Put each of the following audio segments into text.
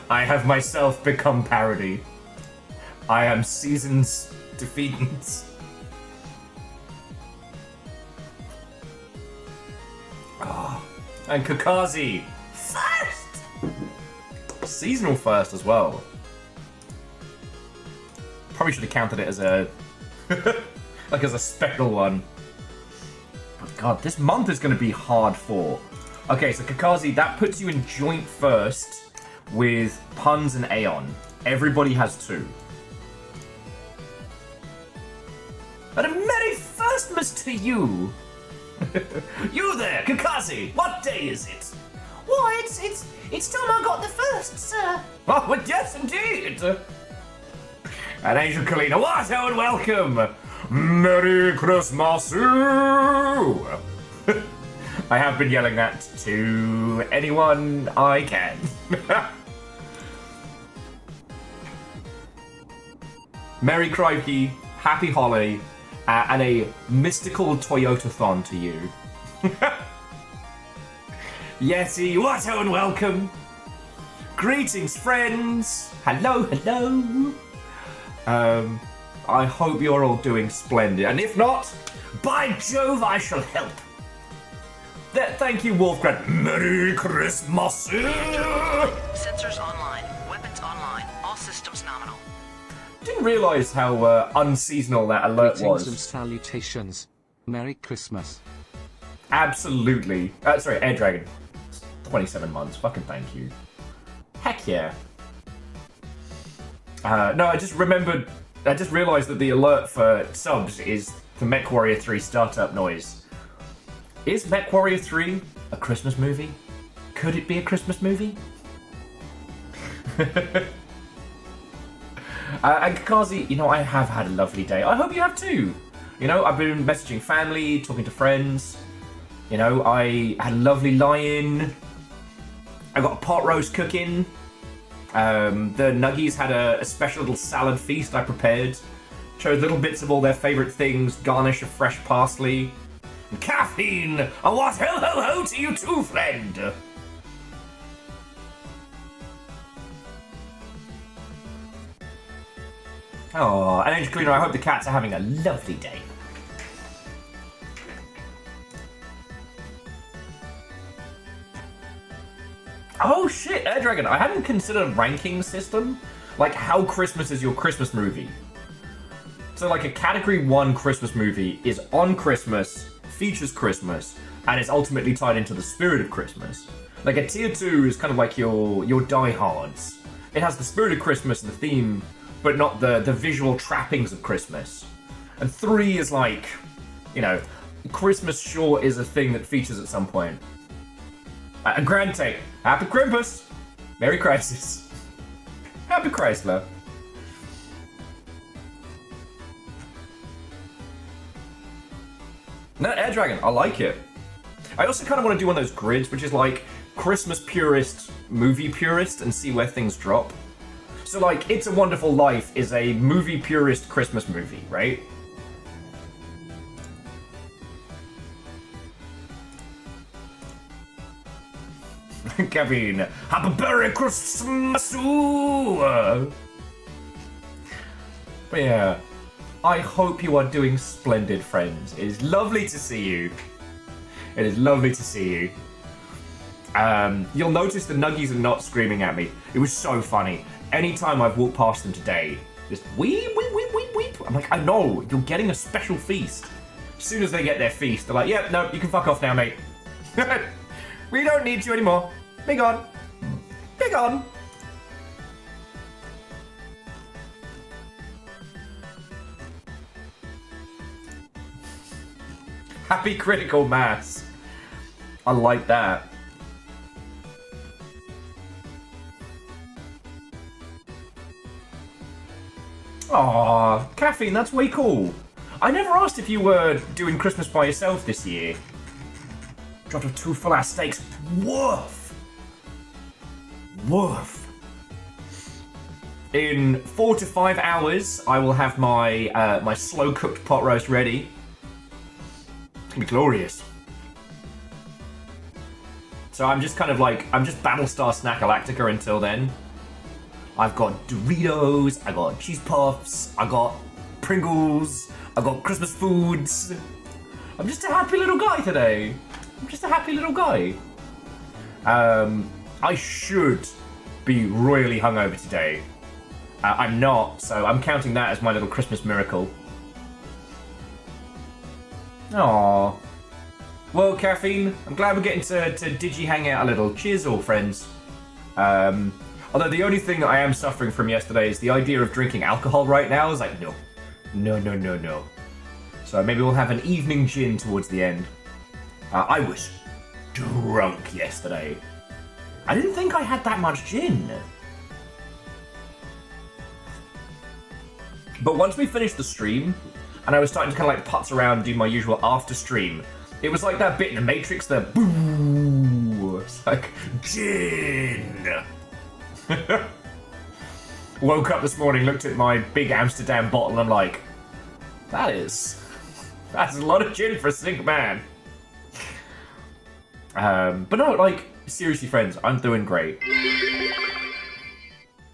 I have myself become parody. I am season's defeatants. Oh, and Kakazi first! Seasonal first as well. Probably should have counted it as a like as a spectral one. But God, this month is going to be hard for. Okay, so Kakazi, that puts you in joint first with Puns and Aeon. Everybody has 2. And a Merry Firstmas to you! You there, Kakazi! What day is it? Why, it's time I got the first, sir. Oh, well, yes, indeed! And Angel Kalina, what and welcome! Merry Christmas! I have been yelling that to anyone I can. Merry Crikey, Happy Holly, and a mystical Toyota-thon to you. Yeti, what and welcome! Greetings, friends! Hello, hello! I hope you're all doing splendid, and if not, by Jove, I shall help. Thank you, Wolfgrad. Merry Christmas! Sensors online. Weapons online. All systems nominal. Didn't realise how unseasonal that alert Greetings and was. salutations. Merry Christmas. Absolutely. Sorry, Air Dragon. 27 months. Fucking thank you. Heck yeah. No, I just realised that the alert for subs is the MechWarrior 3 startup noise. Is MechWarrior 3 a Christmas movie? Could it be a Christmas movie? And Kakazi, you know, I have had a lovely day. I hope you have too. You know, I've been messaging family, talking to friends. You know, I had a lovely lie-in. I got a pot roast cooking. The Nuggies had a special little salad feast I prepared. Chose little bits of all their favourite things, garnish of fresh parsley. And caffeine! And what ho-ho-ho to you too, friend! Oh, and Angelina, I hope the cats are having a lovely day. Oh shit, Air Dragon, I hadn't considered a ranking system. Like, how Christmas is your Christmas movie? So, like, a Category 1 Christmas movie is on Christmas, features Christmas, and is ultimately tied into the spirit of Christmas. Like, a Tier 2 is kind of like your diehards. It has the spirit of Christmas, the theme, but not the visual trappings of Christmas. And 3 is like, you know, Christmas sure is a thing that features at some point. And Grand Take, Happy Krampus! Merry Crisis. Happy Chrysler. No, Air Dragon, I like it. I also kind of want to do one of those grids, which is like Christmas purist, movie purist, and see where things drop. So like, It's a Wonderful Life is a movie purist Christmas movie, right? Kevin, Happy Merry Christmas! But yeah, I hope you are doing splendid, friends. It is lovely to see you. It is lovely to see you. You'll notice the Nuggies are not screaming at me. It was so funny. Anytime I've walked past them today, just weep, weep, weep, weep, weep. I'm like, I know, you're getting a special feast. As soon as they get their feast, they're like, yeah, no, you can fuck off now, mate. We don't need you anymore. Be gone. Be gone. Happy Critical Mass. I like that. Aw, Caffeine, that's way cool. I never asked if you were doing Christmas by yourself this year. Dropped of 2 full-ass steaks. Woof! Woof. In 4 to 5 hours, I will have my my slow-cooked pot roast ready. It's gonna be glorious. So I'm just kind of like, I'm just Battlestar Snackalactica until then. I've got Doritos, I got cheese puffs, I got Pringles, I got Christmas foods. I'm just a happy little guy today. I'm just a happy little guy. I should be royally hungover today. I'm not, so I'm counting that as my little Christmas miracle. Aww. Well, Caffeine, I'm glad we're getting to digi hang out a little. Cheers all, friends. Although the only thing that I am suffering from yesterday is the idea of drinking alcohol right now is like, no. No. So maybe we'll have an evening gin towards the end. I was drunk yesterday. I didn't think I had that much gin. But once we finished the stream, and I was starting to kind of like putz around and do my usual after stream, it was like that bit in the Matrix, the boo. It's like, gin. Woke up this morning, looked at my big Amsterdam bottle, and I'm like, that's a lot of gin for a sick man. But no, like, seriously, friends, I'm doing great.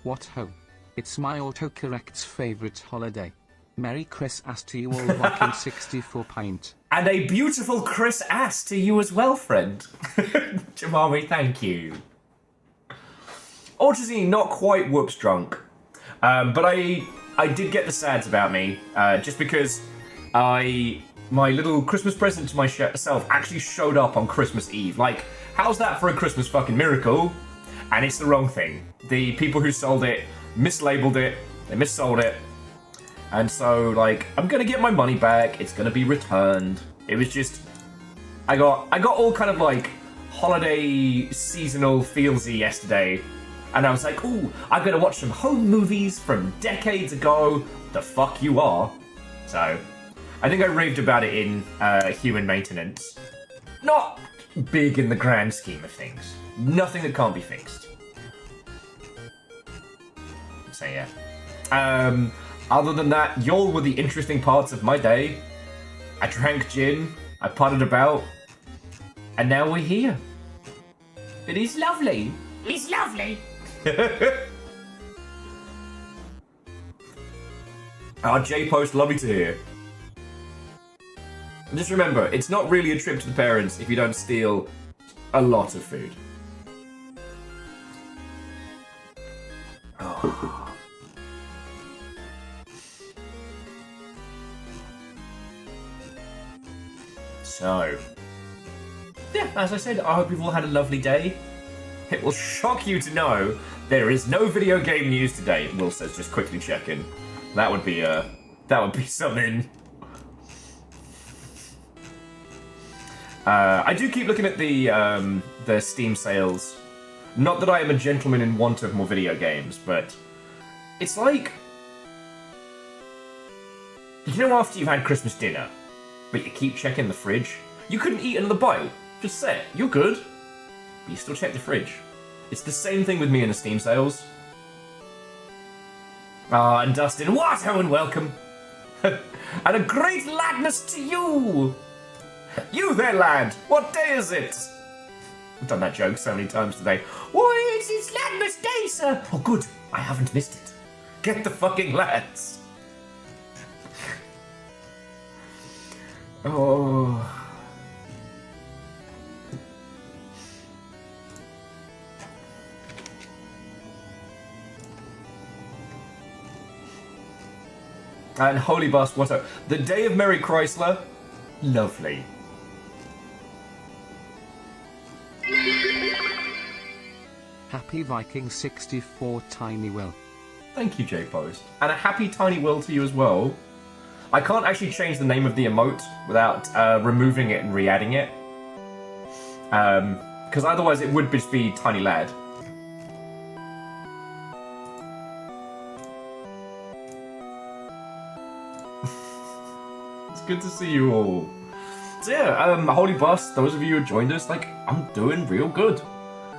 What ho? It's my autocorrect's favourite holiday. Merry Christmas to you all, Viking 64 pint. And a beautiful Chris ass to you as well, friend. Jamami, thank you. Autism, not quite whoops drunk. But I did get the sads about me, just because my little Christmas present to myself actually showed up on Christmas Eve. Like, how's that for a Christmas fucking miracle? And it's the wrong thing. The people who sold it mislabeled it, they missold it. And so, like, I'm gonna get my money back, it's gonna be returned. It was just, I got all kind of like holiday seasonal feelsy yesterday. And I was like, ooh, I'm gonna watch some home movies from decades ago. The fuck you are. So, I think I raved about it in Human Maintenance. Not big in the grand scheme of things. Nothing that can't be fixed. So yeah. Other than that, y'all were the interesting parts of my day. I drank gin, I putted about, and now we're here. It is lovely. It's lovely. J-Post, lovely to hear. And just remember, it's not really a trip to the parents if you don't steal a lot of food. Oh. So, yeah, as I said, I hope you've all had a lovely day. It will shock you to know there is no video game news today. Will says, just quickly checking. That would be something. I do keep looking at the Steam sales. Not that I am a gentleman in want of more video games, but it's like, you know, after you've had Christmas dinner, but you keep checking the fridge. You couldn't eat another bite. Just say it. You're good. But you still check the fridge. It's the same thing with me and the Steam sales. Ah, and Dustin, what ho and welcome. And a great ladness to you. You there, lad. What day is it? I've done that joke so many times today. Why, it's Ladness Day, sir. Oh, good. I haven't missed it. Get the fucking lads. Oh. And Holy Bus, what a... The Day of Merry Chrysler. Lovely. Happy Viking 64 Tiny Will. Thank you, J-Post. And a happy Tiny Will to you as well. I can't actually change the name of the emote without removing it and re-adding it. Because otherwise it would just be Tiny Lad. It's good to see you all. So yeah, Holy Bus, those of you who joined us, like, I'm doing real good.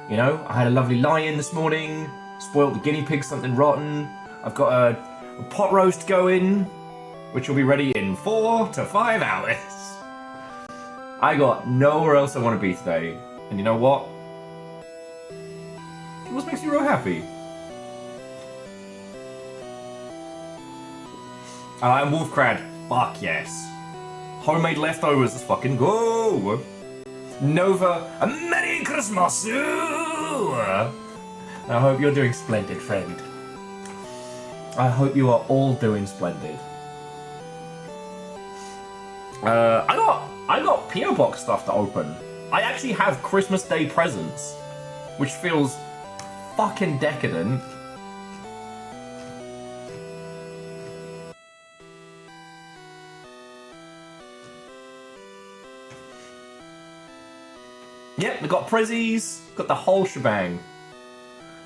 You know, I had a lovely lie-in this morning, spoiled the guinea pig something rotten, I've got a pot roast going, which will be ready in 4 to 5 hours. I got nowhere else I want to be today. And you know what? What makes you real happy? And Wolfcrad. Fuck yes. Homemade leftovers. Let's fucking go. Nova. A Merry Christmas. I hope you're doing splendid, friend. I hope you are all doing splendid. I got PO Box stuff to open. I actually have Christmas Day presents, which feels fucking decadent. Yep, we got prezzies, got the whole shebang.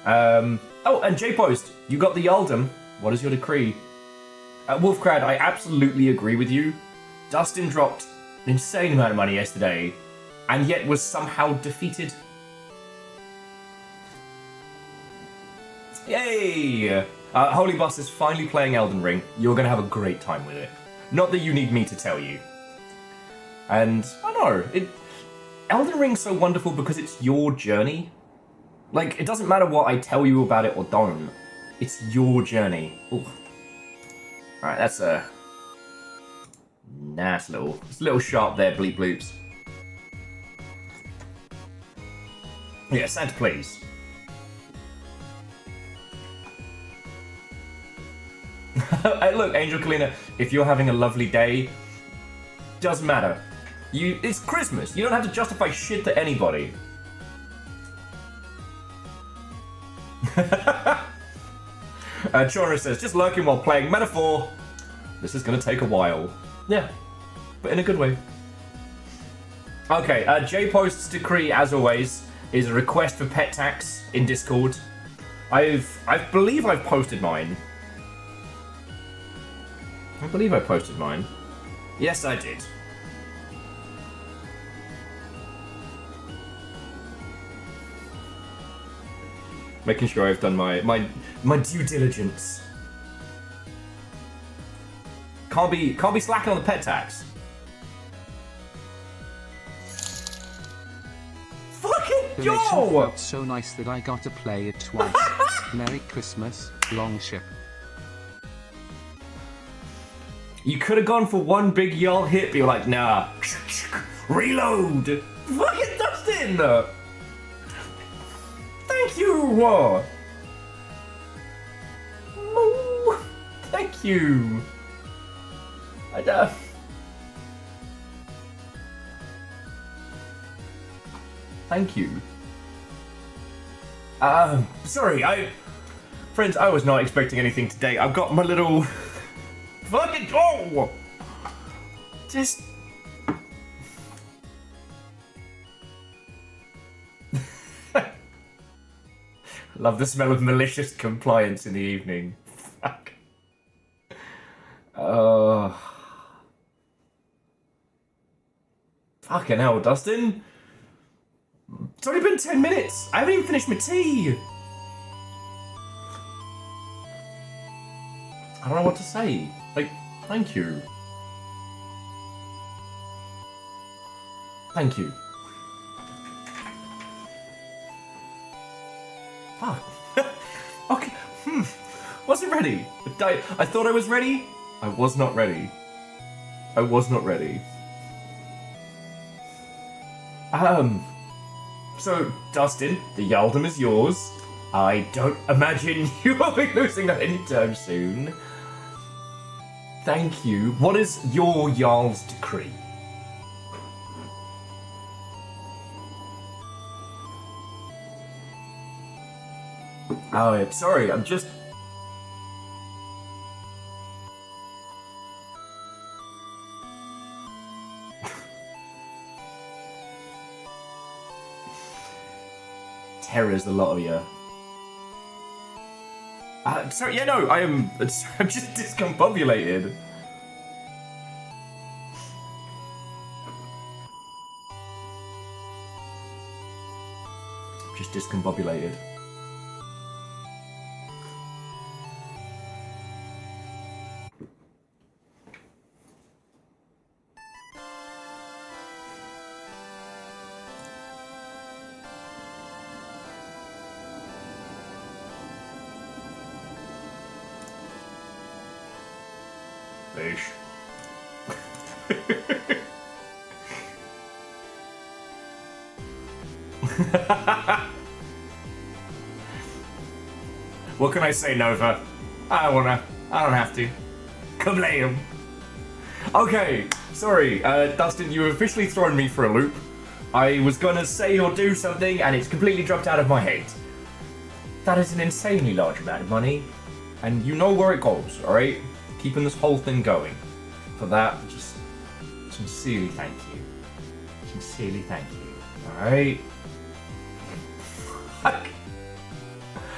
Oh, and J-Post, you got the Yaldum. What is your decree? Wolfcrad, I absolutely agree with you. Dustin dropped an insane amount of money yesterday, and yet was somehow defeated. Yay! Holy Boss is finally playing Elden Ring. You're gonna have a great time with it. Not that you need me to tell you. And, I don't know, Elden Ring's so wonderful because it's your journey. Like, it doesn't matter what I tell you about it or don't. It's your journey. Ooh. Alright, that's a nice little sharp there, bleep bloops. Yeah, Santa please. Hey, look, Angel Kalina, if you're having a lovely day, doesn't matter. It's Christmas. You don't have to justify shit to anybody. Chora says, just lurking while playing. Metaphor. This is gonna take a while. Yeah, but in a good way. Okay, J-Post's decree, as always, is a request for pet tax in Discord. I believe I've posted mine. Yes, I did. Making sure I've done my due diligence. Can't be slacking on the pet tax. Fucking yo! Felt so nice that I got to play it twice. Merry Christmas, Longship. You could have gone for one big y'all hit, but you're like, nah. Reload! Fucking Dustin! Thank you! Oh, thank you! Thank you. Sorry, Friends, I was not expecting anything today. I've got my little... Fucking... Oh! Just... Love the smell of malicious compliance in the evening. Fuck. Fucking hell, Dustin. It's only been 10 minutes. I haven't even finished my tea. I don't know what to say. Like, thank you. Thank you. Fuck. Okay. Wasn't ready. I thought I was ready. I was not ready. I was not ready. So, Dustin, the Yaldum is yours. I don't imagine you will be losing that anytime soon. Thank you. What is your Jarl's decree? Oh, I'm sorry, I'm just... Terrors, the lot of you. Sorry, yeah, no, I'm just discombobulated. Just discombobulated. fish. What can I say, Nova? I don't have to. Kablam! Okay, sorry, Dustin, you've officially thrown me for a loop. I was gonna say or do something, and it's completely dropped out of my head. That is an insanely large amount of money, and you know where it goes, alright? Keeping this whole thing going. For that, just sincerely thank you. Sincerely thank you, alright?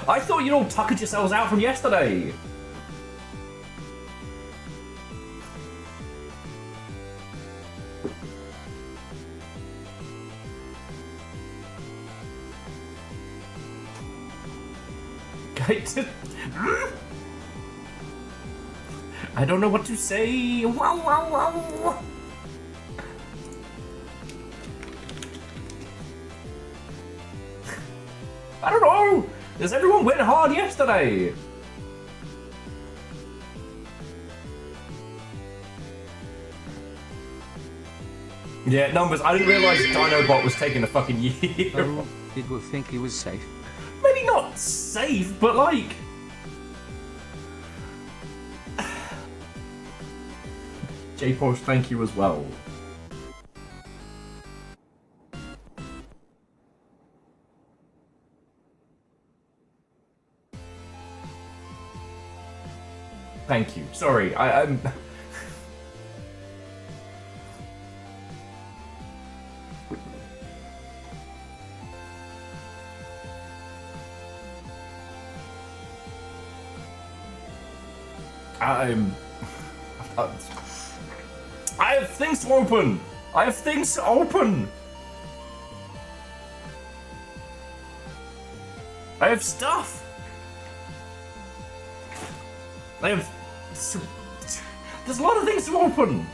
I thought you'd all tuckered yourselves out from yesterday. I don't know what to say. Wow, wow, wow. I don't know. Does everyone went hard yesterday? Yeah, numbers. I didn't realize Dinobot was taking a fucking year. Oh, did we think he was safe? Maybe not safe, but like... J-Post, thank you as well. Thank you. Sorry, I'm... I have things to open! I have things to open! I have stuff! I have... There's a lot of things to open!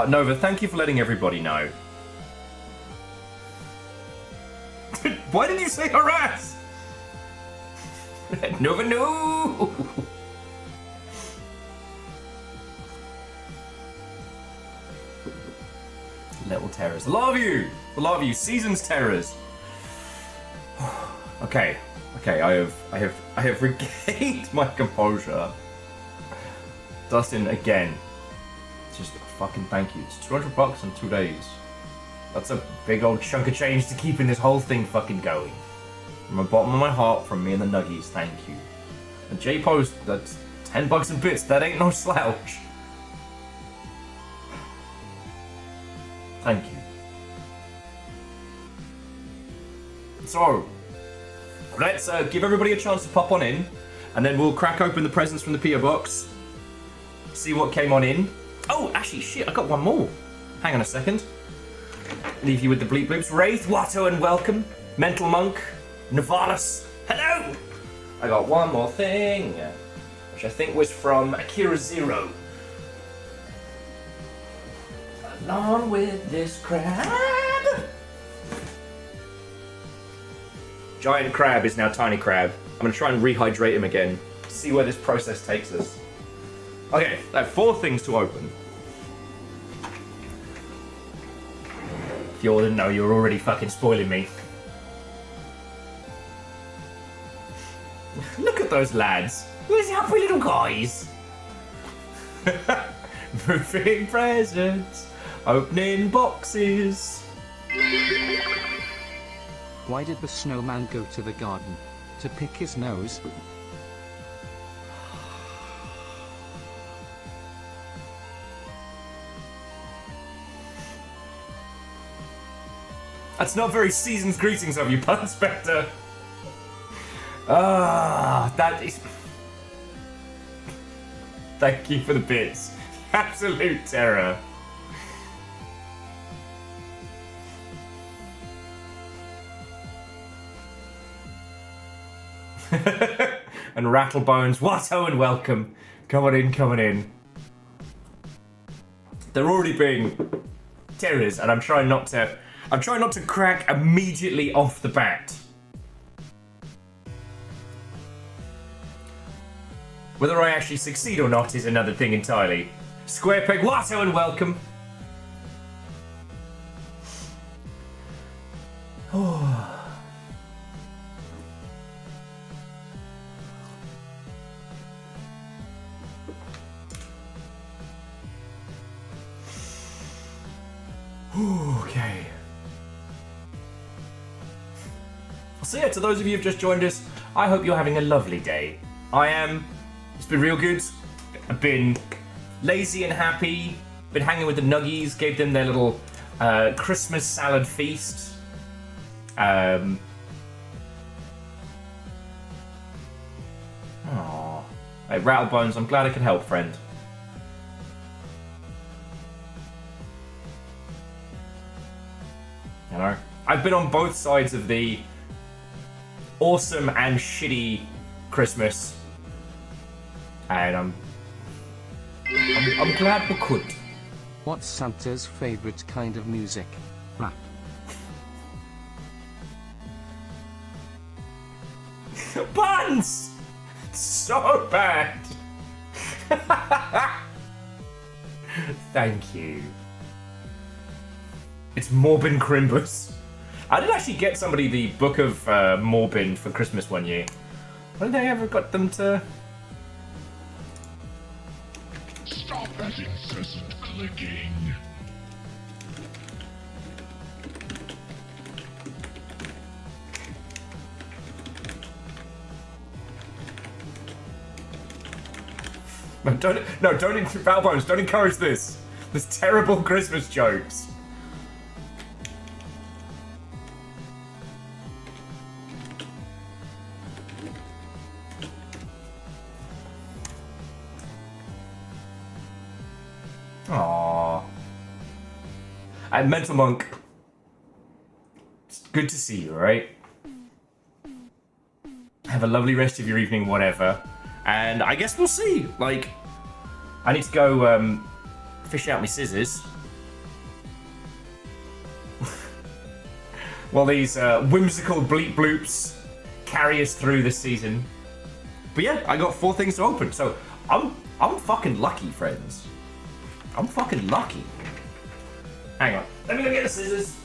Nova, thank you for letting everybody know. Why did you say harass? Nova, no! Little terrors. Love you! Love you. Seasons terrors. Okay. Okay, I have regained my composure. Dustin, again. Just fucking thank you. It's $200 in 2 days. That's a big old chunk of change to keeping this whole thing fucking going. From the bottom of my heart, from me and the Nuggies, thank you. And J-Post, that's $10 a bits. That ain't no slouch. Thank you. So, let's give everybody a chance to pop on in, and then we'll crack open the presents from the PO box. See what came on in. Oh, actually, shit, I got one more. Hang on a second. Leave you with the bleep bloops. Wraith, Watto, and welcome. Mental Monk, Navarus, hello! I got one more thing, which I think was from Akira Zero. Along with this crab. Giant crab is now tiny crab. I'm gonna try and rehydrate him again. See where this process takes us. Okay, I have 4 things to open. If you all didn't know, you're already fucking spoiling me. Look at those lads. Those happy little guys. Moving presents. Opening boxes. Why did the snowman go to the garden? To pick his nose? That's not very season's greetings of you, Pun Spectre. That is... Thank you for the bits. Absolute terror. And Rattlebones, Watto and welcome. Come on in, come on in. They're already being terrors, and I'm trying not to crack immediately off the bat. Whether I actually succeed or not is another thing entirely. Square peg, Watto, and welcome. Okay. So yeah, to those of you who've just joined us, I hope you're having a lovely day. I am. It's been real good. I've been lazy and happy. Been hanging with the Nuggies, gave them their little Christmas salad feast. Aww. Hey, Rattlebones, I'm glad I could help, friend. You know, I've been on both sides of the awesome and shitty Christmas, and I'm glad we could. What's Santa's favorite kind of music? Rap. Buns! So bad. Thank you. It's Morbin Crimbus. I did actually get somebody the Book of Morbin for Christmas one year. When did I ever got them to... Stop that incessant clicking. Don't Valbones, don't encourage this. There's terrible Christmas jokes. Aww. And Mental Monk, it's good to see you, alright? Have a lovely rest of your evening, whatever. And I guess we'll see. Like, I need to go fish out my scissors. While these whimsical bleep bloops carry us through this season. But yeah, I got 4 things to open, so I'm fucking lucky, friends. I'm fucking lucky. Hang on, let me go get the scissors.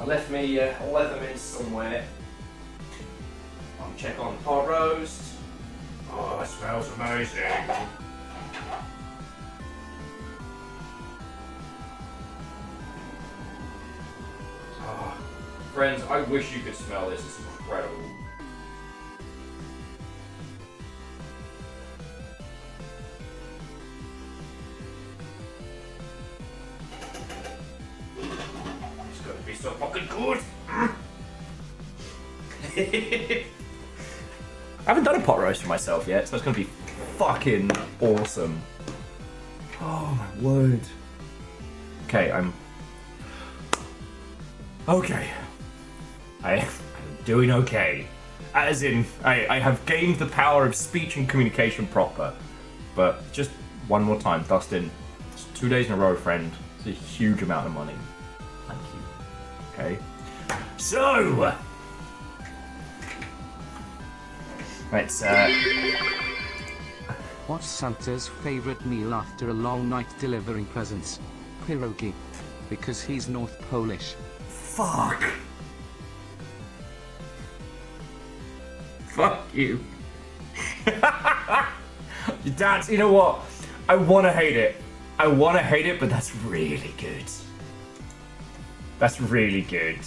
I left them in somewhere. I'll check on pot roast. Oh, it smells amazing. Oh, friends, I wish you could smell this. It's incredible. It's gonna be so fucking good. I haven't done a pot roast for myself yet, so it's gonna be fucking awesome. Oh my word. Okay, I'm doing okay. As in, I have gained the power of speech and communication proper. But just one more time, Dustin. It's 2 days in a row, friend. It's a huge amount of money. Thank you. Okay. So, let's What's Santa's favorite meal after a long night delivering presents? Pierogi. Because he's North Polish. fuck. Fuck you. Dad, you know what? I want to hate it. I want to hate it, but that's really good. That's really good.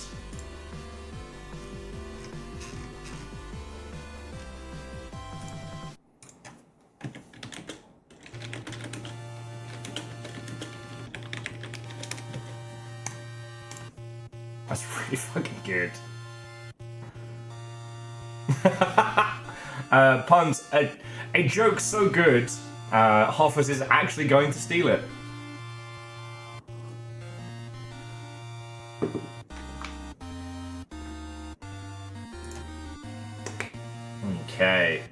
That's really fucking good. Puns, a joke so good, Hoffers is actually going to steal it. Okay.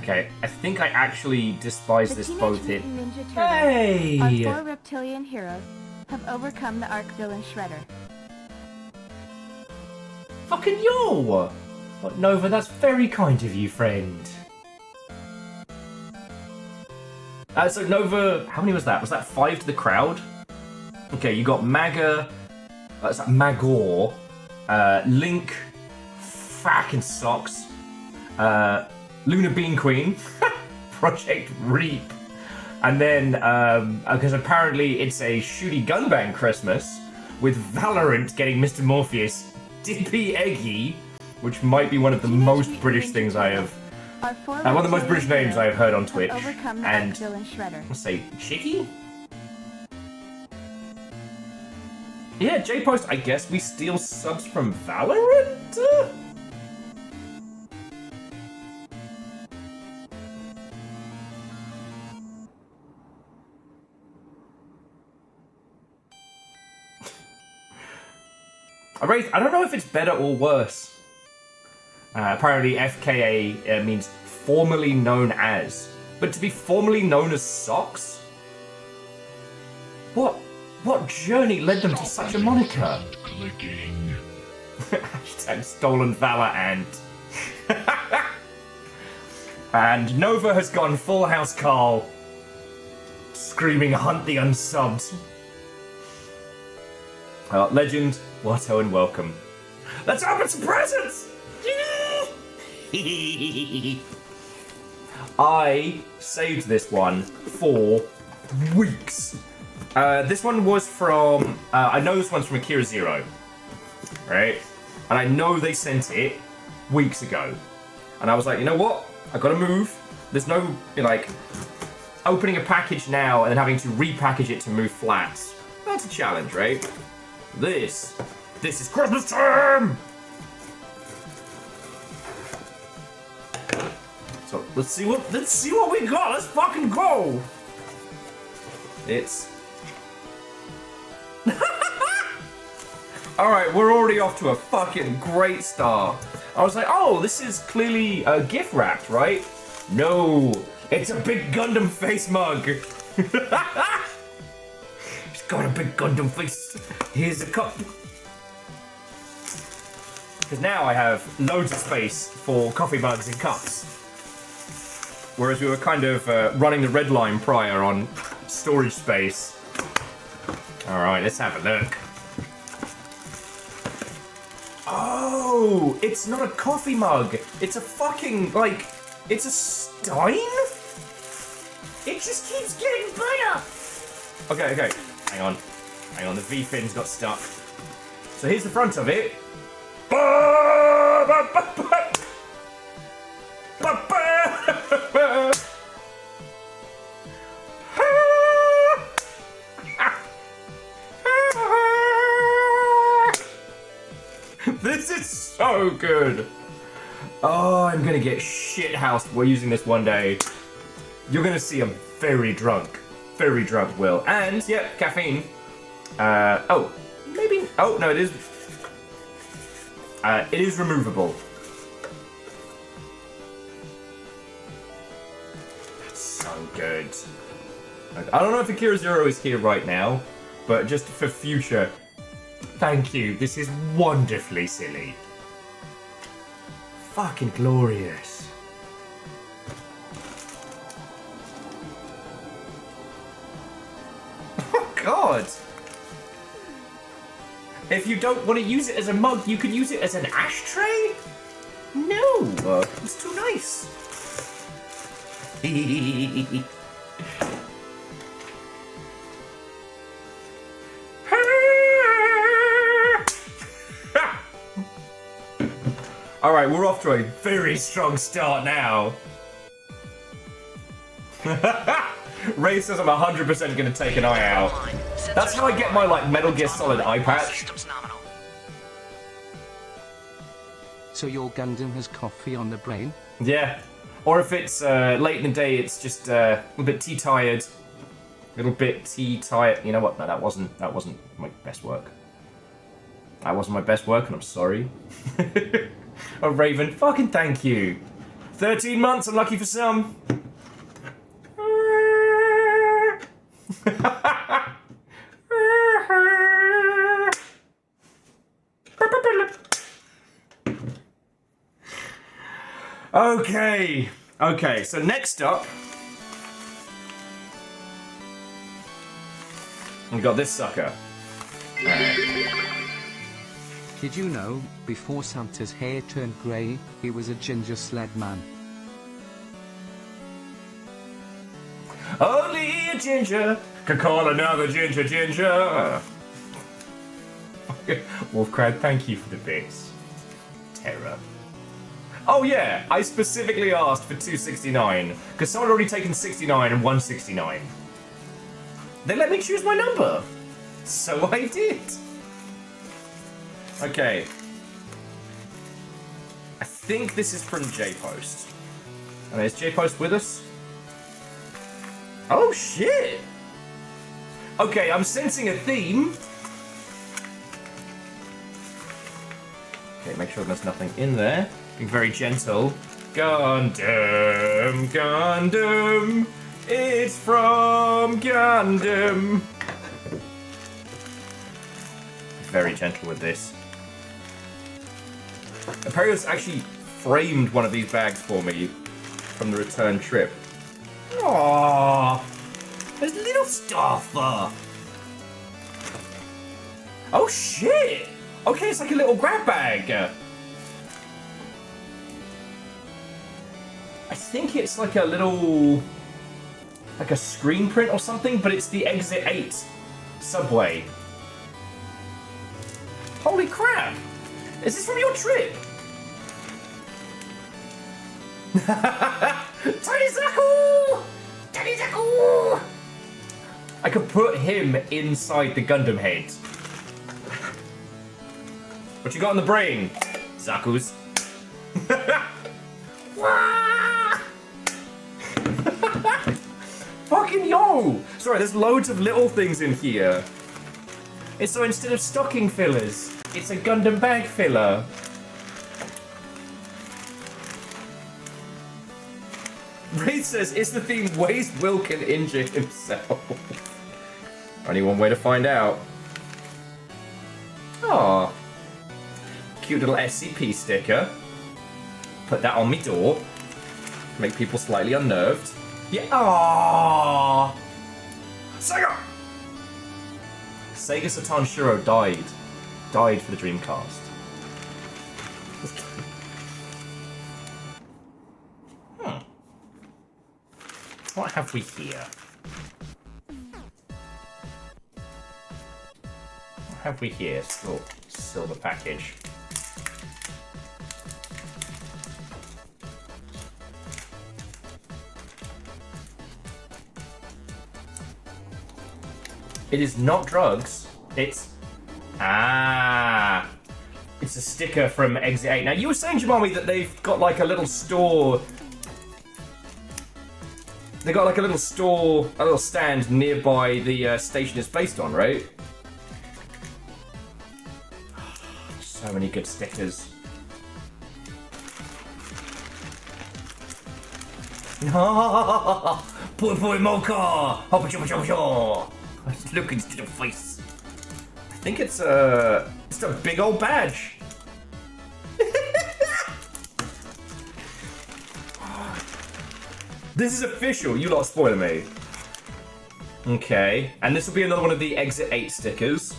Okay, I think I actually despise The this Teenage boat here. Mutant Ninja Turtles, Hey! our 4 reptilian heroes, have overcome the Arc-villain Shredder. Fucking yo! But Nova, that's very kind of you, friend. So Nova, how many was that? Was that 5 to the crowd? Okay, you got Maga, Magor, Link, fucking socks, Luna Bean Queen, Project Reap, and then, because apparently it's a shooty gunbang Christmas, with Valorant getting Mr. Morpheus, Dippy Eggy, which might be one of the most British things I have, one of the most British names I have heard on Twitch, and, let's say, Chicky? Yeah, J-Post, I guess we steal subs from Valorant? I don't know if it's better or worse. Apparently FKA means formerly known as. But to be formerly known as Socks? What journey led them to such a moniker? Clicking. Hashtag stolen valor and... And Nova has gone full house Carl. Screaming hunt the unsubbed. Legend, Watto, and welcome. Let's open some presents! I saved this one for weeks. This one was from... I know this one's from Akira Zero. Right? And I know they sent it weeks ago. And I was like, you know what? I gotta move. There's no, like, opening a package now and then having to repackage it to move flats. That's a challenge, right? This is Christmas time! So let's see what we got. Let's fucking go. It's all right. We're already off to a fucking great start. I was like, oh, this is clearly gift wrapped, right? No, it's a big Gundam face mug. He's got a big Gundam face. Here's a cup. Because now I have loads of space for coffee mugs and cups. Whereas we were kind of running the red line prior on storage space. Alright, let's have a look. Oh, it's not a coffee mug. It's a fucking, like, it's a stein? It just keeps getting better. Okay. Hang on, the V-fin's got stuck. So here's the front of it. This is so good. Oh, I'm gonna get shithoused while using this one day. You're gonna see I'm very drunk, Will. And, yep, caffeine. Oh, maybe, oh, no, it is removable. That's so good. I don't know if Akira Zero is here right now, but just for future, thank you. This is wonderfully silly. Fucking glorious. Oh, God. If you don't want to use it as a mug, you can use it as an ashtray? No, it's too nice. Alright, we're off to a very strong start now. Ray says I'm 100% gonna take an eye out. That's how I get my, like, Metal Gear Solid eye patch. So your Gundam has coffee on the brain? Yeah. Or if it's late in the day, it's just a little bit tea-tired. Little bit tea-tired. You know what? No, that wasn't my best work. That wasn't my best work, and I'm sorry. Oh, Raven, fucking thank you. 13 months, unlucky for some. Okay, so next up, we got this sucker. Did you know, before Santa's hair turned grey, he was a ginger sled man? Only a ginger can call another ginger ginger. Wolfcrad, thank you for the bits. Terror. Oh yeah, I specifically asked for 269 because someone had already taken 69 and 169. They let me choose my number, so I did. Okay. I think this is from J-Post. And is J-Post with us? Oh shit! Okay, I'm sensing a theme. Okay, make sure there's nothing in there. Being very gentle. Gundam, Gundam, it's from Gundam. Very gentle with this. Imperial's actually framed one of these bags for me from the return trip. Aww, there's little stuff. Oh shit! Okay, it's like a little grab bag. I think it's like a little, like a screen print or something, but it's the Exit 8 subway. Holy crap! Is this from your trip? Tiny Zaku! Tiny Zaku! I could put him inside the Gundam head. What you got in the brain, Zaku's? Fucking yo! Sorry, there's loads of little things in here. It's so instead of stocking fillers, it's a Gundam bag filler. Wraith says, it's the theme ways Will can injure himself. Only one way to find out. Aww. Cute little SCP sticker. Put that on my door. Make people slightly unnerved. Yeah. Aww. Sega! Sega Saturn Shuro died. Died for the Dreamcast. What have we here? What have we here? Oh, silver package. It is not drugs. It's... It's a sticker from Exit 8. Now, you were saying, Jamami, that they've got like a little store... They got like a little store, a little stand nearby the station it's based on, right? So many good stickers. Boy boy mocha! Hoppa choppa choppa choppa! Look into the face. I think it's a big old badge. This is official, you lot spoiler me. Okay, and this will be another one of the Exit 8 stickers.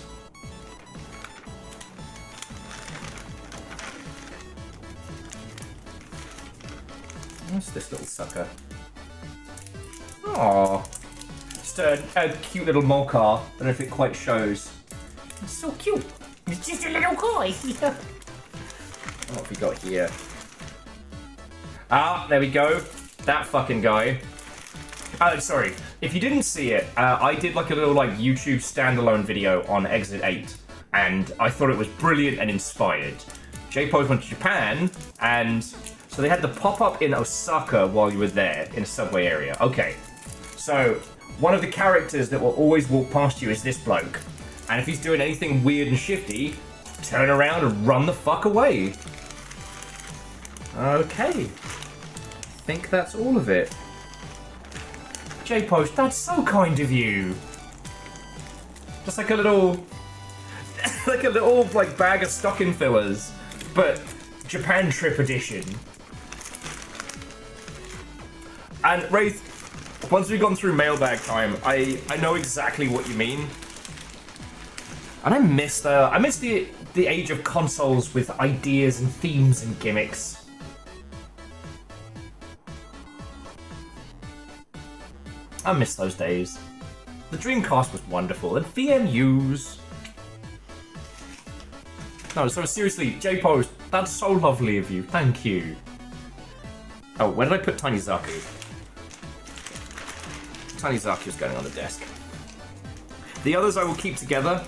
What's this little sucker? Aww. Just a cute little mocha. I don't know if it quite shows. It's so cute. It's just a little guy. What have we got here? Ah, there we go. That fucking guy. Oh, sorry. If you didn't see it, I did like a little like YouTube standalone video on Exit 8, and I thought it was brilliant and inspired. J-Post went to Japan, and so they had the pop-up in Osaka while you were there in a subway area. Okay, so one of the characters that will always walk past you is this bloke, and if he's doing anything weird and shifty, turn around and run the fuck away. Okay. think that's all of it. J-Post, that's so kind of you. Just like a little, like bag of stocking fillers, but Japan trip edition. And Wraith, once we've gone through mailbag time, I know exactly what you mean. And I miss the age of consoles with ideas and themes and gimmicks. I miss those days. The Dreamcast was wonderful, and VMUs. No, so seriously, J-Post, that's so lovely of you. Thank you. Oh, where did I put Tiny Zaku? Tiny Zaku's going on the desk. The others I will keep together.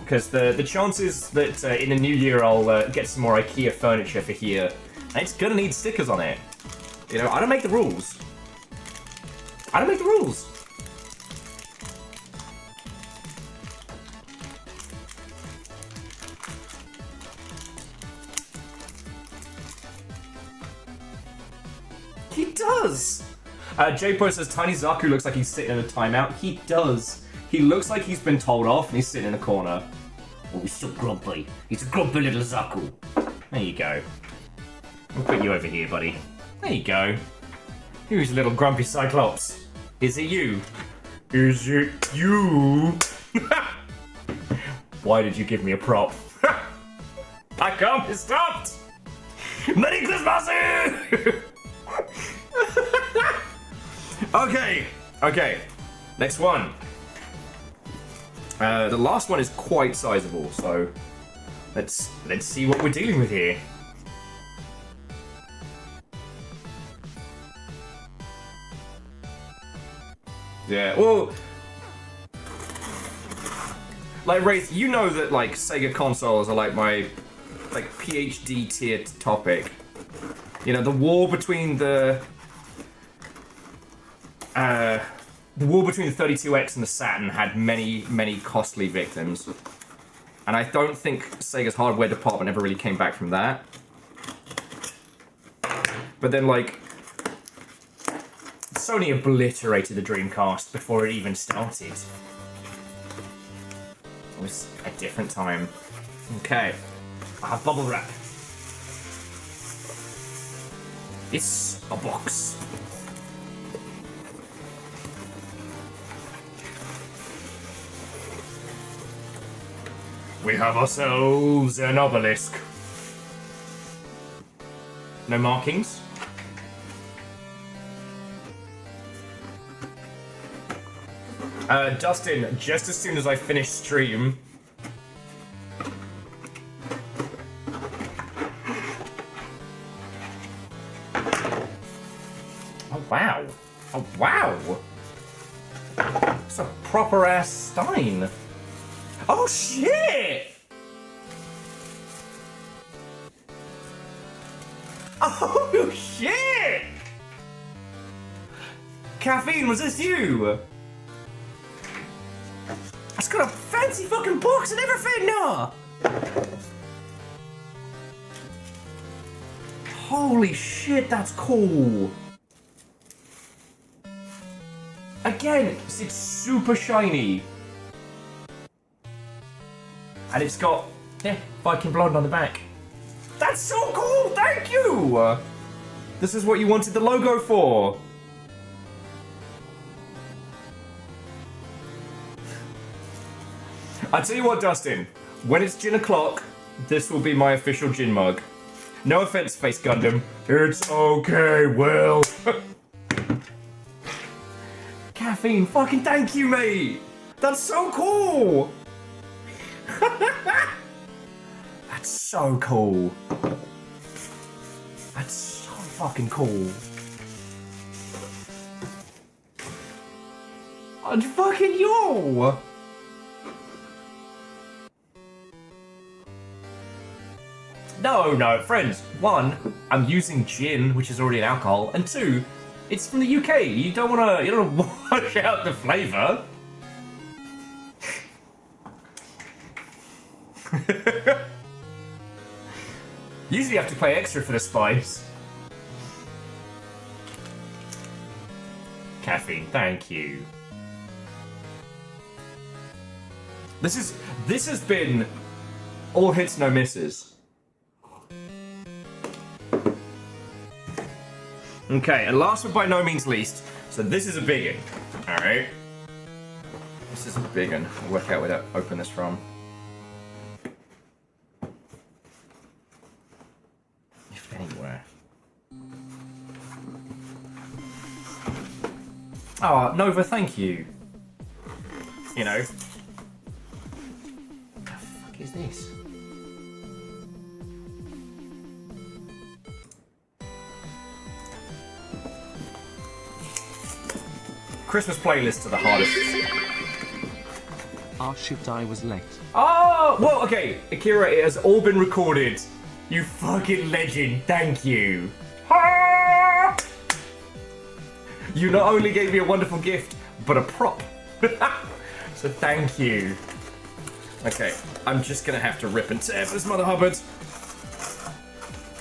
Because the chances that in the new year I'll get some more IKEA furniture for here, and it's gonna need stickers on it. You know, I don't make the rules. I don't make the rules. He does! J-Pro says Tiny Zaku looks like he's sitting in a timeout. He does. He looks like he's been told off and he's sitting in a corner. Oh, he's so grumpy. He's a grumpy little Zaku. There you go. I'll put you over here, buddy. There you go. Who's a little grumpy Cyclops? Is it you? Is it you? Why did you give me a prop? I can't be stopped! Merry Christmas! Okay. Next one. The last one is quite sizable, so let's see what we're dealing with here. Yeah, well, like Wraith, you know that like Sega consoles are like my PhD tier topic. You know, the war between the 32X and the Saturn had many costly victims, and I don't think Sega's hardware department ever really came back from that. But then like Sony obliterated the Dreamcast before it even started. It was a different time. Okay, I have bubble wrap. It's a box. We have ourselves an obelisk. No markings. Dustin, just as soon as I finish stream, oh wow, it's a proper ass Stein. Oh shit! Oh shit! Caffeine, was this you? It's got a fancy fucking box and everything now! Holy shit, that's cool! Again, it's super shiny. And it's got, yeah, Viking blonde on the back. That's so cool, thank you! This is what you wanted the logo for. I tell you what, Dustin, when it's gin o'clock, this will be my official gin mug. No offense, Face Gundam. It's okay, Will. Caffeine, fucking thank you, mate. That's so cool. That's so cool. That's so fucking cool. I'm fucking yo. No, friends. One, I'm using gin, which is already an alcohol, and two, it's from the UK. You don't wanna wash out the flavour. Usually you have to pay extra for the spice. caffeine. Thank you. This has been all hits, no misses. Okay, and last but by no means least, so this is a big one. Alright. This is a big one. I'll work out where to open this from. If anywhere. Oh, Nova, thank you. You know. What the fuck is this? Christmas playlists are the hardest. Ah shoot, I was late. Oh, well, okay. Akira, it has all been recorded. You fucking legend. Thank you. Ah! You not only gave me a wonderful gift, but a prop. So thank you. Okay, I'm just gonna have to rip and tear this mother hubbard.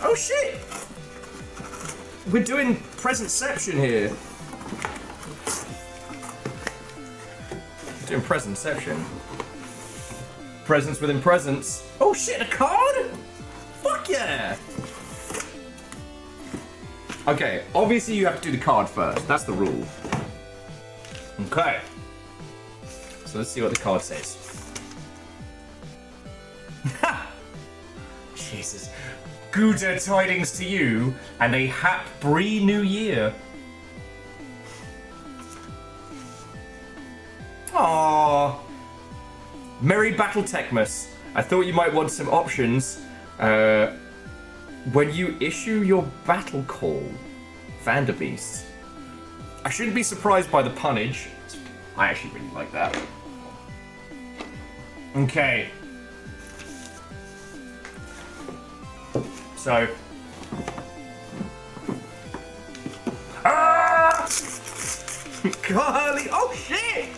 Oh shit! We're doing presentception here. Doing presentception. Presents within presents. Oh shit, a card? Fuck yeah! Okay, obviously you have to do the card first. That's the rule. Okay. So let's see what the card says. Jesus. Good tidings to you, and a happy new year. Aww. Merry Battle Xmas. I thought you might want some options. When you issue your battle call, Vanderbeest. I shouldn't be surprised by the punnage. I actually really like that. Okay. So. Ah! Golly! Oh shit!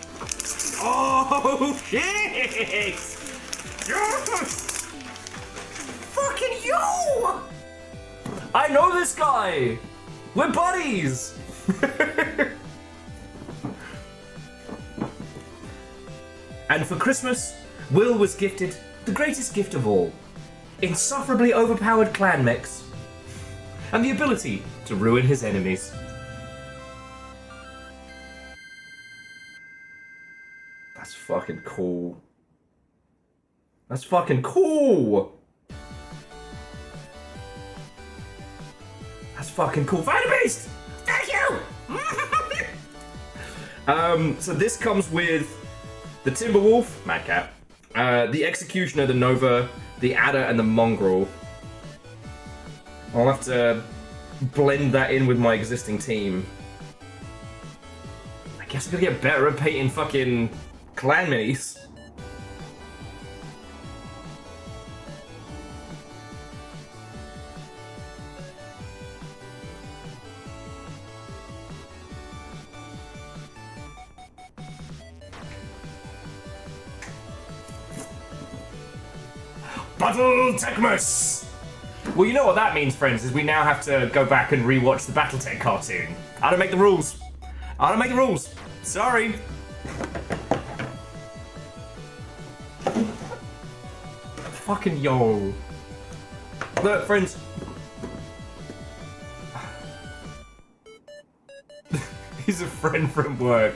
Oh shit! Yes! Fucking you! I know this guy! We're buddies! And for Christmas, Will was gifted the greatest gift of all. Insufferably overpowered clan mechs. And the ability to ruin his enemies. That's fucking cool. That's fucking cool! That's fucking cool. Vanderbeest! Thank you! So this comes with the Timberwolf, Madcap, the Executioner, the Nova, the Adder, and the Mongrel. I'll have to blend that in with my existing team. I guess I'm gonna get better at painting fucking clan minis. Battle Xmas! Well, you know what that means, friends, is we now have to go back and rewatch the Battletech cartoon. I don't make the rules. I don't make the rules. Sorry. Fucking yo. Look, friends. He's a friend from work.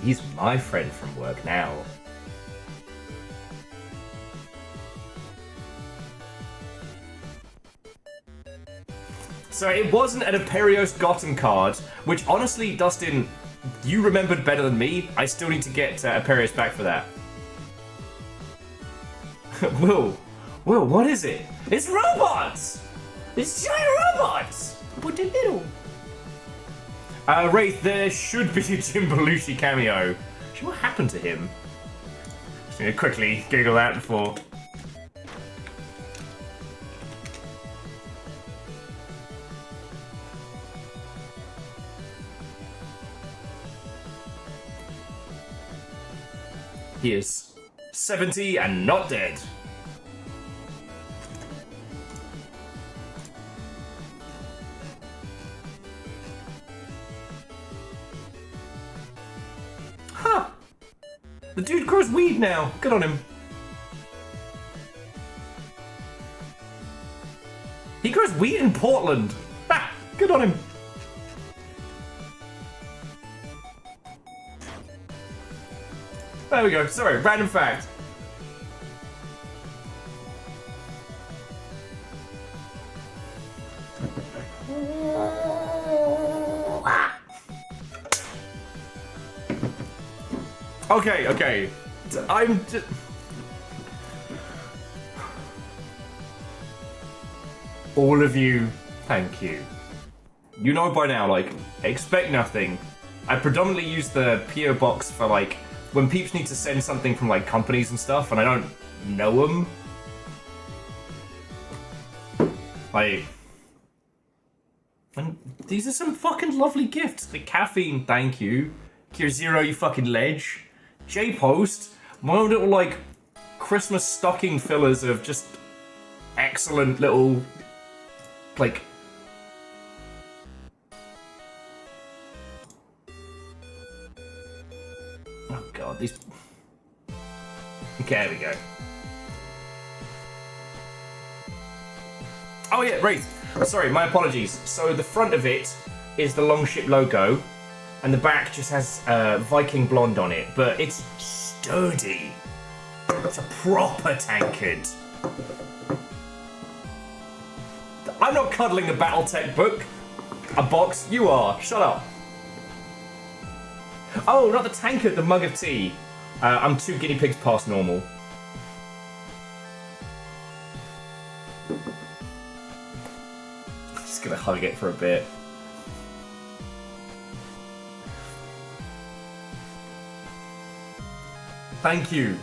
He's my friend from work now. So it wasn't an Imperios Gotham card, which honestly, Dustin, you remembered better than me. I still need to get Imperios back for that. Will, what is it? It's robots! It's giant robots! But a little. Wraith, there should be a Jim Belushi cameo. What happened to him? Just gonna quickly Google that before. He is 70 and not dead. The dude grows weed now. Good on him. He grows weed in Portland. Ha! Good on him. There we go. Sorry, random fact. Okay. I'm just... All of you, thank you. You know by now, like, expect nothing. I predominantly use the PO box for, like, when peeps need to send something from, like, companies and stuff, and I don't know them. Like... And these are some fucking lovely gifts. The caffeine, thank you. Cure Zero, you fucking ledge. J-Post, my own little, like, Christmas stocking fillers of just excellent little, like... Oh god, these... Okay, there we go. Oh yeah, right. Sorry, my apologies. So the front of it is the Longship logo, and the back just has Viking blonde on it, but it's sturdy. It's a proper tankard. I'm not cuddling a Battletech book. A box, you are. Shut up. Oh, not the tankard, the mug of tea. I'm 2 guinea pigs past normal. Just gonna hug it for a bit. Thank you.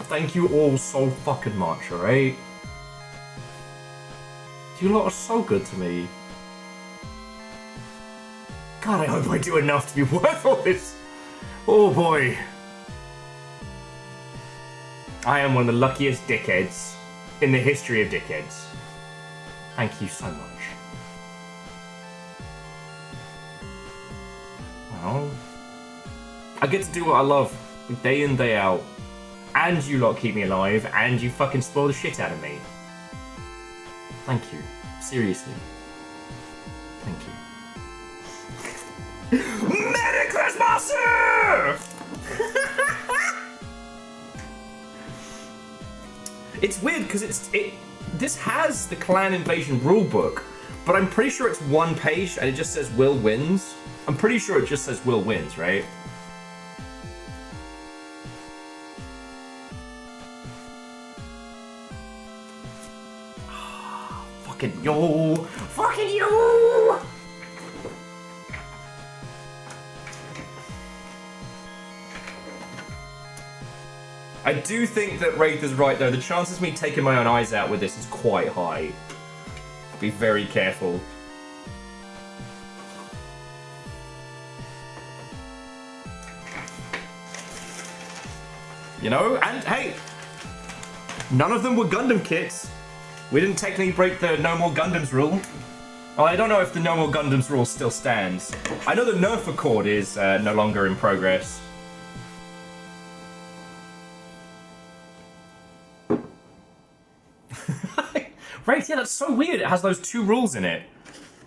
Thank you all so fucking much, alright? You lot are so good to me. God, I hope I do enough to be worth all this. Oh boy. I am one of the luckiest dickheads in the history of dickheads. Thank you so much. Well, I get to do what I love day in, day out. And you lot keep me alive, and you fucking spoil the shit out of me. Thank you. Seriously. Thank you. Merry Christmas! It's weird because this has the clan invasion rulebook, but I'm pretty sure it's 1 page and it just says Will wins. I'm pretty sure it just says Will wins, right? Fucking yo! Fucking yo! I do think that Wraith is right though. The chances of me taking my own eyes out with this is quite high. Be very careful. You know, and hey, none of them were Gundam kits. We didn't technically break the No More Gundams rule. Well, I don't know if the No More Gundams rule still stands. I know the Nerf Accord is no longer in progress. Right, yeah, that's so weird. It has those 2 rules in it.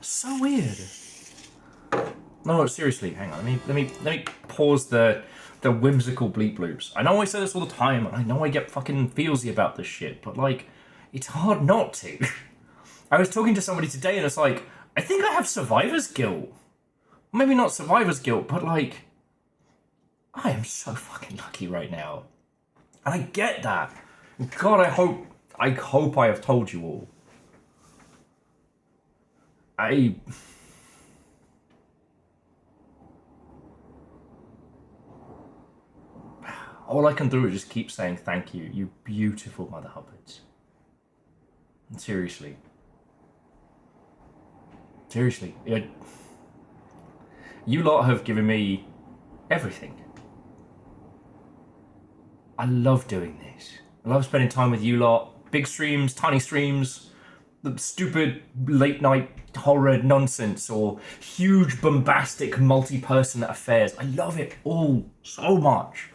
So weird. No, seriously, hang on. Let me pause the whimsical bleep loops. I know I say this all the time, and I know I get fucking feelsy about this shit, but like, it's hard not to. I was talking to somebody today, and it's like, I think I have survivor's guilt. Maybe not survivor's guilt, but like, I am so fucking lucky right now, and I get that. God, I hope I have told you all. All I can do is just keep saying thank you, you beautiful mother hubbards. And seriously. Seriously. You lot have given me everything. I love doing this. I love spending time with you lot. Big streams, tiny streams, the stupid late night horror nonsense, or huge bombastic multi-person affairs. I love it all so much.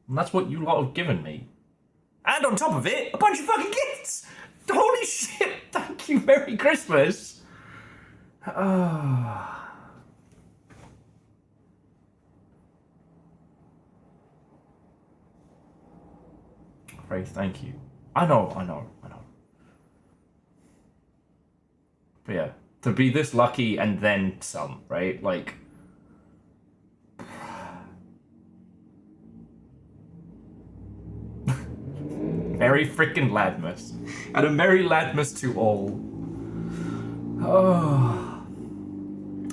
And that's what you lot have given me. And on top of it, a bunch of fucking gifts! Holy shit! Thank you, Merry Christmas! Faith, thank you. I know. But yeah, to be this lucky and then some, right? Like... Merry frickin' Ladmas. And a Merry Ladmas to all. Oh.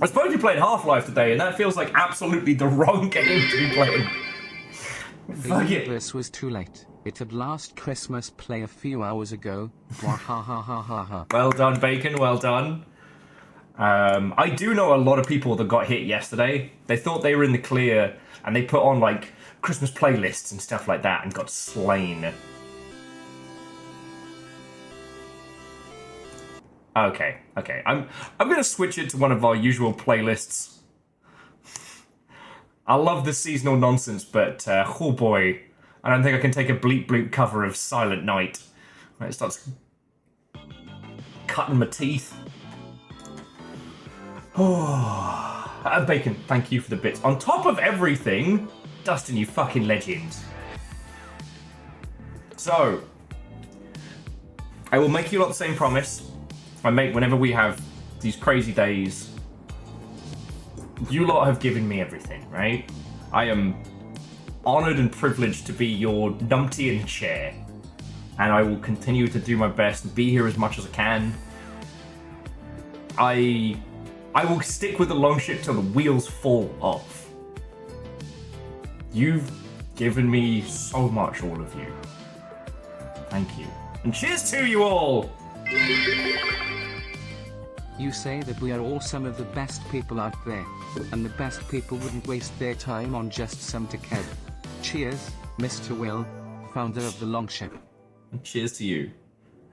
I suppose you played Half-Life today, and that feels like absolutely the wrong game to be playing. The universe was too late. It had last Christmas play a few hours ago. Wah ha ha ha ha ha. Well done, Bacon, well done. I do know a lot of people that got hit yesterday. They thought they were in the clear, and they put on, like, Christmas playlists and stuff like that, and got slain. Okay. I'm gonna switch it to one of our usual playlists. I love the seasonal nonsense, but oh boy, I don't think I can take a bleep bloop cover of Silent Night. It starts cutting my teeth. Oh, Bacon, thank you for the bits. On top of everything, Dustin, you fucking legend. So, I will make you lot the same promise I make whenever we have these crazy days. You lot have given me everything, right? I am honoured and privileged to be your numpty in the chair. And I will continue to do my best and be here as much as I can. I will stick with the long ship till the wheels fall off. You've given me so much, all of you. Thank you. And cheers to you all! You say that we are all some of the best people out there, and the best people wouldn't waste their time on just some dickhead. Cheers, Mr. Will, founder of the Longship. And cheers to you.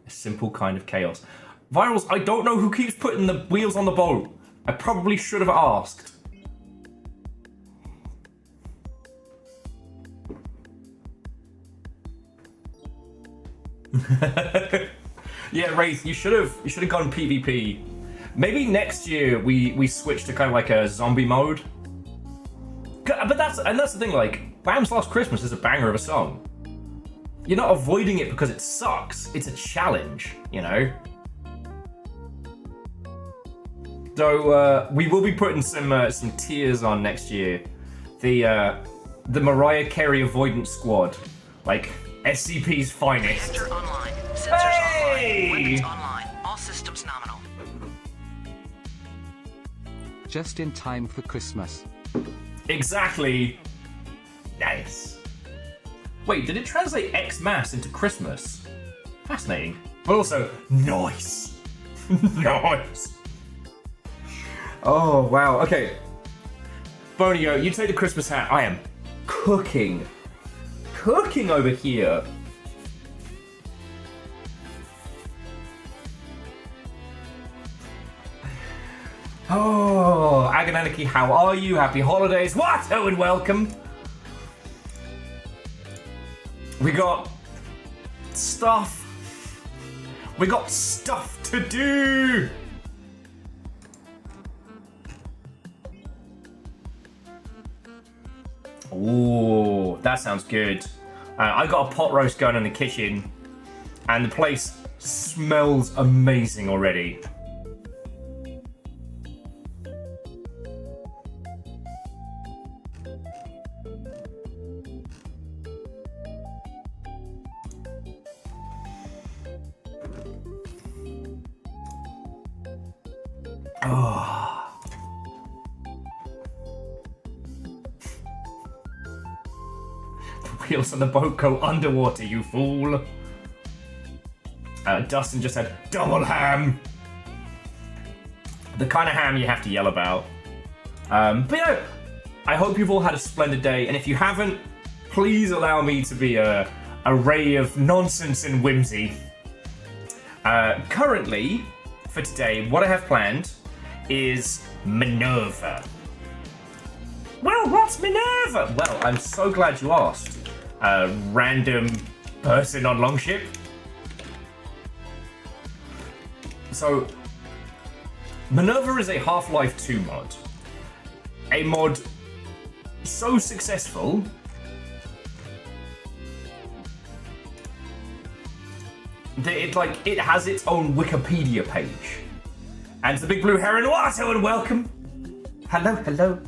A simple kind of chaos. Virals, I don't know who keeps putting the wheels on the boat. I probably should have asked. Yeah, Wraith, you should have gone PvP. Maybe next year we switch to kind of like a zombie mode. But that's the thing, like, Bam's Last Christmas is a banger of a song. You're not avoiding it because it sucks. It's a challenge, you know? So we will be putting some tiers on next year. The Mariah Carey avoidance squad, like SCP's finest. Enter online. Sensors Hey! online. Weapons online. All systems nominal. Just in time for Christmas. Exactly. Nice. Wait, did it translate Xmas into Christmas? Fascinating. But also, nice. Nice. Oh, wow. Okay. Bonio, you take the Christmas hat. I am cooking. Cooking over here. Oh, Agonaniki, how are you? Happy holidays. What? Oh, and welcome. We got stuff. We got stuff to do. Ooh, that sounds good. I got a pot roast going in the kitchen, and the place smells amazing already. Oh. The wheels on the boat go underwater, you fool. Dustin just said, double ham. The kind of ham you have to yell about. But yeah, I hope you've all had a splendid day. And if you haven't, please allow me to be a ray of nonsense and whimsy. Currently, for today, what I have planned is Minerva. Well, what's Minerva? Well, I'm so glad you asked. random person on Longship. So, Minerva is a Half-Life 2 mod. A mod so successful that it has its own Wikipedia page. And it's the Big Blue Heron Water, and welcome. Hello, hello.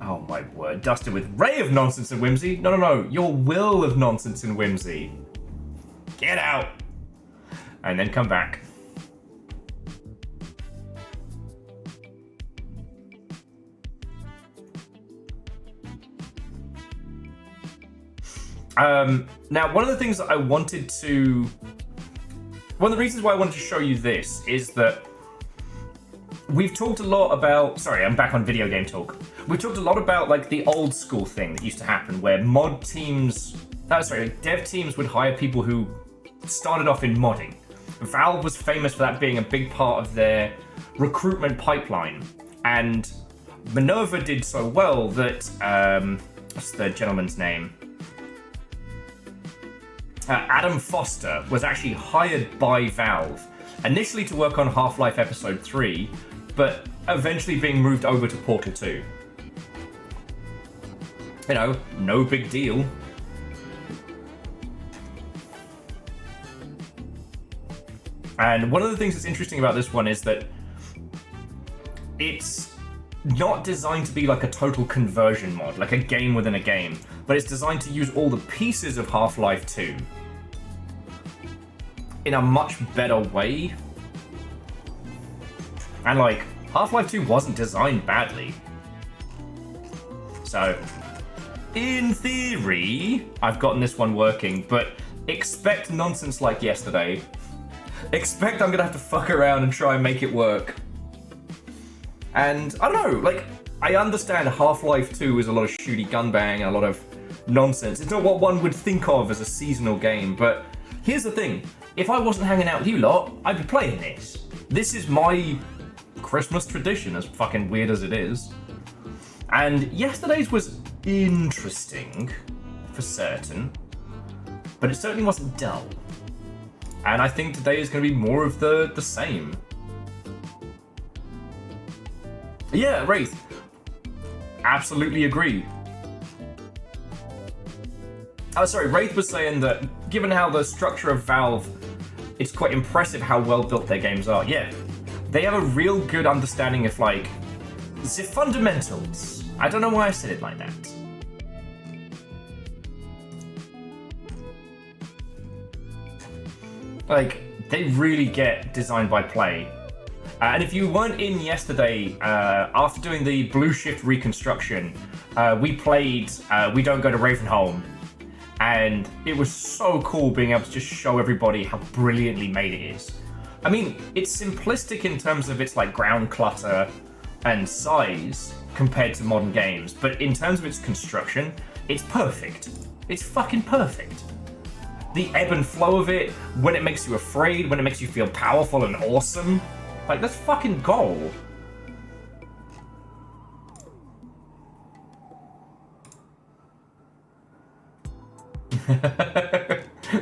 Oh my word, dusted with ray of nonsense and whimsy. No, your will of nonsense and whimsy. Get out! And then come back. Now, one of the things that one of the reasons why I wanted to show you this is that we've talked a lot about, sorry, I'm back on video game talk. We've talked a lot about like the old school thing that used to happen where dev teams would hire people who started off in modding. Valve was famous for that being a big part of their recruitment pipeline. And Minerva did so well that, what's the gentleman's name? Adam Foster was actually hired by Valve, initially to work on Half-Life Episode 3, but eventually being moved over to Portal 2. You know, no big deal. And one of the things that's interesting about this one is that it's not designed to be like a total conversion mod, like a game within a game, but it's designed to use all the pieces of Half-Life 2 in a much better way. And like, Half-Life 2 wasn't designed badly. So, in theory, I've gotten this one working, but expect nonsense like yesterday. Expect I'm gonna have to fuck around and try and make it work. And, I don't know, like, I understand Half-Life 2 is a lot of shooty gun bang and a lot of nonsense. It's not what one would think of as a seasonal game, but here's the thing. If I wasn't hanging out with you lot, I'd be playing this. This is my Christmas tradition, as fucking weird as it is. And yesterday's was interesting, for certain, but it certainly wasn't dull. And I think today is going to be more of the same. Yeah, Wraith. Absolutely agree. Oh, sorry, Wraith was saying that given how the structure of Valve, it's quite impressive how well built their games are. Yeah, they have a real good understanding of like the fundamentals. I don't know why I said it like that. Like, they really get design by play. And if you weren't in yesterday, after doing the Blue Shift reconstruction, we played We Don't Go to Ravenholm. And it was so cool being able to just show everybody how brilliantly made it is. I mean, it's simplistic in terms of its like ground clutter and size compared to modern games, but in terms of its construction, it's perfect. It's fucking perfect. The ebb and flow of it, when it makes you afraid, when it makes you feel powerful and awesome, like that's fucking gold.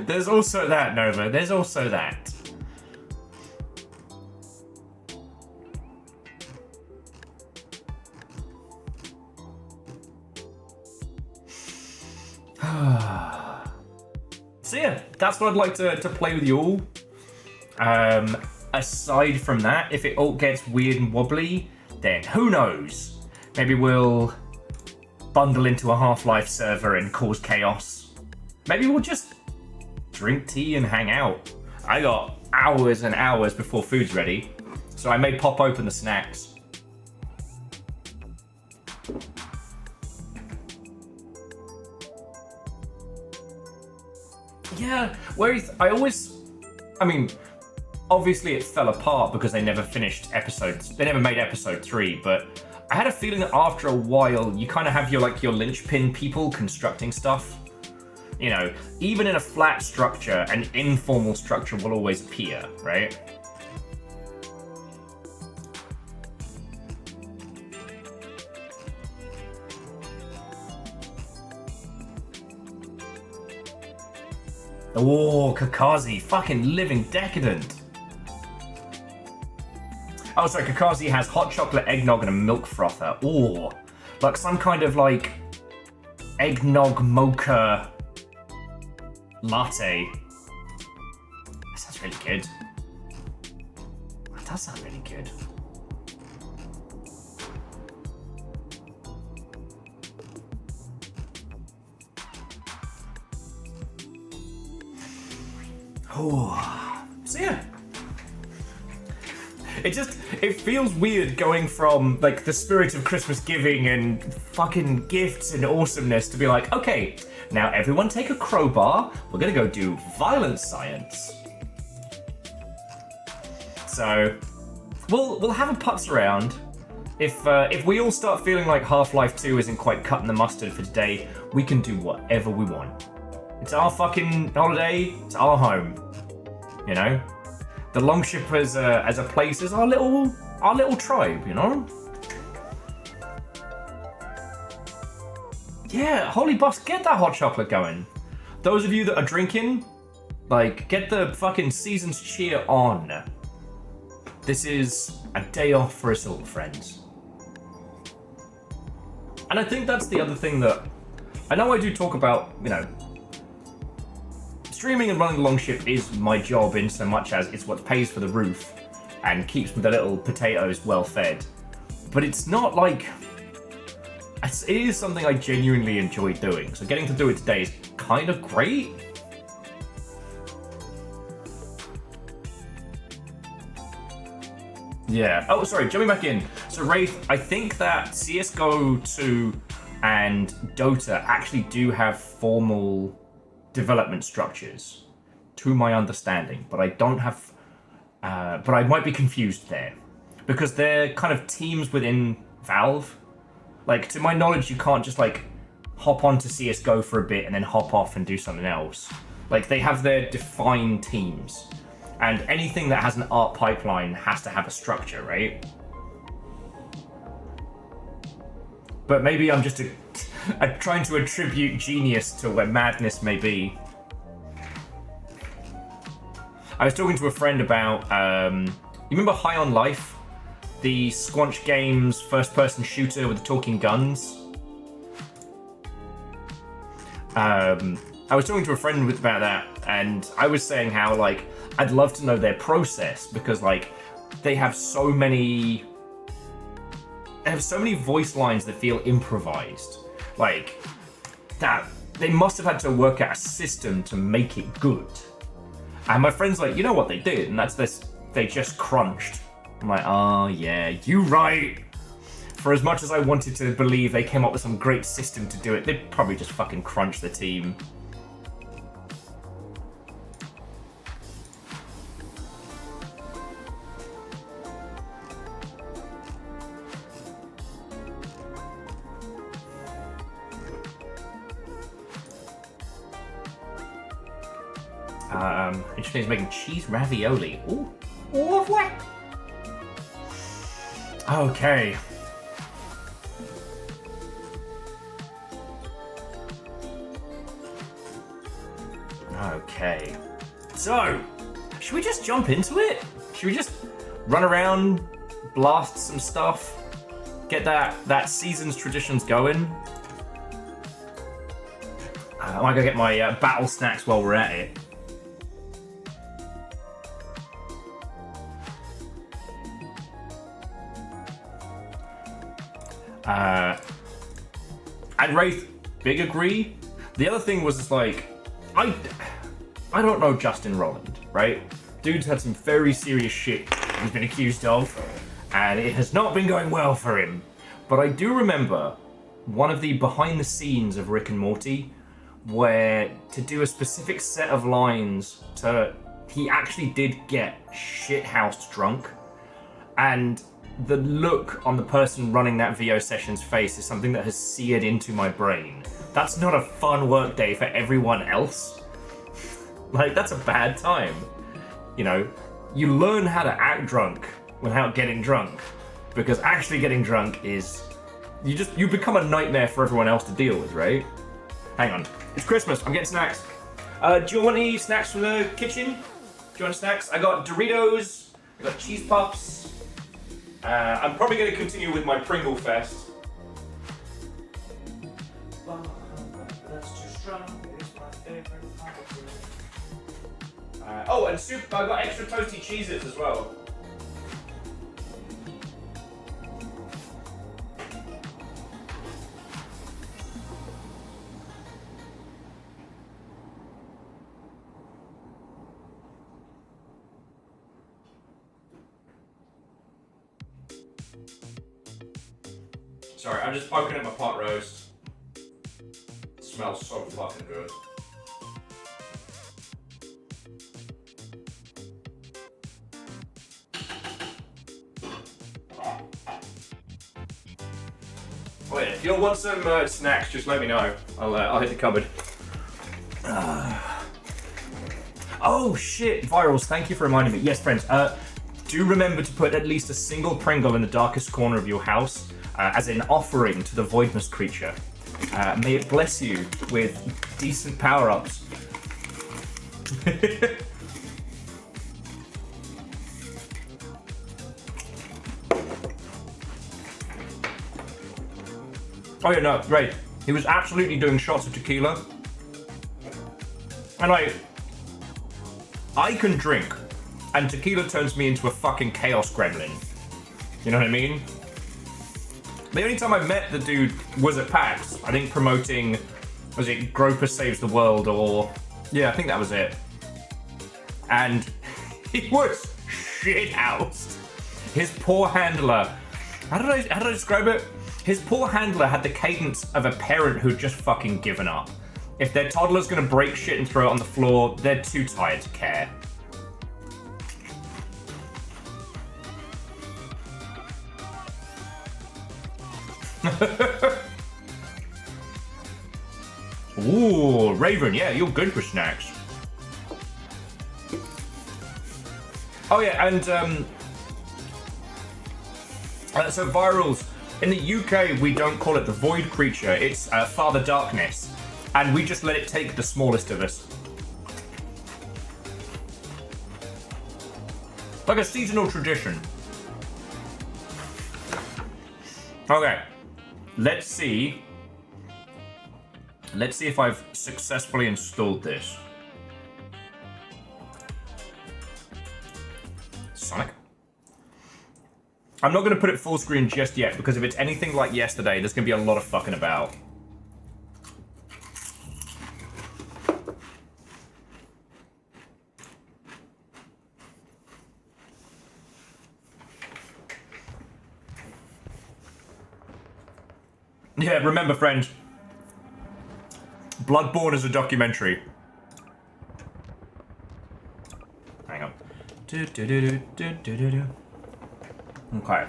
There's also that, Nova. There's also that. So yeah, that's what I'd like to play with you all. Aside from that, if it all gets weird and wobbly, then who knows? Maybe we'll bundle into a Half-Life server and cause chaos. Maybe we'll just drink tea and hang out. I got hours and hours before food's ready, so I may pop open the snacks. Yeah, I mean, obviously it fell apart because they never made episode 3, but I had a feeling that after a while you kind of have your linchpin people constructing stuff. You know, even in a flat structure, an informal structure will always appear, right? Oh, Kakazi, fucking living decadent. Oh, sorry, Kakazi has hot chocolate, eggnog, and a milk frother. Oh, like some kind of like eggnog mocha latte. That sounds really good. That does sound really good. Oh, so yeah. It feels weird going from like the spirit of Christmas giving and fucking gifts and awesomeness to be like, okay, now everyone take a crowbar, we're gonna go do violence science. So we'll have a putz around. If we all start feeling like Half-Life 2 isn't quite cutting the mustard for today, we can do whatever we want. It's our fucking holiday, it's our home. You know? The Longship as a place is our little tribe, you know? Yeah, holy boss, get that hot chocolate going. Those of you that are drinking, like, get the fucking season's cheer on. This is a day off for us all, friends. And I think that's the other thing that... I know I do talk about, you know, streaming and running the Longship is my job in so much as it's what pays for the roof and keeps the little potatoes well fed. But it's not like... It is something I genuinely enjoy doing, so getting to do it today is kind of great. Yeah. Oh, sorry, jumping back in. So, Wraith, I think that CSGO 2 and Dota actually do have formal development structures, to my understanding, but I don't have... but I might be confused there. Because they're kind of teams within Valve. Like, to my knowledge, you can't just, like, hop onto CSGO for a bit and then hop off and do something else. Like, they have their defined teams. And anything that has an art pipeline has to have a structure, right? But maybe I'm just trying to attribute genius to where madness may be. I was talking to a friend about, you remember High on Life? The Squanch Games first-person shooter with the talking guns? I was talking to a friend about that, and I was saying how, like, I'd love to know their process, because, like, they have so many voice lines that feel improvised. Like, that they must have had to work out a system to make it good. And my friend's like, you know what they did? And that's this, they just crunched. I'm like, oh yeah, you right. For as much as I wanted to believe they came up with some great system to do it, they probably just fucking crunched the team. Interesting is making cheese ravioli. Ooh, lovely. Okay. Okay. So, should we just jump into it? Should we just run around, blast some stuff, get that season's traditions going? I might go get my battle snacks while we're at it. And Wraith, big agree. The other thing was just like, I don't know Justin Roland, right? Dude's had some very serious shit he's been accused of, and it has not been going well for him. But I do remember one of the behind the scenes of Rick and Morty, where to do a specific set of lines, he actually did get shithoused drunk. And the look on the person running that VO session's face is something that has seared into my brain. That's not a fun work day for everyone else. Like, that's a bad time. You know, you learn how to act drunk without getting drunk, because actually getting drunk is, you become a nightmare for everyone else to deal with, right? Hang on, it's Christmas, I'm getting snacks. Do you want any snacks from the kitchen? Do you want snacks? I got Doritos, I got cheese puffs. I'm probably going to continue with my Pringle Fest. Oh, and soup, I got extra toasty Cheez-Its as well. Sorry, I'm just poking at my pot roast. It smells so fucking good. Oh yeah, if you'll want some snacks, just let me know. I'll hit the cupboard. Oh shit, Virals, thank you for reminding me. Yes, friends, do remember to put at least a single Pringle in the darkest corner of your house as an offering to the Voidmus creature. May it bless you with decent power-ups. Oh yeah, no, right. He was absolutely doing shots of tequila. And I can drink, and tequila turns me into a fucking chaos gremlin. You know what I mean? The only time I met the dude was at PAX, I think promoting, was it Groper Saves the World, or, yeah, I think that was it. And he was shithoused. His poor handler, how did I describe it? His poor handler had the cadence of a parent who'd just fucking given up. If their toddler's gonna break shit and throw it on the floor, they're too tired to care. Ooh, Raven, yeah, you're good for snacks. Oh yeah, and so Virals, in the UK we don't call it the Void creature, it's Father Darkness, and we just let it take the smallest of us. Like a seasonal tradition. Okay. Let's see if I've successfully installed this. Sonic. I'm not going to put it full screen just yet, because if it's anything like yesterday, there's going to be a lot of fucking about. Yeah, remember, friend. Bloodborne is a documentary. Hang on. Okay.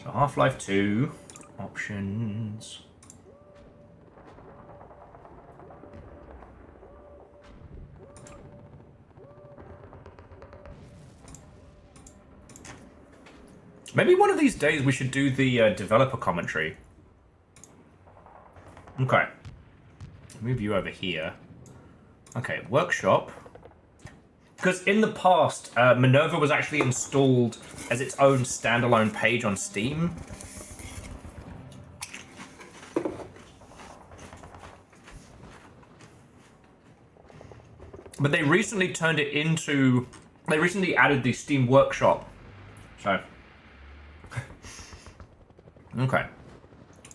So Half-Life 2 options. Maybe one of these days we should do the developer commentary. Okay. Move you over here. Okay, workshop. Because in the past, Minerva was actually installed as its own standalone page on Steam. But they recently turned it into... They recently added the Steam Workshop. So... Okay.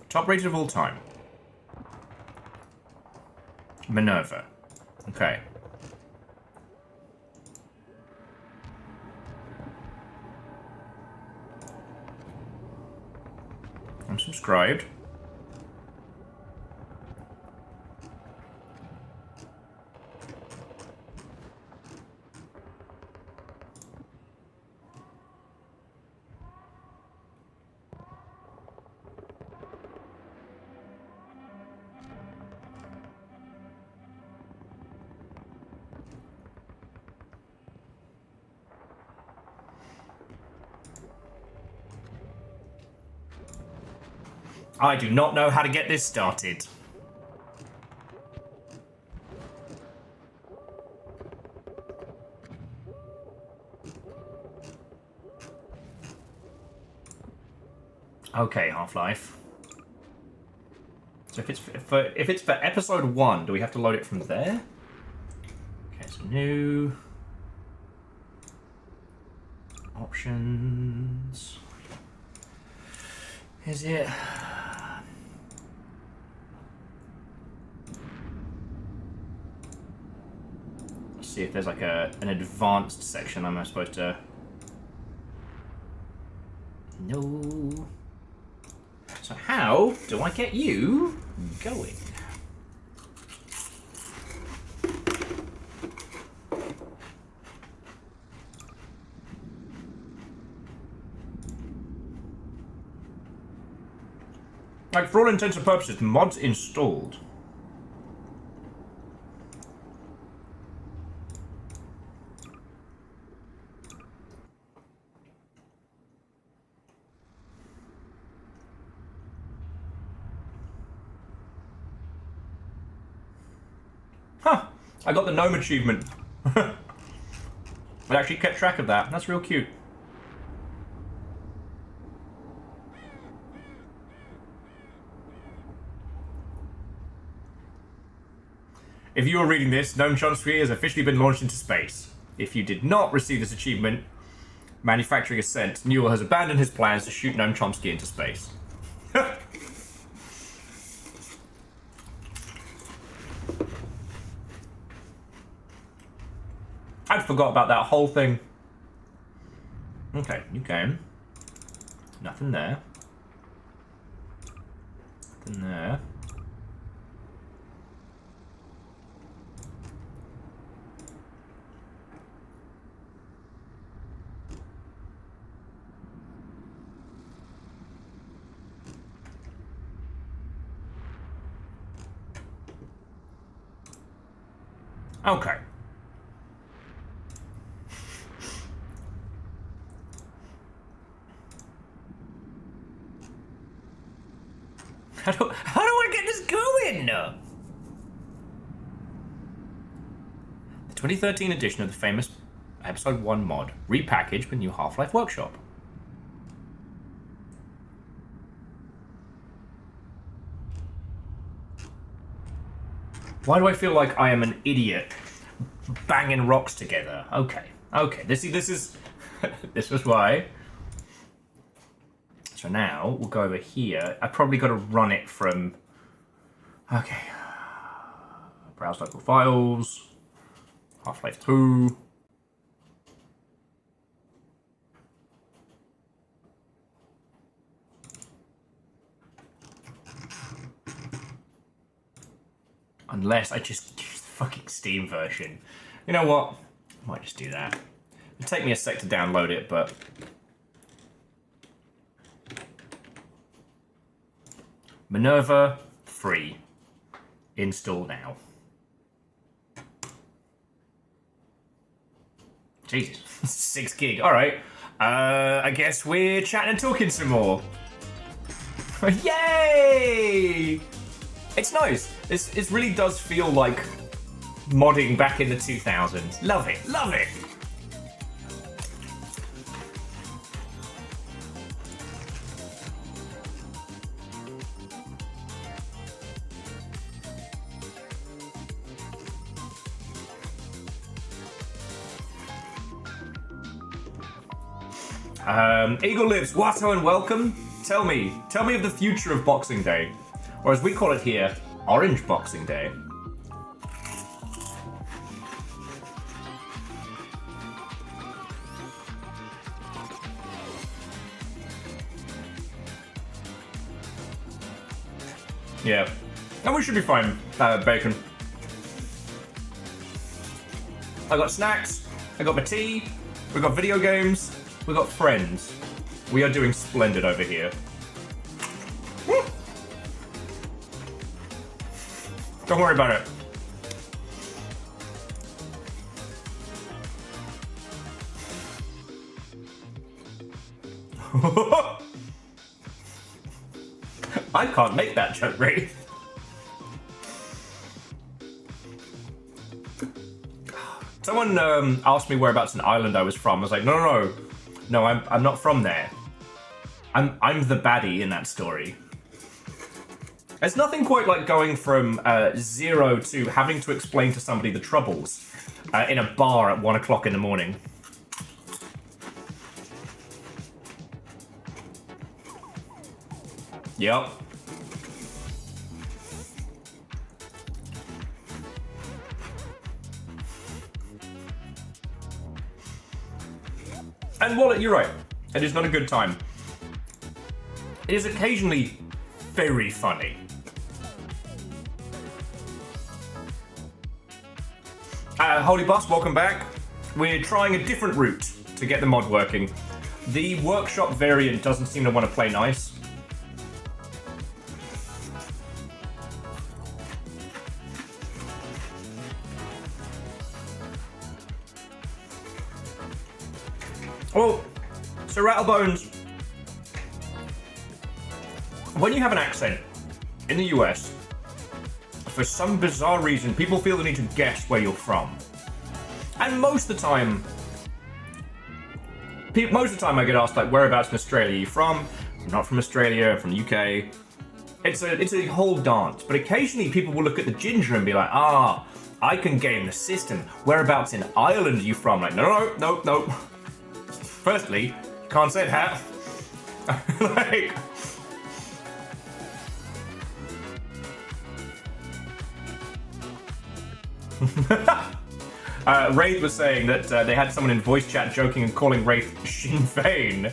Top rated of all time. Minerva. Okay. I'm subscribed. I do not know how to get this started. Okay, Half-Life. So if it's for episode 1, do we have to load it from there? Okay, so new options. Is it? Let's see if there's like an advanced section I'm supposed to. No. So how do I get you going? Like, for all intents and purposes, the mod's installed. Huh, I got the gnome achievement. I actually kept track of that. That's real cute. If you are reading this, Gnome Chomsky has officially been launched into space. If you did not receive this achievement, Manufacturing Ascent, Newell has abandoned his plans to shoot Gnome Chomsky into space. I'd forgot about that whole thing. Okay, new game. Nothing there. Nothing there. Okay. How do I get this going? The 2013 edition of the famous Episode 1 mod, repackaged with new Half-Life Workshop. Why do I feel like I am an idiot banging rocks together? Okay. This is this was why. So now we'll go over here. I probably got to run it from. Okay. Browse local files. Half-Life 2. Unless I just use the fucking Steam version. You know what? I might just do that. It'll take me a sec to download it, but... Minerva, free. Install now. Jesus, 6 gig. Alright. I guess we're chatting and talking some more. Yay! It's nice. It really does feel like modding back in the 2000s. Love it. Love it. Eagle lives. Watto and welcome. Tell me of the future of Boxing Day. Or as we call it here, Orange Boxing Day. Yeah. And we should be fine, Bacon. I got snacks, I got my tea, we got video games, we got friends. We are doing splendid over here. Don't worry about it. I can't make that joke, Wraith. Someone asked me whereabouts in Ireland I was from. I was like, no, I'm not from there. I'm the baddie in that story. There's nothing quite like going from 0 to having to explain to somebody the troubles in a bar at 1 o'clock in the morning. Yep. And Wallet, you're right. It is not a good time. It is occasionally very funny. Holy Boss, welcome back. We're trying a different route to get the mod working. The workshop variant doesn't seem to want to play nice. Well, so Rattlebones, when you have an accent in the US, for some bizarre reason, people feel the need to guess where you're from. And most of the time I get asked, like, whereabouts in Australia are you from? I'm not from Australia, I'm from the UK. It's a whole dance, but occasionally people will look at the ginger and be like, I can game the system. Whereabouts in Ireland are you from? Like, no. Firstly, you can't say that. Like... Wraith was saying that they had someone in voice chat joking and calling Wraith Sinn Féin,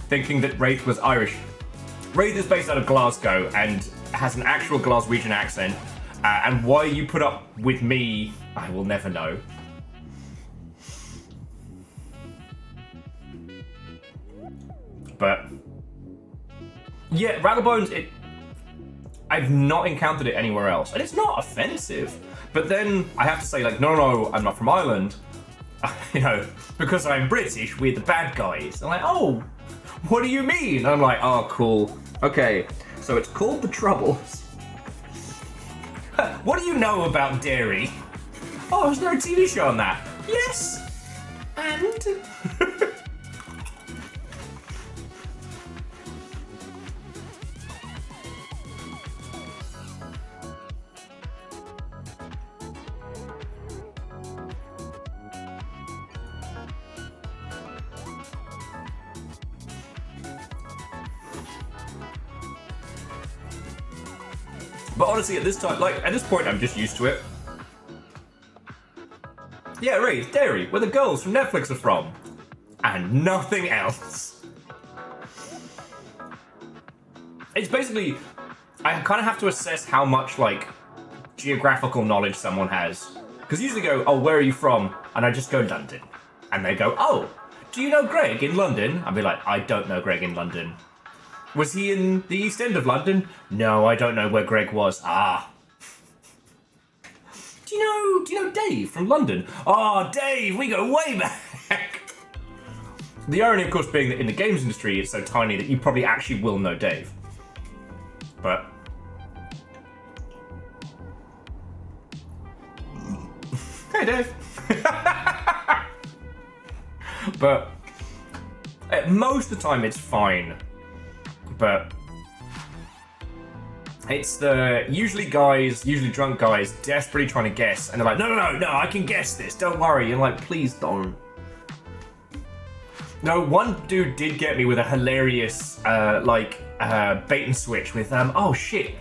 thinking that Wraith was Irish. Wraith is based out of Glasgow and has an actual Glaswegian accent, and why you put up with me, I will never know. But yeah, Rattlebones, I've not encountered it anywhere else, and it's not offensive. But then I have to say, like, no, I'm not from Ireland. You know, because I'm British, we're the bad guys. I'm like, oh, what do you mean? And I'm like, oh, cool. Okay, so it's called The Troubles. What do you know about dairy? Oh, there's no TV show on that. Yes, and... But honestly, at this point, I'm just used to it. Yeah, Wraith, dairy, where the girls from Netflix are from. And nothing else. It's basically, I kind of have to assess how much, like, geographical knowledge someone has. Because usually go, oh, where are you from? And I just go, London. And they go, oh, do you know Greg in London? I'll be like, I don't know Greg in London. Was he in the East End of London? No, I don't know where Greg was. Ah. Do you know Dave from London? Oh, Dave, we go way back. The irony, of course, being that in the games industry, it's so tiny that you probably actually will know Dave. But... Hey, Dave. But most of the time, it's fine. But it's the usually drunk guys desperately trying to guess, and they're like, no, I can guess this, don't worry. And like, please don't. No, one dude did get me with a hilarious bait and switch with oh shit,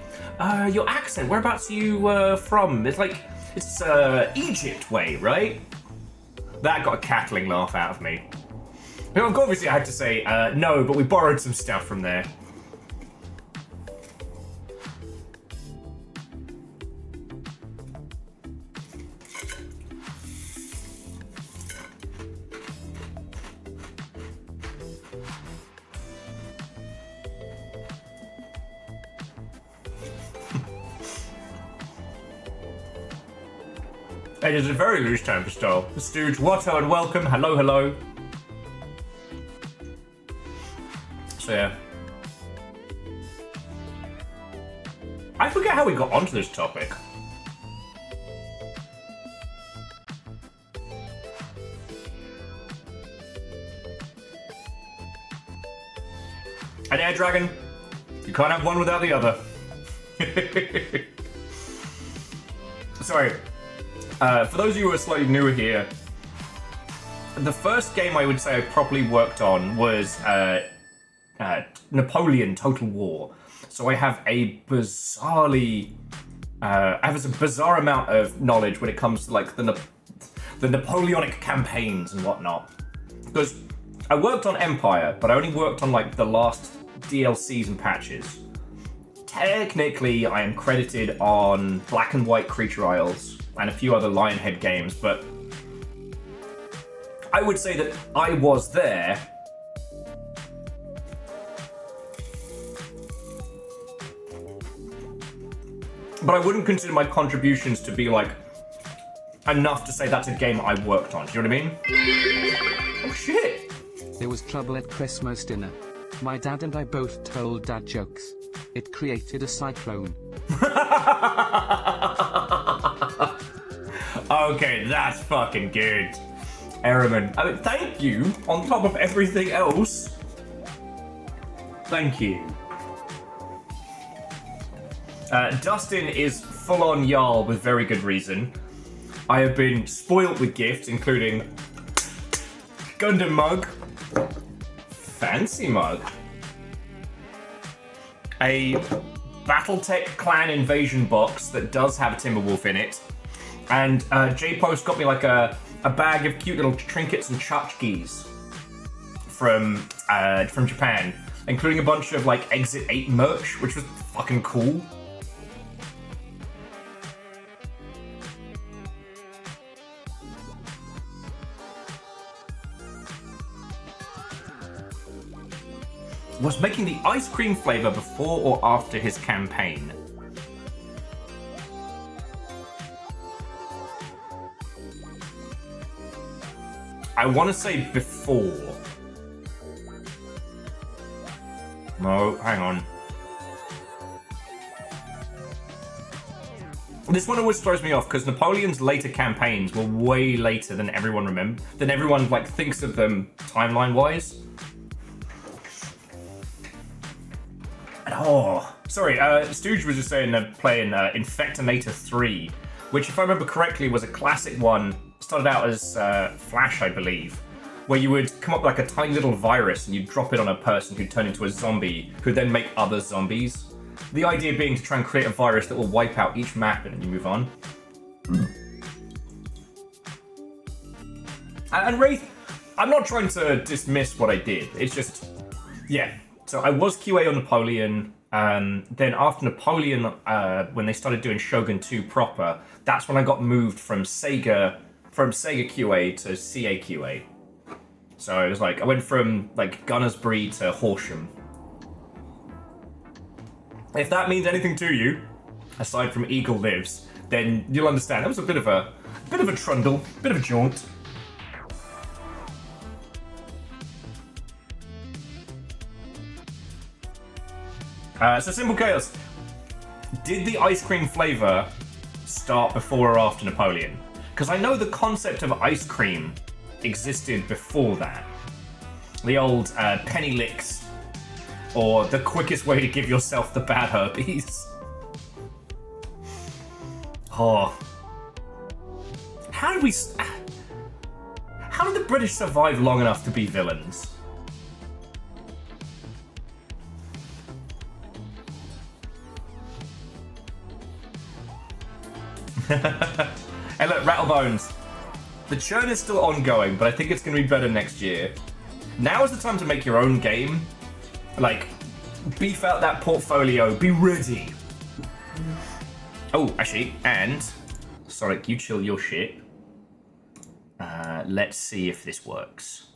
your accent, whereabouts are you from? It's like, it's Egypt way, right? That got a cackling laugh out of me. Obviously I had to say no, but we borrowed some stuff from there. It is a very loose time for style. Stooge, Watto and welcome. Hello. So yeah. I forget how we got onto this topic. An air dragon, you can't have one without the other. Sorry, for those of you who are slightly newer here, the first game I would say I properly worked on was Napoleon Total War. So I have a bizarrely, I have a bizarre amount of knowledge when it comes to like the Napoleonic campaigns and whatnot. Because I worked on Empire, but I only worked on like the last DLCs and patches. Technically, I am credited on Black and White Creature Isles and a few other Lionhead games, but I would say that I was there. But I wouldn't consider my contributions to be like enough to say that's a game I worked on. Do you know what I mean? Oh shit! There was trouble at Christmas dinner. My dad and I both told dad jokes. It created a cyclone. Okay, that's fucking good. Ehrman, I mean, thank you on top of everything else. Thank you. Dustin is full-on Jarl with very good reason. I have been spoilt with gifts, including Gundam mug, fancy mug, a Battletech clan invasion box that does have a Timberwolf in it, and J-Post got me like a bag of cute little trinkets and tchotchkes from Japan, including a bunch of like Exit 8 merch, which was fucking cool. Was making the ice cream flavor before or after his campaign? I want to say before. No, hang on. This one always throws me off because Napoleon's later campaigns were way later than everyone like thinks of them timeline-wise. Oh, sorry, Stooge was just saying they're playing Infectinator 3, which, if I remember correctly, was a classic one. Started out as Flash, I believe, where you would come up with like a tiny little virus and you'd drop it on a person who'd turn into a zombie, who'd then make other zombies. The idea being to try and create a virus that will wipe out each map and then you move on. And Wraith, I'm not trying to dismiss what I did, it's just, yeah. So I was QA on Napoleon, then after Napoleon, when they started doing Shogun 2 proper, that's when I got moved from Sega QA to CA QA. So it was like, I went from like Gunnersbury to Horsham. If that means anything to you, aside from Eagle Lives, then you'll understand. That was a bit of a trundle, bit of a jaunt. So Simple Chaos, did the ice cream flavor start before or after Napoleon? Because I know the concept of ice cream existed before that. The old penny licks, or the quickest way to give yourself the bad herpes. Oh. How did the British survive long enough to be villains? Hey look, Rattlebones. The churn is still ongoing, but I think it's going to be better next year. Now is the time to make your own game. Like, beef out that portfolio, be ready. Oh, actually, and Sonic, you chill your shit. Let's see if this works.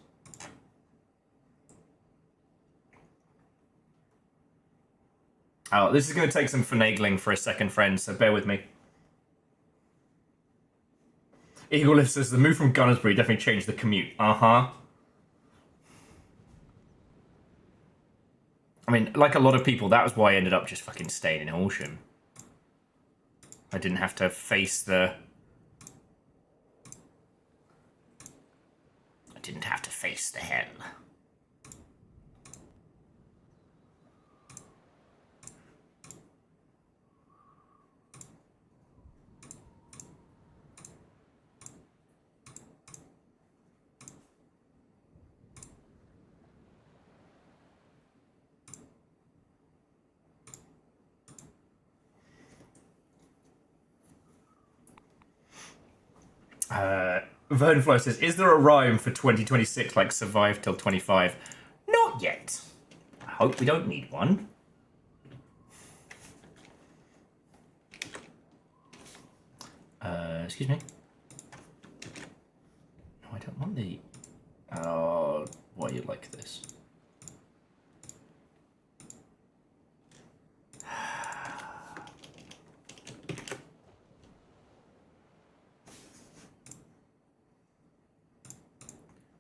Oh, this is going to take some finagling for a second, friends, so bear with me. Eagle Lift says the move from Gunnersbury definitely changed the commute. Uh-huh. I mean, like a lot of people, that was why I ended up just fucking staying in Horsham. I didn't have to face the... I didn't have to face the hell. Vernflow says, is there a rhyme for 2026 like survive till 25? Not yet. I hope we don't need one. Excuse me. No, I don't want the... Oh, why are you like this?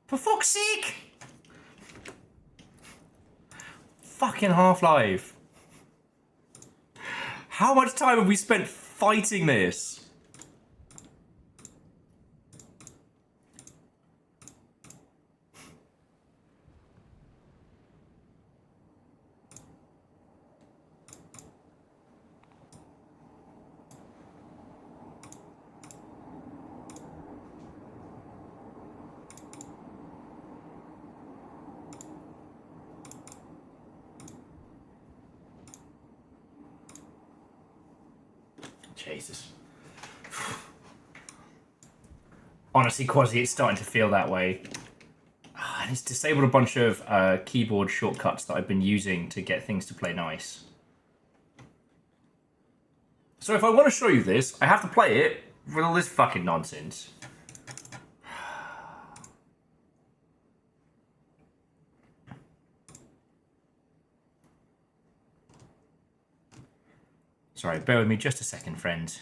For fuck's sake! Fucking Half-Life. How much time have we spent fighting this? Jesus. Honestly, Quasi, it's starting to feel that way. And it's disabled a bunch of keyboard shortcuts that I've been using to get things to play nice. So if I want to show you this, I have to play it with all this fucking nonsense. Sorry, bear with me just a second, friends.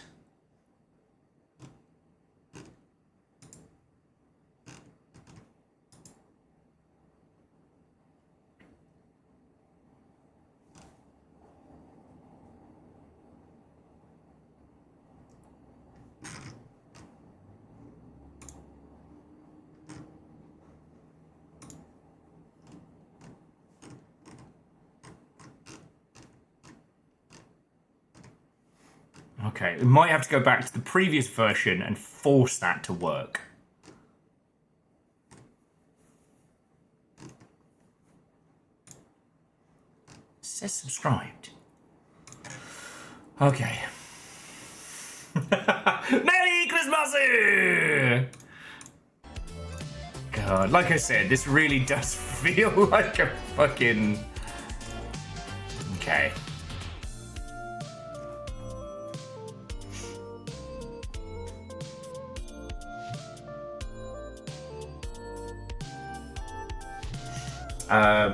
Okay, we might have to go back to the previous version and force that to work. It says subscribed. Okay. Merry Christmas! God, like I said, this really does feel like a fucking... Okay.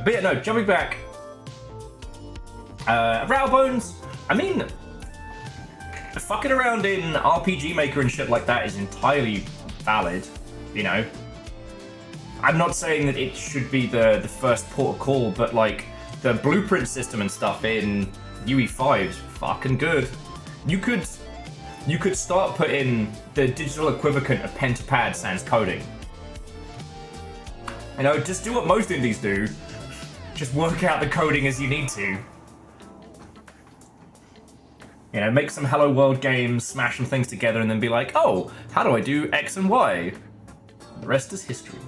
But yeah, no, jumping back. Rattlebones, I mean, fucking around in RPG Maker and shit like that is entirely valid, you know. I'm not saying that it should be the first port of call, but like, the blueprint system and stuff in UE5 is fucking good. You could start putting the digital equivalent of pen to pad sans coding. You know, just do what most indies do. Just work out the coding as you need to. You know, make some Hello World games, smash some things together, and then be like, oh, how do I do X and Y? The rest is history.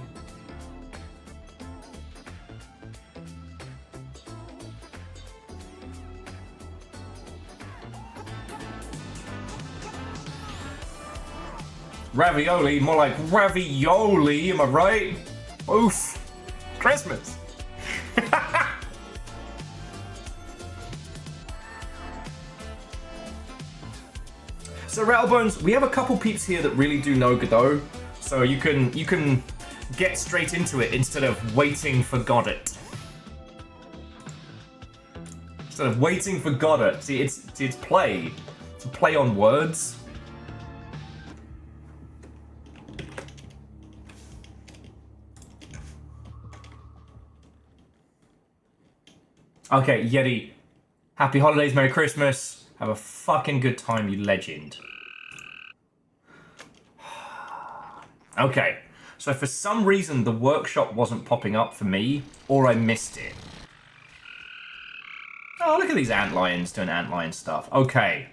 Ravioli, more like ravioli, am I right? Oof. Christmas. So Rattlebones, we have a couple peeps here that really do know Godot, so you can get straight into it instead of waiting for Goddard. Instead of waiting for Goddard. See, it's play. It's a play on words. Okay, Yeti. Happy holidays, Merry Christmas. Have a fucking good time, you legend. Okay, so for some reason the workshop wasn't popping up for me, or I missed it. Oh, look at these antlions doing antlion stuff. Okay.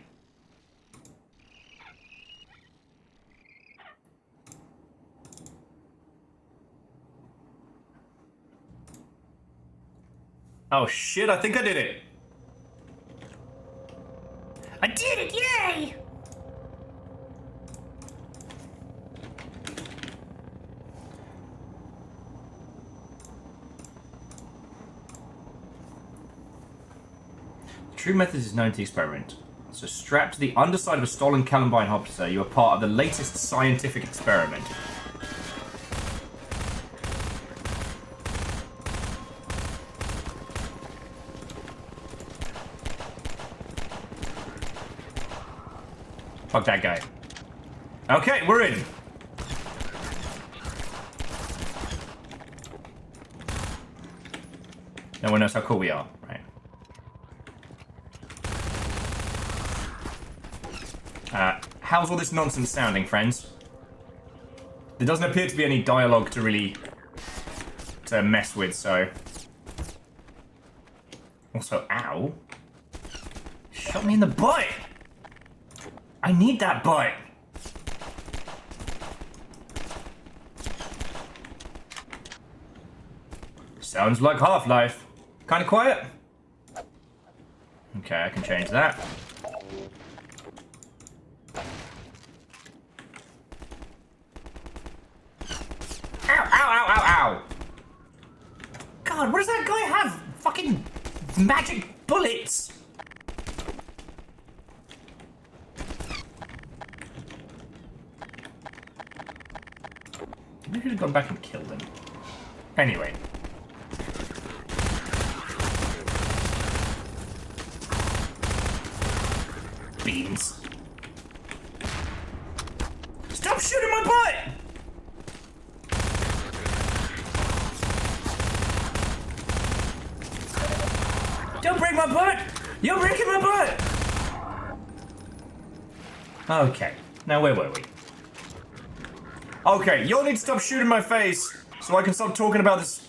Oh shit, I think I did it. I did it! Yay! The true method is known to the experiment. So strapped to the underside of a stolen Columbine hopster, you are part of the latest scientific experiment. Fuck that guy. Okay, we're in. No one knows how cool we are, right? How's all this nonsense sounding, friends? There doesn't appear to be any dialogue to really mess with, so... Also, ow. Shot me in the butt! I need that butt! Sounds like Half-Life. Kinda quiet? Okay, I can change that. Ow, ow, ow, ow, ow! God, what does that guy have? Fucking magic bullets! Maybe I should have gone back and killed him. Anyway. Beans. Stop shooting my butt! Don't break my butt! You're breaking my butt! Okay, now where were we? Okay, you'll need to stop shooting my face so I can stop talking about this.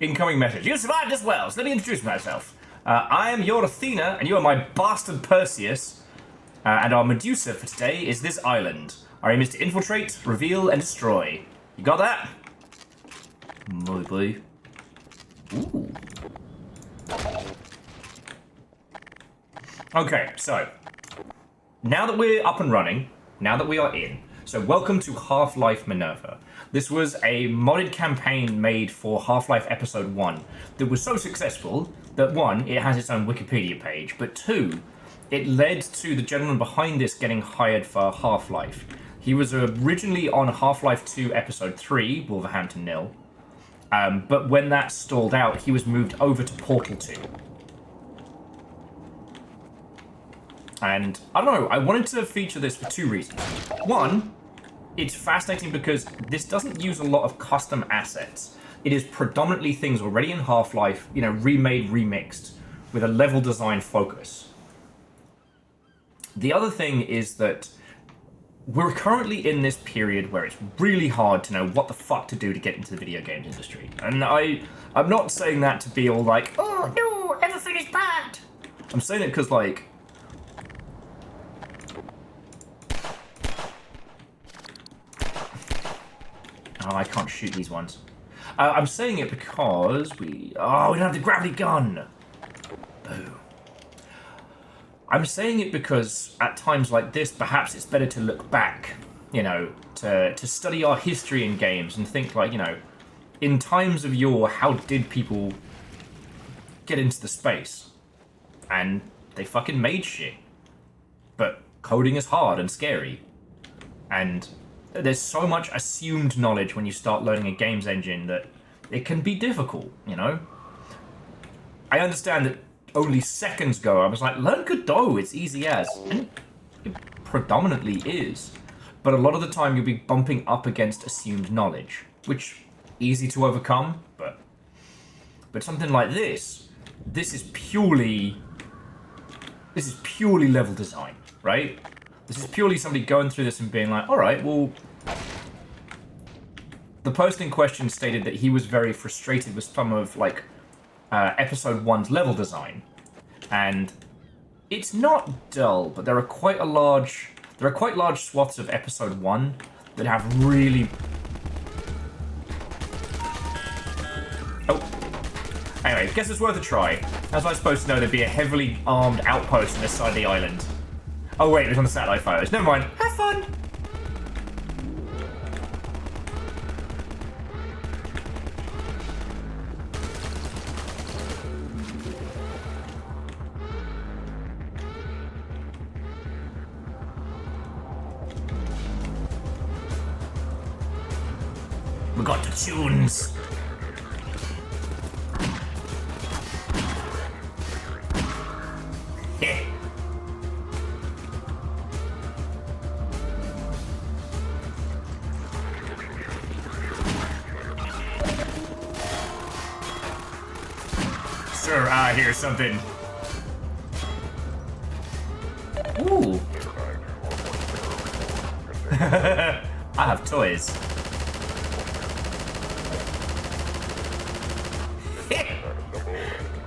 Incoming message. You survived as well, so let me introduce myself. I am your Athena, and you are my bastard Perseus. And our Medusa for today is this island. Our aim is to infiltrate, reveal, and destroy. You got that? Maybe. Ooh. Okay, so now that we're up and running, now that we are in, so welcome to Half-Life Minerva. This was a modded campaign made for Half-Life Episode 1 that was so successful that 1, it has its own Wikipedia page, but 2, it led to the gentleman behind this getting hired for Half-Life. He was originally on Half-Life 2 Episode 3, Wolverhampton Nil, but when that stalled out, he was moved over to Portal 2. And, I don't know, I wanted to feature this for 2 reasons. 1, it's fascinating because this doesn't use a lot of custom assets. It is predominantly things already in Half-Life, you know, remade, remixed, with a level design focus. The other thing is that we're currently in this period where it's really hard to know what the fuck to do to get into the video games industry. And I'm not saying that to be all like, Oh no, everything is bad! I'm saying it because, like, oh, I can't shoot these ones. I'm saying it because we don't have the gravity gun. Boo. I'm saying it because at times like this, perhaps it's better to look back, you know, to study our history in games and think like, you know, in times of yore, how did people get into the space? And they fucking made shit. But coding is hard and scary. And there's so much assumed knowledge when you start learning a games engine that it can be difficult, you know? I understand that only seconds ago I was like, learn Godot, it's easy as. And it predominantly is. But a lot of the time you'll be bumping up against assumed knowledge, which easy to overcome, but something like this is purely level design, right? This is purely somebody going through this and being like, all right, well, the post in question stated that he was very frustrated with some of like episode 1's level design, and it's not dull, but there are quite large swaths of episode 1 that have really... Oh. Anyway, guess it's worth a try. How was I supposed to know there'd be a heavily armed outpost on this side of the island? Oh wait, it was on the satellite photos. Never mind. Have fun! We got the tunes. Sir, I hear something. Ooh. I have toys.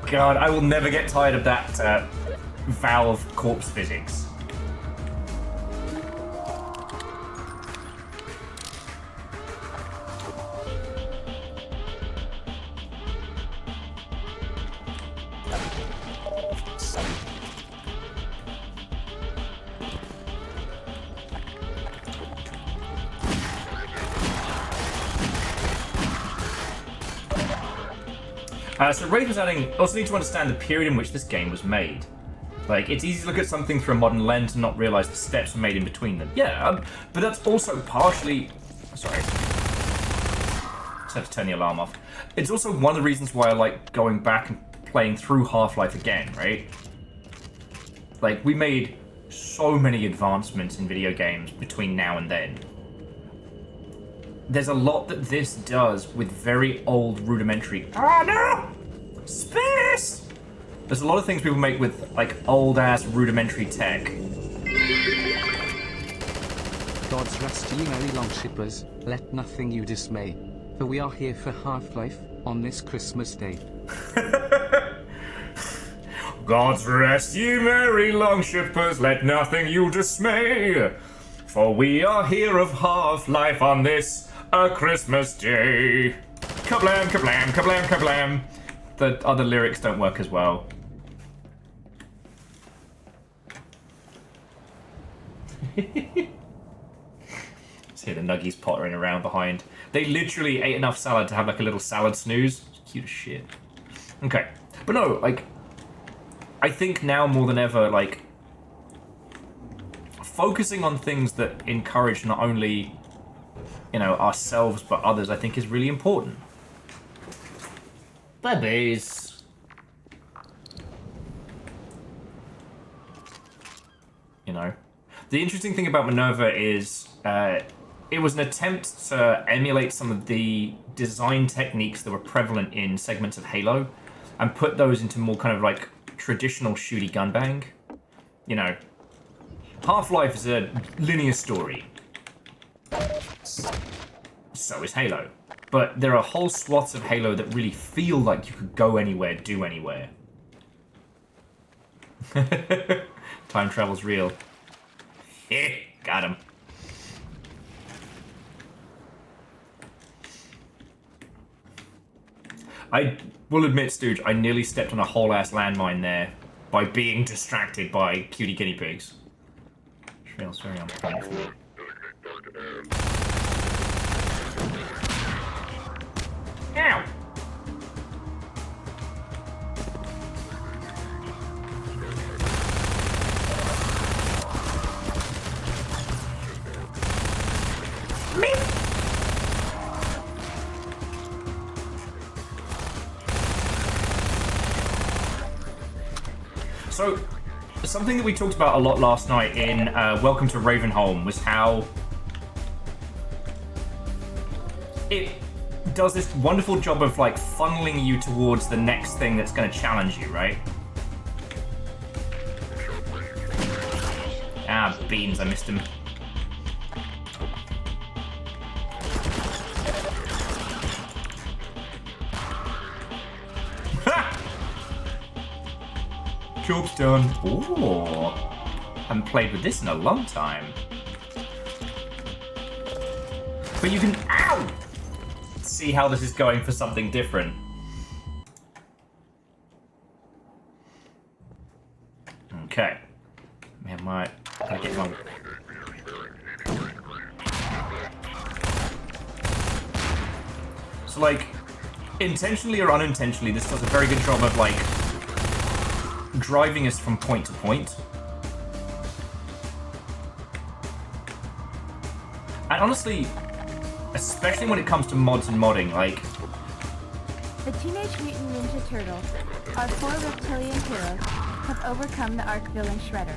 God, I will never get tired of that Valve corpse physics. So Raid was adding, also need to understand the period in which this game was made. Like, it's easy to look at something through a modern lens and not realise the steps were made in between them. Yeah, but that's also partially... Sorry. Just had to turn the alarm off. It's also one of the reasons why I like going back and playing through Half-Life again, right? Like, we made so many advancements in video games between now and then. There's a lot that this does with very old rudimentary... Ah, no! Space! There's a lot of things people make with, like, old-ass rudimentary tech. God's rest ye merry longshippers, let nothing you dismay. For we are here for Half-Life, on this Christmas day. God's rest ye merry longshippers, let nothing you dismay. For we are here of Half-Life on this Christmas day. Kablam, kablam, kablam, kablam. The other lyrics don't work as well. See the nuggies pottering around behind. They literally ate enough salad to have like a little salad snooze. It's cute as shit. Okay. But no, like, I think now more than ever, like, focusing on things that encourage not only, you know, ourselves but others, I think is really important. Babies. You know, the interesting thing about Minerva is it was an attempt to emulate some of the design techniques that were prevalent in segments of Halo and put those into more kind of like traditional shooty gunbang. You know, Half-Life is a linear story. So is Halo. But there are whole swaths of Halo that really feel like you could go anywhere, do anywhere. Time travel's real. Got him. I will admit, Stooge, I nearly stepped on a whole-ass landmine there by being distracted by cutie guinea pigs. Which feels very unpleasant for me. Ow! So, something that we talked about a lot last night in Welcome to Ravenholm was how it does this wonderful job of like funneling you towards the next thing that's going to challenge you, right? Ah, beans, I missed him. Job's done. Ooh. Haven't played with this in a long time. But you can, ow! See how this is going for something different. Okay. Man, gotta get my... So, like, intentionally or unintentionally, this does a very good job of, like, driving us from point to point. And honestly, especially when it comes to mods and modding, like... The Teenage Mutant Ninja Turtles, our 4 reptilian heroes, have overcome the Ark villain Shredder.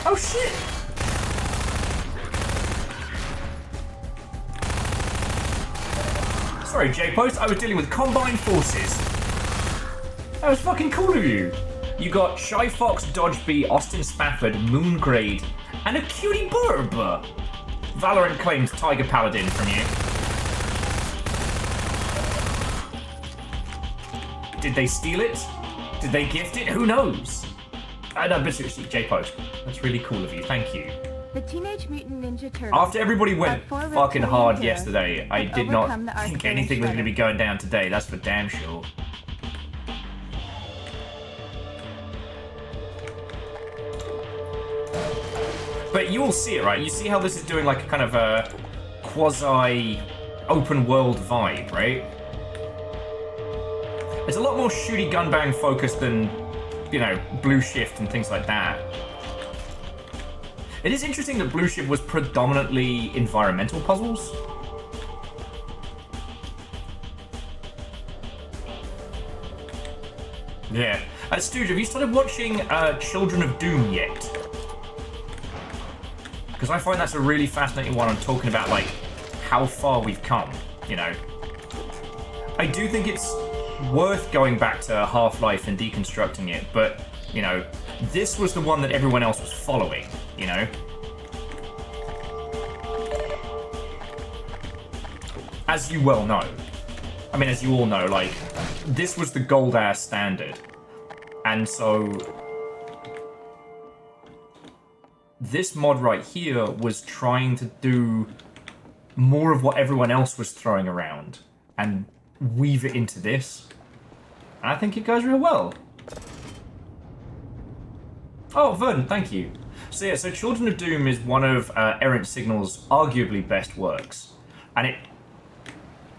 Oh shit! Sorry, J-Post, I was dealing with combined forces. That was fucking cool of you. You got Shy Fox, Dodge B, Austin Spafford, Moongrade, and a cutie burb. Valorant claims Tiger Paladin from you. Did they steal it? Did they gift it? Who knows? No, but seriously, J-Post, that's really cool of you. Thank you. The Teenage Mutant Ninja Turtles. After everybody went fucking hard yesterday, I did not think anything was going to be going down today. That's for damn sure. But you all see it, right? You see how this is doing like a kind of a quasi open world vibe, right? It's a lot more shooty gunbang focused than, you know, Blue Shift and things like that. It is interesting that Blue Shift was predominantly environmental puzzles. Yeah. Stooge, have you started watching Children of Doom yet? Because I find that's a really fascinating one on talking about, like, how far we've come, you know. I do think it's worth going back to Half-Life and deconstructing it, but, you know, this was the one that everyone else was following, you know. As you well know. I mean, as you all know, like, this was the gold-ass standard. And so... this mod right here was trying to do more of what everyone else was throwing around and weave it into this. And I think it goes real well. Oh, Verdant, thank you. So yeah, so Children of Doom is one of Errant Signal's arguably best works. And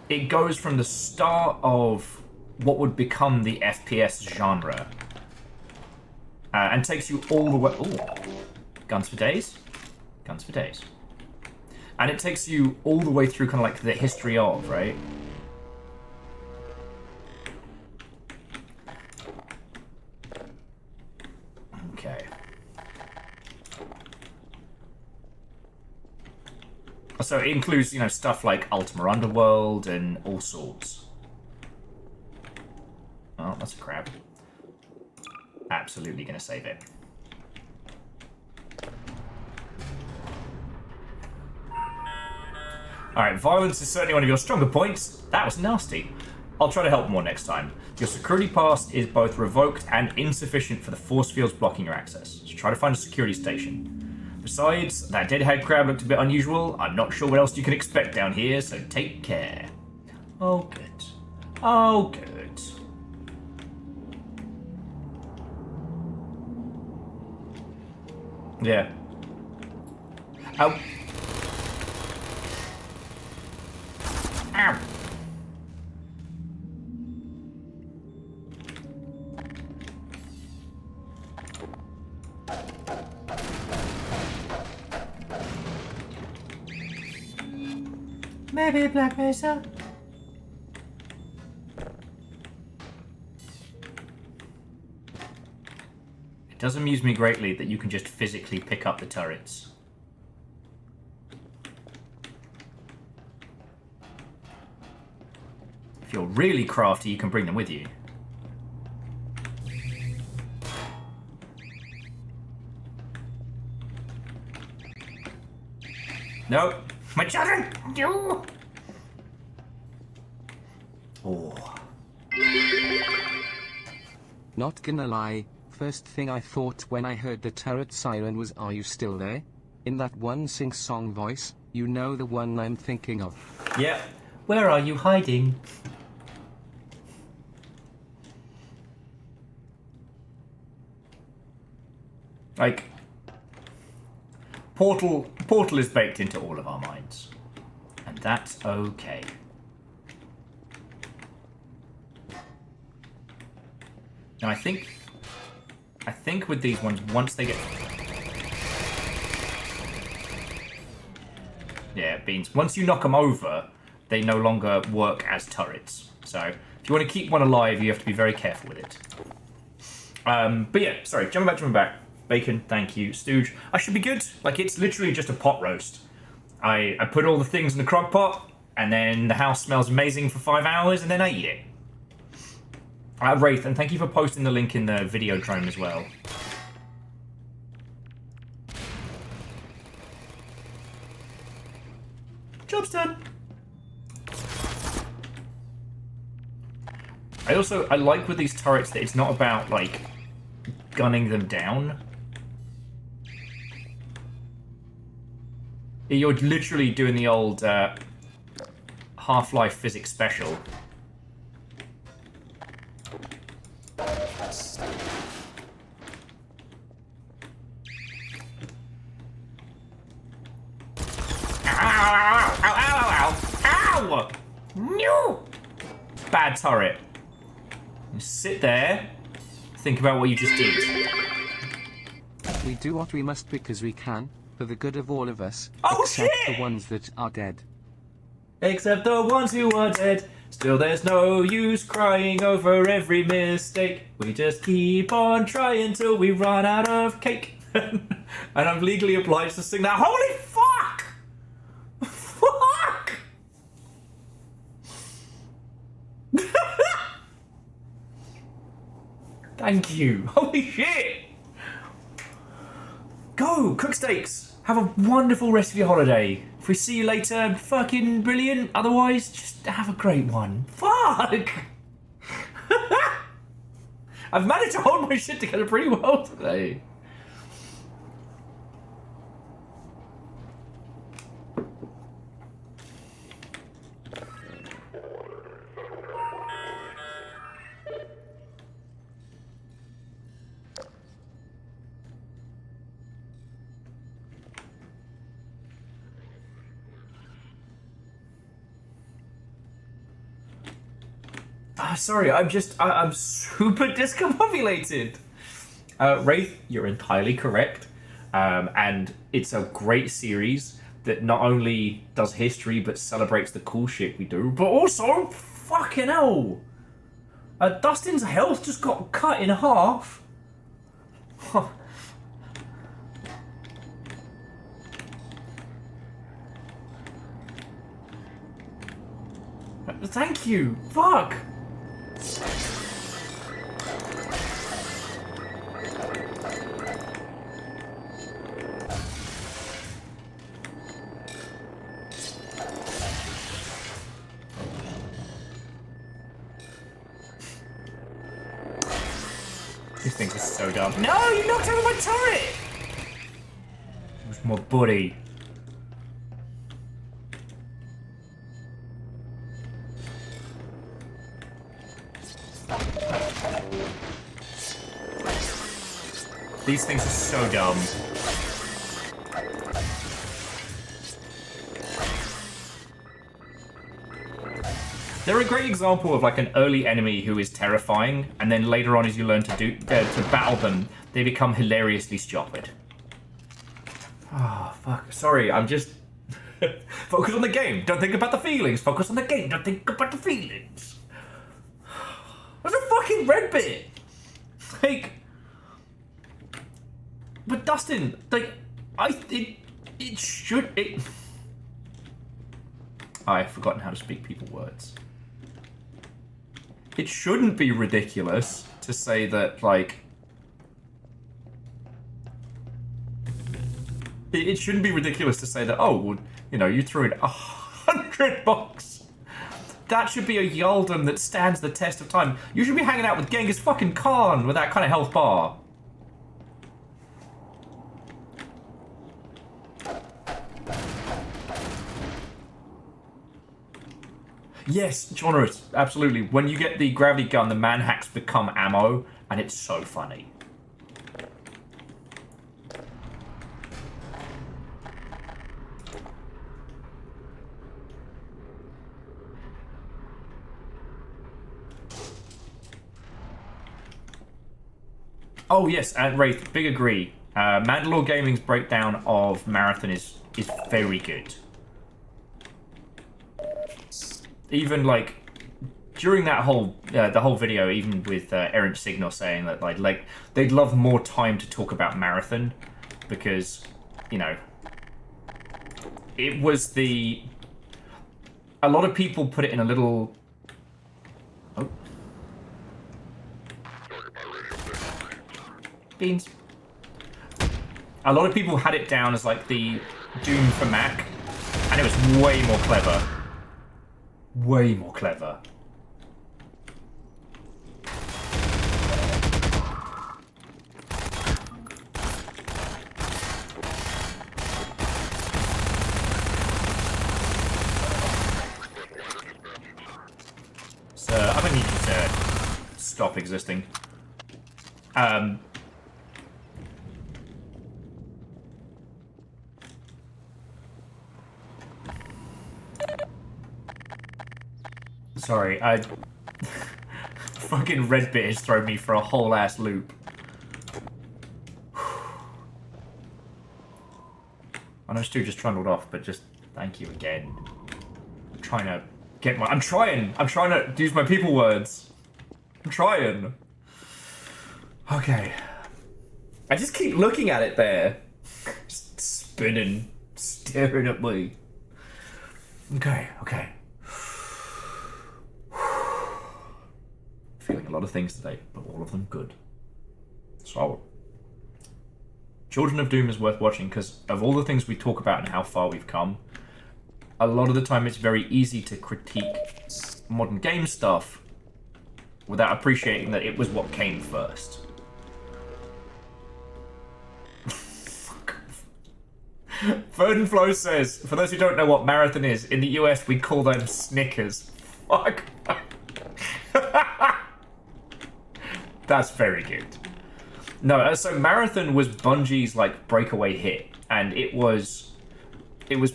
it goes from the start of what would become the FPS genre. And takes you all the way... Ooh. Guns for days? Guns for days. And it takes you all the way through kind of like the history of, right? Okay. So it includes, you know, stuff like Ultima Underworld and all sorts. Oh, that's a crab. Absolutely gonna save it. Alright, violence is certainly one of your stronger points. That was nasty. I'll try to help more next time. Your security pass is both revoked and insufficient for the force fields blocking your access. So try to find a security station. Besides, that deadhead crab looked a bit unusual. I'm not sure what else you can expect down here, so take care. Oh, good. Oh, good. Yeah. Oh. Ow. Maybe Black Mesa. It does amuse me greatly that you can just physically pick up the turrets. If you're really crafty, you can bring them with you. No, my children! No! Oh. Not gonna lie, first thing I thought when I heard the turret siren was, are you still there? In that one sing-song voice, you know, the one I'm thinking of. Yeah. Where are you hiding? Like, Portal is baked into all of our minds. And that's okay. And I think with these ones, once they get... Yeah, Beans. Once you knock them over, they no longer work as turrets. So, if you want to keep one alive, you have to be very careful with it. But yeah, sorry, jumping back. Bacon, thank you. Stooge, I should be good. Like, it's literally just a pot roast. I put all the things in the crock pot, and then the house smells amazing for 5 hours, and then I eat it. Wraith, and thank you for posting the link in the video drone as well. Job's done. I like with these turrets that it's not about, like, gunning them down. You're literally doing the old Half-Life physics special. Ow! No! Bad turret. You sit there, think about what you just did. We do what we must because we can, for the good of all of us, Oh, except shit! the ones that are dead. Except the ones who are dead. Still there's no use crying over every mistake. We just keep on trying till we run out of cake. And I'm legally obliged to sing that. Holy fuck! Fuck! Thank you. Holy shit! Go! Cook steaks! Have a wonderful rest of your holiday. If we see you later, fucking brilliant. Otherwise, just have a great one. Fuck! I've managed to hold my shit together pretty well today. Sorry, I'm super discombobulated. Wraith, you're entirely correct. And it's a great series that not only does history, but celebrates the cool shit we do, but also, fucking hell. Dustin's health just got cut in half. Thank you. Fuck. These things are so dumb. No, you knocked over my turret! It was my buddy. These things are so dumb. They're a great example of like an early enemy who is terrifying, and then later on as you learn to battle them, they become hilariously stupid. Oh, fuck. Sorry, I'm just... Focus on the game, don't think about the feelings. Focus on the game, don't think about the feelings. What's a fucking red bit? Like... But Dustin, like, it should it. I've forgotten how to speak people words. It shouldn't be ridiculous to say that, like. It shouldn't be ridiculous to say that, oh, well, you know, you threw in $100. That should be a Yaldum that stands the test of time. You should be hanging out with Genghis fucking Khan with that kind of health bar. Yes, genres, absolutely. When you get the gravity gun, the man hacks become ammo, and it's so funny. Oh yes, and Wraith, big agree. Mandalore Gaming's breakdown of Marathon is very good. Even like during that whole the whole video, even with Errant Signal saying that like they'd love more time to talk about Marathon because, you know, it was a lot of people put it in a little. Oh. Beans. A lot of people had it down as like the Doom for Mac, and it was way more clever. Way more clever. So I'm gonna need you to stop existing. Sorry, fucking Red Bit has thrown me for a whole ass loop. I know Stu just trundled off, but just thank you again. I'm trying to get my. I'm trying to use my people words. I'm trying. Okay. I just keep looking at it there. Just spinning, staring at me. Okay. Feeling a lot of things today, but all of them good. So, Children of Doom is worth watching because of all the things we talk about and how far we've come. A lot of the time it's very easy to critique modern game stuff without appreciating that it was what came first. Verdenflow says, for those who don't know what Marathon is, in the US we call them Snickers. Fuck. That's very good. No, so Marathon was Bungie's like breakaway hit, and it was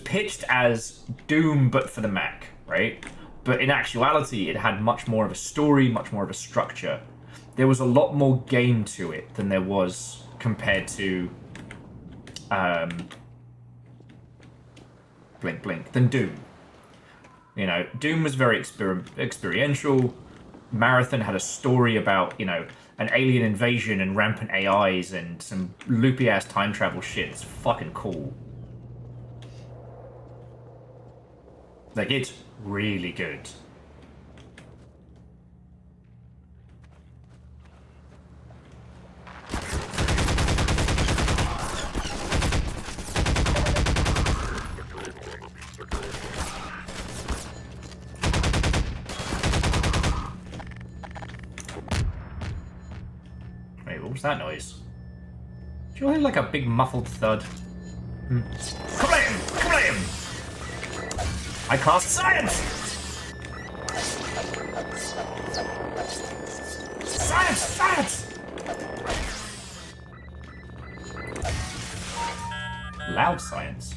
pitched as Doom but for the Mac, right? But in actuality, it had much more of a story, much more of a structure. There was a lot more game to it than there was compared to than Doom. You know, Doom was very experiential. Marathon had a story about, you know, an alien invasion and rampant AIs and some loopy ass time travel shit. It's fucking cool. Like, it's really good. What was that noise? Did you hear like a big muffled thud? Kablam! I cast science! Science! Loud science.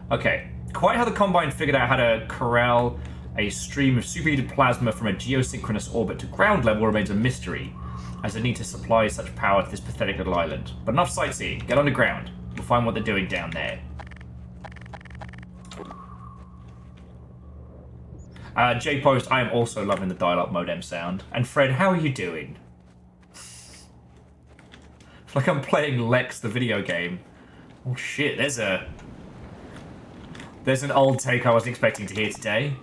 Okay, quite how the Combine figured out how to corral a stream of superheated plasma from a geosynchronous orbit to ground level remains a mystery, as they need to supply such power to this pathetic little island. But enough sightseeing. Get underground. We'll find what they're doing down there. J-Post, I am also loving the dial-up modem sound. And Fred, how are you doing? Like I'm playing Lex the video game. Oh shit, there's an old take I wasn't expecting to hear today.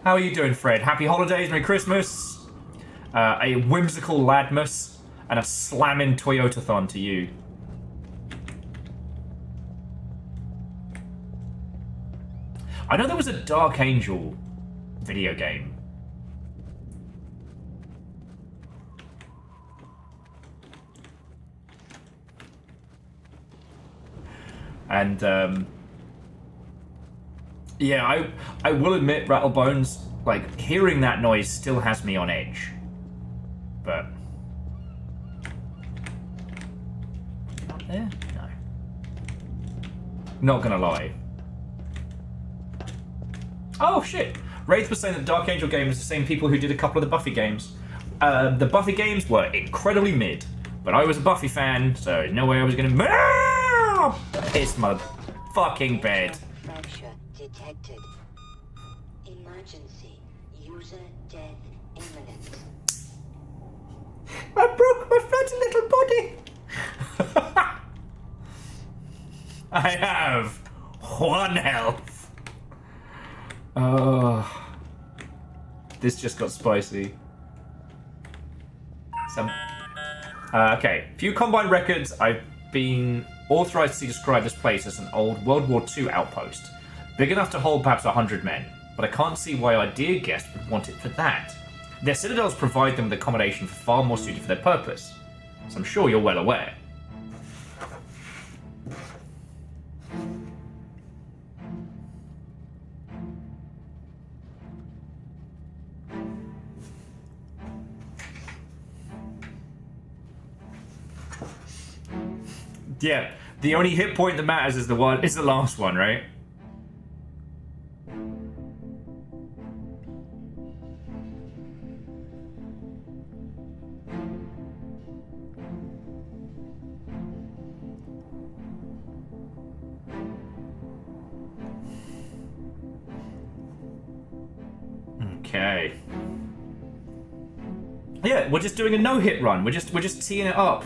How are you doing, Fred? Happy holidays, Merry Christmas. A whimsical Ladmus and a slamming Toyotathon to you. I know there was a Dark Angel video game. And, yeah, I will admit, Rattlebones, like, hearing that noise still has me on edge. But... Up there? No. Not gonna lie. Oh, shit! Wraith was saying that Dark Angel game is the same people who did a couple of the Buffy games. The Buffy games were incredibly mid, but I was a Buffy fan, so no way I was gonna piss my fucking bed. Fracture detected. Emergency. User death imminent. I broke my fragile little body. I have 1 health. Oh, this just got spicy. Okay, few Combine records. I've been authorized to see describe this place as an old World War II outpost, big enough to hold perhaps 100 men. But I can't see why our dear guest would want it for that. Their citadels provide them with accommodation far more suited for their purpose, as I'm sure you're well aware. Yeah, the only hit point that matters is the last one, right? Okay. Yeah, we're just doing a no-hit run. We're just teeing it up.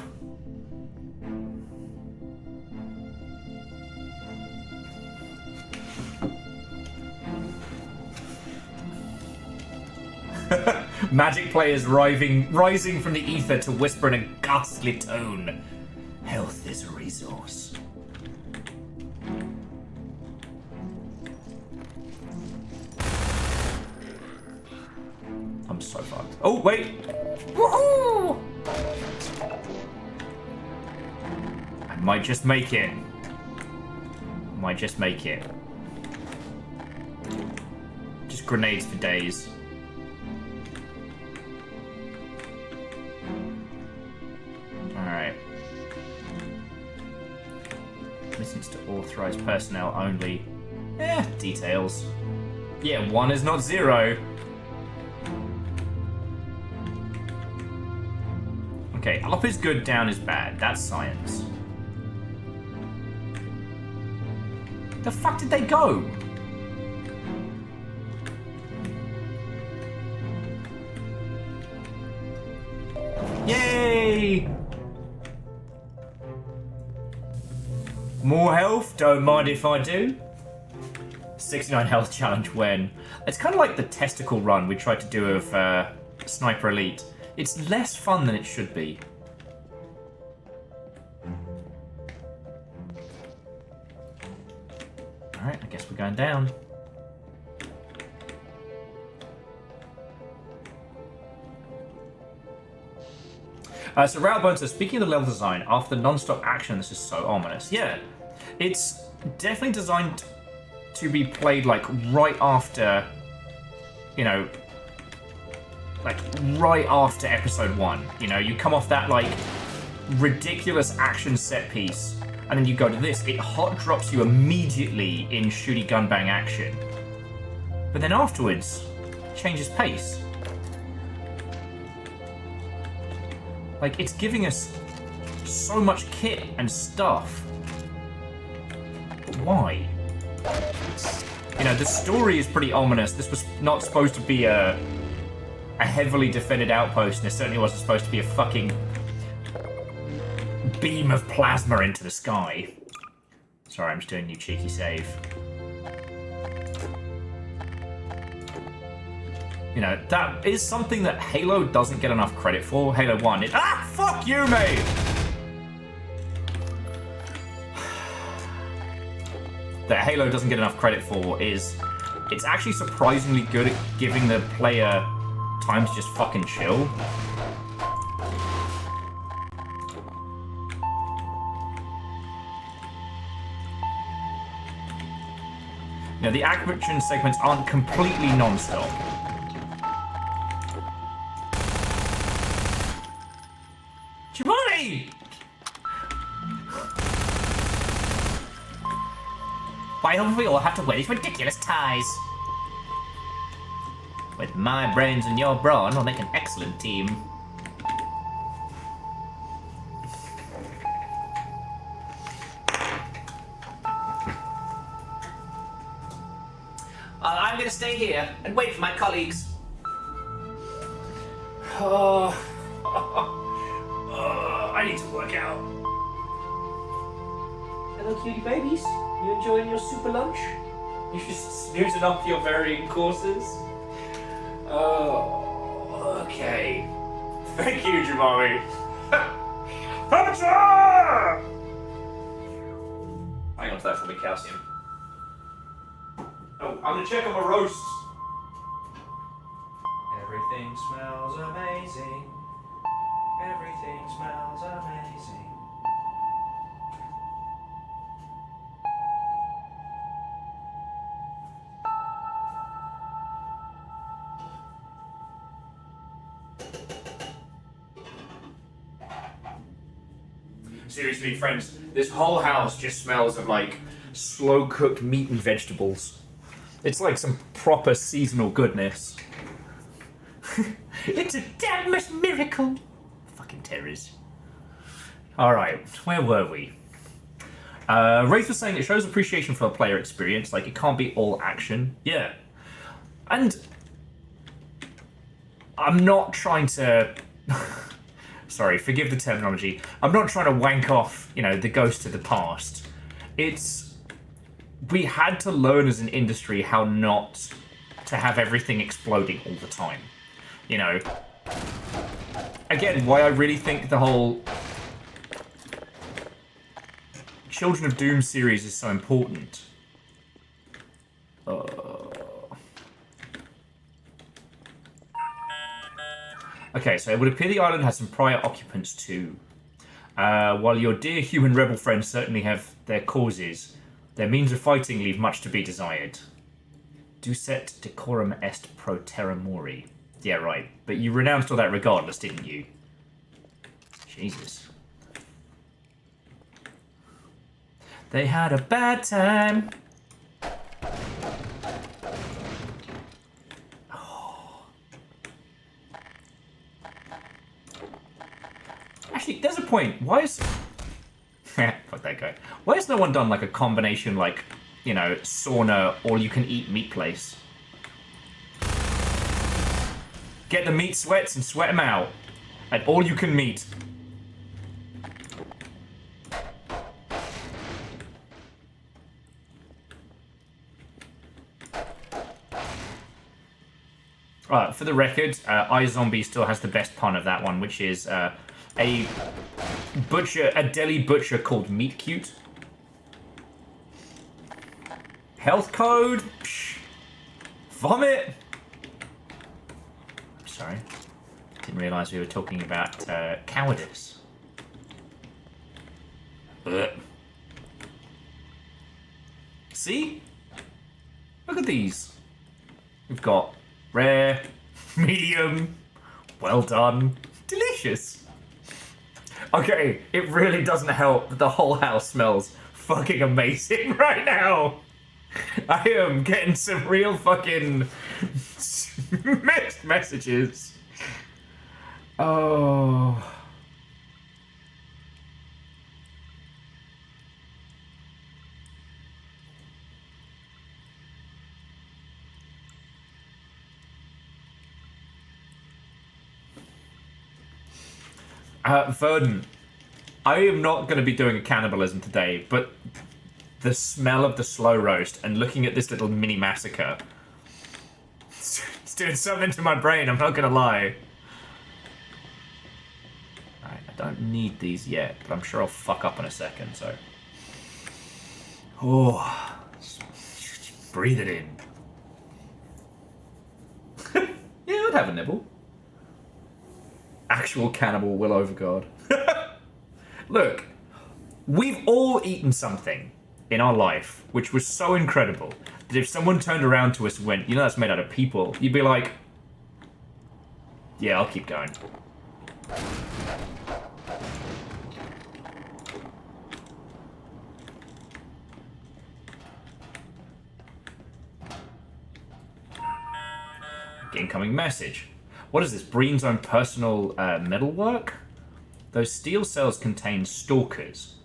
Magic players rising from the ether to whisper in a ghastly tone. Health is a resource. I'm so fucked. Oh, wait! Woohoo! I might just make it. Might just make it. Just grenades for days. Alright. Listens to authorized personnel only. Details. Yeah, 1 is not 0. Okay, up is good, down is bad. That's science. The fuck did they go? Yay! More health? Don't mind if I do. 69 health challenge when. It's kind of like the testicle run we tried to do of Sniper Elite. It's less fun than it should be. Alright, I guess we're going down. So Railbone says, speaking of the level design, after non-stop action, this is so ominous. Yeah, it's definitely designed to be played like right after, you know, like right after episode 1. You know, you come off that like ridiculous action set piece, and then you go to this. It hot drops you immediately in shooty gun bang action, but then afterwards changes pace. Like, it's giving us so much kit and stuff. But why? You know, the story is pretty ominous. This was not supposed to be a heavily defended outpost, and it certainly wasn't supposed to be a fucking beam of plasma into the sky. Sorry, I'm just doing you cheeky save. You know, that is something that Halo doesn't get enough credit for. Halo 1 is... Ah! Fuck you, mate! That Halo doesn't get enough credit for is... It's actually surprisingly good at giving the player time to just fucking chill. You know, the action segments aren't completely non-stop. Giovanni! Why don't we all have to wear these ridiculous ties? With my brains and your brawn, we'll make an excellent team. I'm gonna stay here and wait for my colleagues. I need to work out. Hello, cutie babies. You enjoying your super lunch? You just snoozing up your varying courses? Oh, okay. Thank you, Jumami. Avatar! Hang on to that for me, calcium. Oh, I'm gonna check on my roast. Everything smells amazing. Everything smells amazing. Seriously, friends, this whole house just smells of like slow-cooked meat and vegetables. It's like some proper seasonal goodness. It's a damnest miracle. Fucking terrors. Alright, where were we? Wraith was saying it shows appreciation for the player experience, like it can't be all action. Yeah. And I'm not trying to... Sorry, forgive the terminology. I'm not trying to wank off, you know, the ghost of the past. It's... We had to learn as an industry how not to have everything exploding all the time. You know... Again, why I really think the whole Children of Doom series is so important. Okay, so it would appear the island has some prior occupants too. While your dear human rebel friends certainly have their causes, their means of fighting leave much to be desired. Ducet decorum est pro terra mori. Yeah, right. But you renounced all that regardless, didn't you? Jesus. They had a bad time. Oh. Actually, there's a point. Why is... Fuck that guy. Why has no one done like a combination like, you know, sauna, all-you-can-eat meat place? Get the meat sweats and sweat them out. And all you can meat. For the record, iZombie still has the best pun of that one, which is a deli butcher called Meat Cute. Health code. Psh. Vomit. Sorry. Didn't realise we were talking about cowardice. Ugh. See? Look at these. We've got rare, medium, well done, delicious. Okay, it really doesn't help that the whole house smells fucking amazing right now. I am getting some real fucking mixed messages. Oh. Verden. I am not going to be doing a cannibalism today, but the smell of the slow roast and looking at this little mini massacre, it's doing something to my brain, I'm not going to lie. Alright, I don't need these yet, but I'm sure I'll fuck up in a second, so... Oh, just breathe it in. Yeah, I'd have a nibble. Actual cannibal Will Overguard. Look, we've all eaten something in our life which was so incredible that if someone turned around to us and went, you know that's made out of people, you'd be like, yeah, I'll keep going. Incoming message. What is this? Breen's own personal metalwork? Those steel cells contain stalkers.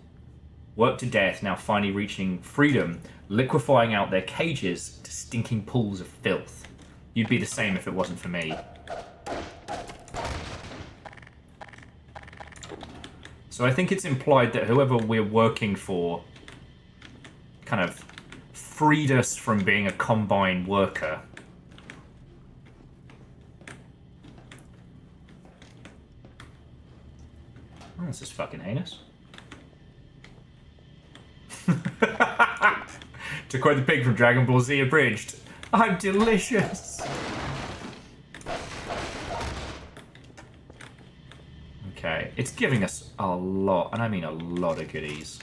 Worked to death, now finally reaching freedom, liquefying out their cages to stinking pools of filth. You'd be the same if it wasn't for me. So I think it's implied that whoever we're working for kind of freed us from being a combine worker. Oh, this is fucking heinous. To quote the pig from Dragon Ball Z Abridged, I'm delicious! Okay, it's giving us a lot, and I mean a lot of goodies.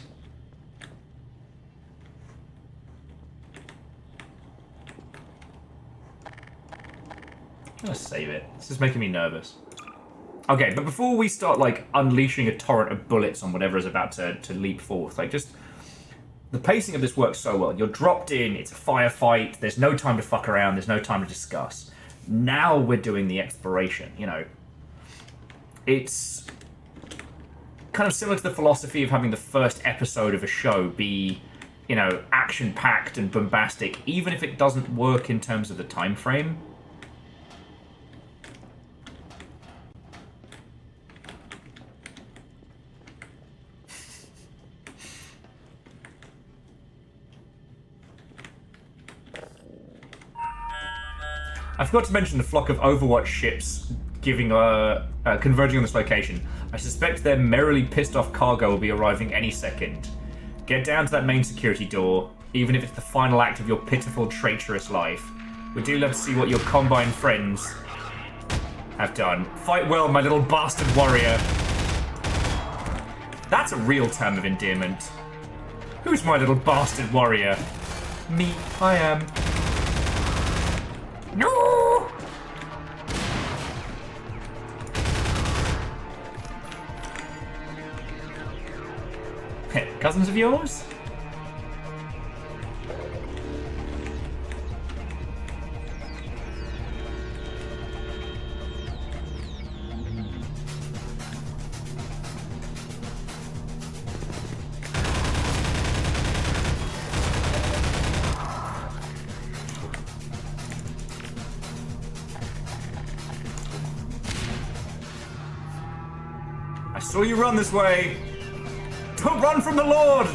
I'm gonna save it. This is making me nervous. Okay, but before we start, like, unleashing a torrent of bullets on whatever is about to leap forth, like, just... The pacing of this works so well. You're dropped in, it's a firefight, there's no time to fuck around, there's no time to discuss. Now we're doing the exploration, you know. It's kind of similar to the philosophy of having the first episode of a show be, you know, action-packed and bombastic, even if it doesn't work in terms of the time frame. I forgot to mention the flock of Overwatch ships converging on this location. I suspect their merrily pissed off cargo will be arriving any second. Get down to that main security door, even if it's the final act of your pitiful, traitorous life. We do love to see what your Combine friends have done. Fight well, my little bastard warrior. That's a real term of endearment. Who's my little bastard warrior? Me, I am. No! Cousins of yours? I saw you run this way. Don't run from the Lord!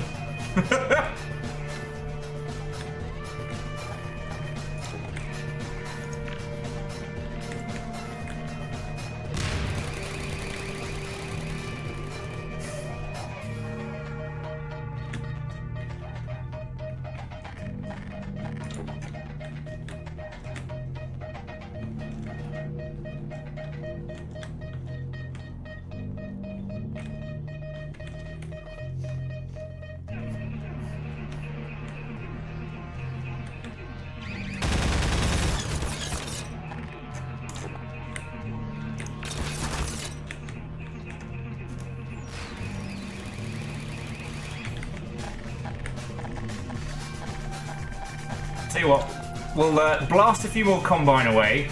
Tell you what, we'll blast a few more Combine away.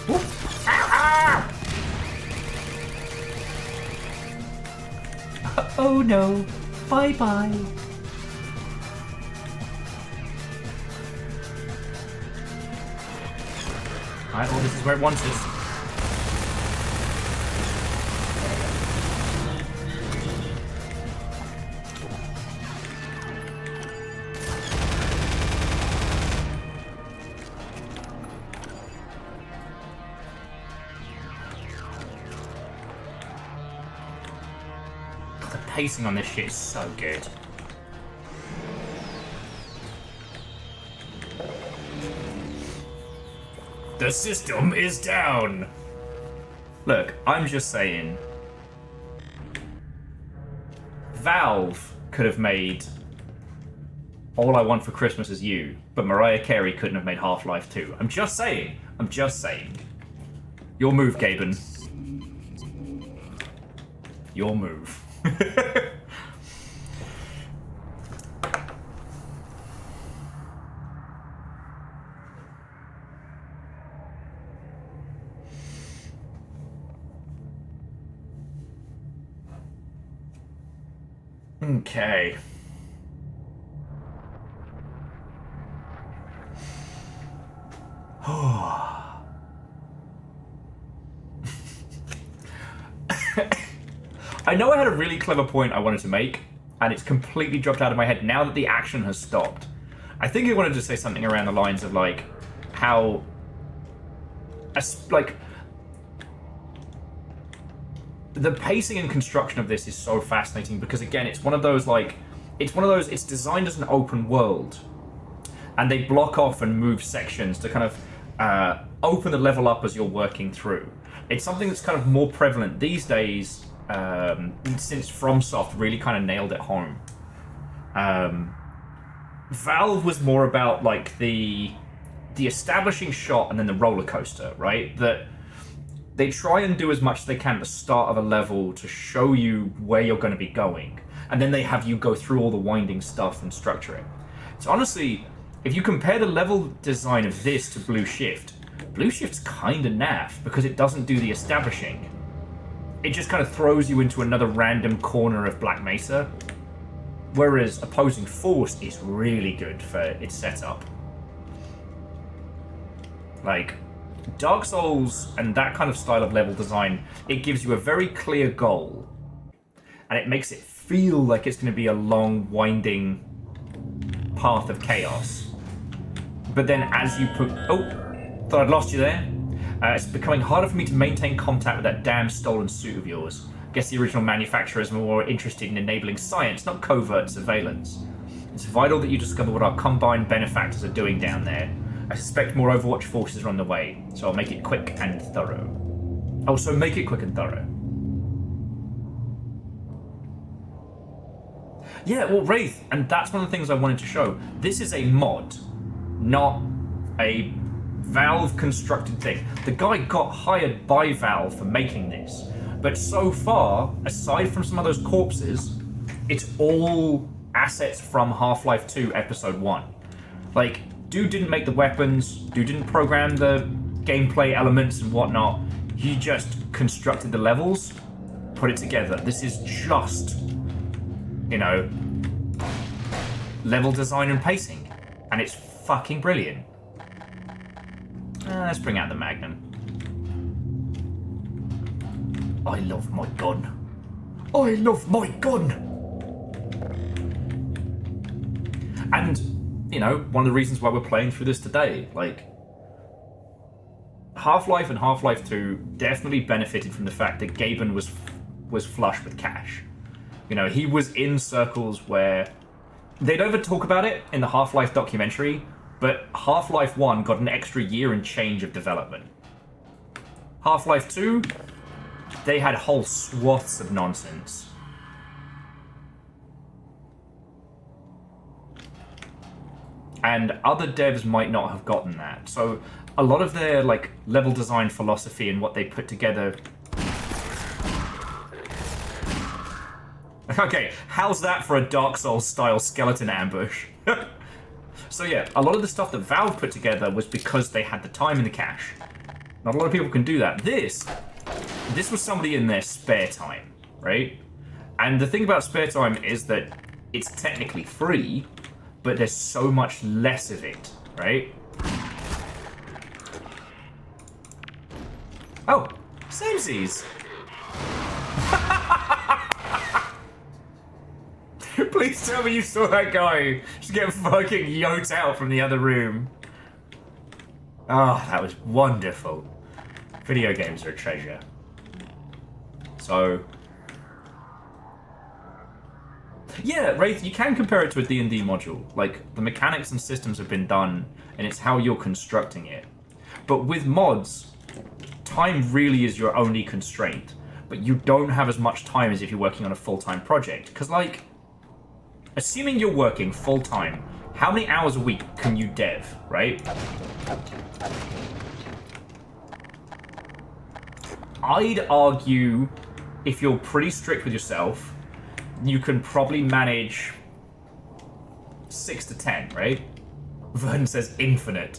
Ow, ow! Oh no, bye-bye. Alright, well this is where it wants us. pacing on this shit is so good. The system is down. Look, I'm just saying. Valve could have made All I Want for Christmas Is You, but Mariah Carey couldn't have made Half-Life 2. I'm just saying. I'm just saying. Your move, Gaben. Your move. Okay. I know I had a really clever point I wanted to make, and it's completely dropped out of my head now that the action has stopped. I think I wanted to say something around the lines of, like, how... like... the pacing and construction of this is so fascinating because, again, it's one of those, like... it's designed as an open world. And they block off and move sections to kind of open the level up as you're working through. It's something that's kind of more prevalent these days since FromSoft really kind of nailed it home. Valve was more about, like, the establishing shot and then the roller coaster, right? That they try and do as much as they can at the start of a level to show you where you're going to be going. And then they have you go through all the winding stuff and structure it. So honestly, if you compare the level design of this to Blue Shift's kind of naff because it doesn't do the establishing. It just kind of throws you into another random corner of Black Mesa. Whereas Opposing Force is really good for its setup. Like, Dark Souls and that kind of style of level design, it gives you a very clear goal. And it makes it feel like it's going to be a long, winding path of chaos. But then as you put... Oh, thought I'd lost you there. It's becoming harder for me to maintain contact with that damn stolen suit of yours. Guess the original manufacturers were more interested in enabling science, not covert surveillance. It's vital that you discover what our combined benefactors are doing down there. I suspect more Overwatch forces are on the way, so I'll make it quick and thorough. Oh, so make it quick and thorough. Yeah, well, Wraith, and that's one of the things I wanted to show. This is a mod, not a Valve constructed thing. The guy got hired by Valve for making this, but so far, aside from some of those corpses, it's all assets from Half-Life 2 Episode 1. Like, dude didn't make the weapons, dude didn't program the gameplay elements and whatnot, he just constructed the levels, put it together. This is just, you know, level design and pacing, and it's fucking brilliant. Let's bring out the Magnum. I love my gun. I love my gun! And, you know, one of the reasons why we're playing through this today, like, Half-Life and Half-Life 2 definitely benefited from the fact that Gaben was flush with cash. You know, he was in circles where they don't ever talk about it in the Half-Life documentary, but Half-Life 1 got an extra year and change of development. Half-Life 2, they had whole swaths of nonsense. And other devs might not have gotten that. So a lot of their, like, level design philosophy and what they put together... Okay, how's that for a Dark Souls style skeleton ambush? So yeah, a lot of the stuff that Valve put together was because they had the time and the cash. Not a lot of people can do that. This was somebody in their spare time, right? And the thing about spare time is that it's technically free, but there's so much less of it, right? Oh, samesies. Please tell me you saw that guy just get fucking yoked out from the other room. Oh, that was wonderful. Video games are a treasure. So, Yeah, Wraith, you can compare it to a D&D module. Like, the mechanics and systems have been done, and it's how you're constructing it. But with mods, time really is your only constraint. But you don't have as much time as if you're working on a full-time project. Because, like, assuming you're working full-time, how many hours a week can you dev, right? I'd argue, if you're pretty strict with yourself, you can probably manage 6 to 10, right? Vern says infinite.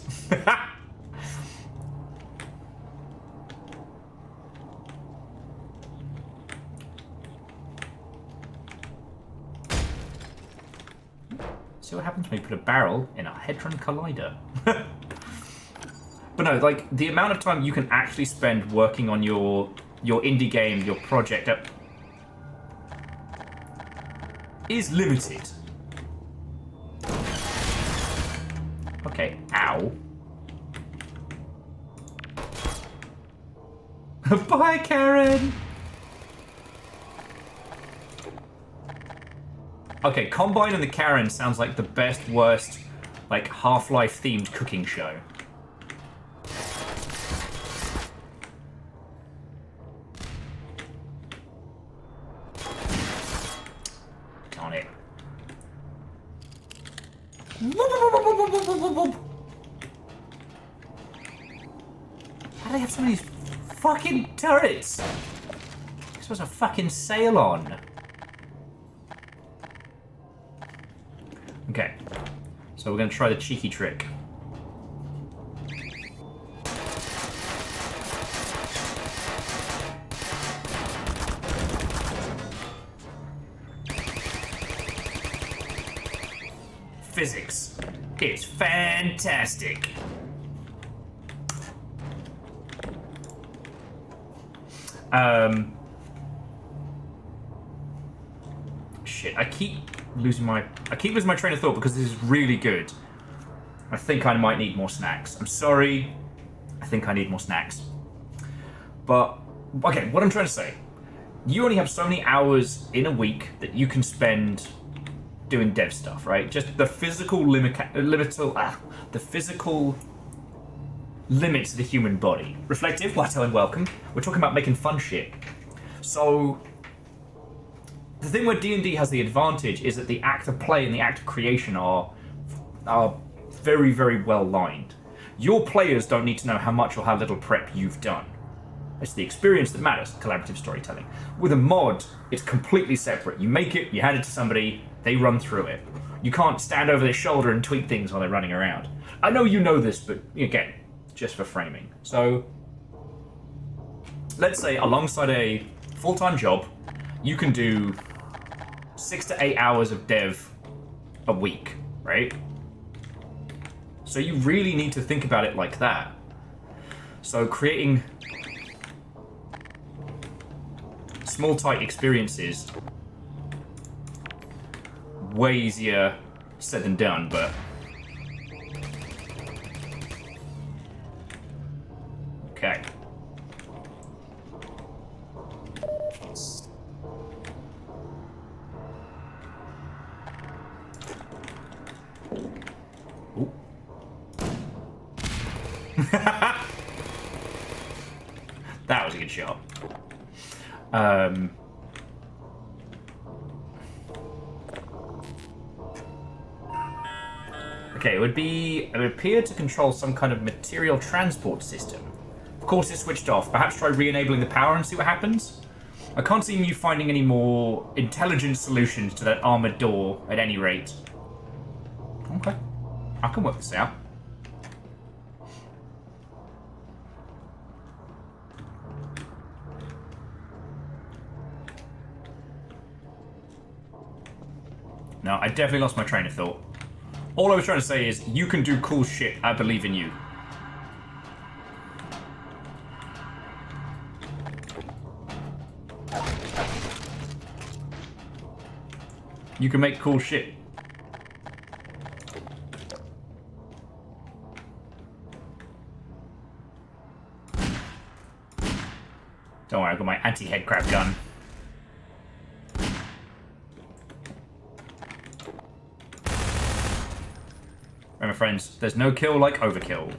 See what happens when you put a barrel in a Hadron Collider. But no, like, the amount of time you can actually spend working on your indie game, your project, is limited. Okay, ow. Bye, Karen! Okay, Combine and the Karen sounds like the best, worst, like, Half-Life themed cooking show. On it. How do they have so many fucking turrets? This was a fucking sail on. Okay, so we're gonna try the cheeky trick. Physics. It's fantastic. Shit, I keep losing my train of thought because this is really good. I think I might need more snacks. I'm sorry. I think I need more snacks. But, okay, what I'm trying to say. You only have so many hours in a week that you can spend doing dev stuff, right? Just the physical the physical limits of the human body. Reflective, Watto, and welcome. We're talking about making fun shit. So, the thing where D&D has the advantage is that the act of play and the act of creation are very, very well lined. Your players don't need to know how much or how little prep you've done. It's the experience that matters, collaborative storytelling. With a mod, it's completely separate. You make it, you hand it to somebody, they run through it. You can't stand over their shoulder and tweak things while they're running around. I know you know this, but again, just for framing. So, let's say alongside a full-time job, you can do 6 to 8 hours of dev a week, right? So you really need to think about it like that. So creating small, tight experiences, way easier said than done, but okay. Ooh. That was a good shot. Okay, it would appear to control some kind of material transport system. Of course, it's switched off. Perhaps try re-enabling the power and see what happens. I can't see you finding any more intelligent solutions to that armored door at any rate. Okay, I can work this out. No, I definitely lost my train of thought. All I was trying to say is, you can do cool shit. I believe in you. You can make cool shit. Don't worry, I've got my anti-headcrab gun. friends. There's no kill like overkill.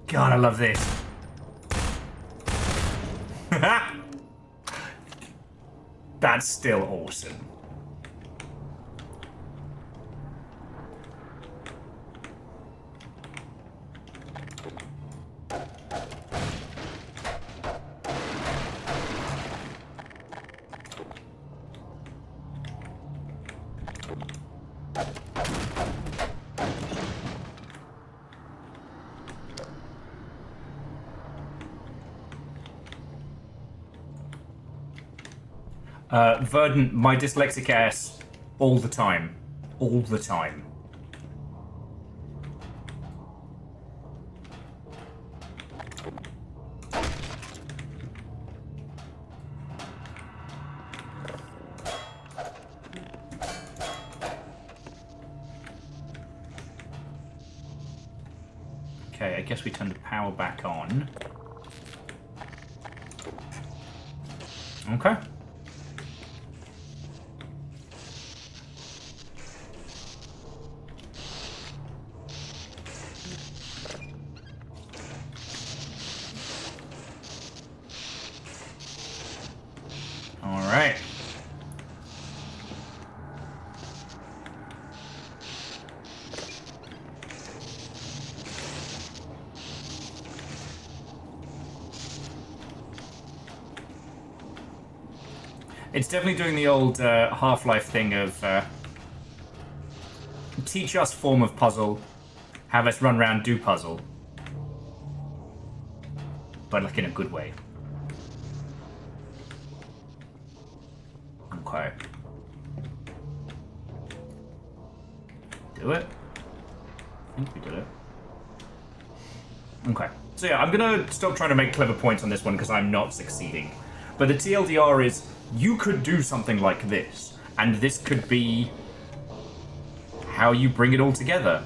God, I love this. That's still awesome. Verdant, my dyslexic ass, all the time. All the time. Okay, I guess we turn the power back on. Okay. Alright. It's definitely doing the old Half-Life thing of teach us form of puzzle, have us run around do puzzle. But like in a good way. Okay. Do it? I think we did it. Okay. So yeah, I'm gonna stop trying to make clever points on this one because I'm not succeeding. But the TLDR is, you could do something like this, and this could be how you bring it all together.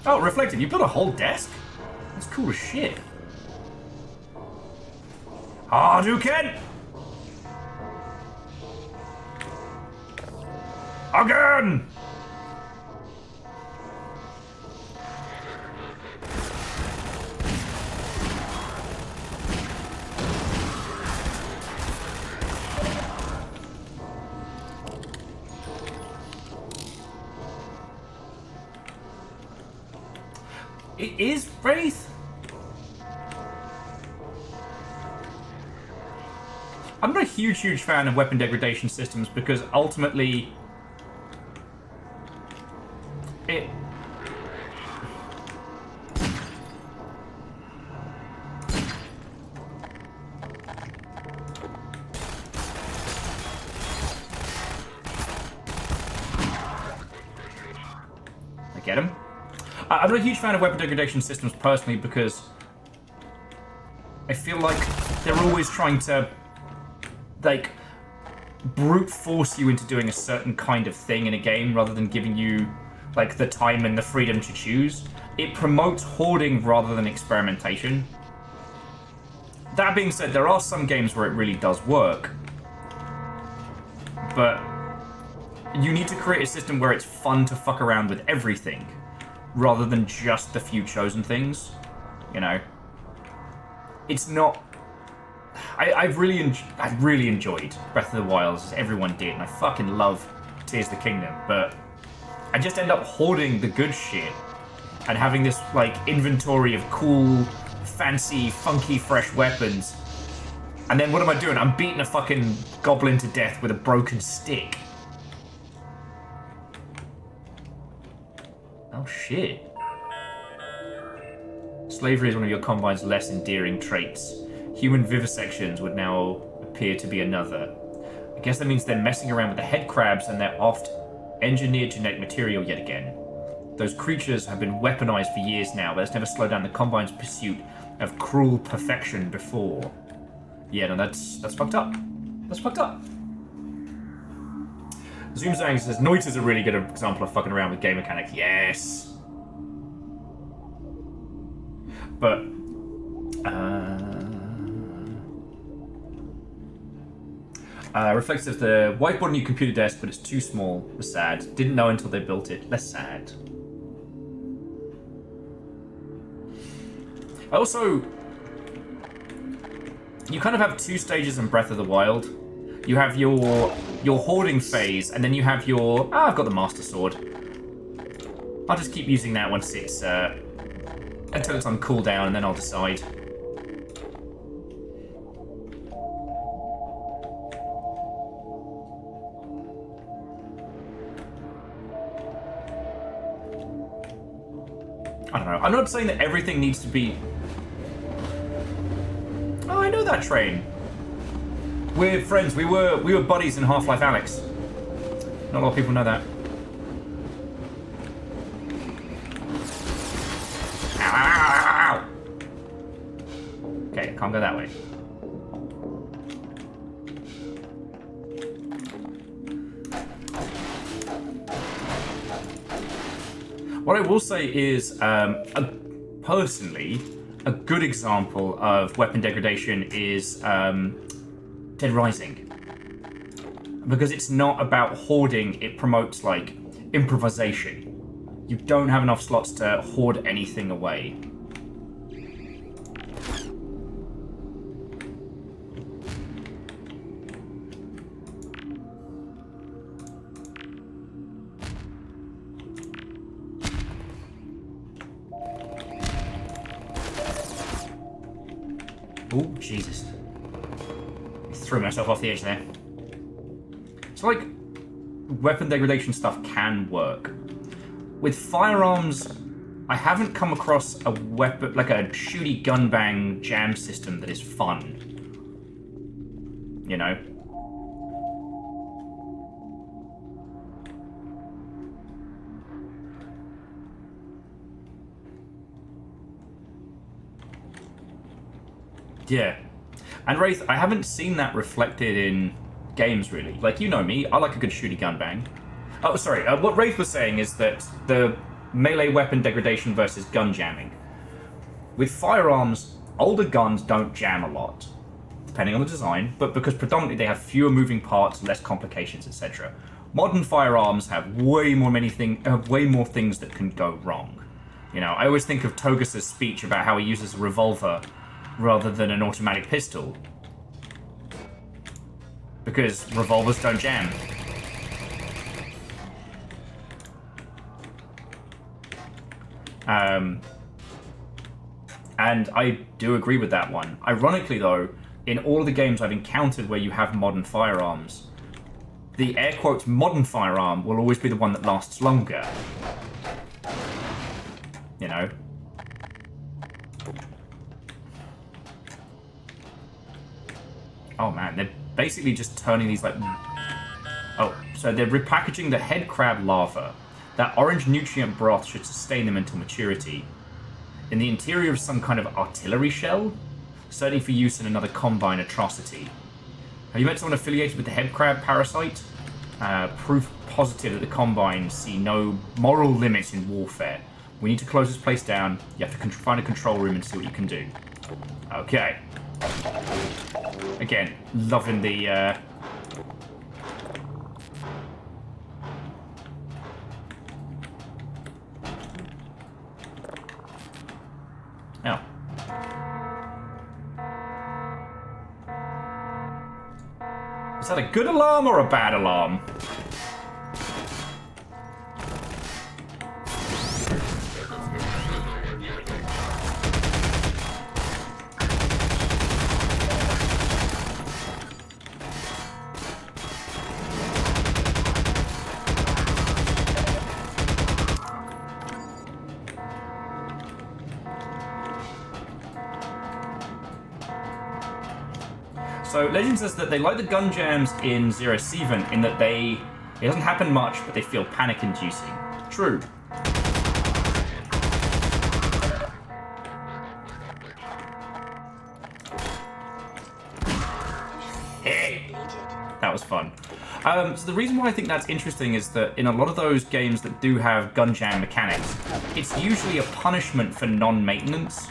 Oh, Reflected, you built a whole desk? That's cool as shit. Hadouken! Again! It is Wraith? I'm not a huge fan of weapon degradation systems because ultimately it I get him. I'm not a huge fan of weapon degradation systems personally because I feel like they're always trying to, like, brute force you into doing a certain kind of thing in a game rather than giving you, like, the time and the freedom to choose. It promotes hoarding rather than experimentation. That being said, there are some games where it really does work, but you need to create a system where it's fun to fuck around with everything rather than just the few chosen things, you know. It's not. I really enjoyed Breath of the Wild, as everyone did, and I fucking love Tears of the Kingdom. But I just end up hoarding the good shit and having this like inventory of cool, fancy, funky, fresh weapons. And then what am I doing? I'm beating a fucking goblin to death with a broken stick. Oh shit. Slavery is one of your Combine's less endearing traits. Human vivisections would now appear to be another. I guess that means they're messing around with the head crabs and their oft engineered genetic material yet again. Those creatures have been weaponized for years now, but it's never slowed down the Combine's pursuit of cruel perfection before. Yeah, no, that's fucked up. That's fucked up. Zoomzang says, Noit is a really good example of fucking around with game mechanics. Yes! But reflective, the whiteboard on your computer desk, but it's too small. Was sad. Didn't know until they built it. Less sad. Also, you kind of have two stages in Breath of the Wild. You have your hoarding phase, and then you have your... Ah, I've got the Master Sword. I'll just keep using that once it's... until it's on cooldown, and then I'll decide. I don't know. I'm not saying that everything needs to be... Oh, I know that train. We're friends. We were buddies in Half-Life Alyx. Not a lot of people know that. Ow, ow, ow, ow. Okay, can't go that way. What I will say is, personally, a good example of weapon degradation is Dead Rising. Because it's not about hoarding, it promotes, like, improvisation. You don't have enough slots to hoard anything away. Oh, Jesus. Threw myself off the edge there. So, like, weapon degradation stuff can work. With firearms, I haven't come across a weapon, like a shooty gun bang jam system that is fun. You know? Yeah. And Wraith, I haven't seen that reflected in games, really. Like, you know me, I like a good shooty gun bang. Oh, sorry, what Wraith was saying is that the melee weapon degradation versus gun jamming. With firearms, older guns don't jam a lot, depending on the design, but because predominantly they have fewer moving parts, less complications, etc. Modern firearms have way more things that can go wrong. You know, I always think of Togus' speech about how he uses a revolver rather than an automatic pistol. Because revolvers don't jam. And I do agree with that one. Ironically though, in all of the games I've encountered where you have modern firearms, the air quotes modern firearm will always be the one that lasts longer. You know? Oh man, they're basically just turning these like... Oh, so they're repackaging the head crab larva. That orange nutrient broth should sustain them until maturity. In the interior of some kind of artillery shell, certainly for use in another Combine atrocity. Have you met someone affiliated with the head crab parasite? Proof positive that the Combine see no moral limits in warfare. We need to close this place down. You have to find a control room and see what you can do. Okay. Again, loving the... Oh. Is that a good alarm or a bad alarm? So Legend says that they like the gun jams in Zero Seven in that it doesn't happen much, but they feel panic-inducing. True. Hey, that was fun. So the reason why I think that's interesting is that in a lot of those games that do have gun jam mechanics, it's usually a punishment for non-maintenance.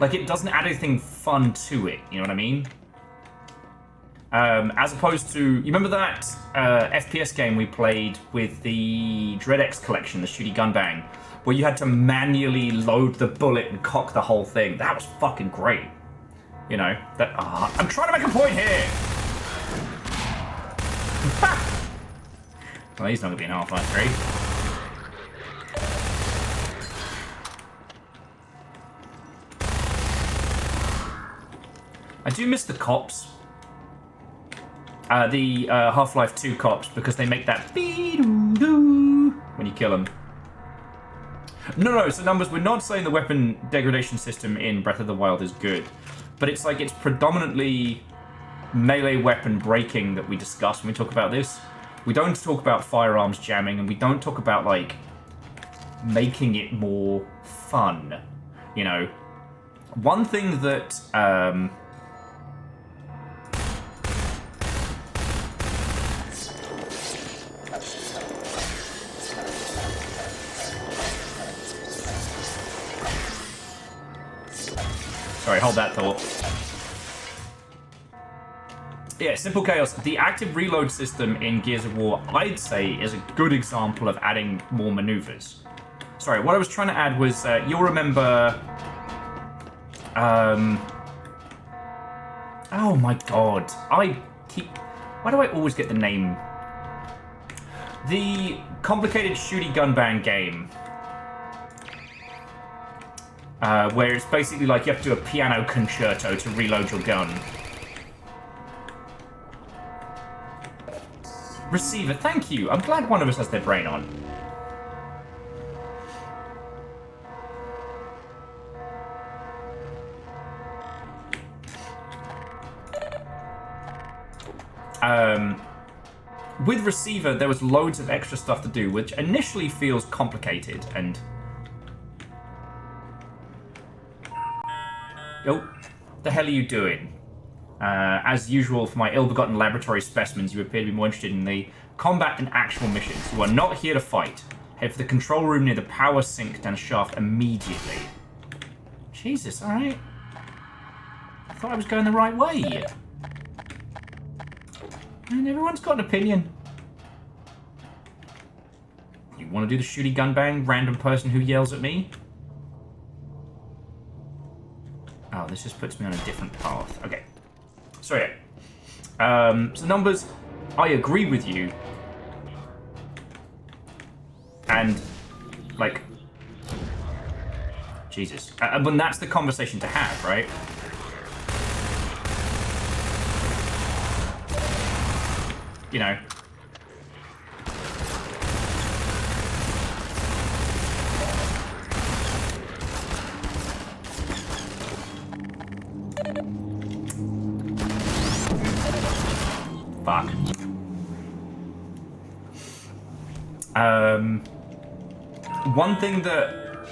Like, it doesn't add anything fun to it, you know what I mean? As opposed to, you remember that FPS game we played with the DreadX collection, the Shooty Gun Bang, where you had to manually load the bullet and cock the whole thing? That was fucking great. You know, that, I'm trying to make a point here! Well, he's not gonna be in Half-Life 3. I do miss the cops. The Half-Life 2 cops, because they make that bee-doo-doo when you kill them. No, so Numbers, we're not saying the weapon degradation system in Breath of the Wild is good, but it's like it's predominantly melee weapon breaking that we discuss when we talk about this. We don't talk about firearms jamming, and we don't talk about, like, making it more fun, you know? One thing that, sorry, hold that thought. Yeah, Simple Chaos. The active reload system in Gears of War, I'd say, is a good example of adding more maneuvers. Sorry, what I was trying to add was, you'll remember... oh my god. Why do I always get the name? The complicated Shooty Gun Bang game. Where it's basically like you have to do a piano concerto to reload your gun. Receiver, thank you. I'm glad one of us has their brain on. With Receiver, there was loads of extra stuff to do, which initially feels complicated, and... Oh, the hell are you doing? As usual, for my ill-begotten laboratory specimens, you appear to be more interested in the combat and actual missions. You are not here to fight. Head for the control room near the power sink down the shaft immediately. Jesus, alright. I thought I was going the right way. And everyone's got an opinion. You want to do the Shooty Gun Bang, random person who yells at me? Oh, this just puts me on a different path. Okay. So yeah. So Numbers, I agree with you. And, like... Jesus. But that's the conversation to have, right? You know. Fuck. One thing that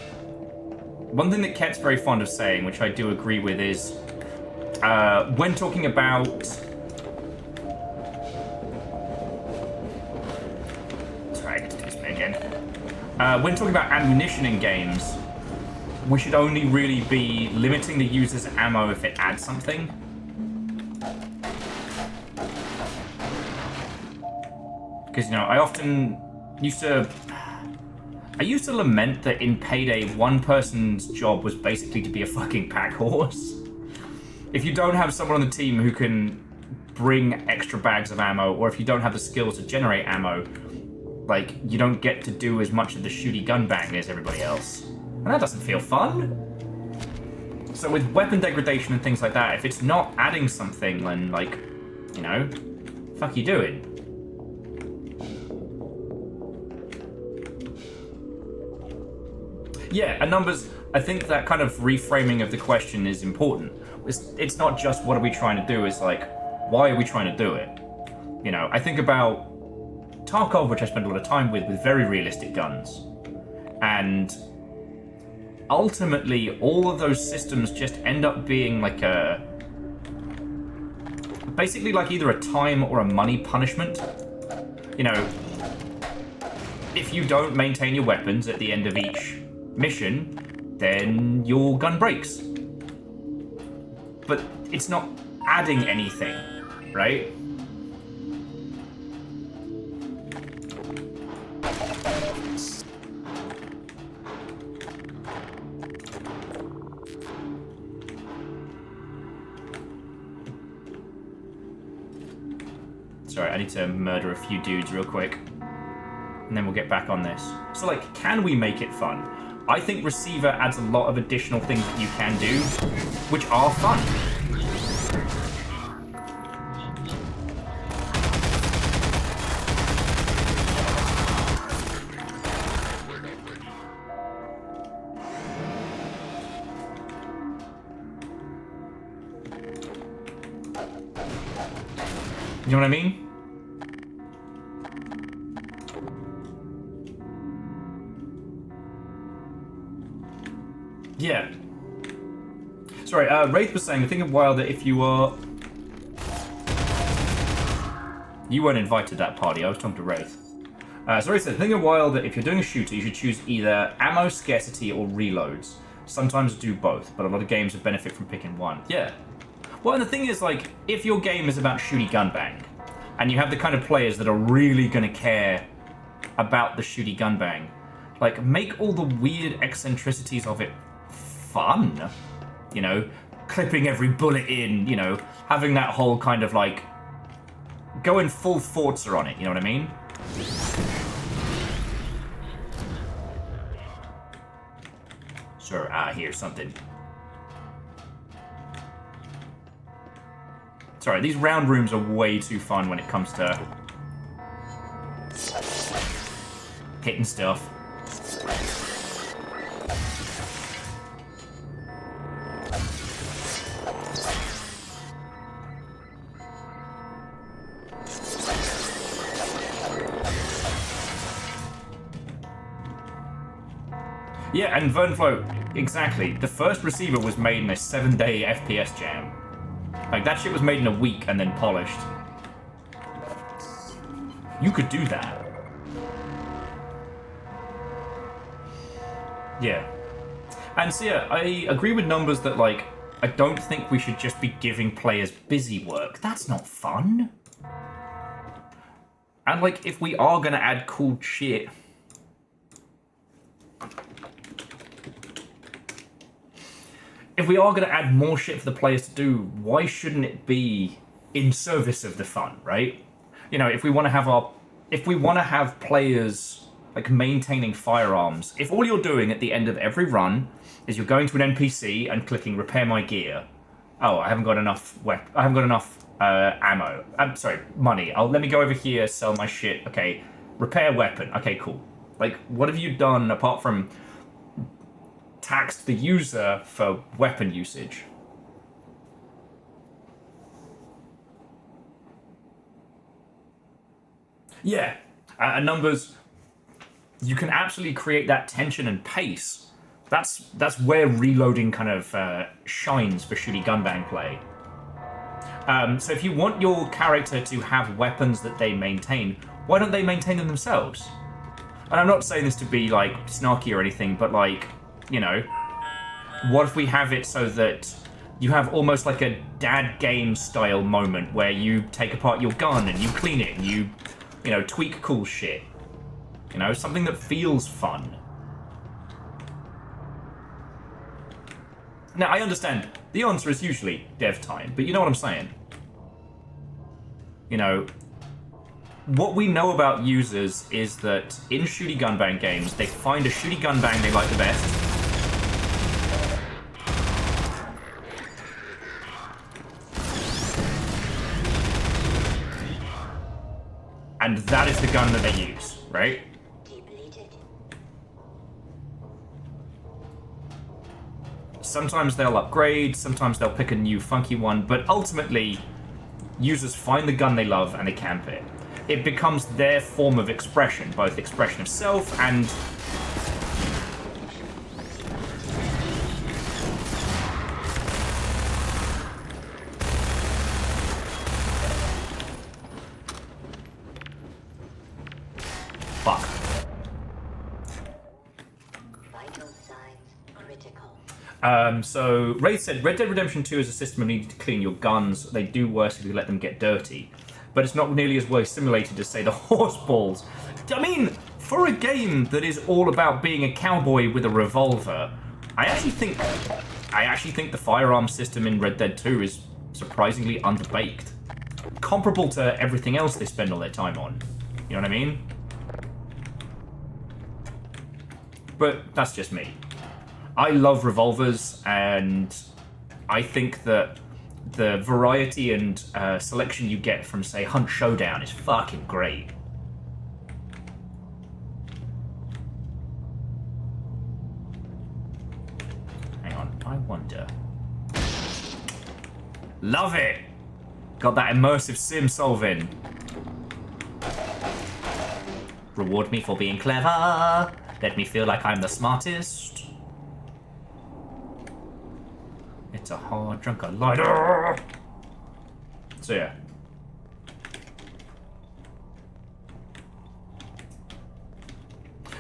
Ket's very fond of saying, which I do agree with, is when talking about... Sorry, I get to do this bit again. When talking about ammunition in games, we should only really be limiting the user's ammo if it adds something. Because, you know, I often used to lament that in Payday, one person's job was basically to be a fucking pack horse. If you don't have someone on the team who can bring extra bags of ammo, or if you don't have the skills to generate ammo, like, you don't get to do as much of the Shooty Gun Bang as everybody else. And that doesn't feel fun. So with weapon degradation and things like that, if it's not adding something, then, like, you know, fuck you doing? Yeah, and Numbers, I think that kind of reframing of the question is important. It's not just what are we trying to do, it's like, why are we trying to do it? You know, I think about Tarkov, which I spend a lot of time with very realistic guns. And ultimately, all of those systems just end up being like a... basically like either a time or a money punishment. You know, if you don't maintain your weapons at the end of each mission, then your gun breaks. but it's not adding anything, right? Sorry, I need to murder a few dudes real quick. And then we'll get back on this. So, like, can we make it fun? I think Receiver adds a lot of additional things that you can do, which are fun. You know what I mean? Yeah. Sorry, Wraith was saying, I think of Wilder, if you are... You weren't invited to that party, I was talking to Wraith. So Wraith said, think of Wilder, if you're doing a shooter, you should choose either ammo scarcity or reloads. Sometimes do both, but a lot of games would benefit from picking one. Yeah. Well, and the thing is, like, if your game is about shooty gun bang, and you have the kind of players that are really going to care about the shooty gun bang, like, make all the weird eccentricities of it fun. You know, clipping every bullet in, you know, having that whole kind of, like, going full Forza on it, you know what I mean? Sir, I hear something. Sorry, these round rooms are way too fun when it comes to hitting stuff. Yeah, and Vernflow, exactly. The first Receiver was made in a 7-day FPS jam. Like, that shit was made in a week and then polished. You could do that. Yeah. And so, yeah, I agree with numbers that, like, I don't think we should just be giving players busy work. That's not fun. And, like, if we are gonna add cool shit... If we are going to add more shit for the players to do, why shouldn't it be in service of the fun, right? You know, if we want to have players like maintaining firearms, if all you're doing at the end of every run is you're going to an NPC and clicking repair my gear. Oh, I haven't got enough ammo. I'm sorry, money. Let me go over here, sell my shit. Okay, repair weapon. Okay, cool. Like, what have you done apart from taxed the user for weapon usage? Yeah, and numbers, you can absolutely create that tension and pace. That's where reloading kind of shines for shooty gunbang play. So if you want your character to have weapons that they maintain, why don't they maintain them themselves? And I'm not saying this to be like snarky or anything, but like, you know, what if we have it so that you have almost like a dad game style moment where you take apart your gun and you clean it and you know, tweak cool shit. You know, something that feels fun. Now, I understand the answer is usually dev time, but you know what I'm saying? You know, what we know about users is that in shooty gunbang games, they find a shooty gunbang they like the best. And that is the gun that they use, right? Sometimes they'll upgrade, sometimes they'll pick a new funky one, but ultimately, users find the gun they love and they camp it. It becomes their form of expression, both expression of self and... Fuck. Vital signs critical. So Wraith said, Red Dead Redemption 2 is a system of needing to clean your guns. They do worse if you let them get dirty. But it's not nearly as well simulated as, say, the horse balls. I mean, for a game that is all about being a cowboy with a revolver, I actually think the firearm system in Red Dead 2 is surprisingly underbaked. Comparable to everything else they spend all their time on. You know what I mean? But that's just me. I love revolvers, and I think that the variety and selection you get from, say, Hunt Showdown is fucking great. Hang on, I wonder. Love it! Got that immersive sim solving. Reward me for being clever. Let me feel like I'm the smartest. It's a hard drunker lighter. So yeah.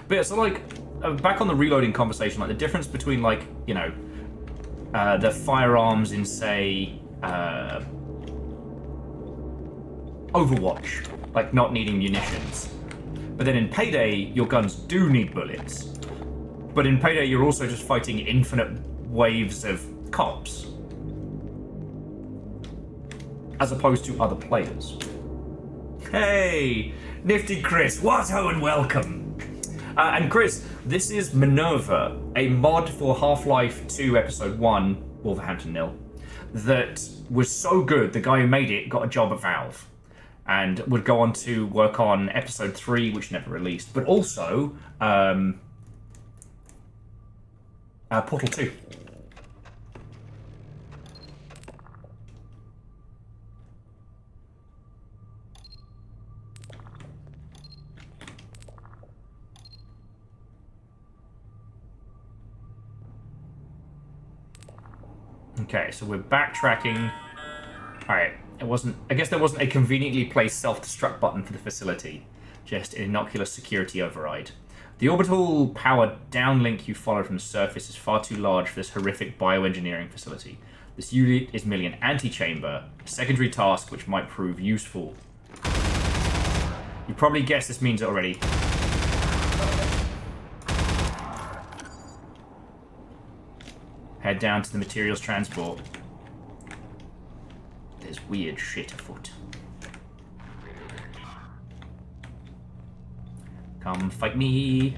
But yeah, so like, back on the reloading conversation, like the difference between like, you know, the firearms in, say, Overwatch, like not needing munitions. But then in Payday, your guns do need bullets. But in Payday, you're also just fighting infinite waves of cops. As opposed to other players. Hey, Nifty Chris, what ho and welcome. And Chris, this is Minerva, a mod for Half-Life 2 Episode 1, Wolverhampton nil, that was so good, the guy who made it got a job at Valve. And would go on to work on Episode 3, which never released, but also Portal 2. Okay, so we're backtracking. Alright. I guess there wasn't a conveniently placed self-destruct button for the facility, just an innocuous security override. The orbital power downlink you followed from the surface is far too large for this horrific bioengineering facility. This unit is merely an antechamber, a secondary task which might prove useful. You probably guessed this means it already. Head down to the materials transport. There's weird shit afoot. Come fight me.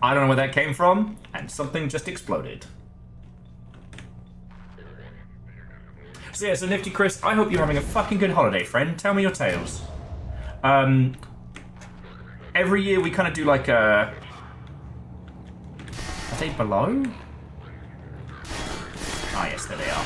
I don't know where that came from, and something just exploded. So yeah, so Nifty Chris, I hope you're having a fucking good holiday, friend. Tell me your tales. Every year we kind of do like a... Are they below? Ah, yes, there they are.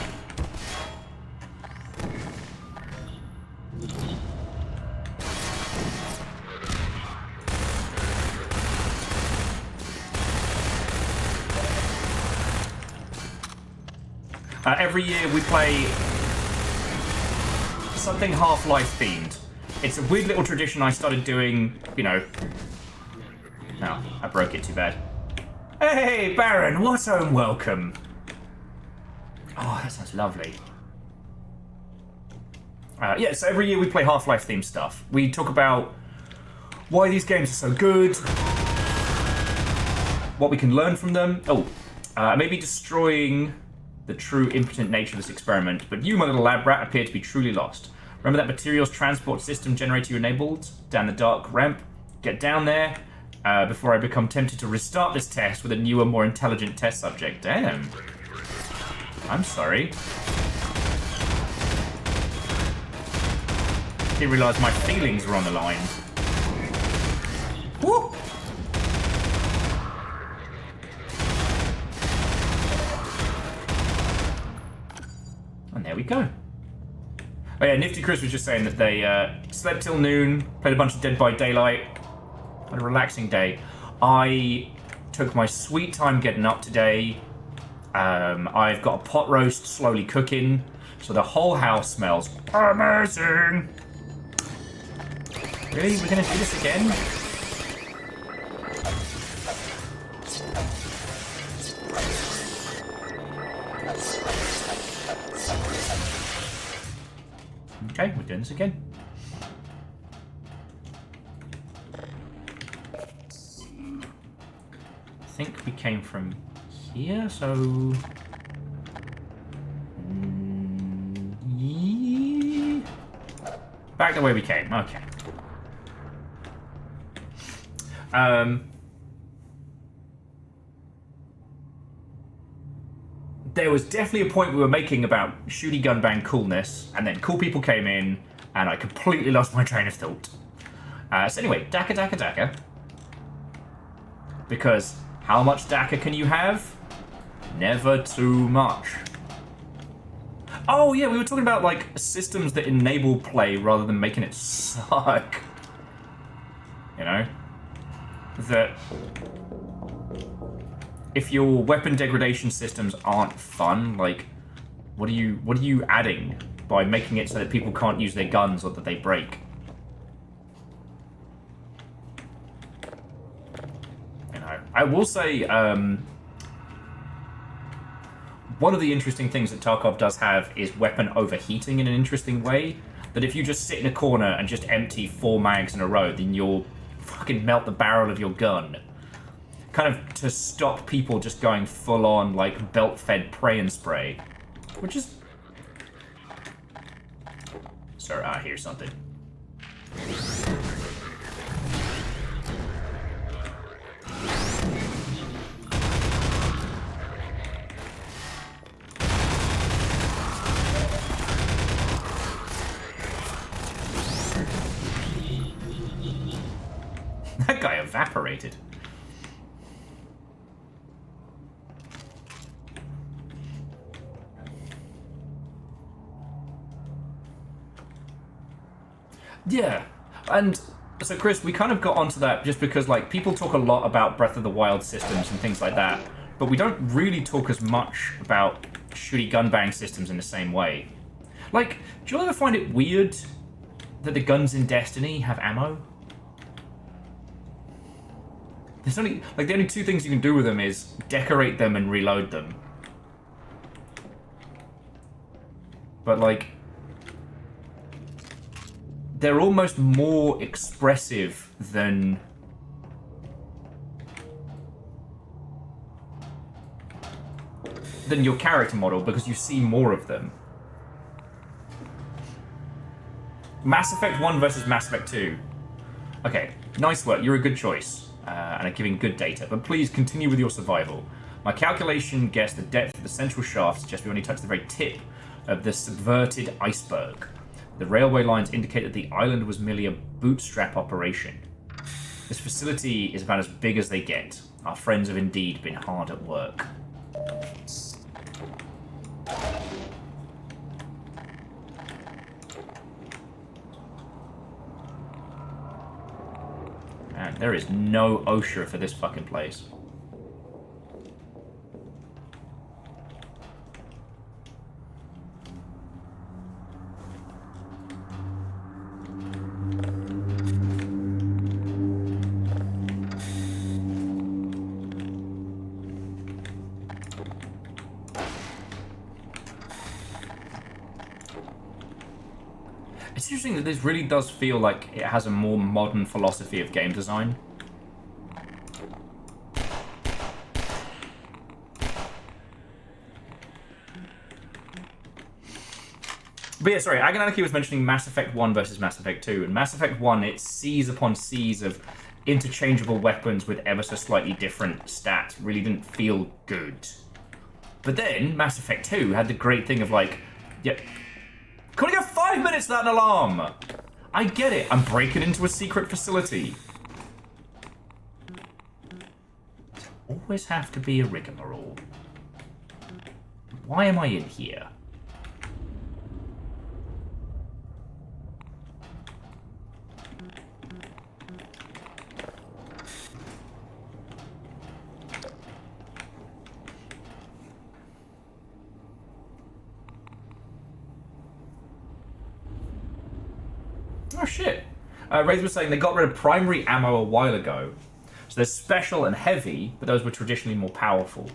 Every year we play something Half-Life themed. It's a weird little tradition I started doing, you know... No, I broke it, too bad. Hey, Baron, what home welcome. Oh, that sounds lovely. Yeah, so every year we play Half-Life themed stuff. We talk about why these games are so good, what we can learn from them. Oh, maybe destroying the true impotent nature of this experiment, but you, my little lab rat, appear to be truly lost. Remember that materials transport system generator you enabled? Down the dark ramp? Get down there before I become tempted to restart this test with a newer, more intelligent test subject. Damn. I'm sorry. Didn't realise my feelings were on the line. Woo! And there we go. Oh yeah, Nifty Chris was just saying that they slept till noon, played a bunch of Dead by Daylight, had a relaxing day. I took my sweet time getting up today. I've got a pot roast slowly cooking, so the whole house smells amazing. Really? We're gonna do this again? Okay, we're doing this again. I think we came from here, so... yeah. Back the way we came, okay. There was definitely a point we were making about shooty gun bang coolness, and then cool people came in, and I completely lost my train of thought. So anyway, Dakka, Dakka, Dakka. Because how much Dakka can you have? Never too much. Oh yeah, we were talking about like systems that enable play rather than making it suck. You know? That if your weapon degradation systems aren't fun, like what are you adding by making it so that people can't use their guns or that they break? You know, I will say one of the interesting things that Tarkov does have is weapon overheating in an interesting way. That if you just sit in a corner and just empty 4 mags in a row, then you'll fucking melt the barrel of your gun. Kind of to stop people just going full on, like, belt-fed pray and spray. Which is... Sir, I hear something. That guy evaporated. Yeah, and so Chris, we kind of got onto that just because, like, people talk a lot about Breath of the Wild systems and things like that, but we don't really talk as much about shooty gunbang systems in the same way. Like, do you ever find it weird that the guns in Destiny have ammo? There's only, like, the only 2 things you can do with them is decorate them and reload them. But, like, they're almost more expressive than your character model because you see more of them. Mass Effect 1 versus Mass Effect 2. Okay, nice work, you're a good choice. And are giving good data, but please continue with your survival. My calculation guessed the depth of the central shaft suggests we only touched the very tip of the subverted iceberg. The railway lines indicate that the island was merely a bootstrap operation. This facility is about as big as they get. Our friends have indeed been hard at work. Man, there is no OSHA for this fucking place. It's interesting that this really does feel like it has a more modern philosophy of game design. But yeah, sorry, Agonanarchy was mentioning Mass Effect 1 versus Mass Effect 2, and Mass Effect 1, it's seas upon seas of interchangeable weapons with ever so slightly different stats. Really didn't feel good. But then, Mass Effect 2 had the great thing of like, yeah, can we go 5 minutes without an alarm? I get it, I'm breaking into a secret facility. Does it always have to be a rigmarole? Why am I in here? Oh shit. Wraith was saying they got rid of primary ammo a while ago. So there's special and heavy, but those were traditionally more powerful.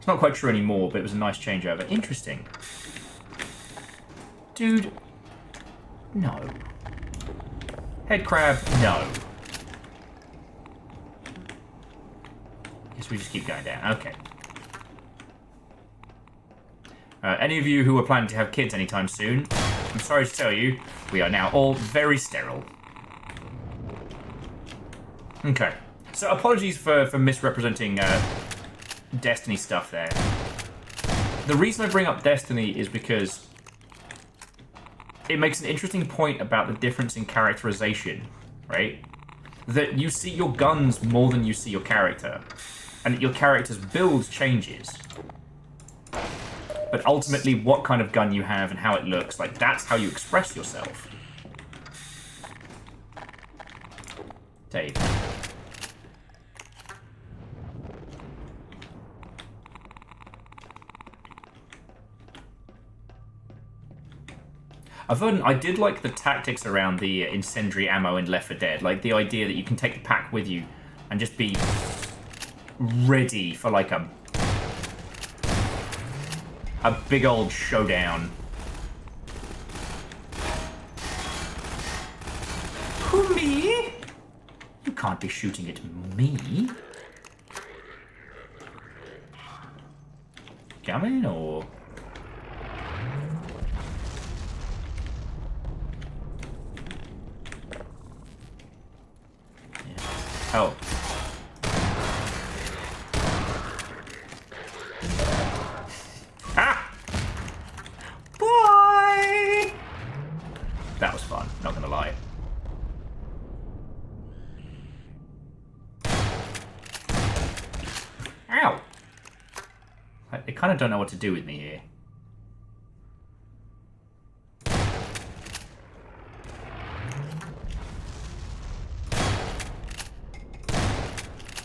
It's not quite true anymore, but it was a nice changeover. Interesting. Dude. No. Head crab, no. Guess we just keep going down. Okay. Any of you who are planning to have kids anytime soon, I'm sorry to tell you, we are now all very sterile. Okay. So apologies for misrepresenting Destiny stuff there. The reason I bring up Destiny is because it makes an interesting point about the difference in characterization, right? That you see your guns more than you see your character, and that your character's build changes. But ultimately, what kind of gun you have and how it looks, like, that's how you express yourself. Dave. I did like the tactics around the incendiary ammo in Left 4 Dead. Like, the idea that you can take the pack with you and just be ready for, like, a big old showdown. Who, me? You can't be shooting at me. Coming or... Oh. Ah! Boy! That was fun, not gonna lie. Ow! They kind of don't know what to do with me here.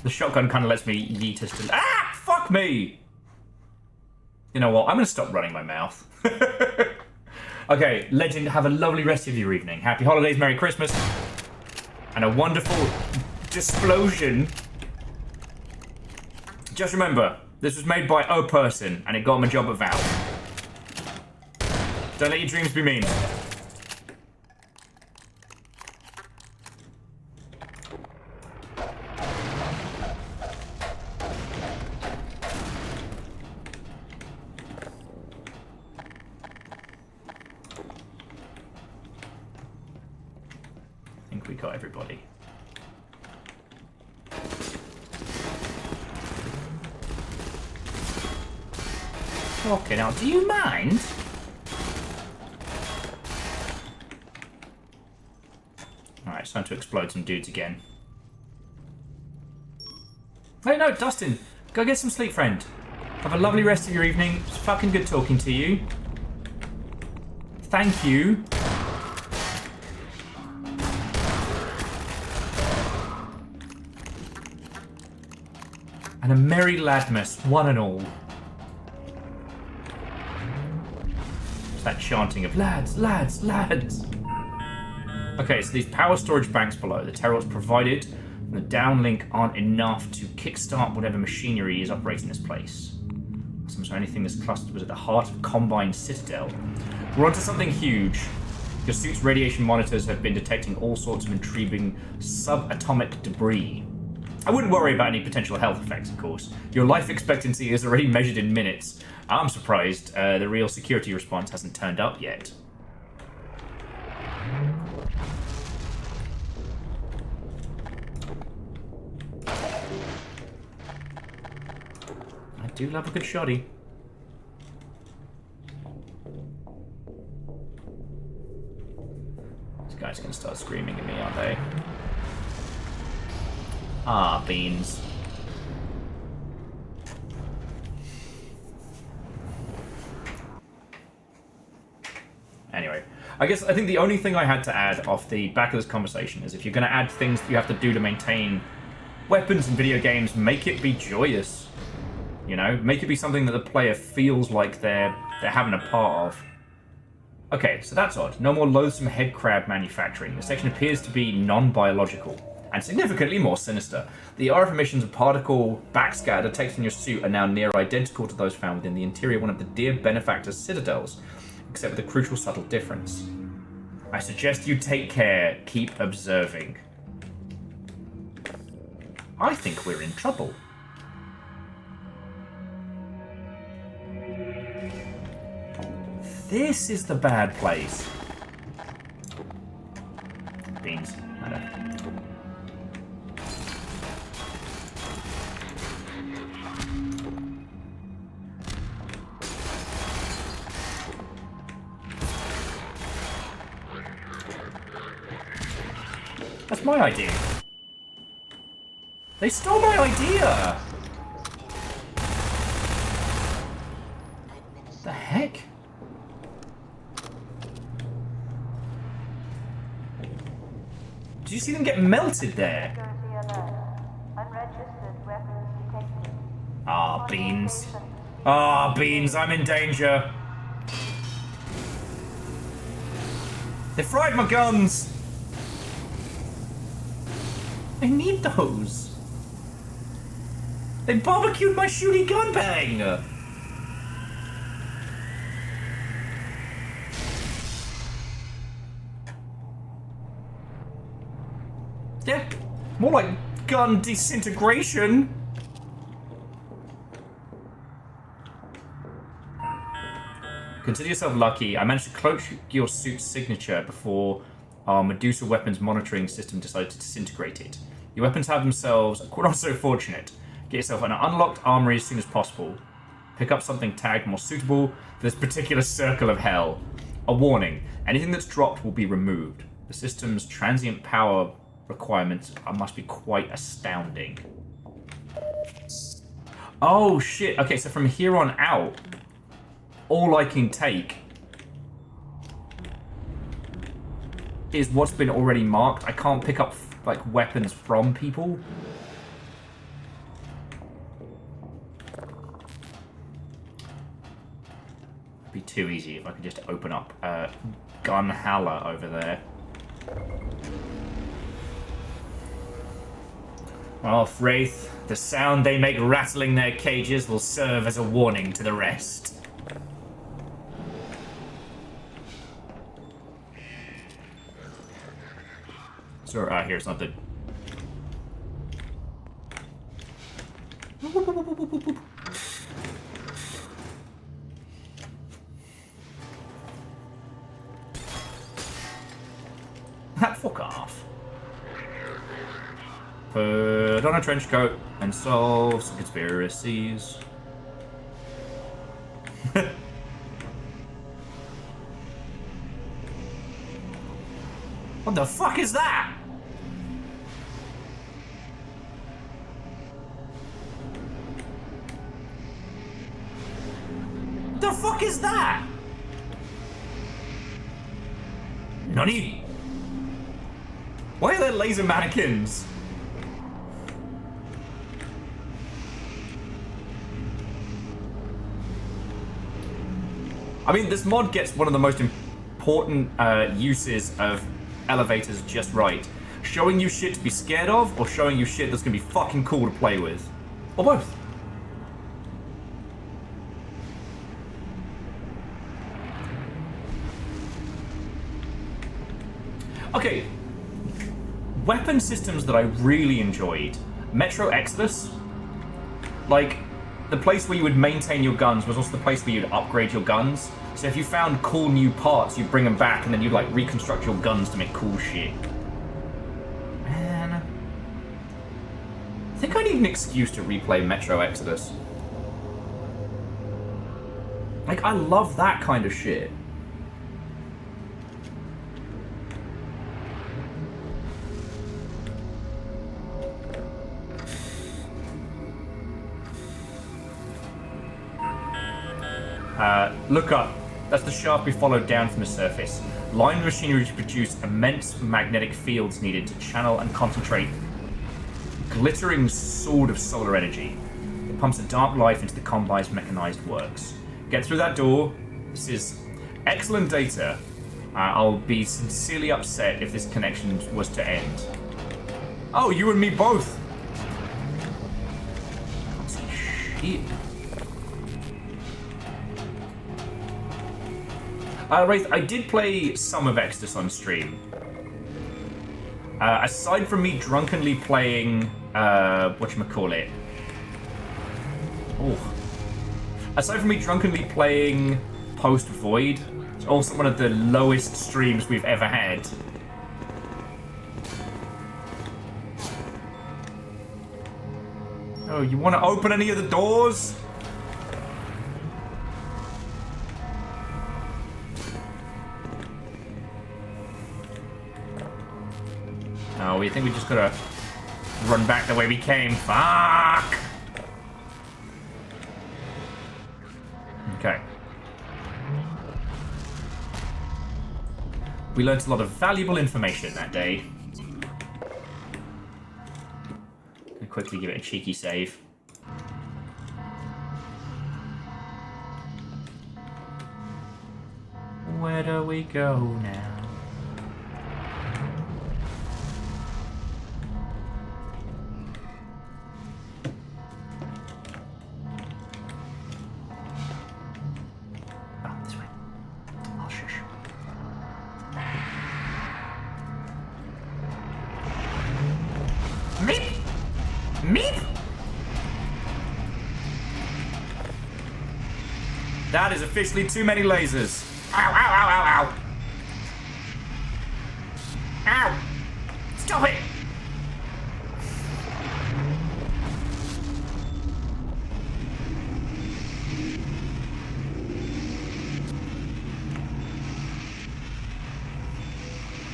The shotgun kind of lets me yeet us to... Ah! Fuck me! You know what? I'm going to stop running my mouth. Okay, Legend, have a lovely rest of your evening. Happy holidays, Merry Christmas. And a wonderful explosion. Just remember, this was made by a person, and it got him a job at Valve. Don't let your dreams be mean. We got everybody. Okay, now, do you mind? Alright, it's time to explode some dudes again. Hey, no, Dustin! Go get some sleep, friend. Have a lovely rest of your evening. It's fucking good talking to you. Thank you. And a merry Ladmas, one and all. It's that chanting of lads, lads, lads. Okay, so these power storage banks below, the terrors provided from the downlink aren't enough to kickstart whatever machinery is operating this place. So anything that's clustered was at the heart of Combine Citadel. We're onto something huge. Your suit's radiation monitors have been detecting all sorts of intriguing subatomic debris. I wouldn't worry about any potential health effects, of course. Your life expectancy is already measured in minutes. I'm surprised the real security response hasn't turned up yet. I do love a good shoddy. These guys are going to start screaming at me, aren't they? Ah, beans. Anyway, I think the only thing I had to add off the back of this conversation is if you're going to add things that you have to do to maintain weapons in video games, make it be joyous. You know, make it be something that the player feels like they're having a part of. Okay, so that's odd. No more loathsome head crab manufacturing. The section appears to be non-biological. and significantly more sinister. The RF emissions of particle backscatter detected in your suit are now near identical to those found within the interior of one of the dear benefactor's citadels, except with a crucial subtle difference. I suggest you take care, keep observing. I think we're in trouble. This is the bad place. Beans. I know. That's my idea. They stole my idea! The heck? Did you see them get melted there? Ah, beans. Ah, beans, I'm in danger. They fried my guns! I need those. They barbecued my shooty gun bang! Yeah, more like gun disintegration. Consider yourself lucky. I managed to cloak your suit's signature before our Medusa weapons monitoring system decided to disintegrate it. Your weapons have themselves not so fortunate. Get yourself an unlocked armory as soon as possible. Pick up something tagged more suitable for this particular circle of hell. A warning, anything that's dropped will be removed. The system's transient power requirements must be quite astounding. Oh shit, okay, so from here on out, all I can take is what's been already marked. I can't pick up like weapons from people. It'd be too easy if I could just open up Gunhalla over there. Oh, Wraith, the sound they make rattling their cages will serve as a warning to the rest. So, here's something. Fuck off. Put on a trench coat and solve some conspiracies. What the fuck is that? What the fuck is that? Nani? Why are there laser mannequins? I mean, this mod gets one of the most important uses of elevators just right. Showing you shit to be scared of, or showing you shit that's gonna be fucking cool to play with. Or both. Okay. Weapon systems that I really enjoyed. Metro Exodus. Like, the place where you would maintain your guns was also the place where you'd upgrade your guns. So if you found cool new parts, you'd bring them back and then you'd like reconstruct your guns to make cool shit. Man. I think I need an excuse to replay Metro Exodus. Like, I love that kind of shit. Look up. That's the shaft we followed down from the surface. Lined with machinery to produce immense magnetic fields needed to channel and concentrate glittering sword of solar energy. It pumps a dark life into the Combi's mechanized works. Get through that door. This is excellent data. I'll be sincerely upset if this connection was to end. Oh, you and me both. Can't see shit. Wraith, I did play some of Exodus on stream. Aside from me drunkenly playing, whatchamacallit? Oh. Aside from me drunkenly playing Post Void, it's also one of the lowest streams we've ever had. Oh, you want to open any of the doors? Oh, we think we just gotta run back the way we came. Fuck! Okay. We learnt a lot of valuable information that day. Gonna quickly give it a cheeky save. Where do we go now? That is officially too many lasers. Ow, ow, ow, ow, ow. Ow. Stop it.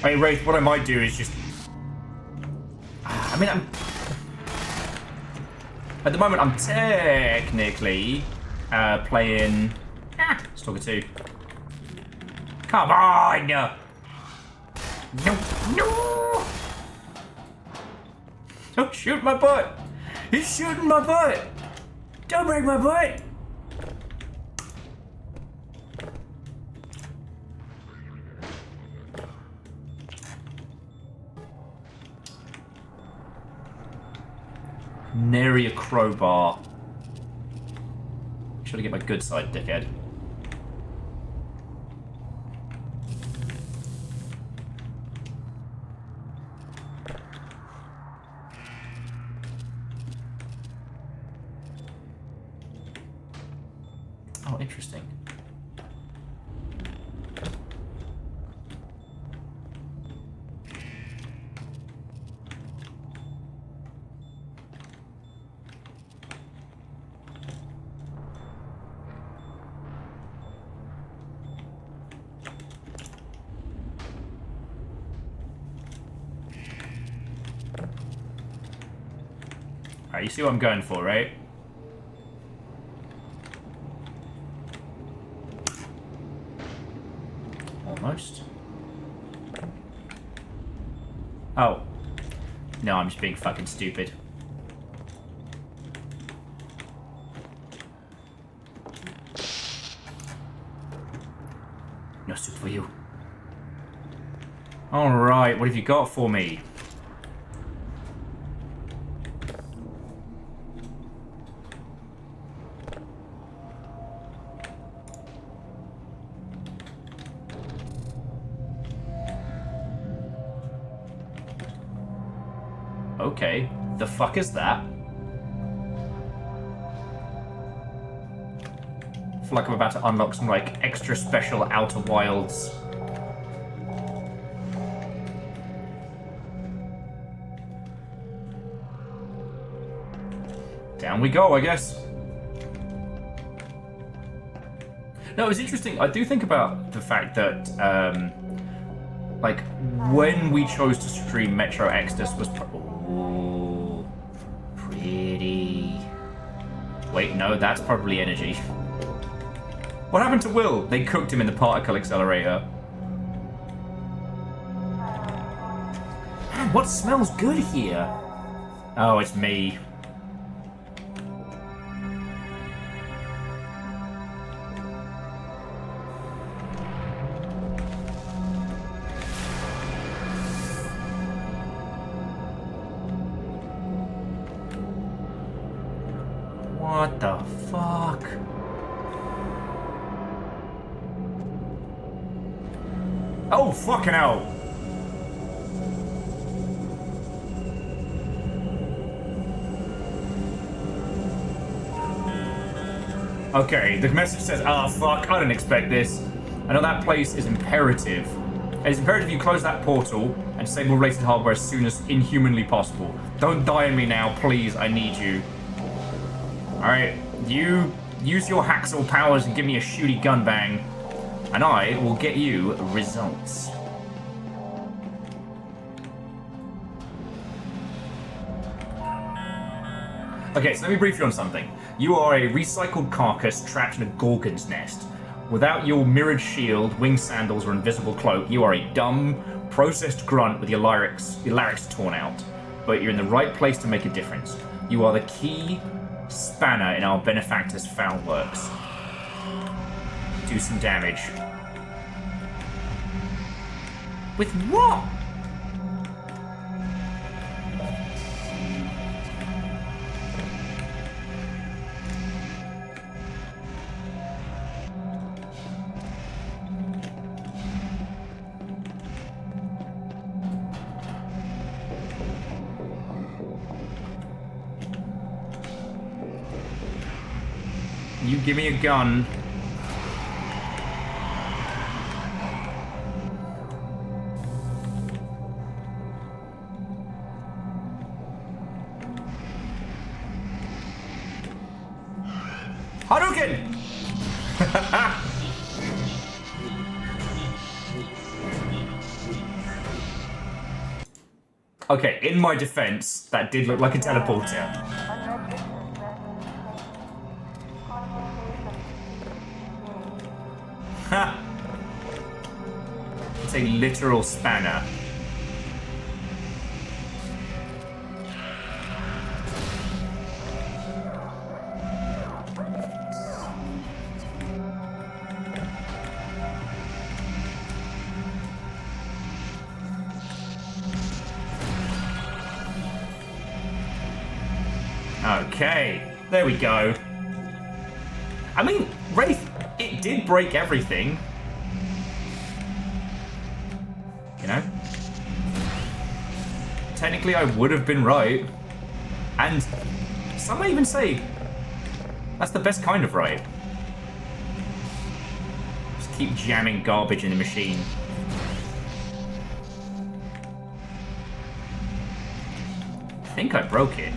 Hey, Wraith, what I might do is just... I mean, at the moment, I'm technically playing... Stalker 2. Come on! No! No! Don't shoot my butt! He's shooting my butt! Don't break my butt! Nary a crowbar. Try to get my good side, dickhead. Oh, interesting. Alright, you see what I'm going for, right? Almost. Oh. No, I'm just being fucking stupid. No soup for you. Alright, what have you got for me? Okay, the fuck is that? I feel like I'm about to unlock some, like, extra special Outer Wilds. Down we go, I guess. No, it's interesting. I do think about the fact that, like, when we chose to stream Metro Exodus was... Ooh, pretty... Wait, no, that's probably energy. What happened to Will? They cooked him in the particle accelerator. Man, what smells good here? Oh, it's me. What the fuck? Oh, fucking hell. Okay, the message says, ah, fuck, I didn't expect this. I know that place is imperative. It's imperative you close that portal and disable related hardware as soon as inhumanly possible. Don't die on me now, please, I need you. Alright, you use your hacksaw powers and give me a shooty gun bang, and I will get you results. Okay, so let me brief you on something. You are a recycled carcass trapped in a Gorgon's nest. Without your mirrored shield, winged sandals, or invisible cloak, you are a dumb, processed grunt with your larynx torn out. But you're in the right place to make a difference. You are the key spanner in our benefactor's foul works. Do some damage. With what? You give me a gun. Hadouken! Okay, in my defense, that did look like a teleporter. Ha! It's a literal spanner. Okay, there we go. I mean, Wraith, it did break everything. You know? Technically, I would have been right. And some may even say that's the best kind of right. Just keep jamming garbage in the machine. I think I broke it.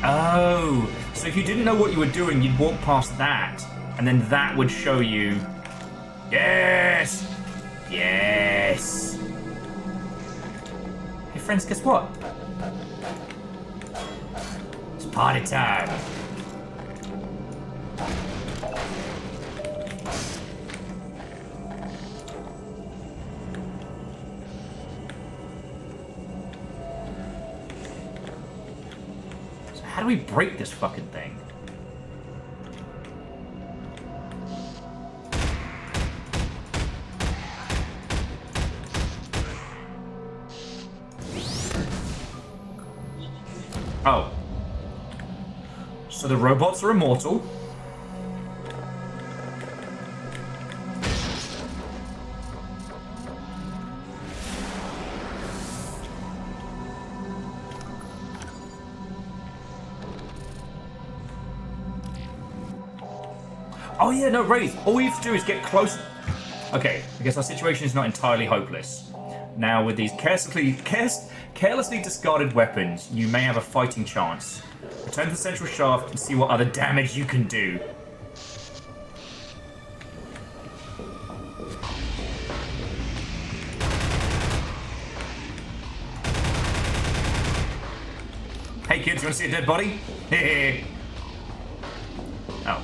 Oh, so if you didn't know what you were doing, you'd walk past that, and then that would show you. Yes! Yes! Hey friends, guess what? It's party time. How do we break this fucking thing? Oh. So the robots are immortal. Oh yeah, no, Wraith, all we have to do is get close. Okay, I guess our situation is not entirely hopeless. Now, with these carelessly discarded weapons, you may have a fighting chance. Return to the central shaft and see what other damage you can do. Hey kids, you want to see a dead body? Hehe. Oh.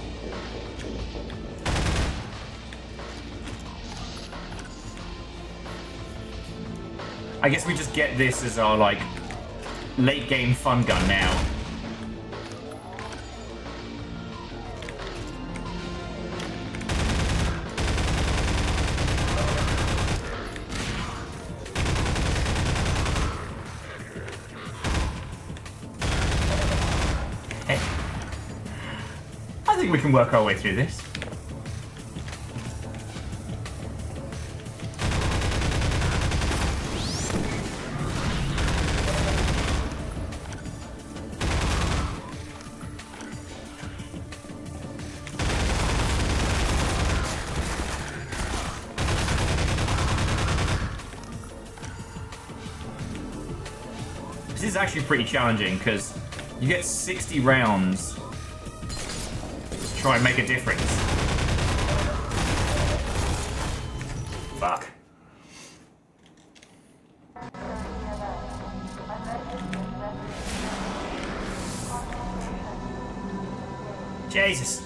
I guess we just get this as our, like, late game fun gun now. think we can work our way through this. This is actually pretty challenging because you get 60 rounds to try and make a difference. Fuck. Jesus.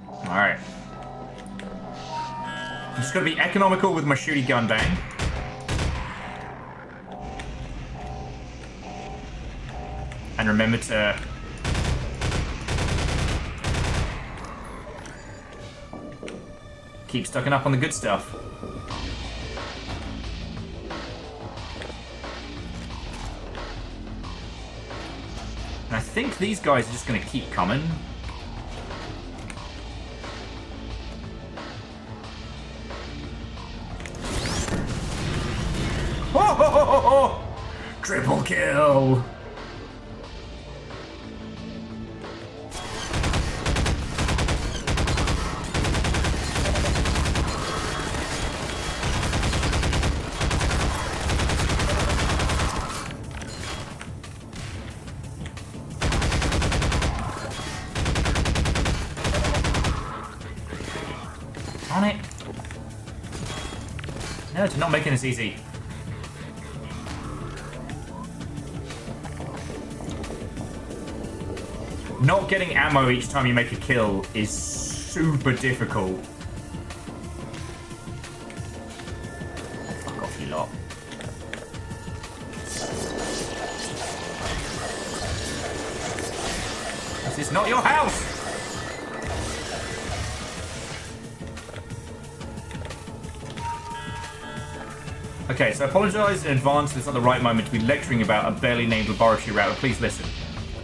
Alright. I'm just gonna be economical with my shooty gun bang. And remember to keep stocking up on the good stuff. And I think these guys are just going to keep coming. Ho, ho, ho, ho, ho. Triple kill! On it. No, it's not making this easy. Not getting ammo each time you make a kill is super difficult. Fuck off, you lot. This is not your house! Okay, so I apologise in advance if it's not the right moment to be lecturing about a barely named laboratory router. Please listen.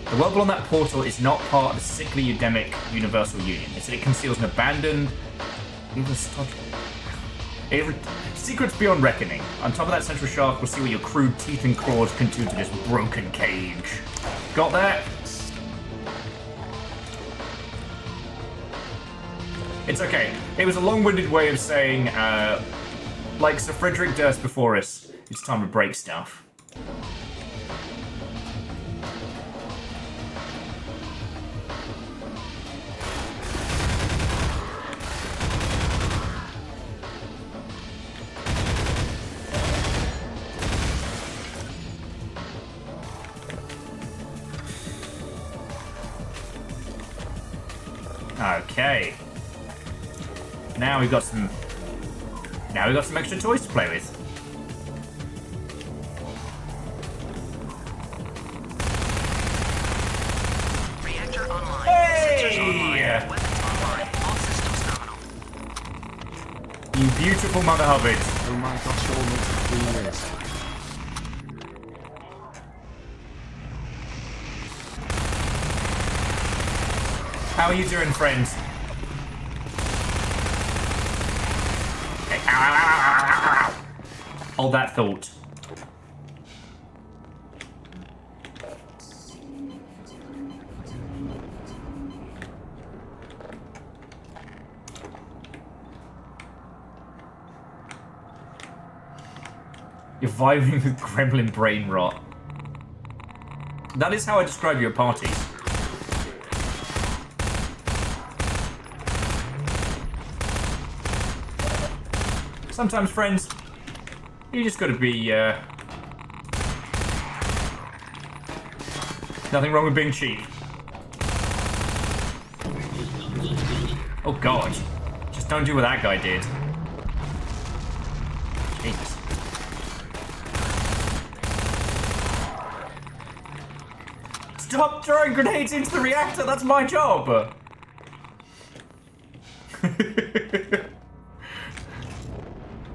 The world beyond that portal is not part of the sickly Udemic Universal Union. Instead, it conceals an abandoned... secrets beyond reckoning. On top of that central shaft, we'll see what your crude teeth and claws can do to this broken cage. Got that? It's okay. It was a long-winded way of saying, like Sir Frederick Durst before us, it's time to break stuff. Okay. Now we've got some extra toys to play with. Reactor online. Hey! Sensors online. Weapons online. All systems nominal. You beautiful Mother Hubbard. Oh my gosh, almost 3 years. How are you doing, friends? Okay. Ow, ow, ow, ow, ow, ow. Hold that thought. You're vibing with gremlin brain rot. That is how I describe you at parties. Sometimes, friends, you just gotta be, nothing wrong with being cheap. Oh god. Just don't do what that guy did. Jesus. Stop throwing grenades into the reactor, that's my job!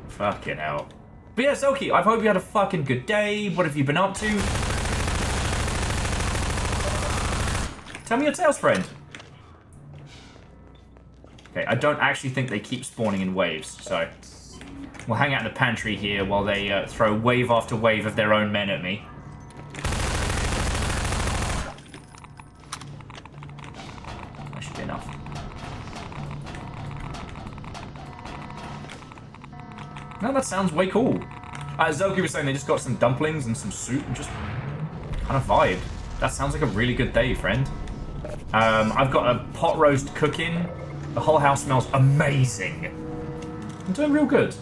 Fucking hell. But yes, Oki, I hope you had a fucking good day. What have you been up to? Tell me your tales, friend. Okay, I don't actually think they keep spawning in waves, so we'll hang out in the pantry here while they throw wave after wave of their own men at me. That should be enough. No, that sounds way cool. Zelky was saying they just got some dumplings and some soup and just kind of vibed. That sounds like a really good day, friend. I've got a pot roast cooking. The whole house smells amazing. I'm doing real good.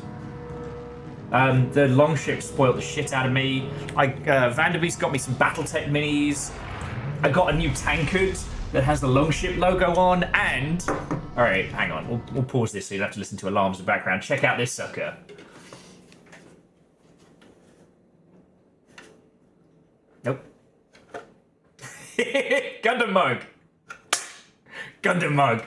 The longship spoiled the shit out of me. Vanderbeest got me some Battletech minis. I got a new tankard that has the longship logo on, and... Alright, hang on. We'll pause this so you don't have to listen to alarms in the background. Check out this sucker. Nope. Gundam mug. Gundam mug.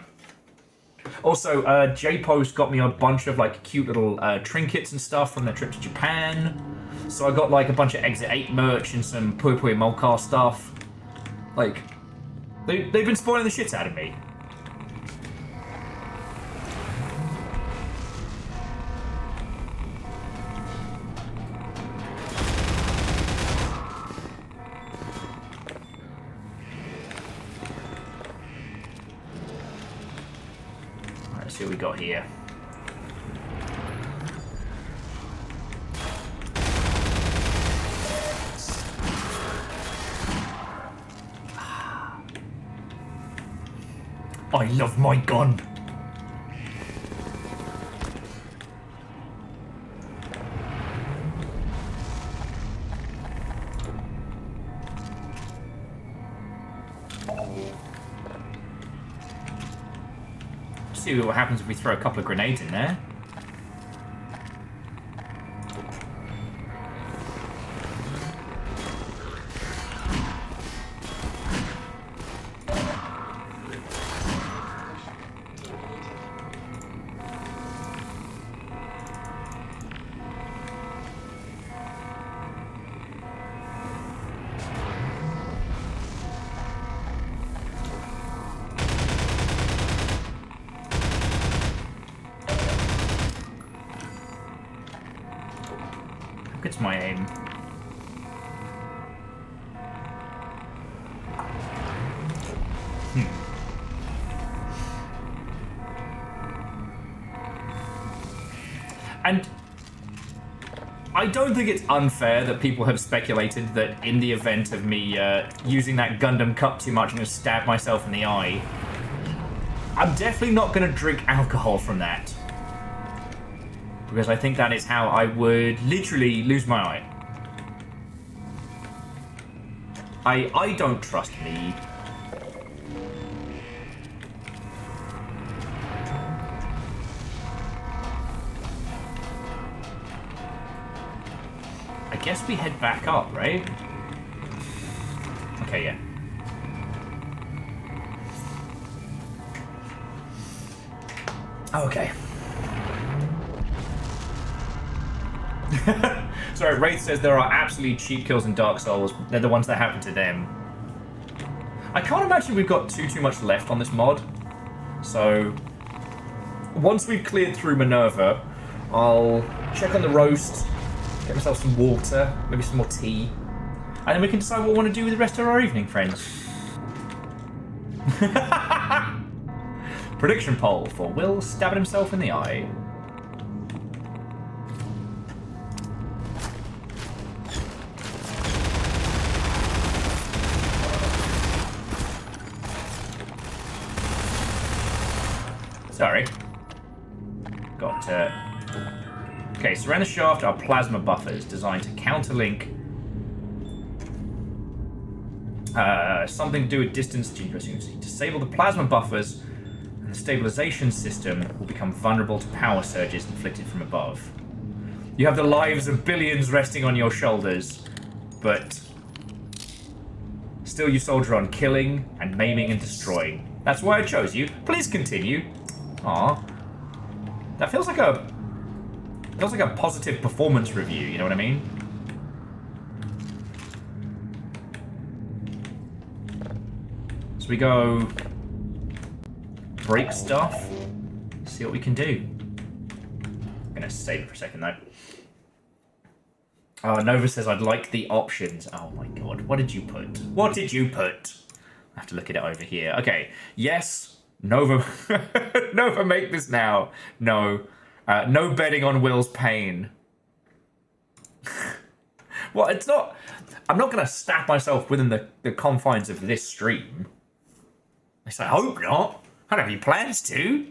Also, J-Post got me a bunch of like cute little trinkets and stuff from their trip to Japan. So I got like a bunch of Exit 8 merch and some Pui Pui Molcar stuff. Like, they've been spoiling the shit out of me. Let's see what we got here. I love my gun. See what happens if we throw a couple of grenades in there. It's my aim. And I don't think it's unfair that people have speculated that in the event of me using that Gundam cup too much, I'm going to stab myself in the eye. I'm definitely not going to drink alcohol from that. Because I think that is how I would literally lose my eye. I don't trust me. I guess we head back up, right? Okay, yeah. Okay. Sorry, Wraith says there are absolute cheap kills in Dark Souls. They're the ones that happen to them. I can't imagine we've got too much left on this mod. So, once we've cleared through Minerva, I'll check on the roast, get myself some water, maybe some more tea, and then we can decide what we want to do with the rest of our evening, friends. Prediction poll for Will stabbing himself in the eye. Sorry. Got, okay, surround the shaft are plasma buffers designed to counterlink something to do with distance to unity. Disable the plasma buffers, and the stabilization system will become vulnerable to power surges inflicted from above. You have the lives of billions resting on your shoulders, but still you soldier on killing and maiming and destroying. That's why I chose you. Please continue. Aw. That feels like a positive performance review, you know what I mean? So we go break stuff, see what we can do. I'm gonna save it for a second though. Oh, Nova says I'd like the options. Oh my god, what did you put? What did you put? I have to look at it over here. Okay, yes, Nova. Nova, make this now. No. No betting on Will's pain. Well, it's not... I'm not going to stab myself within the confines of this stream. At least I hope not. I don't have any plans to.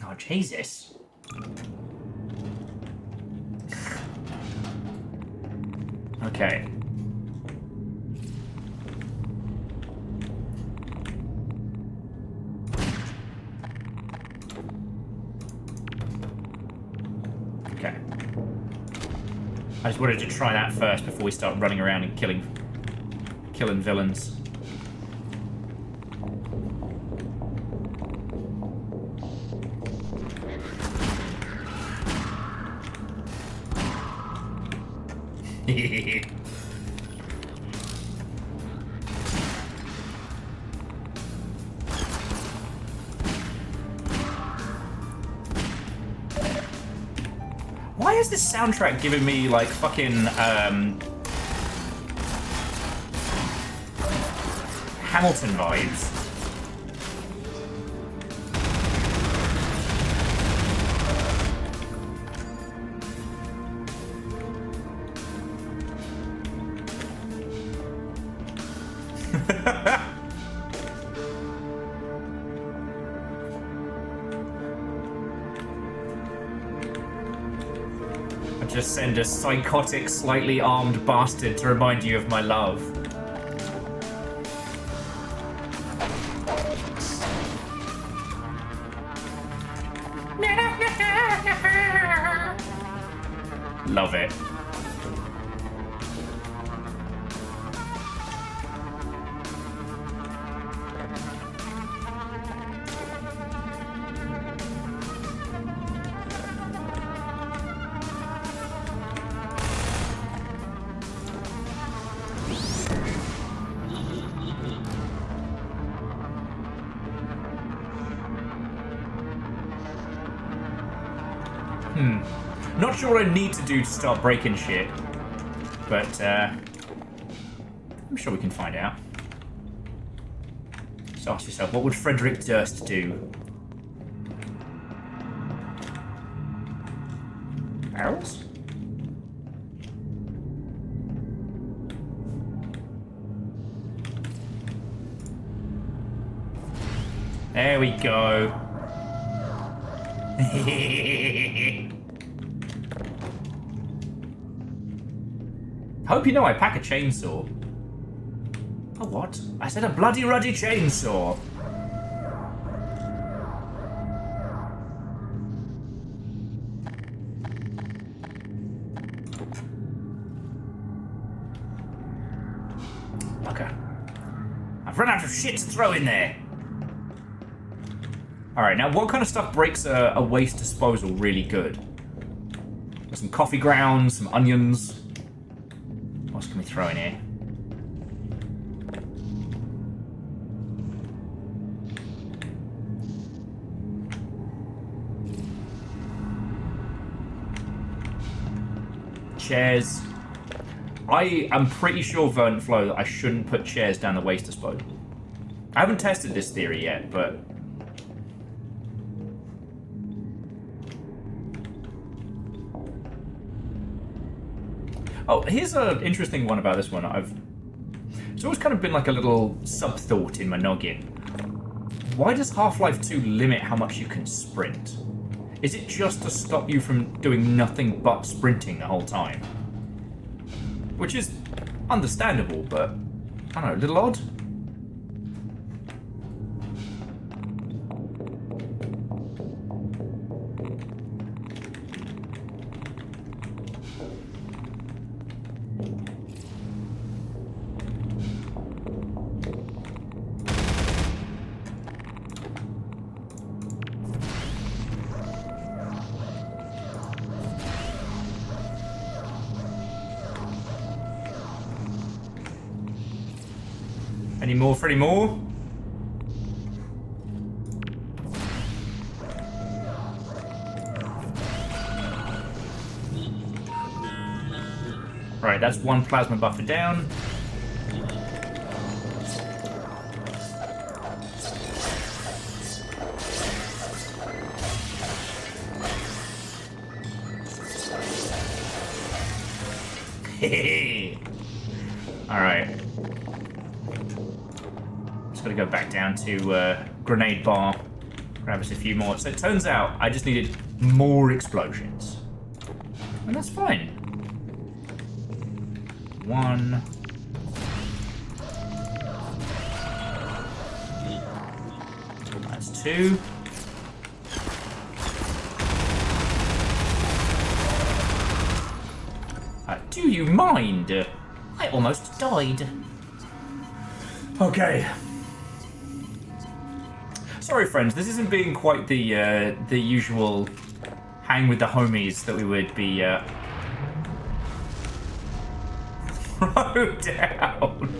Oh, Jesus. Okay. Okay. I just wanted to try that first before we start running around and killing villains. Why is this soundtrack giving me like fucking Hamilton vibes? Just send a psychotic, slightly armed bastard to remind you of my love. Love it. Not sure what I need to do to start breaking shit, but I'm sure we can find out. Just ask yourself, what would Frederick Durst do? Barrels? There we go. Hope you know I pack a chainsaw. Oh, what? I said a bloody ruddy chainsaw. Okay. I've run out of shit to throw in there. Alright, now what kind of stuff breaks a waste disposal really good? There's some coffee grounds, some onions. What else can we throw in here? Chairs. I am pretty sure, Verdant Flow, that I shouldn't put chairs down the waste disposal. I haven't tested this theory yet, but... Oh, here's an interesting one about this one. It's always kind of been like a little sub-thought in my noggin. Why does Half-Life 2 limit how much you can sprint? Is it just to stop you from doing nothing but sprinting the whole time? Which is understandable, but I don't know, a little odd. Any more for any more? Right, that's one plasma buffer down. Alright. Just gotta go back down to grenade bar. Grab us a few more. So it turns out I just needed more explosions. And that's fine. One. That's two. Do you mind? I almost died. Okay. Sorry, friends. This isn't being quite the usual hang with the homies that we would be. Throw down.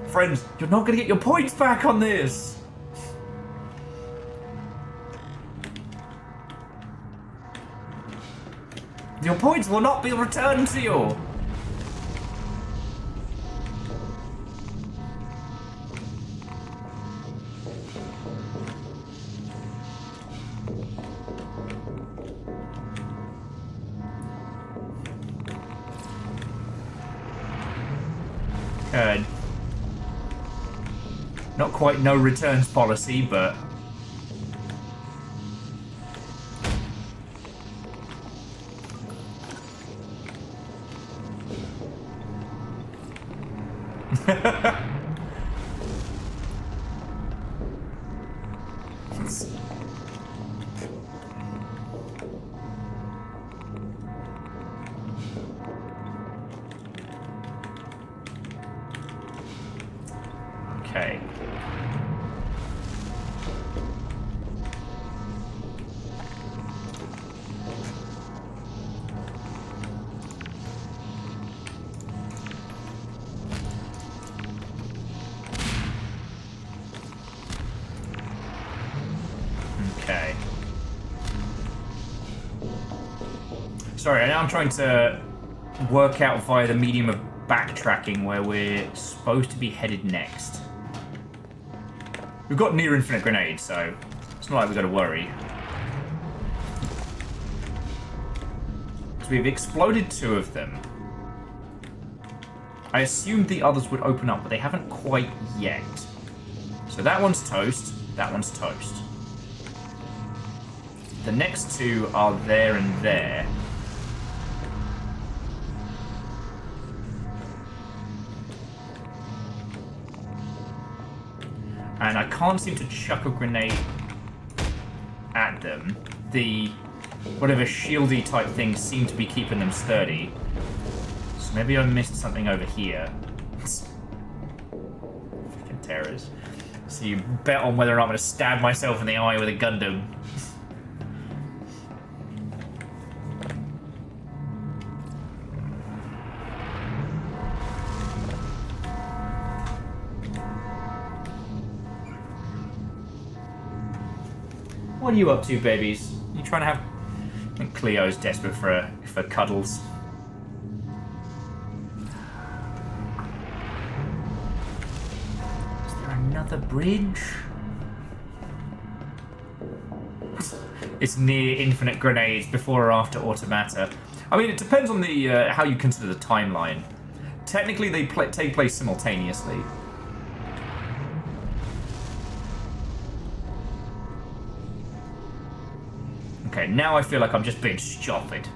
Friends, you're not gonna get your points back on this. Your points will not be returned to you. Good. Not quite no returns policy, but okay. Okay. Sorry, now I'm trying to work out via the medium of backtracking where we're supposed to be headed next. We've got near infinite grenades, so it's not like we've got to worry. So we've exploded 2 of them. I assumed the others would open up, but they haven't quite yet. So that one's toast, that one's toast. The next 2 are there and there. And I can't seem to chuck a grenade at them. The whatever shieldy type things seem to be keeping them sturdy. So maybe I missed something over here. Freaking terrors. So you bet on whether or not I'm going to stab myself in the eye with a Gundam. What are you up to, babies? You trying to have... I think Cleo's desperate for cuddles. Is there another bridge? It's near infinite grenades, before or after automata. I mean, it depends on the how you consider the timeline. Technically, they take place simultaneously. Okay, now I feel like I'm just being stupid.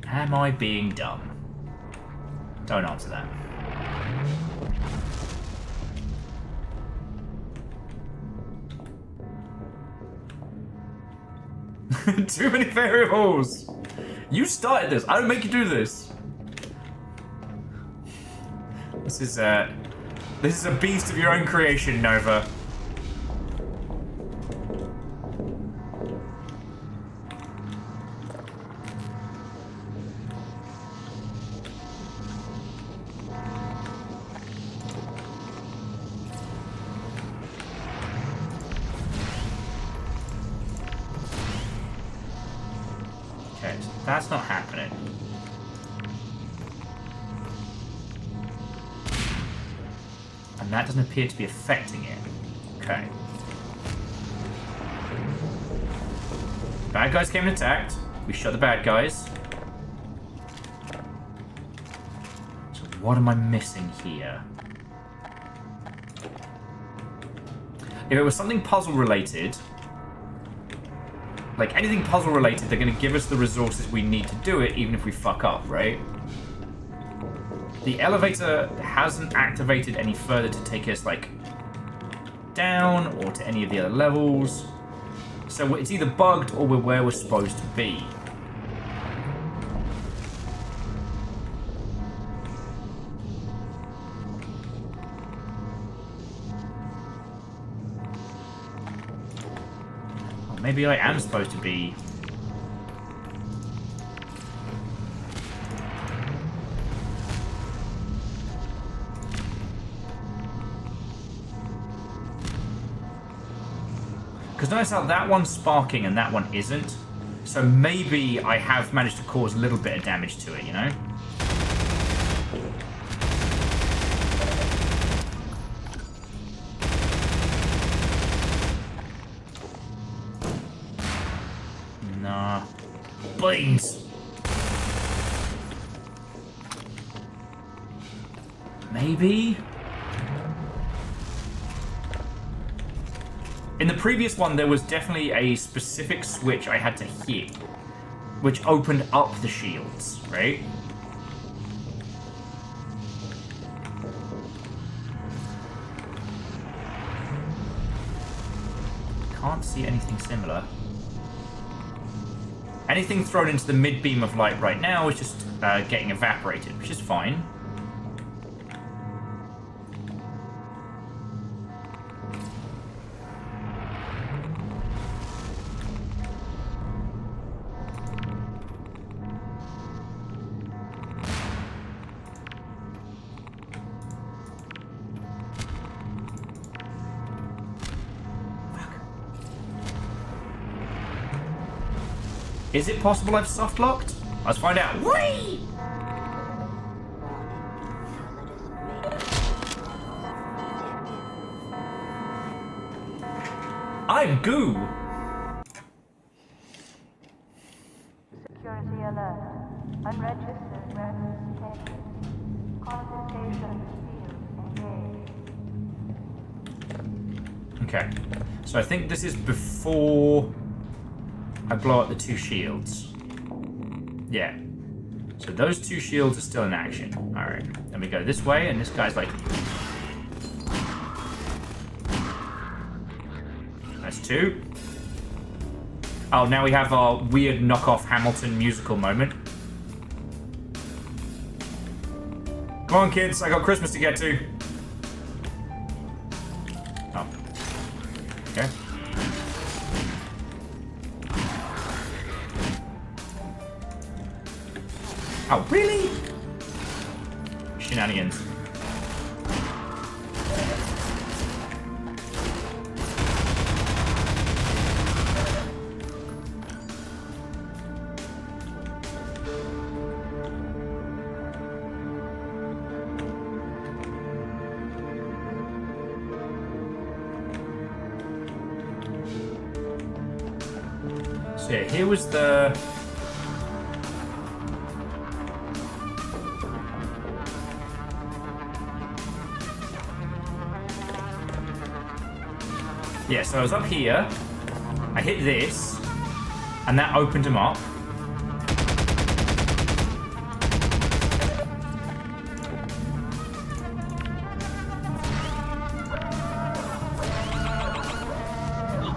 Am I being dumb? Don't answer that. Too many variables! You started this, I don't make you do this! This is a beast of your own creation, Nova. That's not happening. And that doesn't appear to be affecting it. Okay. Bad guys came and attacked. We shot the bad guys. So what am I missing here? If it was something puzzle related, like anything puzzle related, they're going to give us the resources we need to do it, even if we fuck up, right? The elevator hasn't activated any further to take us, like, down or to any of the other levels. So it's either bugged or we're where we're supposed to be. Or maybe I am supposed to be... Because notice how that one's sparking and that one isn't. So maybe I have managed to cause a little bit of damage to it, you know? Nah. Beans! Maybe? In the previous one, there was definitely a specific switch I had to hit, which opened up the shields, right? Can't see anything similar. Anything thrown into the mid-beam of light right now is just getting evaporated, which is fine. Is it possible I've soft locked? Let's find out. Whee! I'm goo. Security alert. Unregistered reference taken. Consultation field engaged. Okay. So I think this is before I blow up the two shields. Yeah. So those two shields are still in action. Alright. Then we go this way, and this guy's like... That's two. Oh, now we have our weird knockoff Hamilton musical moment. Come on, kids. I got Christmas to get to. Oh. Okay. Oh, really? Shenanigans. So yeah, here was the... Yeah, so I was up here, I hit this, and that opened him up.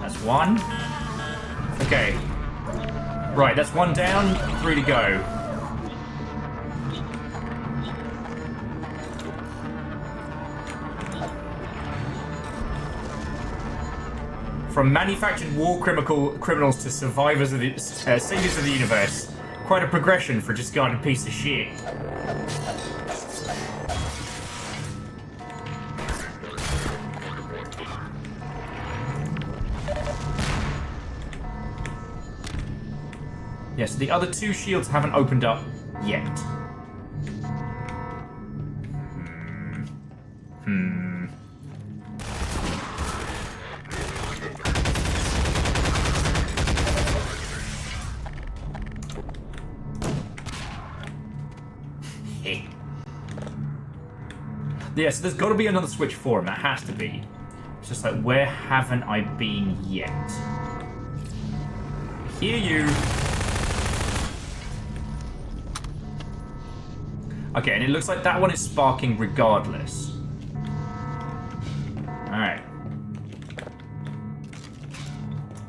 That's one. Okay. Right, that's one down, 3 to go. From manufactured war criminals to survivors of the saviors of the universe. Quite a progression for a discarded piece of shit. Yes, the other two shields haven't opened up yet. Yeah, so there's got to be another switch for him. That has to be. It's just like, where haven't I been yet? Hear you. Okay, and it looks like that one is sparking regardless. Alright.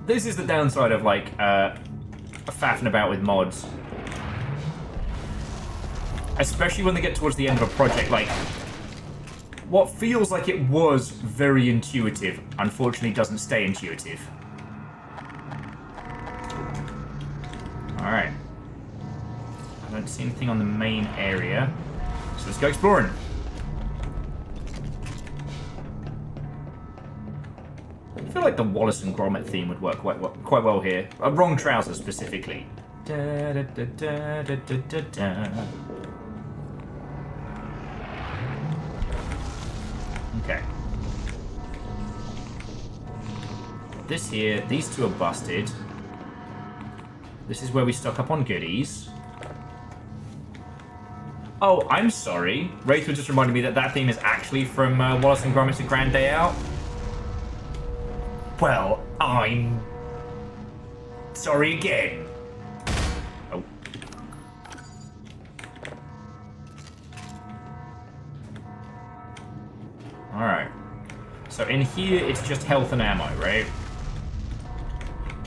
This is the downside of, like, faffing about with mods. Especially when they get towards the end of a project, like... What feels like it was very intuitive, unfortunately doesn't stay intuitive. Alright. I don't see anything on the main area. So let's go exploring. I feel like the Wallace and Gromit theme would work quite well here. Wrong trousers specifically. Da, da, da, da, da, da, da. Okay. This here, these two are busted. This is where we stock up on goodies. Oh, I'm sorry. Wraith was just reminding me that that theme is actually from Wallace and Gromit's A Grand Day Out. Well, I'm... sorry again. Oh. Alright. So in here, it's just health and ammo, right?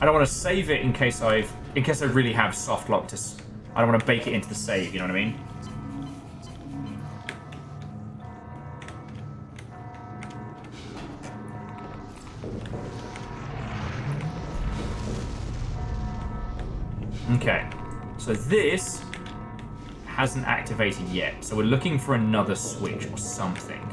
I don't want to save it in case I really have soft lock to... I don't want to bake it into the save, you know what I mean? Okay, so this hasn't activated yet, so we're looking for another switch or something.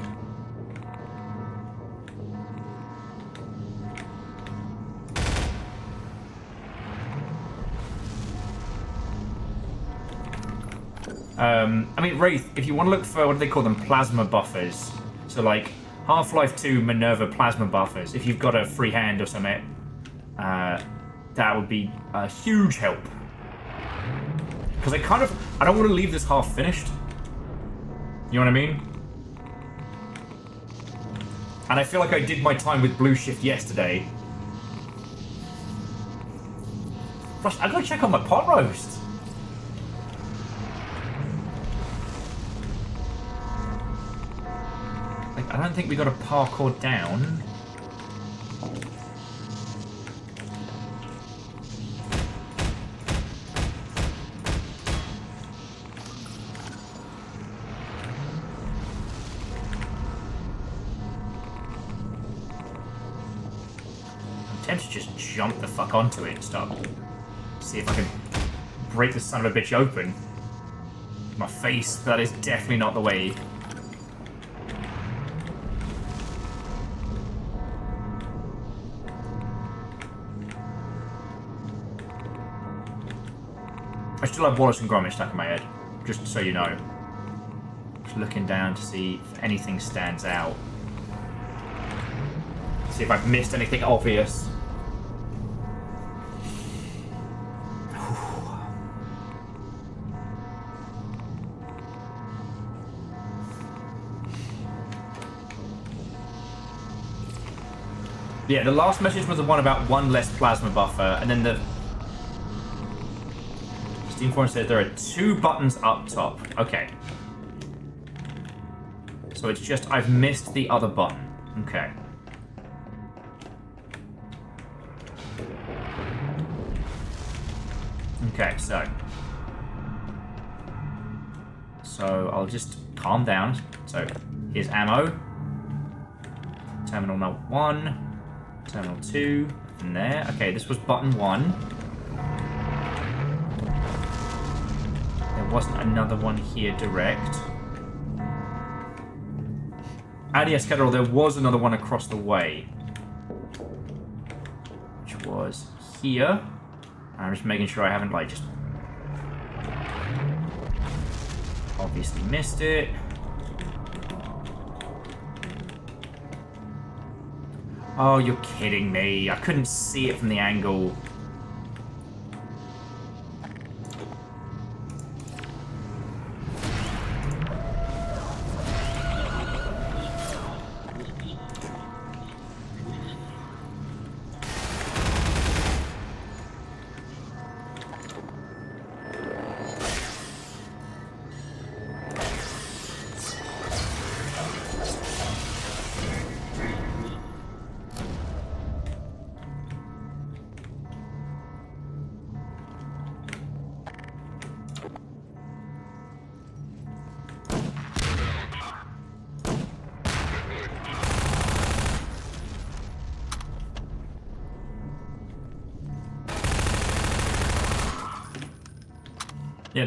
I mean, Wraith, if you want to look for, what do they call them, plasma buffers. So, like, Half-Life 2 Minerva plasma buffers. If you've got a free hand or something, that would be a huge help. Because I don't want to leave this half finished. You know what I mean? And I feel like I did my time with Blue Shift yesterday. Plus, I gotta check on my pot roast. Like, I don't think we got a parkour down. I'm tempted to just jump the fuck onto it and start. See if I can break this son of a bitch open. My face, that is definitely not the way. I still have Wallace and Gromit stuck in my head, just so you know. Just looking down to see if anything stands out. See if I've missed anything obvious. Yeah, the last message was the one about one less plasma buffer, and then the Steam Forum said there are 2 buttons up top. Okay. So it's just I've missed the other button. Okay. Okay, so I'll just calm down. So here's ammo. Terminal number 1. Terminal 2. In there. Okay, this was button 1. There wasn't another one here direct. And yes, Kettle, there was another one across the way. Which was here. I'm just making sure I haven't, like, just Obviously missed it. Oh, you're kidding me. I couldn't see it from the angle.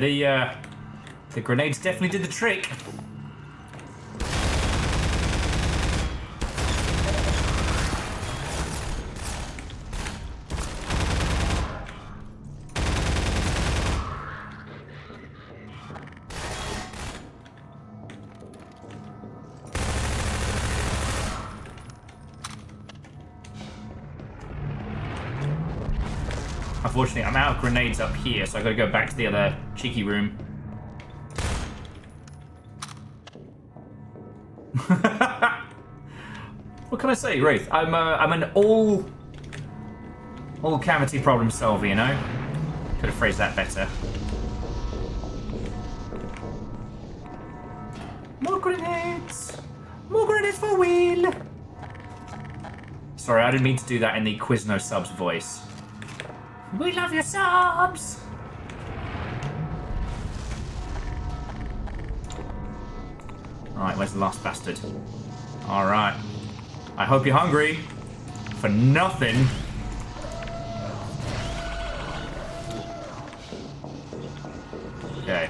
Yeah, the grenades definitely did the trick. Unfortunately, I'm out of grenades up here, so I gotta go back to the other cheeky room. What can I say, Wraith? I'm an all cavity problem solver, you know? Could have phrased that better. More grenades! More grenades for Will! Sorry, I didn't mean to do that in the Quizno subs voice. We love your subs! Alright, where's the last bastard? Alright. I hope you're hungry. For nothing. Okay.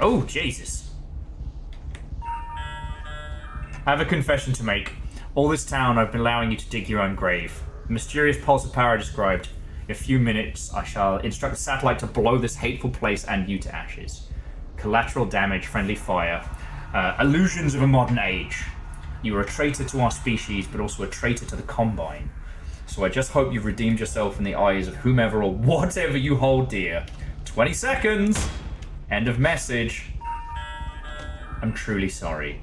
Oh, Jesus. I have a confession to make. All this town, I've been allowing you to dig your own grave. The mysterious pulse of power described. In a few minutes, I shall instruct the satellite to blow this hateful place and you to ashes. Collateral damage, friendly fire. Illusions of a modern age. You are a traitor to our species, but also a traitor to the Combine. So I just hope you've redeemed yourself in the eyes of whomever or whatever you hold dear. 20 seconds! End of message. I'm truly sorry.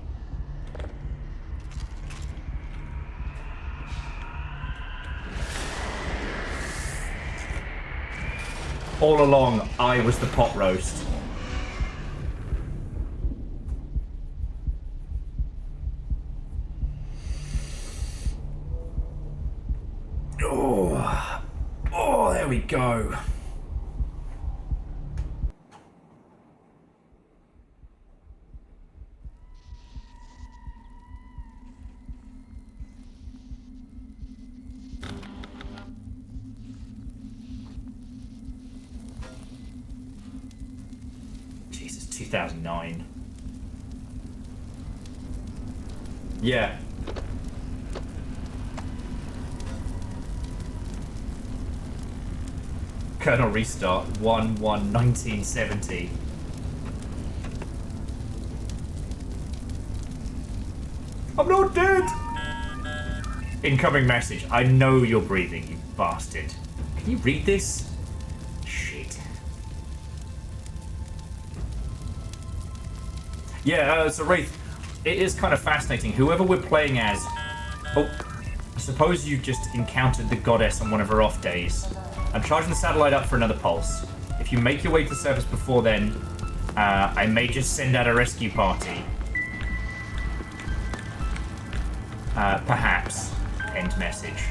All along, I was the pot roast. Oh, there we go. Jesus, 2009. Yeah. Kernel restart 1/1/1970. I'm not dead! Incoming message. I know you're breathing, you bastard. Can you read this? Shit. Yeah, so Wraith, it is kind of fascinating. Whoever we're playing as... Oh, I suppose you've just encountered the goddess on one of her off days. I'm charging the satellite up for another pulse. If you make your way to the surface before then, I may just send out a rescue party. Perhaps. End message.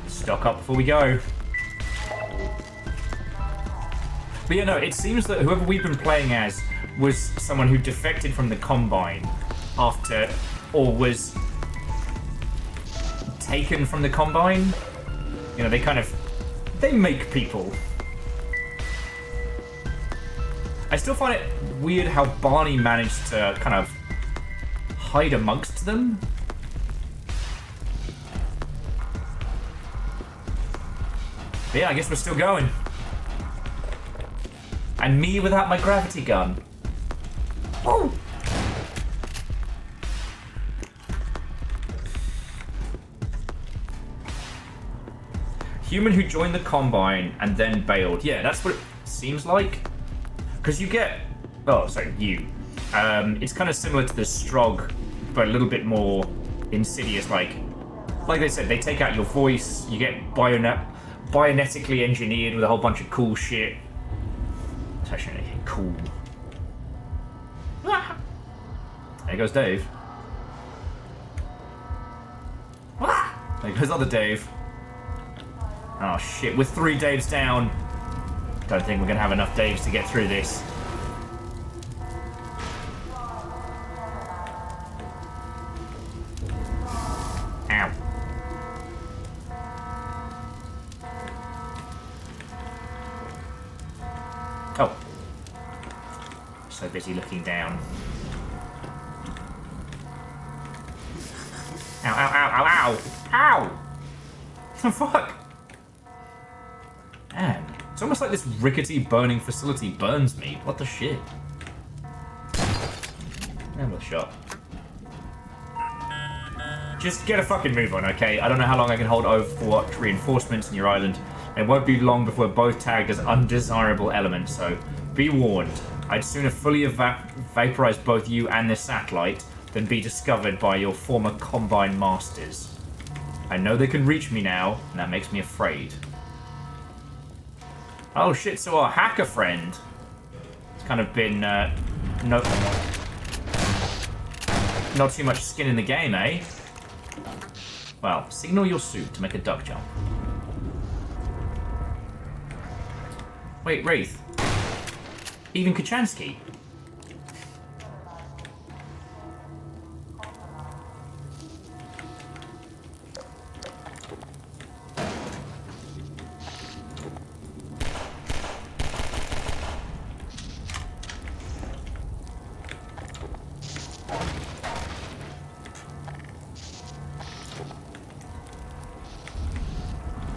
Stock up before we go. But yeah, no, it seems that whoever we've been playing as was someone who defected from the Combine after, or was taken from the Combine. You know, they make people. I still find it weird how Barney managed to kind of hide amongst them. But yeah, I guess we're still going. And me without my gravity gun. Woo! Human who joined the Combine and then bailed. Yeah, that's what it seems like. Because you get... Oh, sorry, you. It's kind of similar to the Strog, but a little bit more insidious. Like they said, they take out your voice. You get bionetically engineered with a whole bunch of cool shit. It's actually cool. There goes Dave. There goes other Dave. Oh shit, with 3 Daves down. Don't think we're gonna have enough Daves to get through this. Ow. Oh. So busy looking down. Ow, ow, ow, ow, ow! Ow! What the fuck? Man, it's almost like this rickety burning facility burns me. What the shit? And a shot. Just get a fucking move on, okay? I don't know how long I can hold Overwatch reinforcements in your island. It won't be long before we're both tagged as undesirable elements, so be warned. I'd sooner fully vaporize both you and this satellite than be discovered by your former Combine masters. I know they can reach me now, and that makes me afraid. Oh shit, so our hacker friend has kind of been, not too much skin in the game, eh? Well, signal your suit to make a duck jump. Wait, Wraith. Even Kachansky.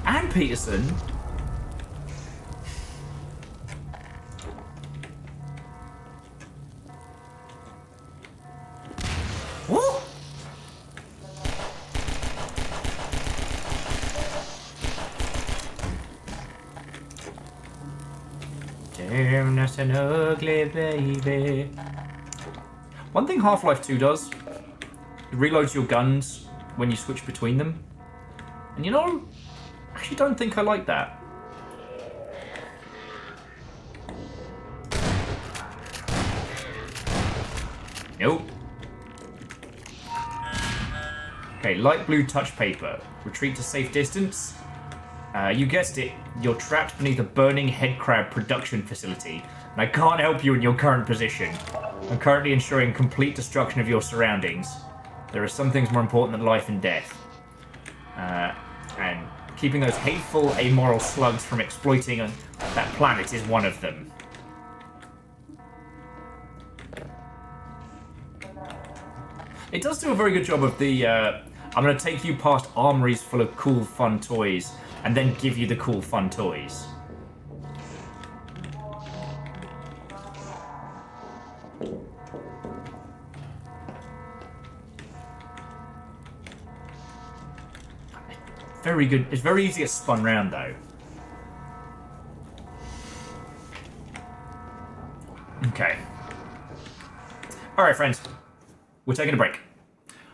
And Peterson. What? Damn, that's an ugly baby. One thing Half-Life 2 does, it reloads your guns when you switch between them. And you know, I actually don't think I like that. Nope. Okay, light blue touch paper. Retreat to safe distance. You guessed it, you're trapped beneath a burning head crab production facility, and I can't help you in your current position. I'm currently ensuring complete destruction of your surroundings. There are some things more important than life and death. And keeping those hateful, amoral slugs from exploiting that planet is one of them. It does do a very good job of the, I'm going to take you past armories full of cool, fun toys, and then give you the cool, fun toys. Very good. It's very easy to get spun round, though. Okay. Alright, friends. We're taking a break.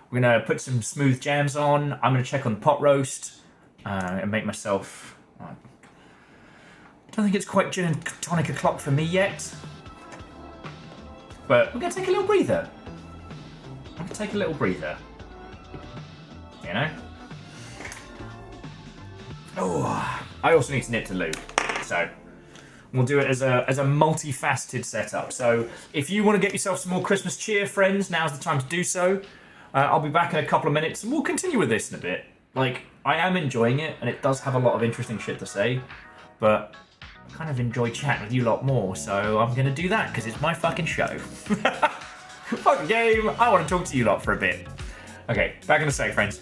We're going to put some smooth jams on. I'm going to check on the pot roast and make myself... I don't think it's quite gin and tonic o'clock for me yet. But we're going to take a little breather. I'm going to take a little breather. You know? Oh, I also need to knit to Luke. So, We'll do it as a multifaceted setup. So if you want to get yourself some more Christmas cheer, friends, now's the time to do so. I'll be back in a couple of minutes, and we'll continue with this in a bit. Like, I am enjoying it, and it does have a lot of interesting shit to say, but I kind of enjoy chatting with you lot more, so I'm going to do that, because it's my fucking show. Fuck the game, I want to talk to you lot for a bit. Okay, back in a sec, friends.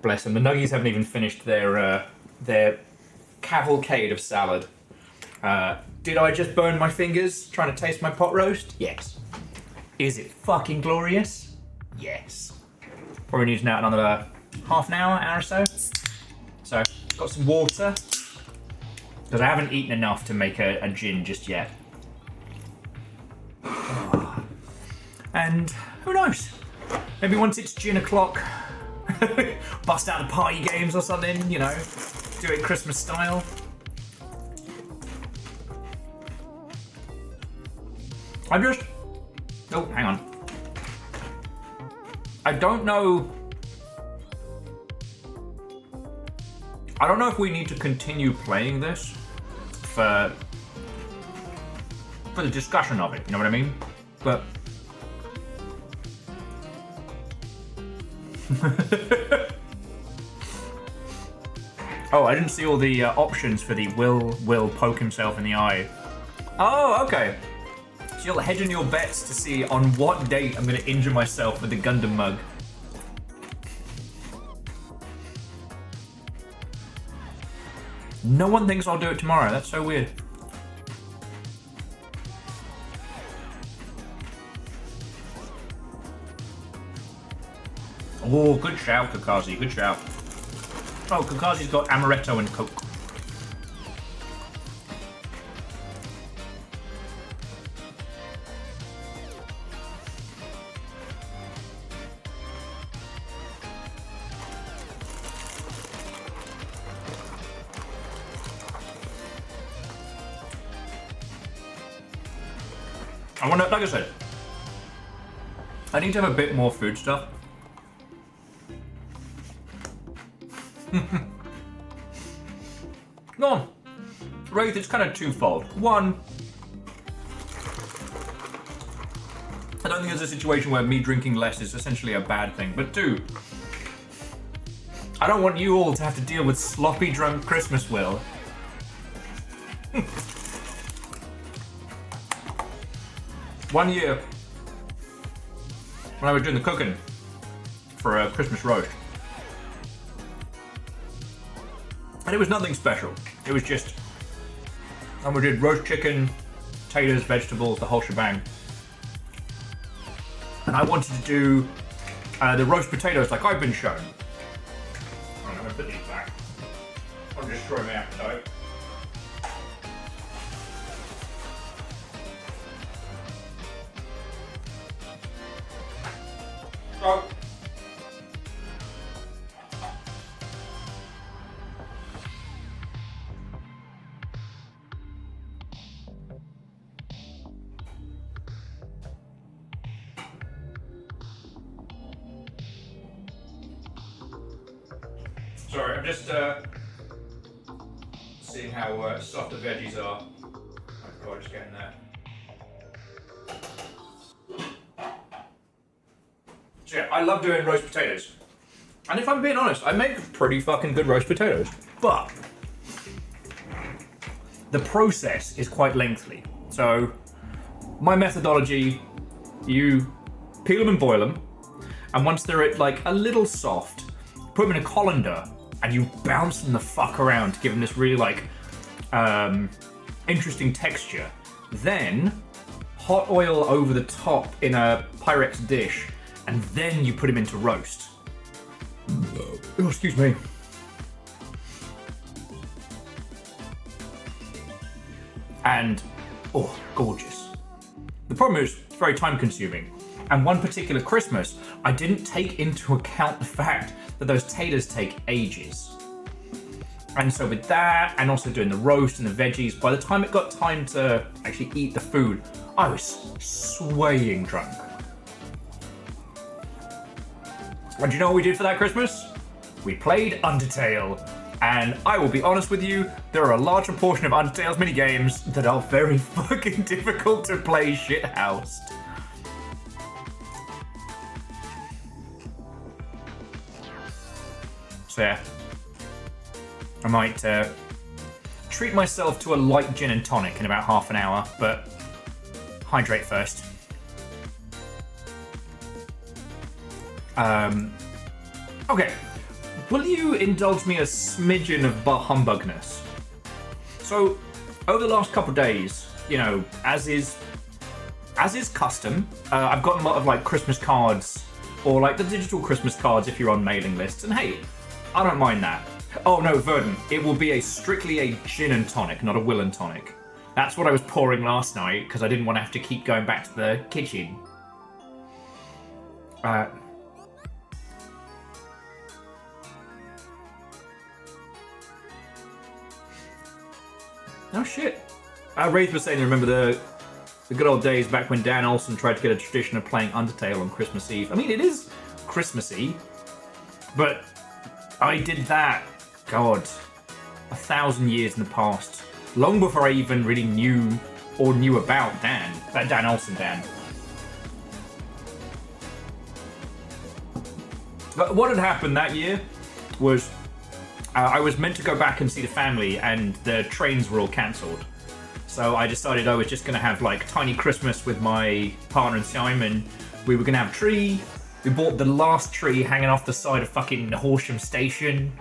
Bless them. The Nuggies haven't even finished their cavalcade of salad. Did I just burn my fingers trying to taste my pot roast? Yes. Is it fucking glorious? Yes. Probably need to now another half an hour or so. So, got some water. Because I haven't eaten enough to make a gin just yet. And who knows? Maybe once it's gin o'clock, bust out the party games or something, you know, do it Christmas style. Oh, hang on. I don't know if we need to continue playing this for the discussion of it, you know what I mean? But oh, I didn't see all the options for the will poke himself in the eye. Oh, okay. So you're hedging your bets to see on what date I'm going to injure myself with the Gundam mug. No one thinks I'll do it tomorrow. That's so weird. Oh, good shout, Kakazi. Good shout. Oh, Kakazi's got amaretto and Coke. I want to, like I said, I need to have a bit more food stuff. Go on. Wraith, it's kind of twofold. One, I don't think there's a situation where me drinking less is essentially a bad thing. But two, I don't want you all to have to deal with sloppy drunk Christmas, Will. One year, when I was doing the cooking for a Christmas roast, and it was nothing special. It was just, and we did roast chicken, potatoes, vegetables, the whole shebang. And I wanted to do the roast potatoes like I've been shown. I'm gonna put these back. I'll destroy my appetite. So, sorry, I'm just seeing how soft the veggies are. Oh God, just getting that. So yeah, I love doing roast potatoes. And if I'm being honest, I make pretty fucking good roast potatoes. But the process is quite lengthy. So my methodology, you peel them and boil them. And once they're at like a little soft, put them in a colander and you bounce them the fuck around to give them this really like interesting texture. Then hot oil over the top in a Pyrex dish, and then you put them into roast. Oh, excuse me. And, oh, gorgeous. The problem is, it's very time consuming. And one particular Christmas, I didn't take into account the fact that those taters take ages. And so with that, and also doing the roast and the veggies, by the time it got time to actually eat the food, I was swaying drunk. And do you know what we did for that Christmas? We played Undertale. And I will be honest with you, there are a large proportion of Undertale's minigames that are very fucking difficult to play shithoused. So yeah, I might treat myself to a light gin and tonic in about half an hour, but hydrate first. Okay, will you indulge me a smidgen of bah humbugness? So, over the last couple of days, you know, as is custom, I've gotten a lot of like Christmas cards, or like the digital Christmas cards if you're on mailing lists, and hey, I don't mind that. Oh no, Verdon, it will be strictly a gin and tonic, not a will and tonic. That's what I was pouring last night, because I didn't want to have to keep going back to the kitchen. Oh shit. Wraith was saying, remember the good old days back when Dan Olsen tried to get a tradition of playing Undertale on Christmas Eve. I mean, it is Christmassy, but I did that, God, 1,000 years in the past. Long before I even really knew about Dan. That Dan Olsen Dan. But what had happened that year was I was meant to go back and see the family, and the trains were all cancelled. So I decided I was just going to have like tiny Christmas with my partner and Simon. We were going to have a tree. We bought the last tree hanging off the side of fucking Horsham Station.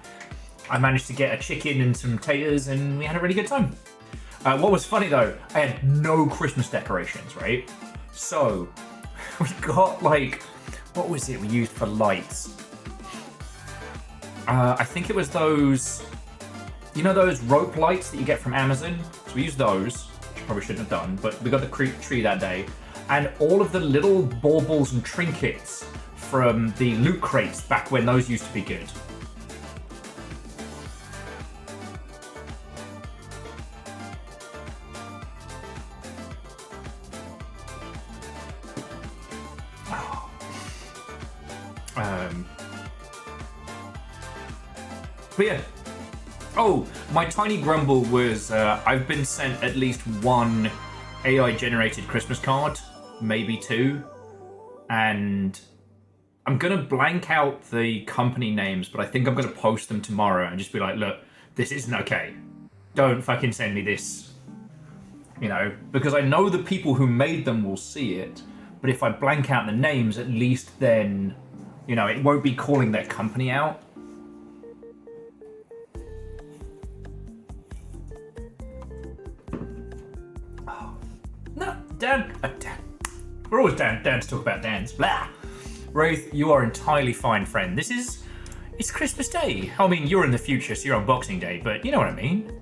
I managed to get a chicken and some taters, and we had a really good time. What was funny though, I had no Christmas decorations, right? So we got like, what was it we used for lights? I think it was those, you know those rope lights that you get from Amazon? So we used those, which I probably shouldn't have done, but we got the tree that day. And all of the little baubles and trinkets from the loot crates back when those used to be good. But yeah. Oh, my tiny grumble was I've been sent at least one AI generated Christmas card, maybe two, and I'm gonna blank out the company names, but I think I'm gonna post them tomorrow and just be like, look, this isn't okay. Don't fucking send me this. You know, because I know the people who made them will see it, but if I blank out the names, at least then, you know, it won't be calling their company out. Dan. We're always down to talk about Dan's. Blah. Wraith, you are entirely fine, friend. It's Christmas Day. I mean, you're in the future, so you're on Boxing Day, but you know what I mean.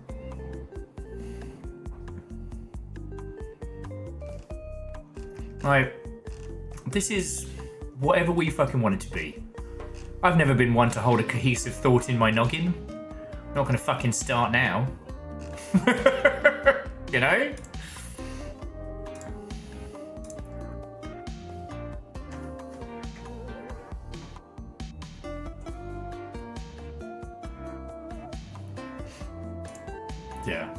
Like, this is whatever we fucking want it to be. I've never been one to hold a cohesive thought in my noggin. Not gonna fucking start now. You know? Yeah.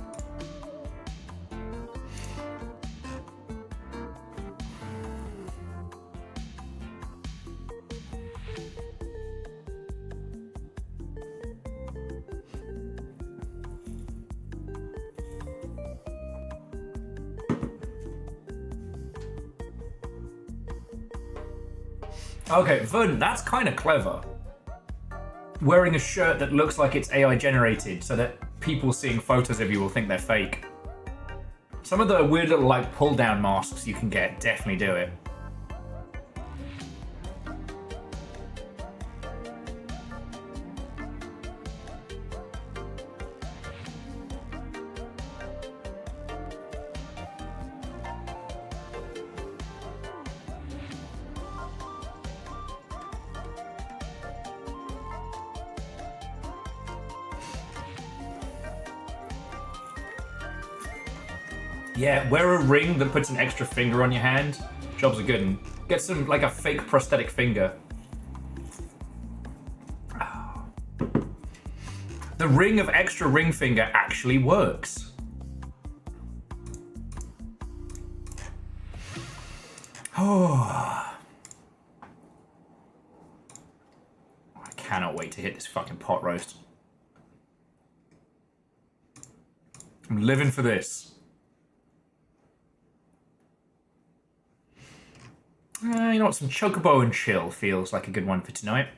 Okay, Vern, that's kind of clever. Wearing a shirt that looks like it's AI generated so that people seeing photos of you will think they're fake. Some of the weird little like pull down masks you can get definitely do it. Yeah, wear a ring that puts an extra finger on your hand. Jobs are good. And get some, like a fake prosthetic finger. The ring of extra ring finger actually works. Oh. I cannot wait to hit this fucking pot roast. I'm living for this. You know what, some Chocobo and Chill feels like a good one for tonight.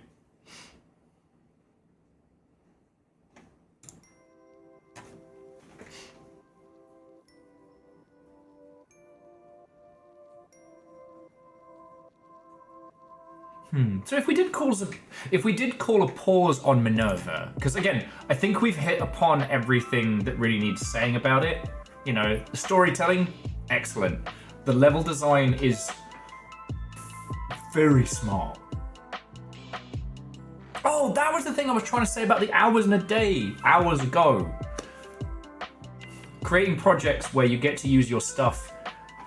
So if we did call a pause on Minerva, because again, I think we've hit upon everything that really needs saying about it. You know, the storytelling, excellent. The level design is very smart. Oh, that was the thing I was trying to say about the hours in a day, hours ago. Creating projects where you get to use your stuff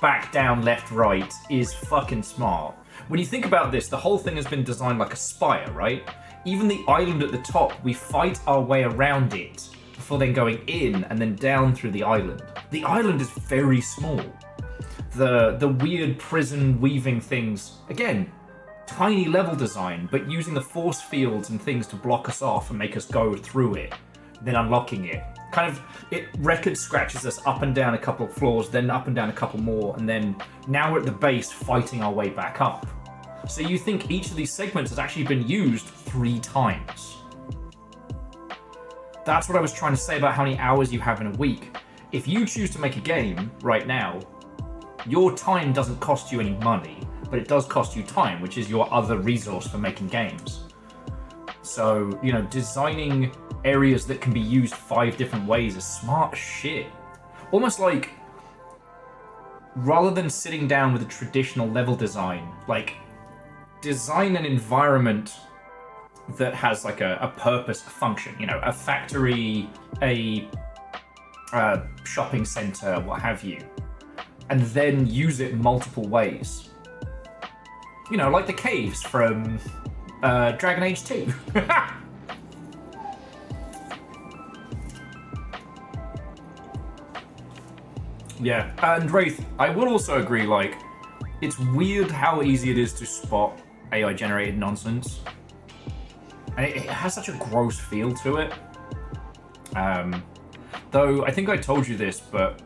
back, down, left, right is fucking smart. When you think about this, the whole thing has been designed like a spire, right? Even the island at the top, we fight our way around it before then going in and then down through the island. The island is very small. The weird prison weaving things, again, tiny level design, but using the force fields and things to block us off and make us go through it, then unlocking it. Kind of, it record scratches us up and down a couple of floors, then up and down a couple more, and then now we're at the base fighting our way back up. So you think each of these segments has actually been used 3 times. That's what I was trying to say about how many hours you have in a week. If you choose to make a game right now, your time doesn't cost you any money, but it does cost you time, which is your other resource for making games. So, you know, designing areas that can be used 5 different ways is smart as shit. Almost like, rather than sitting down with a traditional level design, like, design an environment that has like a purpose, a function, you know, a factory, a shopping center, what have you, and then use it multiple ways. You know, like the caves from Dragon Age 2. Yeah, and Wraith, I will also agree, like, it's weird how easy it is to spot AI-generated nonsense. And it has such a gross feel to it. Though, I think I told you this, but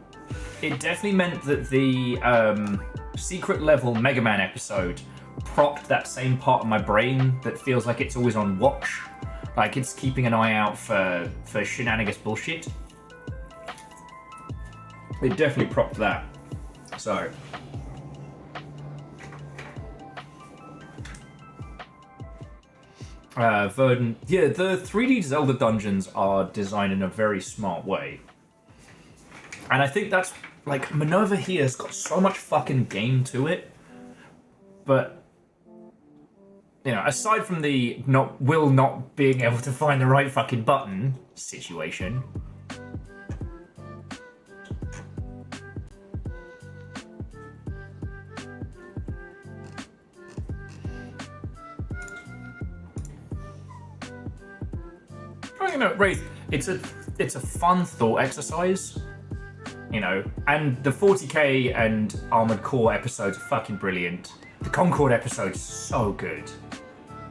it definitely meant that the secret level Mega Man episode propped that same part of my brain that feels like it's always on watch. Like it's keeping an eye out for shenanigans bullshit. It definitely propped that. So... Verdant, yeah, the 3D Zelda dungeons are designed in a very smart way. And I think that's, like, Minerva here has got so much fucking game to it. But, you know, aside from the not being able to find the right fucking button situation... You know, Wraith, it's a fun thought exercise, you know, and the 40k and Armored Core episodes are fucking brilliant. The Concord episode is so good.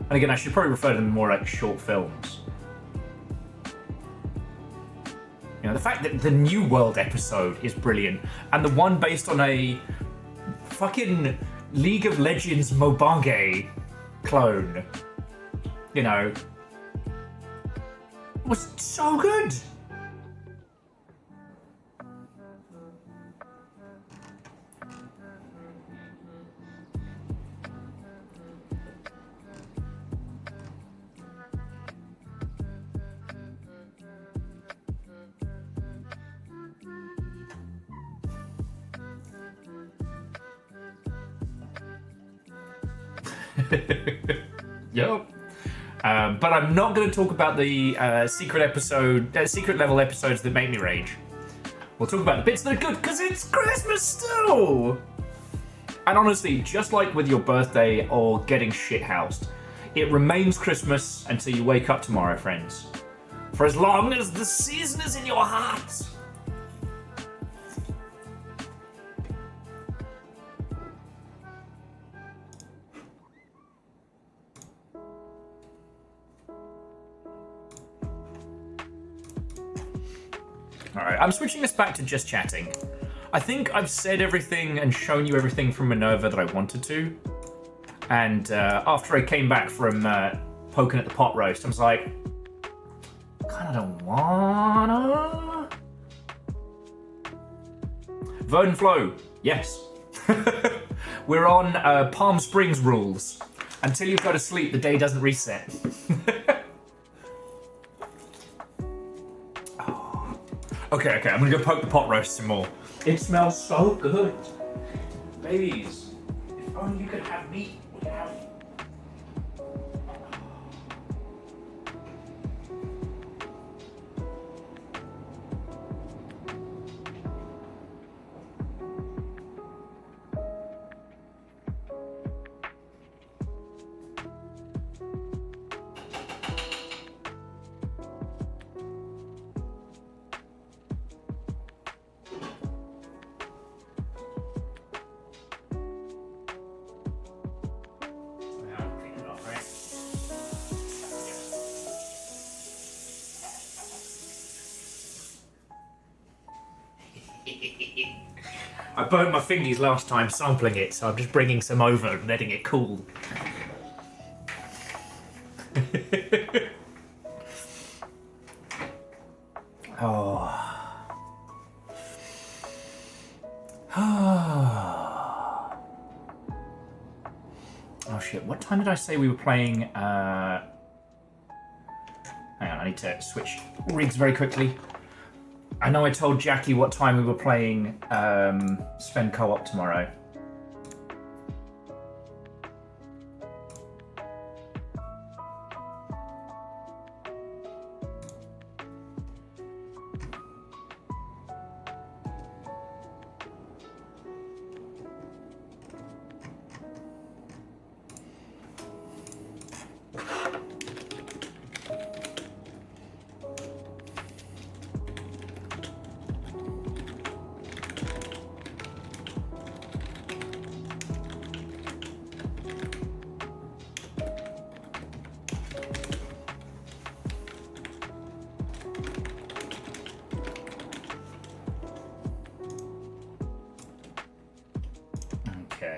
And again, I should probably refer to them more like short films. You know, the fact that the New World episode is brilliant, and the one based on a fucking League of Legends Mobage clone, you know, was so good. Yep. But I'm not going to talk about the secret level episodes that make me rage. We'll talk about the bits that are good, because it's Christmas still! And honestly, just like with your birthday or getting shithoused, it remains Christmas until you wake up tomorrow, friends. For as long as the season is in your heart. Alright, I'm switching this back to just chatting. I think I've said everything and shown you everything from Minerva that I wanted to. And after I came back from poking at the pot roast, I was like, kinda don't wanna. Verdant Flow, yes. We're on Palm Springs rules. Until you go to sleep, the day doesn't reset. Okay, I'm gonna go poke the pot roast some more. It smells so good. Babies, if only you could have meat, we could have... I burnt my fingies last time sampling it, so I'm just bringing some over and letting it cool. Oh. Oh shit, what time did I say we were playing? Hang on, I need to switch rigs very quickly. I know I told Jackie what time we were playing Sven Co-op tomorrow.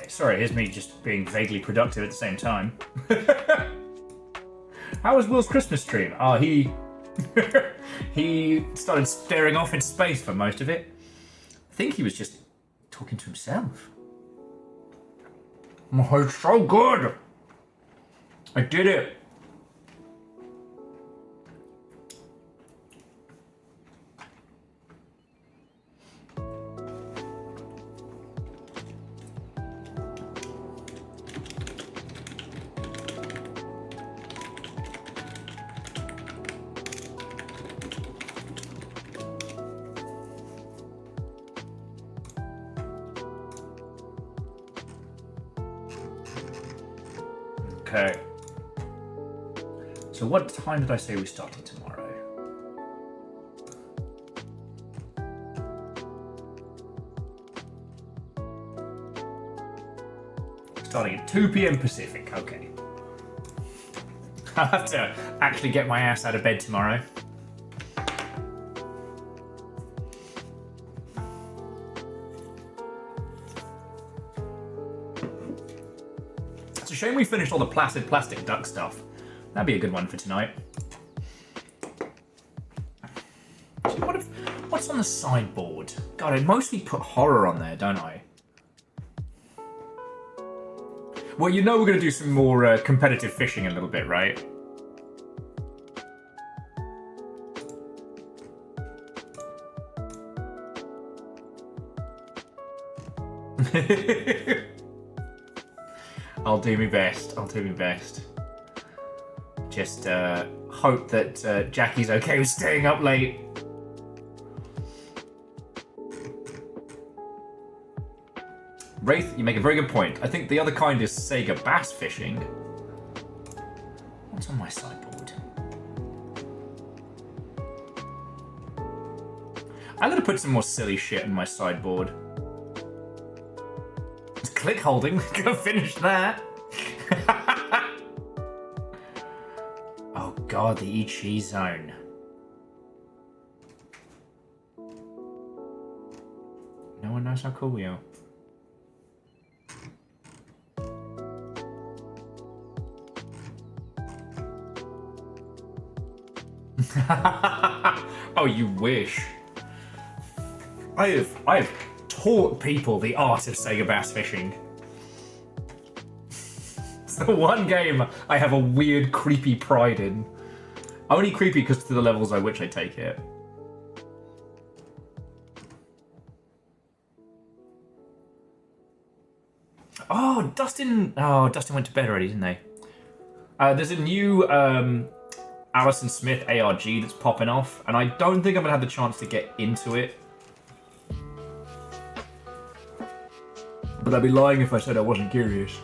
Sorry, here's me just being vaguely productive at the same time. How was Will's Christmas stream? Oh, he he started staring off into space for most of it. I think he was just talking to himself. Oh, it's so good! I did it! Okay. So what time did I say we started tomorrow? Starting at 2 p.m. Pacific, okay. I'll have to actually get my ass out of bed tomorrow. It's a shame we finished all the placid plastic duck stuff. That'd be a good one for tonight. So what's on the sideboard? God, I mostly put horror on there, don't I? Well, you know we're going to do some more competitive fishing in a little bit, right? I'll do my best. I'll do my best. Just hope that Jackie's okay with staying up late. Wraith, you make a very good point. I think the other kind is Sega bass fishing. What's on my sideboard? I'm gonna put some more silly shit in my sideboard. It's click holding. Gonna finish that. Oh god, the Ichi zone. No one knows how cool we are. Oh, you wish. I have taught people the art of Sega bass fishing. It's the one game I have a weird, creepy pride in. Only creepy because to the levels at which I take it. Oh, Dustin went to bed already, didn't they? There's a new Alison Smith ARG that's popping off, and I don't think I'm gonna have the chance to get into it. But I'd be lying if I said I wasn't curious.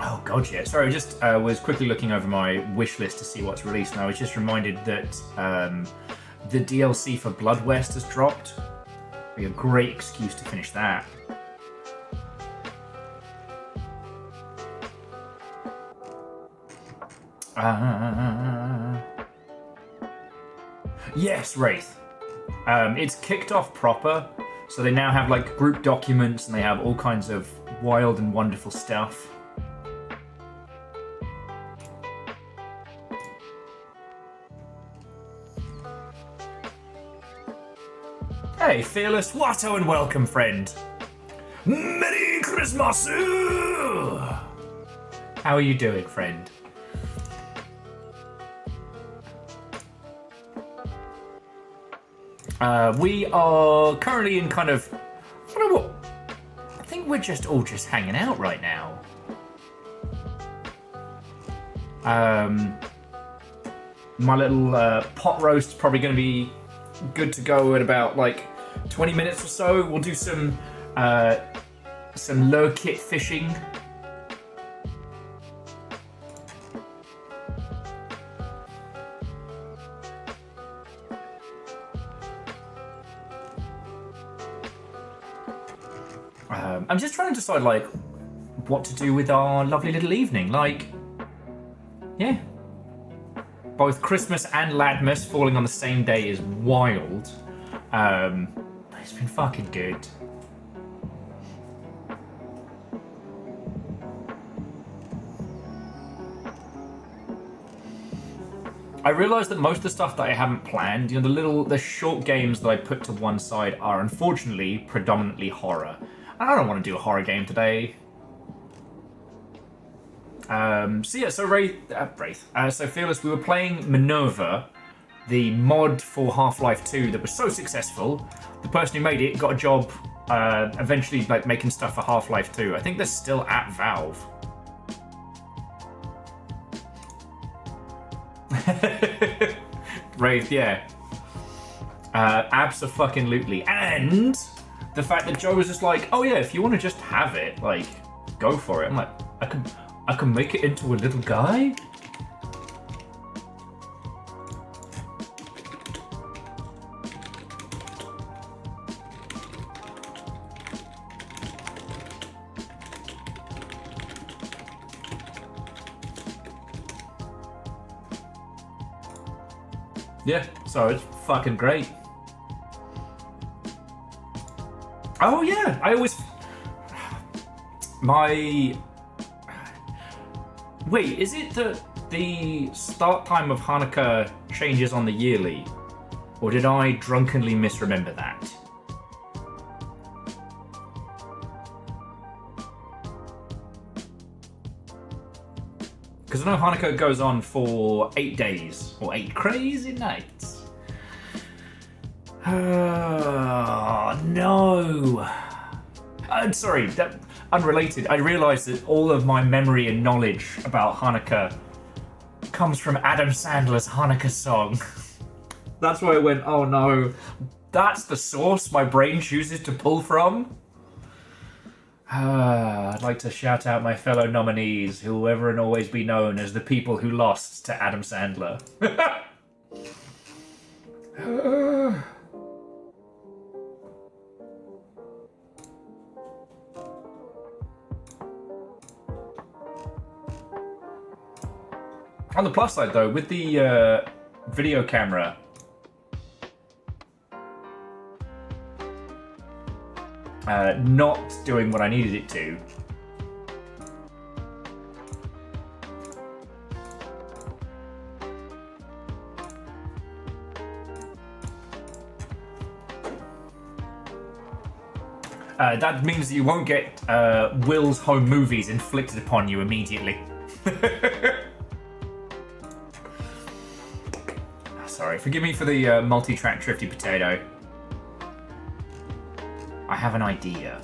Oh god, yeah. Sorry, I just was quickly looking over my wish list to see what's released, and I was just reminded that the DLC for Blood West has dropped. Be a great excuse to finish that. Yes, Wraith. It's kicked off proper, So they now have like group documents and they have all kinds of wild and wonderful stuff. Hey, Fearless Watto, and welcome, friend. Merry Christmas! How are you doing, friend? We are currently in kind of, I don't know what, I think we're just all just hanging out right now. My little pot roast is probably going to be good to go in about like 20 minutes or so. We'll do some lure-kit fishing. I'm just trying to decide like what to do with our lovely little evening. Like, yeah, both Christmas and Ladmas falling on the same day is wild. But it's been fucking good. I realised that most of the stuff that I haven't planned, you know, the short games that I put to one side are unfortunately predominantly horror. I don't want to do a horror game today. So Fearless, we were playing Minerva, the mod for Half-Life 2 that was so successful. The person who made it got a job eventually like making stuff for Half-Life 2. I think they're still at Valve. Wraith, yeah. Abso-fucking-lutely. And the fact that Joe was just like, oh yeah, if you want to just have it, like, go for it. I'm like, I can make it into a little guy? Yeah, so it's fucking great. Oh yeah, I always... Wait, is it that the start time of Hanukkah changes on the yearly? Or did I drunkenly misremember that? Because I know Hanukkah goes on for 8 days, or 8 crazy nights. Oh, no. Sorry, unrelated. I realised that all of my memory and knowledge about Hanukkah comes from Adam Sandler's Hanukkah song. That's why I went, oh no, that's the source my brain chooses to pull from? I'd like to shout out my fellow nominees, who will ever and always be known as the people who lost to Adam Sandler. On the plus side, though, with the video camera, not doing what I needed it to, that means that you won't get Will's home movies inflicted upon you immediately. Sorry, forgive me for the multi-track Trifty Potato. I have an idea.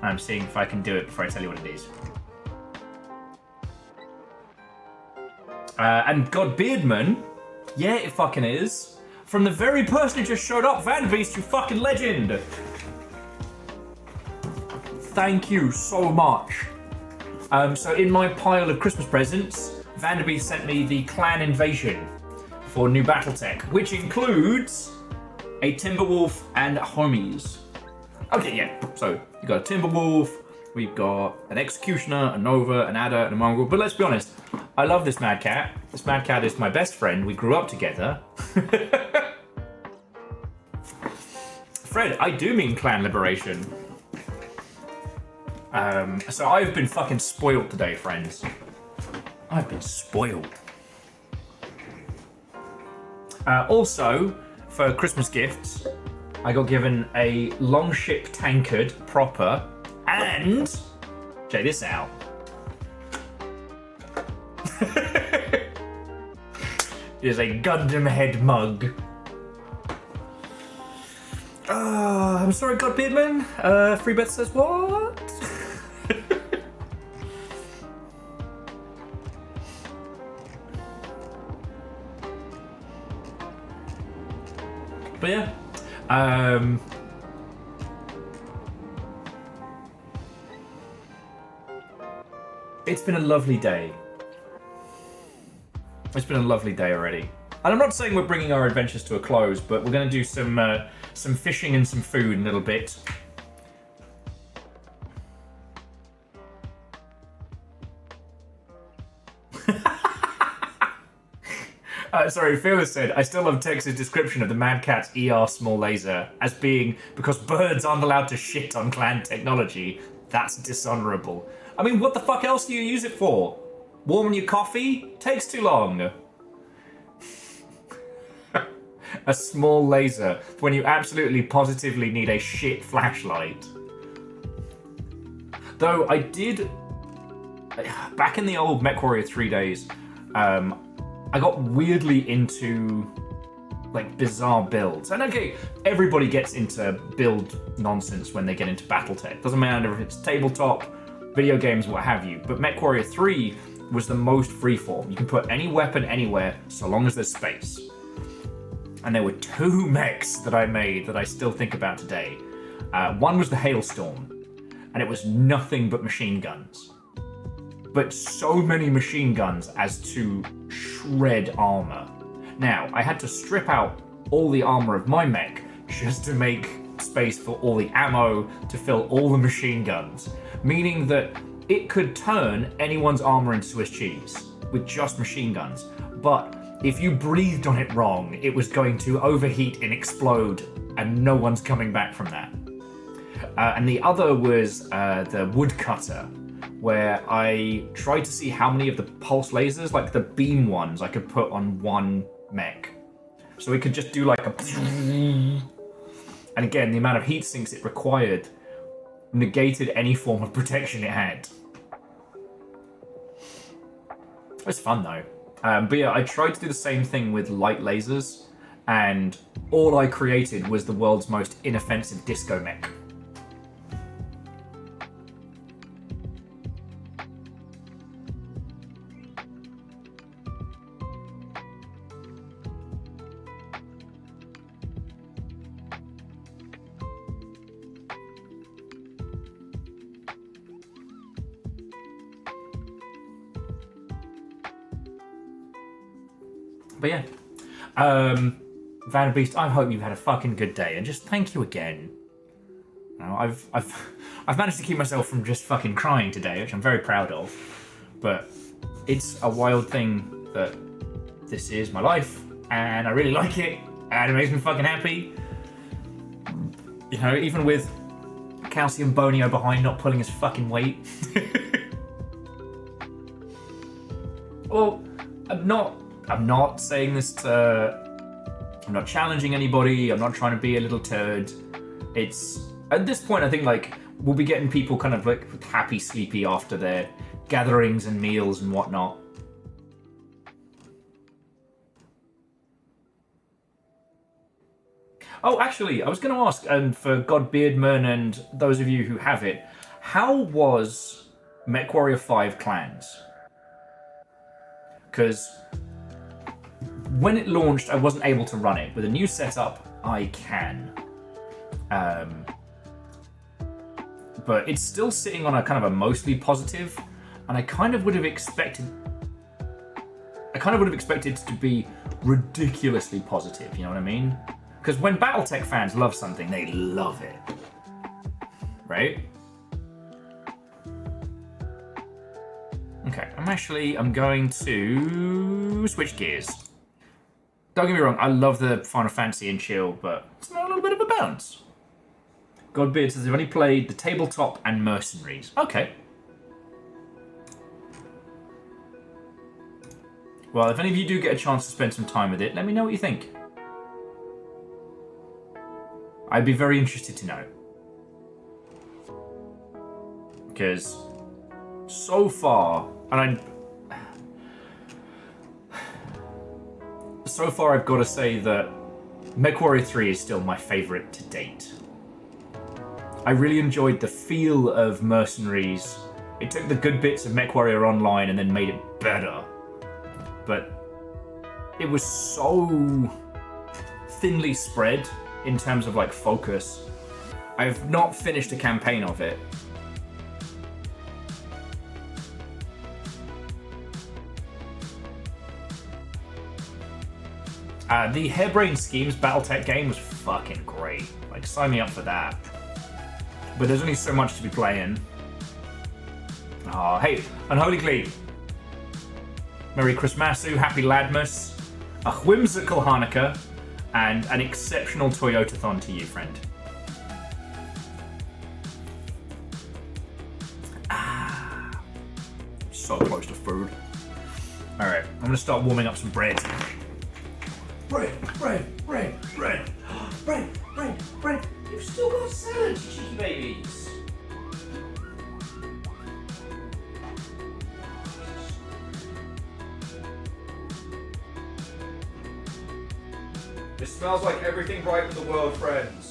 I'm seeing if I can do it before I tell you what it is. And God Beardman, yeah, it fucking is. From the very person who just showed up, Vanbeast, you fucking legend. Thank you so much. So in my pile of Christmas presents, Vanderbeest sent me the Clan Invasion for new Battletech, which includes a Timberwolf and homies. Okay, yeah, so you got a Timberwolf, we've got an Executioner, a Nova, an Adder, and a Mongrel, but let's be honest, I love this Mad Cat. This Mad Cat is my best friend, we grew up together. Fred, I do mean clan liberation. So I've been fucking spoiled today, friends. I've been spoiled. Also, for Christmas gifts, I got given a longship tankard proper, and check this out. It is a Gundam head mug. I'm sorry, God Beardman. Freebeth says what? But yeah, it's been a lovely day. It's been a lovely day already. And I'm not saying we're bringing our adventures to a close, but we're going to do some fishing and some food in a little bit. Sorry, Fearless said, I still love Tex's description of the Mad Cat's ER small laser as being because birds aren't allowed to shit on clan technology. That's dishonorable. I mean, what the fuck else do you use it for? Warming your coffee? Takes too long. A small laser when you absolutely positively need a shit flashlight. Though I did, back in the old MechWarrior 3 days, I got weirdly into like bizarre builds. And okay, everybody gets into build nonsense when they get into Battletech. Doesn't matter if it's tabletop, video games, what have you. But MechWarrior 3 was the most freeform. You can put any weapon anywhere so long as there's space. And there were 2 mechs that I made that I still think about today. One was the Hailstorm, and it was nothing but machine guns. But so many machine guns as to shred armor. Now, I had to strip out all the armor of my mech just to make space for all the ammo to fill all the machine guns, meaning that it could turn anyone's armor into Swiss cheese with just machine guns. But if you breathed on it wrong, it was going to overheat and explode, and no one's coming back from that. And the other was the woodcutter, where I tried to see how many of the pulse lasers, like the beam ones, I could put on one mech. So it could just do like a... And again, the amount of heat sinks it required negated any form of protection it had. It was fun though. But yeah, I tried to do the same thing with light lasers, and all I created was the world's most inoffensive disco mech. But yeah, Vanderbeast, I hope you've had a fucking good day, and just thank you again. You know, I've managed to keep myself from just fucking crying today, which I'm very proud of. But it's a wild thing that this is my life, and I really like it, and it makes me fucking happy. You know, even with Calcium Bonio behind not pulling his fucking weight. Well, I'm not saying this to... I'm not challenging anybody, I'm not trying to be a little turd. It's... At this point, I think, like, we'll be getting people kind of, like, happy, sleepy after their gatherings and meals and whatnot. Oh, actually, I was going to ask, and for God Beardman and those of you who have it, how was MechWarrior 5 Clans? Because when it launched, I wasn't able to run it. With a new setup, I can. But it's still sitting on a kind of a mostly positive, and I kind of would have expected it to be ridiculously positive, you know what I mean? Because when Battletech fans love something, they love it. Right? Okay, I'm going to switch gears. Don't get me wrong, I love the Final Fantasy and chill, but it's not a little bit of a bounce. Godbeard says, I've only played the tabletop and mercenaries. Okay. Well, if any of you do get a chance to spend some time with it, let me know what you think. I'd be very interested to know. Because so far, so far I've got to say that MechWarrior 3 is still my favourite to date. I really enjoyed the feel of Mercenaries. It took the good bits of MechWarrior Online and then made it better. But it was so thinly spread in terms of like focus. I've not finished a campaign of it. The Harebrained Schemes Battletech game was fucking great. Like, sign me up for that. But there's only so much to be playing. Oh, hey, Unholy Glee. Merry Christmasu, Happy Ladmas, a whimsical Hanukkah, and an exceptional Toyotathon to you, friend. So close to food. Alright, I'm gonna start warming up some bread. Bread. You've still got salad, you cheeky babies. This smells like everything right in the world, friends.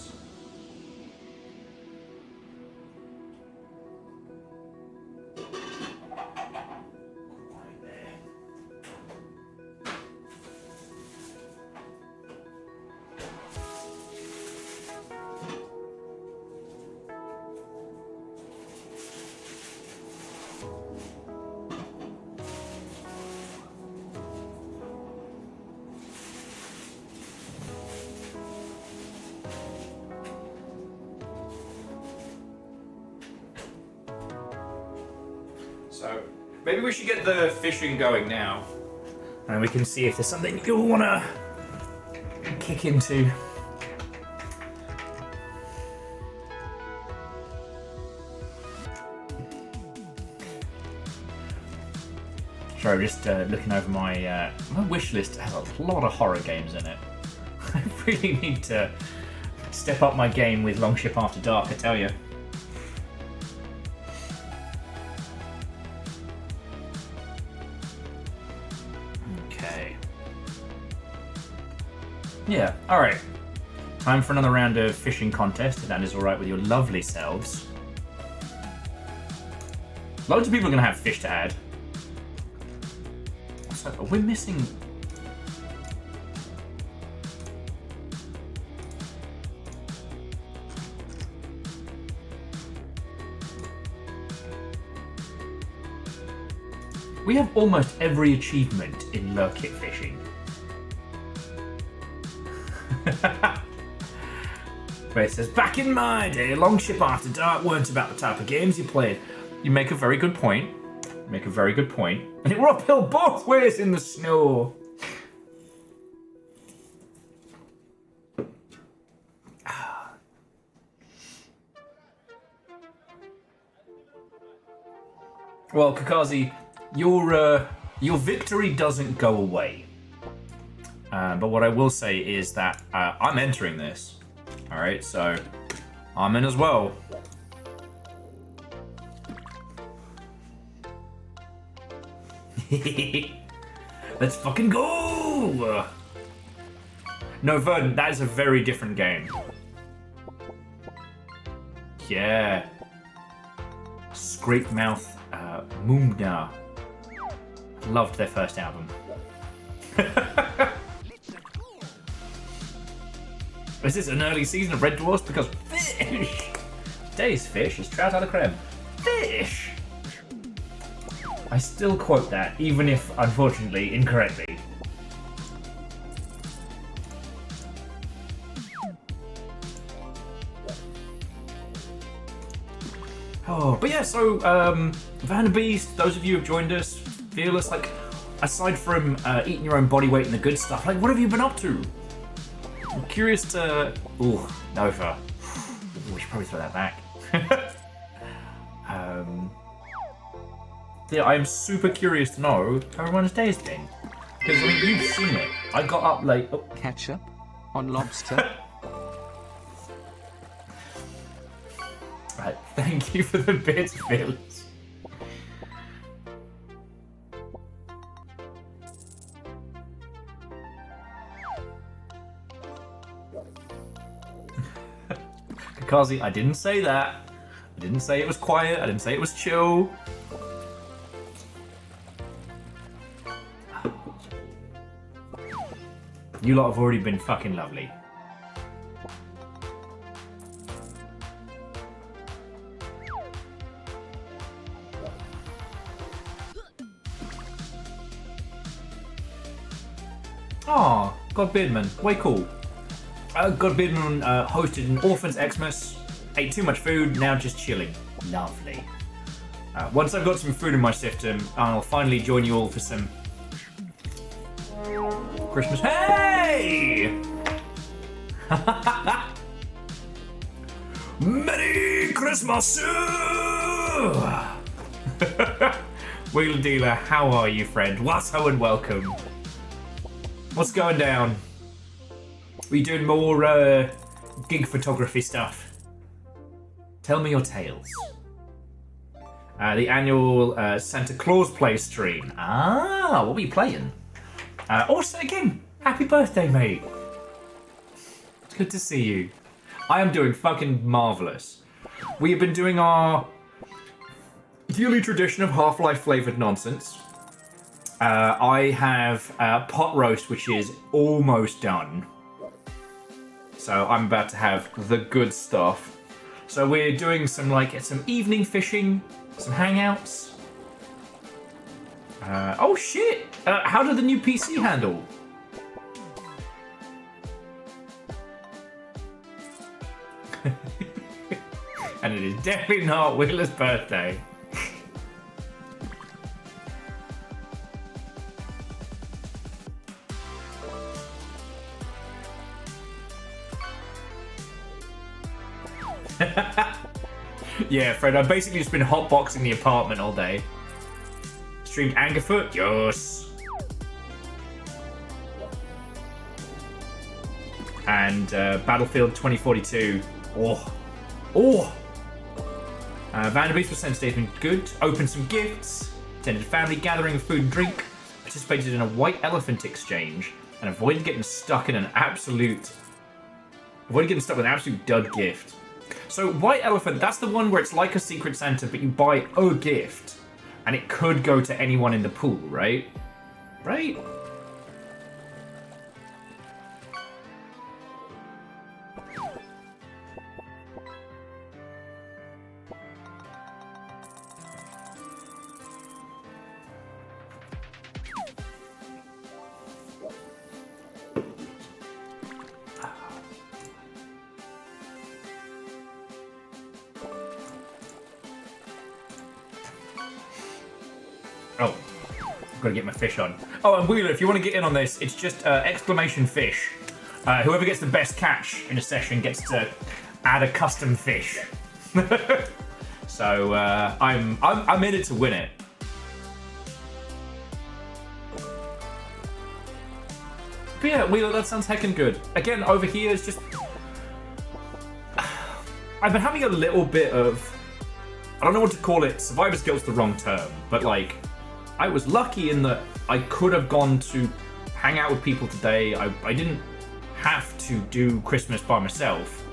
So, maybe we should get the fishing going now. And we can see if there's something you'll want to kick into. Sorry, I'm just looking over my wish list. Has a lot of horror games in it. I really need to step up my game with Longship After Dark, I tell you. Yeah, alright. Time for another round of fishing contest, if that is alright with your lovely selves. Loads of people are going to have fish to add. So, are we missing... We have almost every achievement in lurkit fishing. Where it says, back in my day, Longship After Dark weren't about the type of games you played. You make a very good point. And it were uphill both ways in the snow. Well, Kakazi, your victory doesn't go away. But what I will say is that I'm entering this. Alright, so I'm in as well. Let's fucking go! No, Verdant, that is a very different game. Yeah. Scrape Mouth Moomna. Loved their first album. Is this an early season of Red Dwarfs? Because fish! Today's fish is trout a la creme. Fish! I still quote that, even if, unfortunately, incorrectly. Oh, but yeah, so, Vanderbeest, those of you who have joined us, Fearless, like, aside from eating your own body weight and the good stuff, like, what have you been up to? I'm curious to... Ooh, Nova. should probably throw that back. Yeah, I am super curious to know how everyone's day has been. Because, I mean, you've seen it. I got up late. Oh. Ketchup on lobster. Right, thank you for the bits, Phil. Kakazi, I didn't say that. I didn't say it was quiet. I didn't say it was chill. You lot have already been fucking lovely. Aw, God Beardman, way cool. God Beardman hosted an Orphan's Xmas, ate too much food, now just chilling. Lovely. Once I've got some food in my system, I'll finally join you all for some Christmas. Hey! Merry Christmas! Wheeler Dealer, how are you, friend? Wasso and welcome. What's going down? Are you doing more gig photography stuff? Tell me your tales. The annual Santa Claus play stream. Ah, what were you playing? Also, again, happy birthday, mate. It's good to see you. I am doing fucking marvellous. We have been doing our yearly tradition of Half-Life flavoured nonsense. I have pot roast, which is almost done. So I'm about to have the good stuff. So we're doing some evening fishing, some hangouts. Oh shit! How did the new PC handle? And it is definitely not Wheeler's birthday. Yeah, Fred, I've basically just been hotboxing the apartment all day. Streamed Angerfoot? Yes. And Battlefield 2042. Oh. Oh! Vanderbeest was sent statement good. Opened some gifts. Attended a family gathering of food and drink. Participated in a white elephant exchange. And avoided getting stuck with an absolute dud gift. So White Elephant, that's the one where it's like a Secret Santa, but you buy a gift, and it could go to anyone in the pool, right? Right? Oh, I've got to get my fish on. Oh, and Wheeler, if you want to get in on this, it's just exclamation fish. Whoever gets the best catch in a session gets to add a custom fish. So I'm in it to win it. But yeah, Wheeler, that sounds heckin' good. Again, over here is just I've been having a little bit of, I don't know what to call it. Survivor's guilt's the wrong term, but like, I was lucky in that I could have gone to hang out with people today. I didn't have to do Christmas by myself,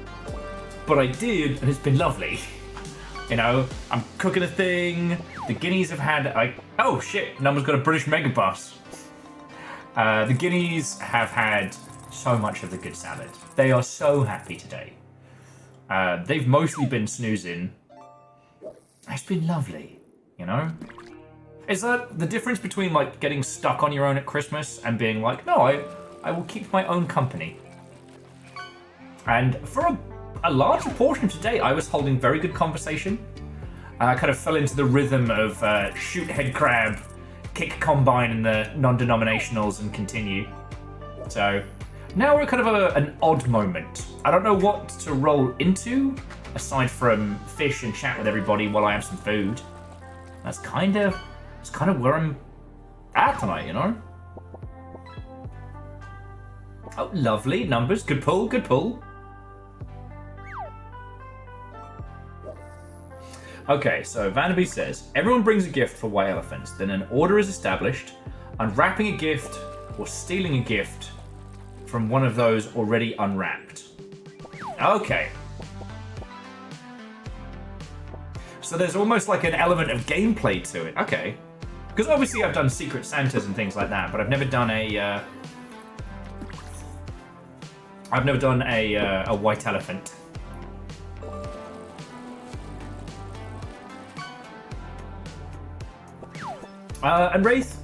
but I did, and it's been lovely. You know, I'm cooking a thing. The guineas have had, oh shit, Number's got a British megabus. The guineas have had so much of the good salad. They are so happy today. They've mostly been snoozing. It's been lovely, you know? Is that the difference between like getting stuck on your own at Christmas and being like, no, I will keep my own company? And for a larger portion of today, I was holding very good conversation. I kind of fell into the rhythm of shoot head crab, kick combine in the non-denominationals and continue. So now we're kind of an odd moment. I don't know what to roll into. aside from fish and chat with everybody while I have some food. That's kind of where I'm at tonight, you know? Oh, lovely. Numbers. Good pull, good pull. Okay, so Vanderby says, everyone brings a gift for white elephants. Then an order is established. Unwrapping a gift or stealing a gift from one of those already unwrapped. Okay. So there's almost like an element of gameplay to it. Okay. Because obviously I've done Secret Santas and things like that, but I've never done a white elephant. And Wraith?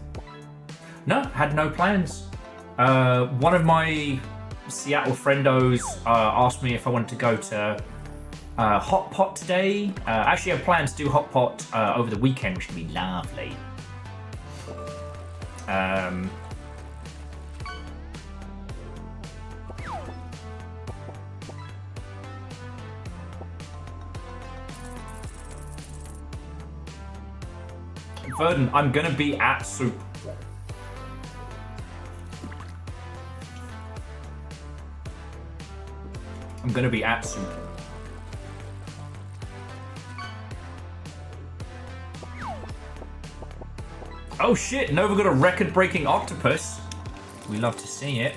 No, had no plans. One of my Seattle friendos asked me if I wanted to go to Hot Pot today. Actually, I have plans to do Hot Pot over the weekend, which can be lovely. Verdon, I'm gonna be at Soup. I'm gonna be at Soup. Oh shit, Nova got a record-breaking octopus. We love to see it.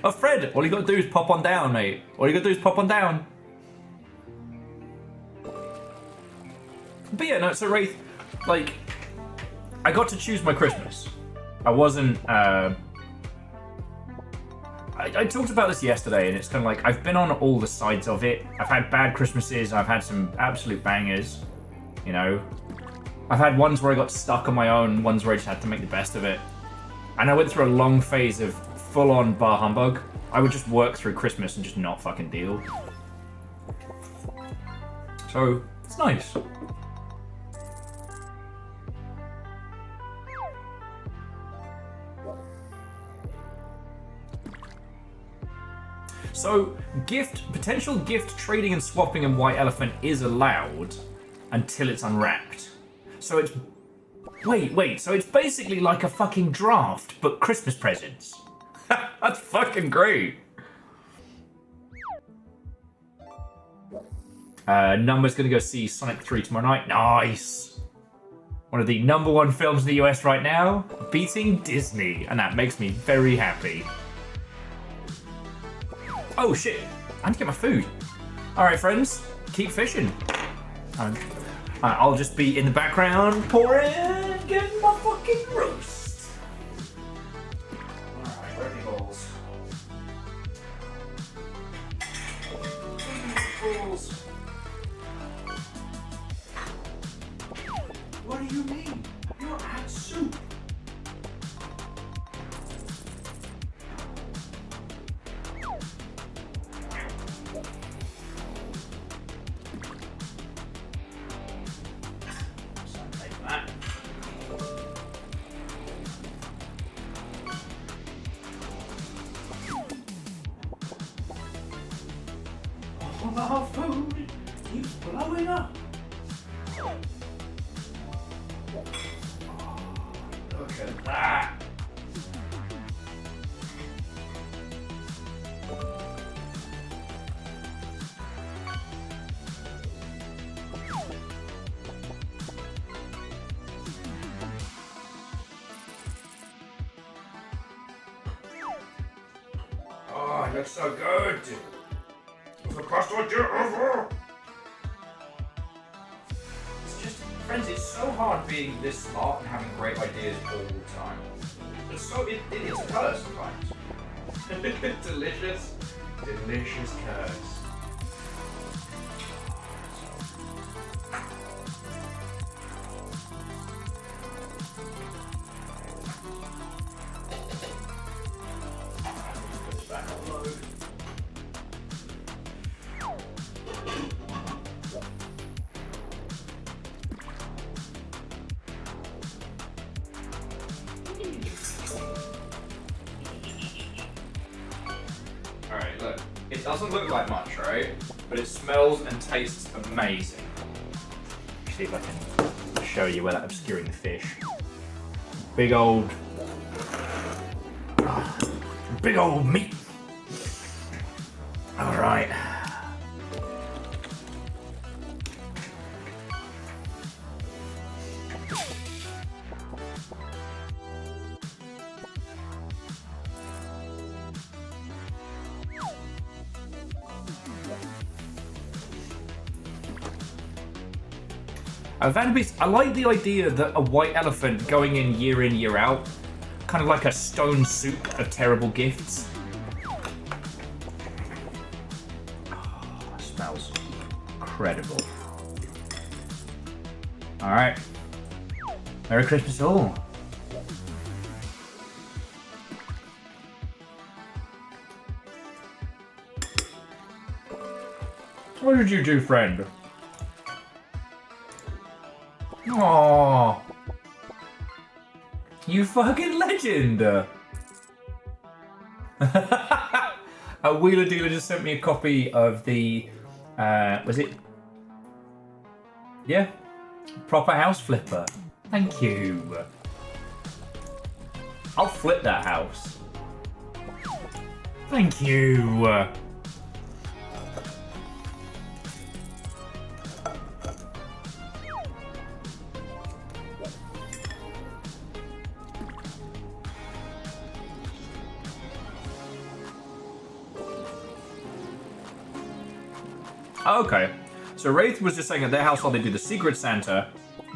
Oh, Fred, all you gotta do is pop on down, mate. All you gotta do is pop on down. But yeah, no, so Wraith, like, I got to choose my Christmas. I wasn't, I talked about this yesterday, and it's kind of like, I've been on all the sides of it. I've had bad Christmases, I've had some absolute bangers, you know. I've had ones where I got stuck on my own, ones where I just had to make the best of it. And I went through a long phase of full-on bar humbug. I would just work through Christmas and just not fucking deal. So, it's nice. So, potential gift trading and swapping in White Elephant is allowed until it's unwrapped. So it's... Wait, so it's basically like a fucking draft, but Christmas presents. That's fucking great. Number's gonna go see Sonic 3 tomorrow night. Nice. One of the #1 films in the US right now, beating Disney, and that makes me very happy. Oh shit, I need to get my food. Alright friends, keep fishing. I'll just be in the background pouring, getting my fucking roast. Alright, where are the balls? Balls. What do you mean? You're at soup. Our food keeps blowing up. Oh, look at that. Oh, it looks so good. The best idea ever! It's just, friends, it's so hard being this smart and having great ideas all the time. It's so, it is a curse sometimes. Delicious, delicious curse. Put this back on load. It doesn't look like much, right? But it smells and tastes amazing. See if I can show you without obscuring the fish. Big old meat. All right. I like the idea that a white elephant going in, year out, kind of like a stone soup of terrible gifts. Oh, smells incredible. Alright. Merry Christmas all. What did you do, friend? Aww. You fucking legend! A wheeler dealer just sent me a copy of the, was it? Yeah? Proper house flipper. Thank you. I'll flip that house. Thank you. Okay, so Wraith was just saying at their household they do the Secret Santa,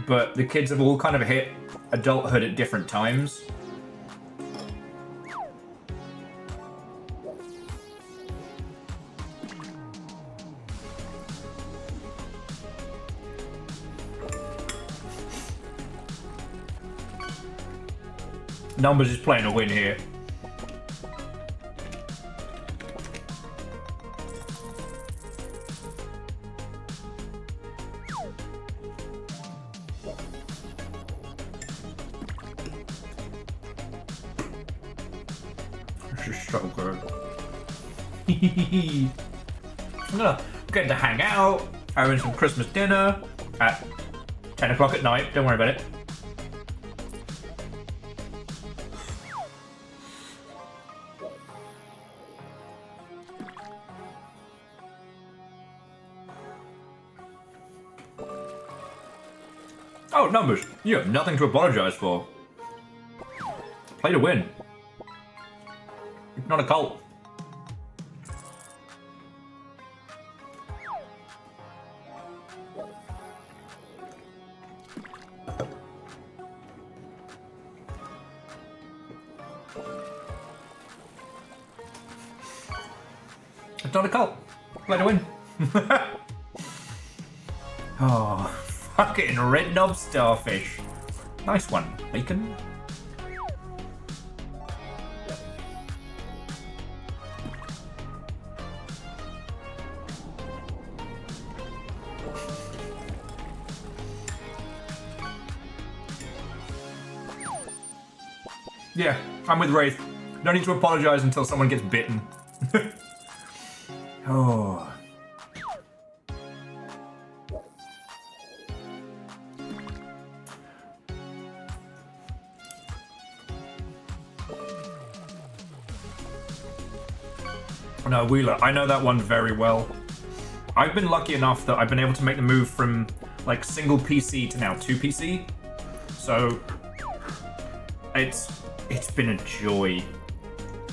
but the kids have all kind of hit adulthood at different times. Numbers is playing a win here. So good. I'm gonna get to hang out, having some Christmas dinner at 10 o'clock at night. Don't worry about it. Oh, Numbers, you have nothing to apologize for. Play to win. It's not a cult. It's not a cult. Play to win. Oh, fucking red knob starfish. Nice one, Bacon. Yeah, I'm with Wraith. No need to apologize until someone gets bitten. Oh. No, Wheeler, I know that one very well. I've been lucky enough that I've been able to make the move from like single PC to now 2 PC. So it's been a joy.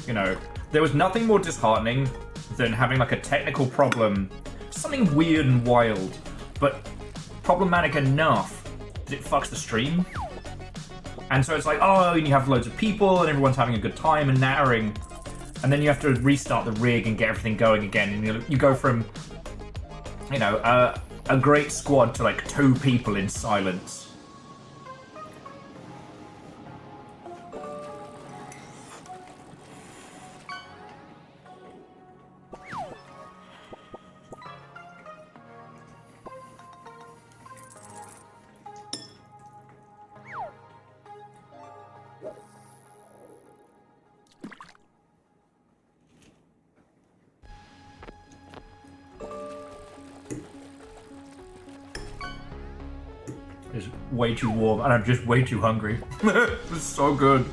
You know, there was nothing more disheartening than having like a technical problem, something weird and wild, but problematic enough that it fucks the stream. And so it's like, oh, and you have loads of people and everyone's having a good time and nattering, and then you have to restart the rig and get everything going again, and you go from, you know, a great squad to like 2 people in silence. way too warm and I'm just way too hungry. It's so good.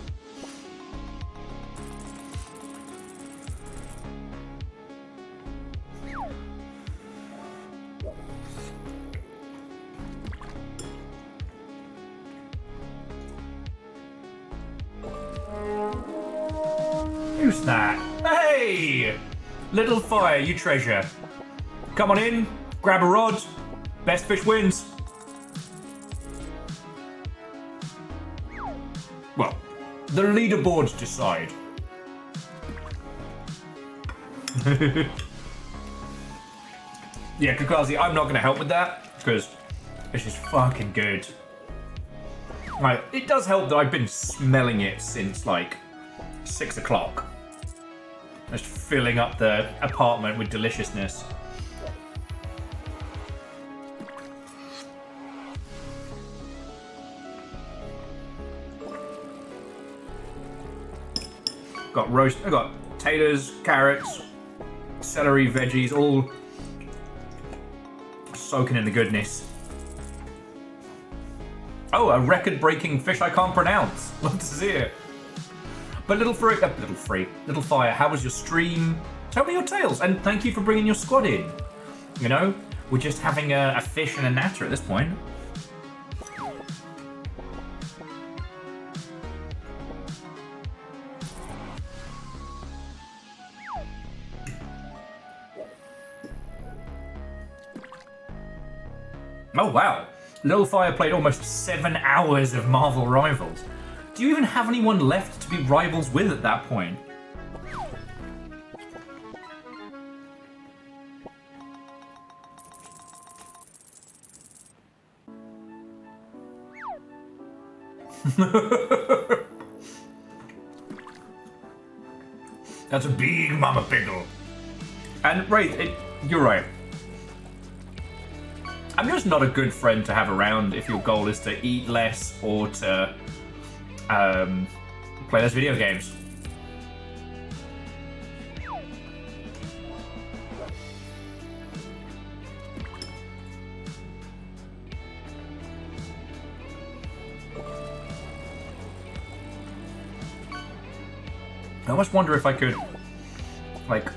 Who's that? Hey! Little fire, you treasure. Come on in, grab a rod. Best fish wins. Well, the leaderboards decide. Yeah, Kakazi, I'm not going to help with that because it's just fucking good. Like, it does help that I've been smelling it since like 6 o'clock. Just filling up the apartment with deliciousness. I got potatoes, carrots, celery, veggies, all soaking in the goodness. Oh, a record-breaking fish I can't pronounce. Love to see it. But little fire, how was your stream? Tell me your tales, and thank you for bringing your squad in. You know, we're just having a fish and a natter at this point. Oh wow, Little Fire played almost 7 hours of Marvel Rivals. Do you even have anyone left to be rivals with at that point? That's a big mama pickle. And right, you're right. I'm just not a good friend to have around if your goal is to eat less or to play less video games. I almost wonder if I could, like,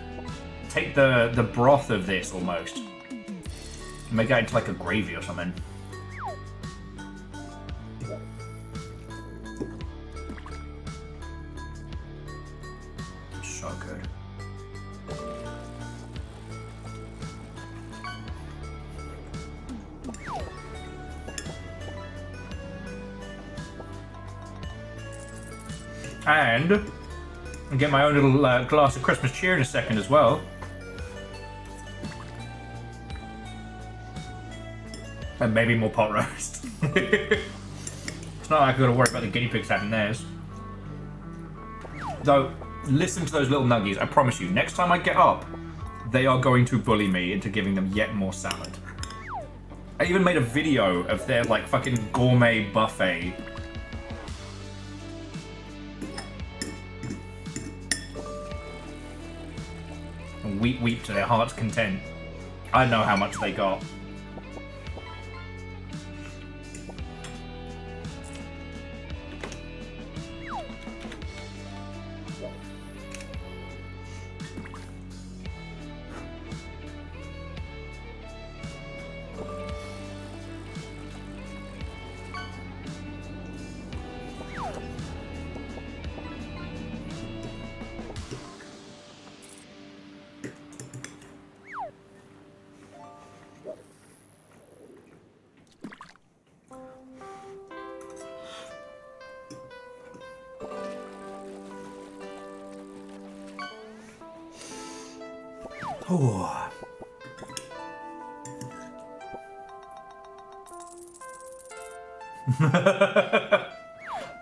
take the broth of this almost, and make that into like a gravy or something. So good. And I'll get my own little glass of Christmas cheer in a second as well. And maybe more pot roast. It's not like I've got to worry about the guinea pigs having theirs. Though, listen to those little nuggies. I promise you, next time I get up, they are going to bully me into giving them yet more salad. I even made a video of their, like, fucking gourmet buffet. And weep to their heart's content. I know how much they got. Oh.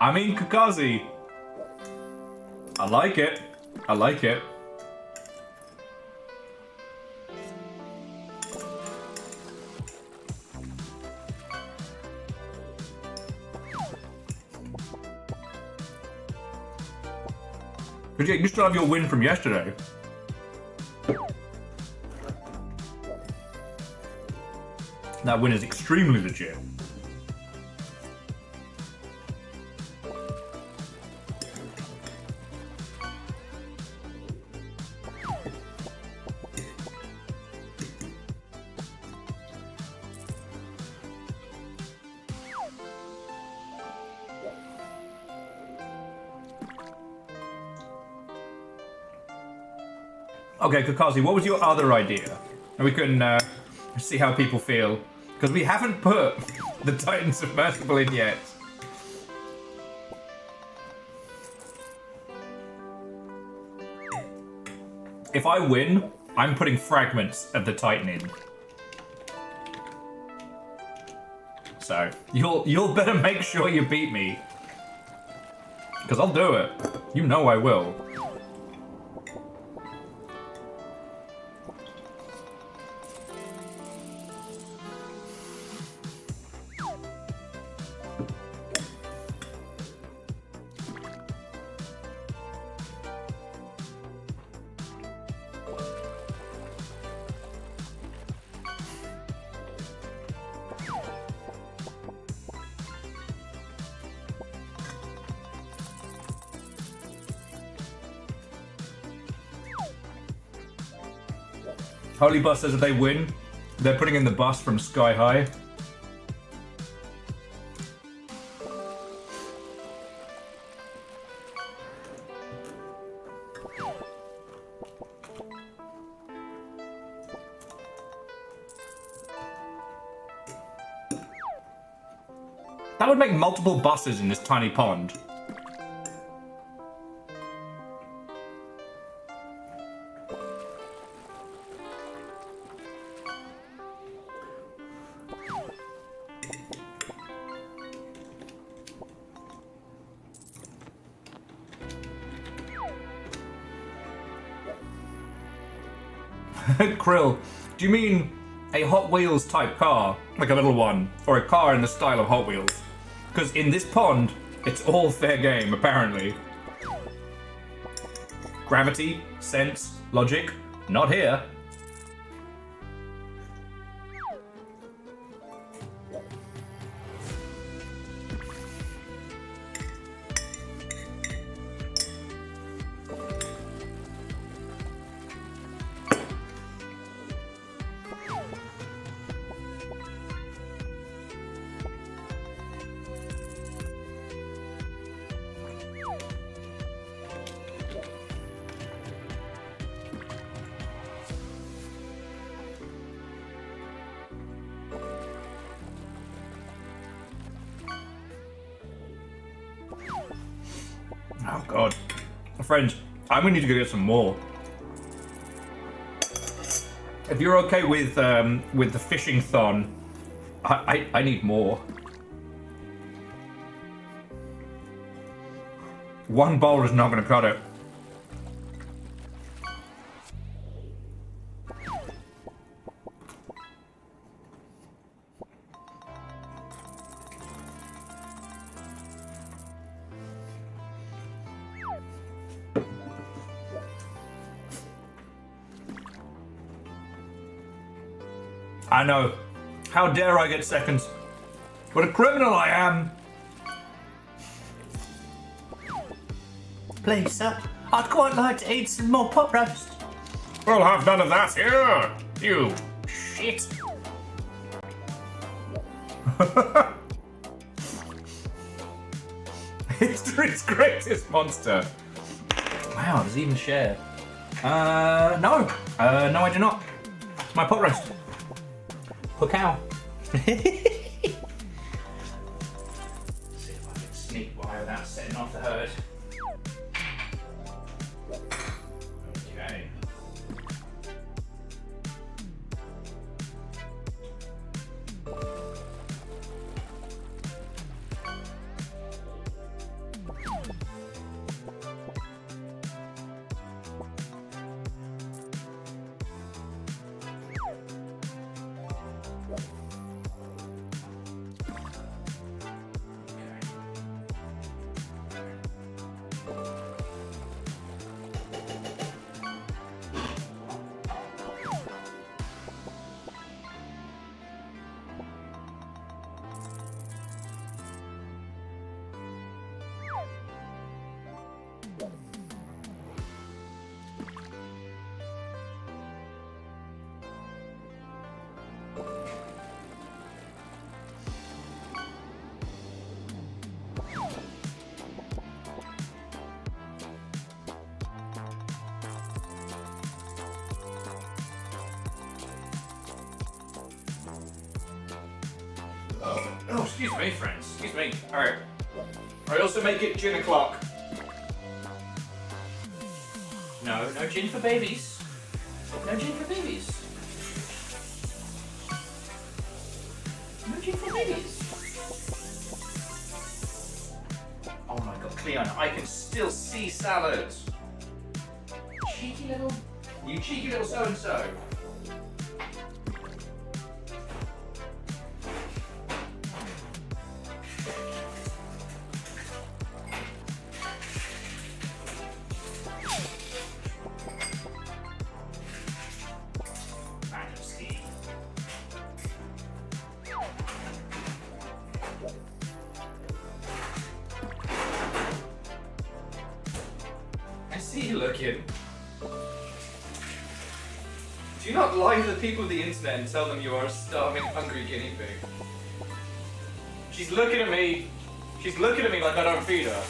I mean, Kakazi. I like it. I like it. But yeah, you still have your win from yesterday. That win is extremely legit. Okay, Kakazi, what was your other idea? And we can see how people feel. Because we haven't put the Titan Submersible in yet. If I win, I'm putting fragments of the Titan in. So, you'll better make sure you beat me. Because I'll do it. You know I will. Holy Bus says if they win, they're putting in the bus from Sky High. That would make multiple buses in this tiny pond. Krill, do you mean a Hot Wheels type car? Like a little one? Or a car in the style of Hot Wheels? Because in this pond, it's all fair game, apparently. Gravity, sense, logic, not here. Oh god. Friends, I'm gonna need to go get some more. If you're okay with the fishing thon, I need more. One bowl is not gonna cut it. I know. How dare I get seconds? What a criminal I am! Please, sir, I'd quite like to eat some more pot roast. I'll have none of that here! You shit! History's greatest monster. Wow, does he even share? No. No, I do not. It's my pot roast. Hook out. See if I can sneak by without setting off the herd. Okay. Oh, excuse me, friends. Excuse me. Alright. I also make it gin o'clock. No gin for babies. No gin for babies. No gin for babies. Oh my god, Cleon, I can still see salads. You cheeky little so-and-so. Majesty. I see you looking. Do you not lie to the people of the internet and tell them you are a starving, hungry guinea pig? She's looking at me. She's looking at me like I don't feed her.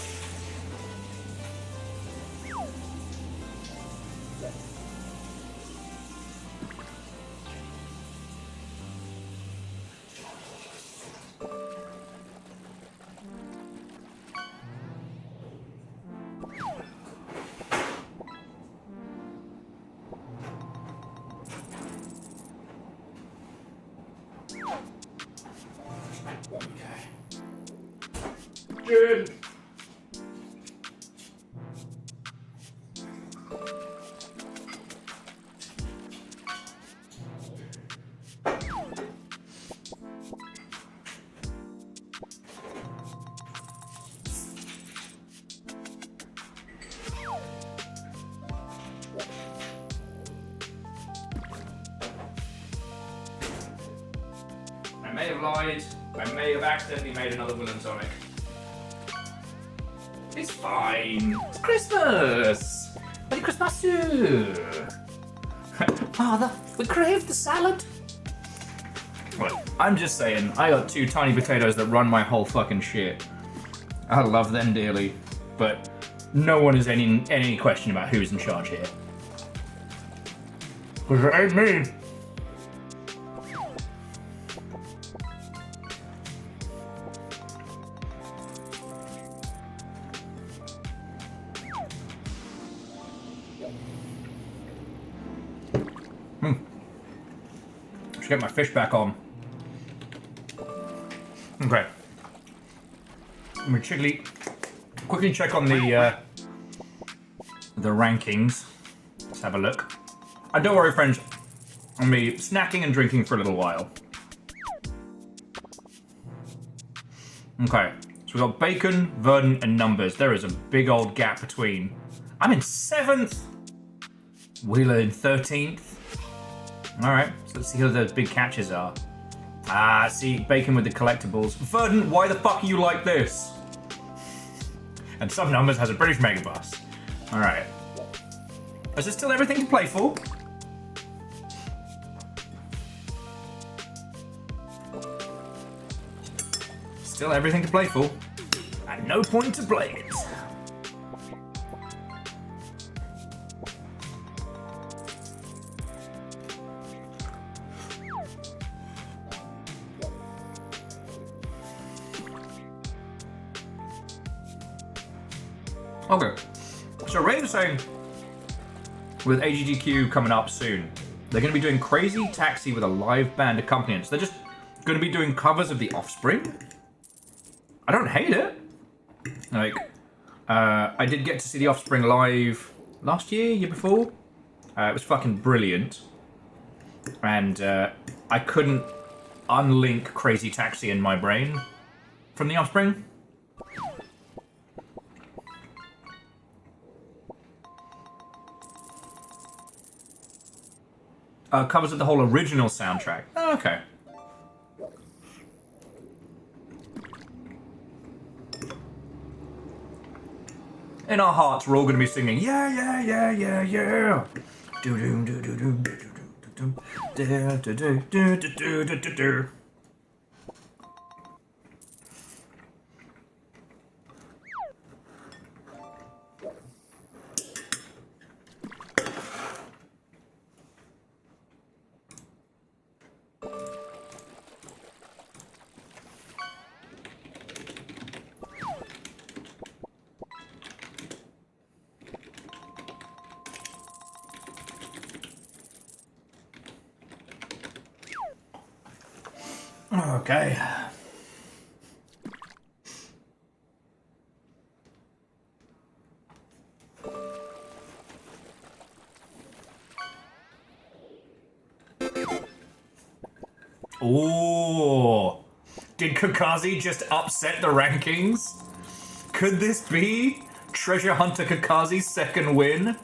Good. I may have lied. I may have accidentally made another Will and Tonic. It's fine. It's Christmas. Merry Christmas. Father, we crave the salad. Well, I'm just saying, I got two tiny potatoes that run my whole fucking shit. I love them dearly, but no one is any question about who's in charge here. Because it ain't me. Should get my fish back on. Okay. Let me quickly check on the rankings. Let's have a look. And don't worry, friends. I'll be snacking and drinking for a little while. Okay. So we've got bacon, Verdant, and numbers. There is a big old gap between. I'm in 7th. Wheeler in 13th. Alright, so let's see who those big catches are. Ah, see, bacon with the collectibles. Verdant, why the fuck are you like this? And some numbers has a British megabus. Alright. Is there still everything to play for? Still everything to play for. And no point to play it. Okay, so Ray was saying with AGDQ coming up soon, they're going to be doing Crazy Taxi with a live band accompaniment. So they're just going to be doing covers of The Offspring. I don't hate it. Like, I did get to see The Offspring live last year before. It was fucking brilliant. And I couldn't unlink Crazy Taxi in my brain from The Offspring. Covers of the whole original soundtrack. Oh, okay. In our hearts, we're all going to be singing, yeah, yeah, yeah, yeah, yeah. Do do do do do do do do do do do do do do do. Okay. Ooh. Did Kakazi just upset the rankings? Could this be Treasure Hunter Kakazi's second win?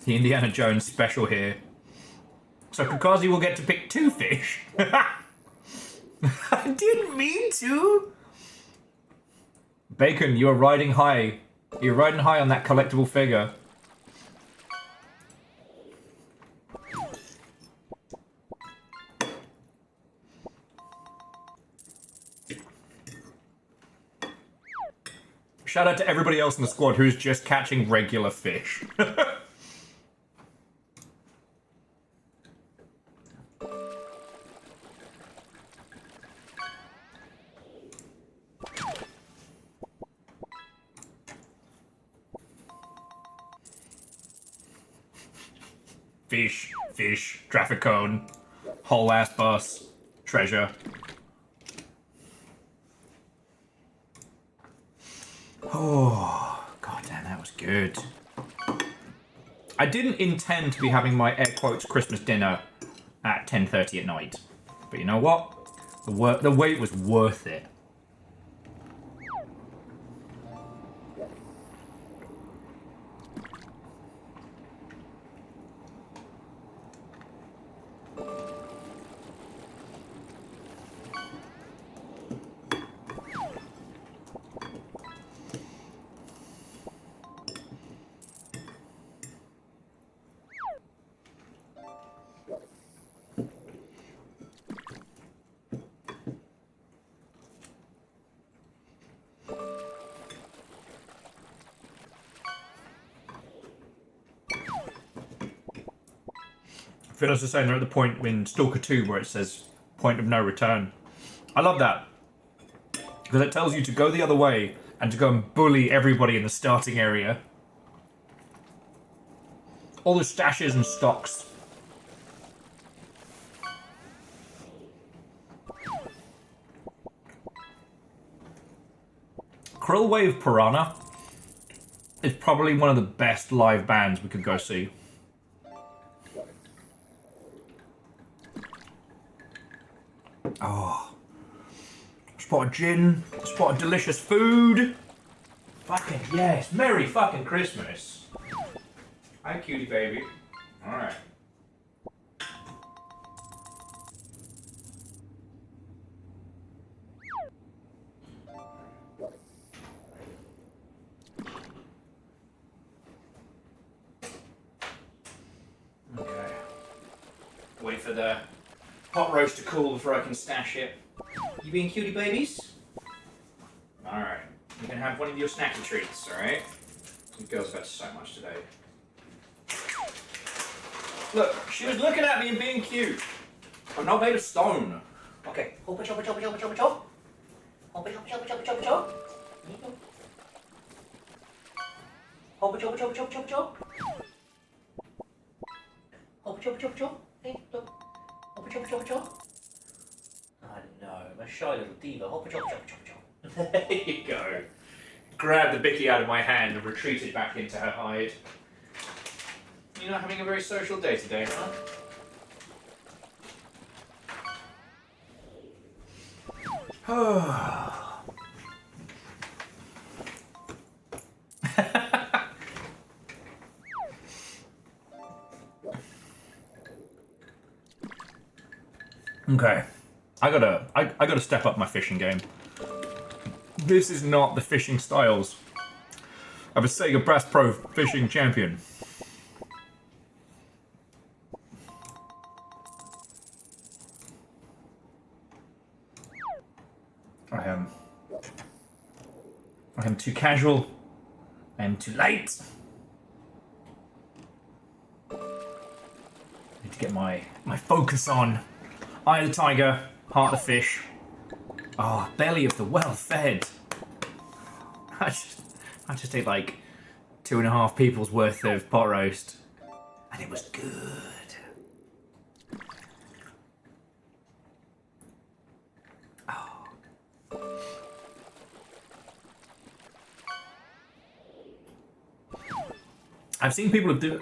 The Indiana Jones special here. So Kakazi will get to pick 2 fish. I didn't mean to. Bacon, you are riding high. You're riding high on that collectible figure. Shout out to everybody else in the squad who's just catching regular fish. Fish, fish, traffic cone, whole ass bus, treasure. Oh, god damn, that was good. I didn't intend to be having my air quotes Christmas dinner at 10:30 at night, but you know what? The wait was worth it. Phyllis is saying they're at the point in Stalker 2 where it says point of no return. I love that. Because it tells you to go the other way and to go and bully everybody in the starting area. All the stashes and stocks. Krill Wave Piranha is probably one of the best live bands we could go see. Oh. Spot of gin, spot of delicious food. Fucking yes, Merry fucking Christmas. Hi, cutie baby. Alright. Okay. Wait for the hot roast to cool before I can stash it. You being cutie babies? Alright. You can have one of your snacky treats, alright? The girl's got so much today. Look, she was looking at me and being cute. I'm not made of stone. Okay. Hoppa choppa choppa choppa choppa chop. Hoppa choppa choppa choppa choppa chop. Hoppa choppa choppa choppa choppa chop. Hoppa choppa choppa chop. Hey, look. Hoppa choppa choppa chop. I don't know, I'm a shy little diva. Hoppa choppa choppa choppa chop. There you go. Grabbed the Bicky out of my hand and retreated back into her hide. You're not having a very social day today, huh? Okay. I gotta step up my fishing game. This is not the fishing styles of a Sega Brass Pro fishing champion. I am too casual. I am too late. I need to get my focus on. Eye of the tiger, heart of the fish. Oh, belly of the well-fed. I just ate like 2.5 people's worth of pot roast. And it was good. I've seen people who do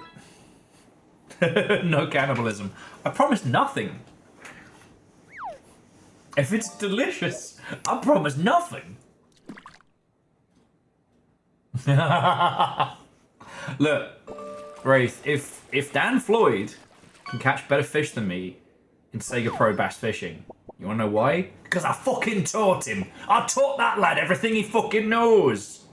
no cannibalism. I promise nothing. If it's delicious, I promise nothing. Look, Wraith, if Dan Floyd can catch better fish than me in Sega Pro Bass Fishing, you wanna know why? Because I fucking taught him. I taught that lad everything he fucking knows.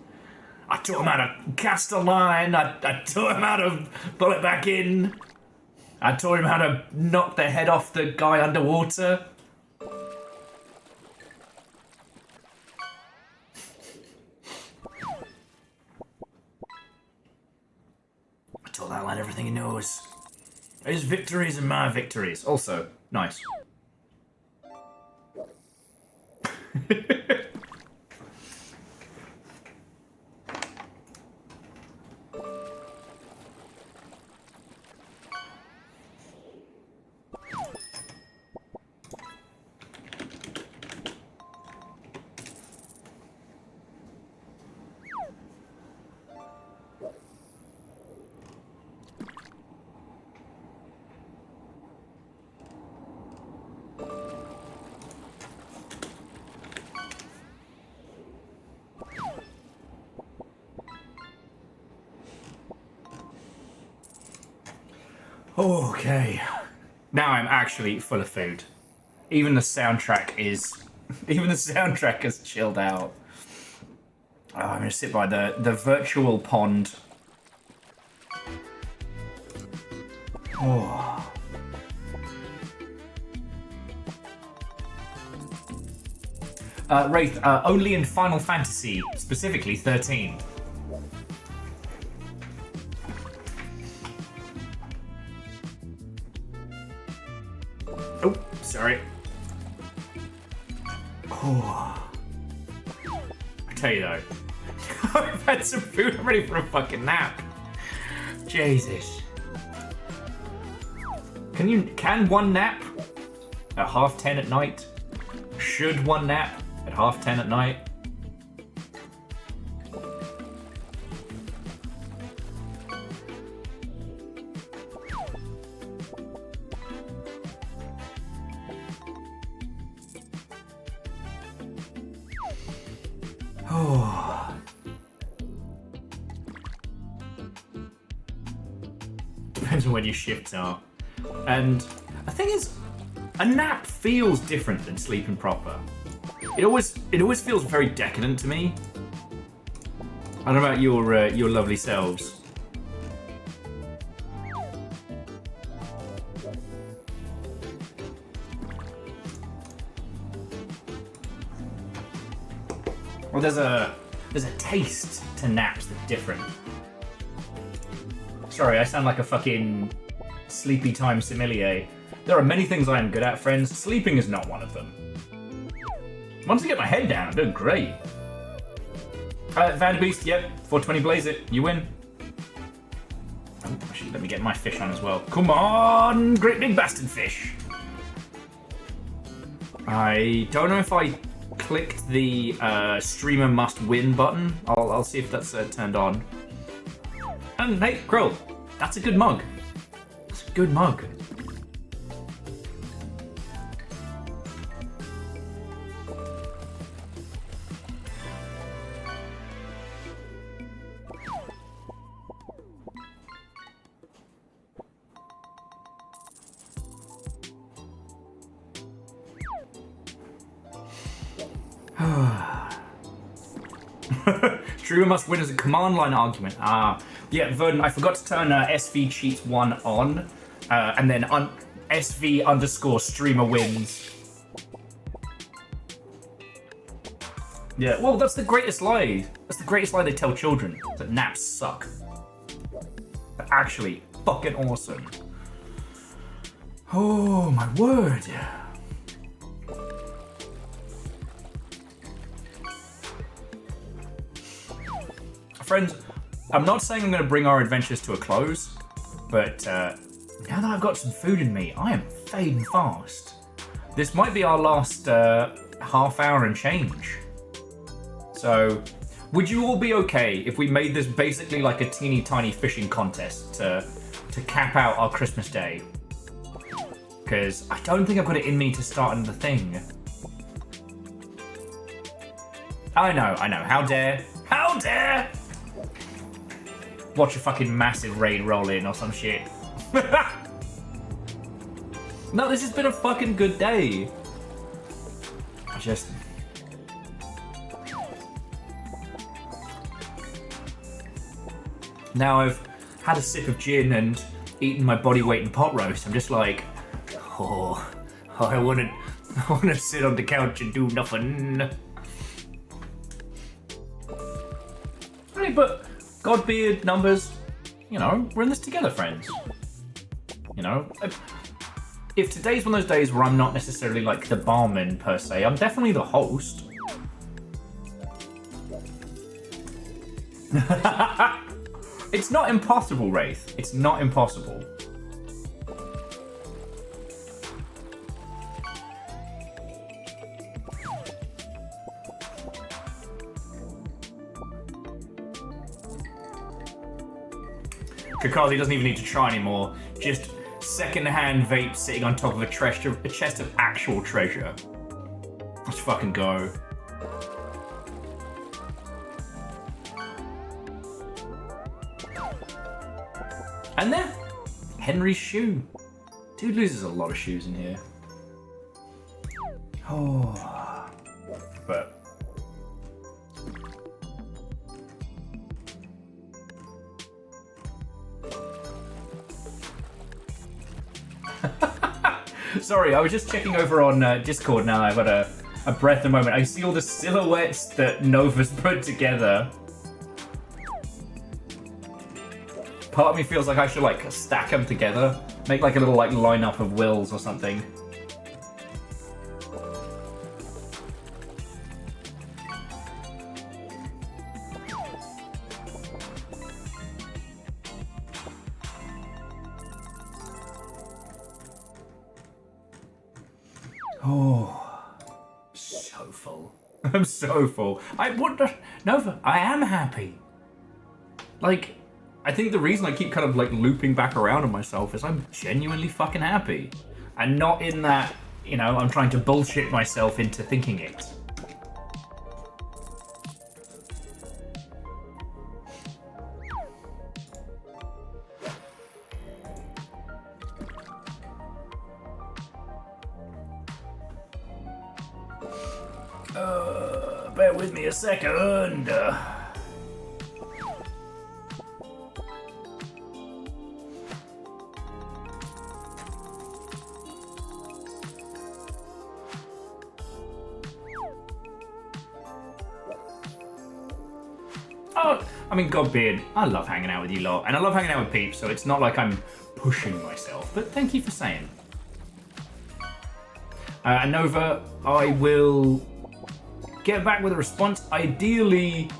I taught him how to cast a line. I taught him how to pull it back in. I taught him how to knock the head off the guy underwater. I taught that lad everything he knows. His victories and my victories. Also, nice. Okay. Now I'm actually full of food. Even the soundtrack is chilled out. Oh, I'm gonna sit by the virtual pond. Oh. Wraith, only in Final Fantasy, specifically 13. Oh, sorry. Oh. I tell you though, I've had some food. I'm ready for a fucking nap. Jesus. Can one nap at 10:30 at night? Should one nap at 10:30 at night? Oh. Depends on when your shifts are. And the thing is, a nap feels different than sleeping proper. It always feels very decadent to me. I don't know about your lovely selves. Well, there's a taste to naps that's different. Sorry, I sound like a fucking sleepy time sommelier. There are many things I am good at, friends. Sleeping is not one of them. Once I get my head down, I'm doing great. Vanderbeast, yep, 420 blaze it, you win. Oh, actually, let me get my fish on as well. Come on, great big bastard fish. I don't know if I clicked the streamer must win button. I'll see if that's turned on. And hey, Krill, that's a good mug. That's a good mug. Streamer must win as a command line argument. Yeah, Verdon, I forgot to turn SV Cheats 1 on, and then SV underscore streamer wins. Yeah, well, that's the greatest lie. That's the greatest lie they tell children, that naps suck. They're actually fucking awesome. Oh, my word. Friends, I'm not saying I'm going to bring our adventures to a close, but now that I've got some food in me, I am fading fast. This might be our last half hour and change. So, would you all be okay if we made this basically like a teeny tiny fishing contest to cap out our Christmas day? Because I don't think I've got it in me to start another thing. I know. How dare? How dare? Watch a fucking massive raid roll in or some shit. No, this has been a fucking good day. Now I've had a sip of gin and eaten my body weight in pot roast. I'm just like, oh, I wanna sit on the couch and do nothing. Hey, but Godbeard, numbers, you know, we're in this together, friends. You know, if today's one of those days where I'm not necessarily like the barman per se, I'm definitely the host. It's not impossible, Wraith. It's not impossible. Kakazi doesn't even need to try anymore. Just second-hand vape sitting on top of a chest of actual treasure. Let's fucking go. And there, Henry's shoe. Dude loses a lot of shoes in here. Oh, but sorry, I was just checking over on Discord now. I've got a breath a moment. I see all the silhouettes that Nova's put together. Part of me feels like I should like stack them together, make like a little like lineup of wills or something. Oh, so full. I'm so full. Nova, I am happy. Like, I think the reason I keep kind of like looping back around on myself is I'm genuinely fucking happy. And not in that, you know, I'm trying to bullshit myself into thinking it. Bear with me a second. Oh, I mean, Godbeard, I love hanging out with you lot, and I love hanging out with peeps, so it's not like I'm pushing myself, but thank you for saying. And Nova, I will get back with a response, ideally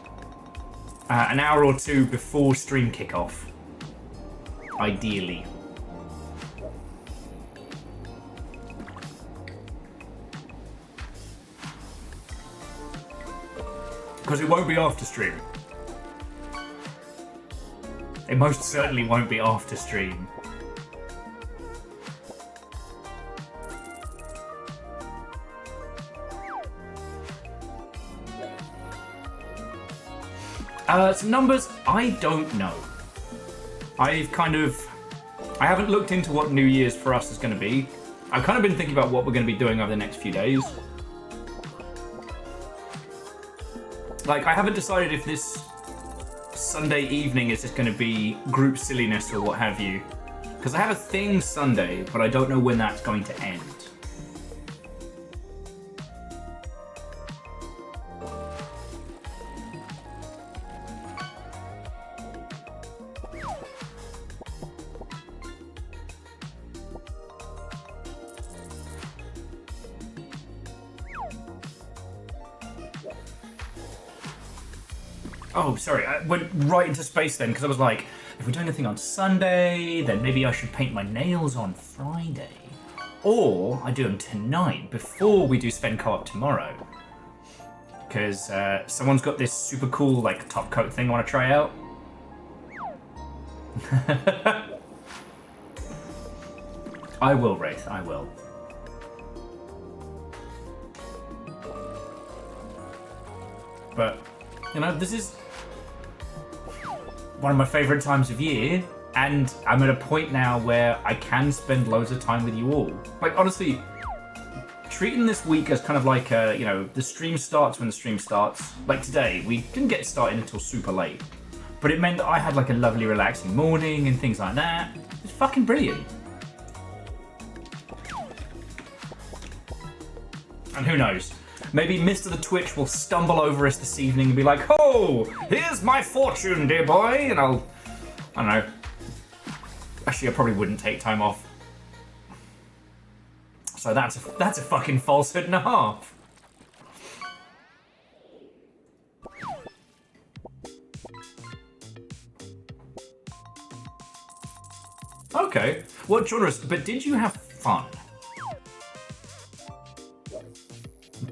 an hour or two before stream kickoff. Ideally. Because it won't be after stream. It most certainly won't be after stream. Some numbers, I don't know. I haven't looked into what New Year's for us is going to be. I've kind of been thinking about what we're going to be doing over the next few days. Like, I haven't decided if this Sunday evening is just going to be group silliness or what have you. Because I have a thing Sunday, but I don't know when that's going to end. Oh, sorry, I went right into space then, because I was like, if we're doing a thing on Sunday, then maybe I should paint my nails on Friday. Or I do them tonight, before we do Sven Co-op tomorrow. Because someone's got this super cool, like, top coat thing I want to try out. I will, Wraith, I will. But, you know, this is one of my favourite times of year, and I'm at a point now where I can spend loads of time with you all. Like, honestly, treating this week as kind of like, you know, the stream starts when the stream starts. Like today, we didn't get started until super late, but it meant that I had like a lovely relaxing morning and things like that. It's fucking brilliant. And who knows? Maybe Mr. the Twitch will stumble over us this evening and be like, "Oh, here's my fortune, dear boy," and I don't know. Actually, I probably wouldn't take time off. So that's a fucking falsehood and a half. Okay. What genres? But did you have fun?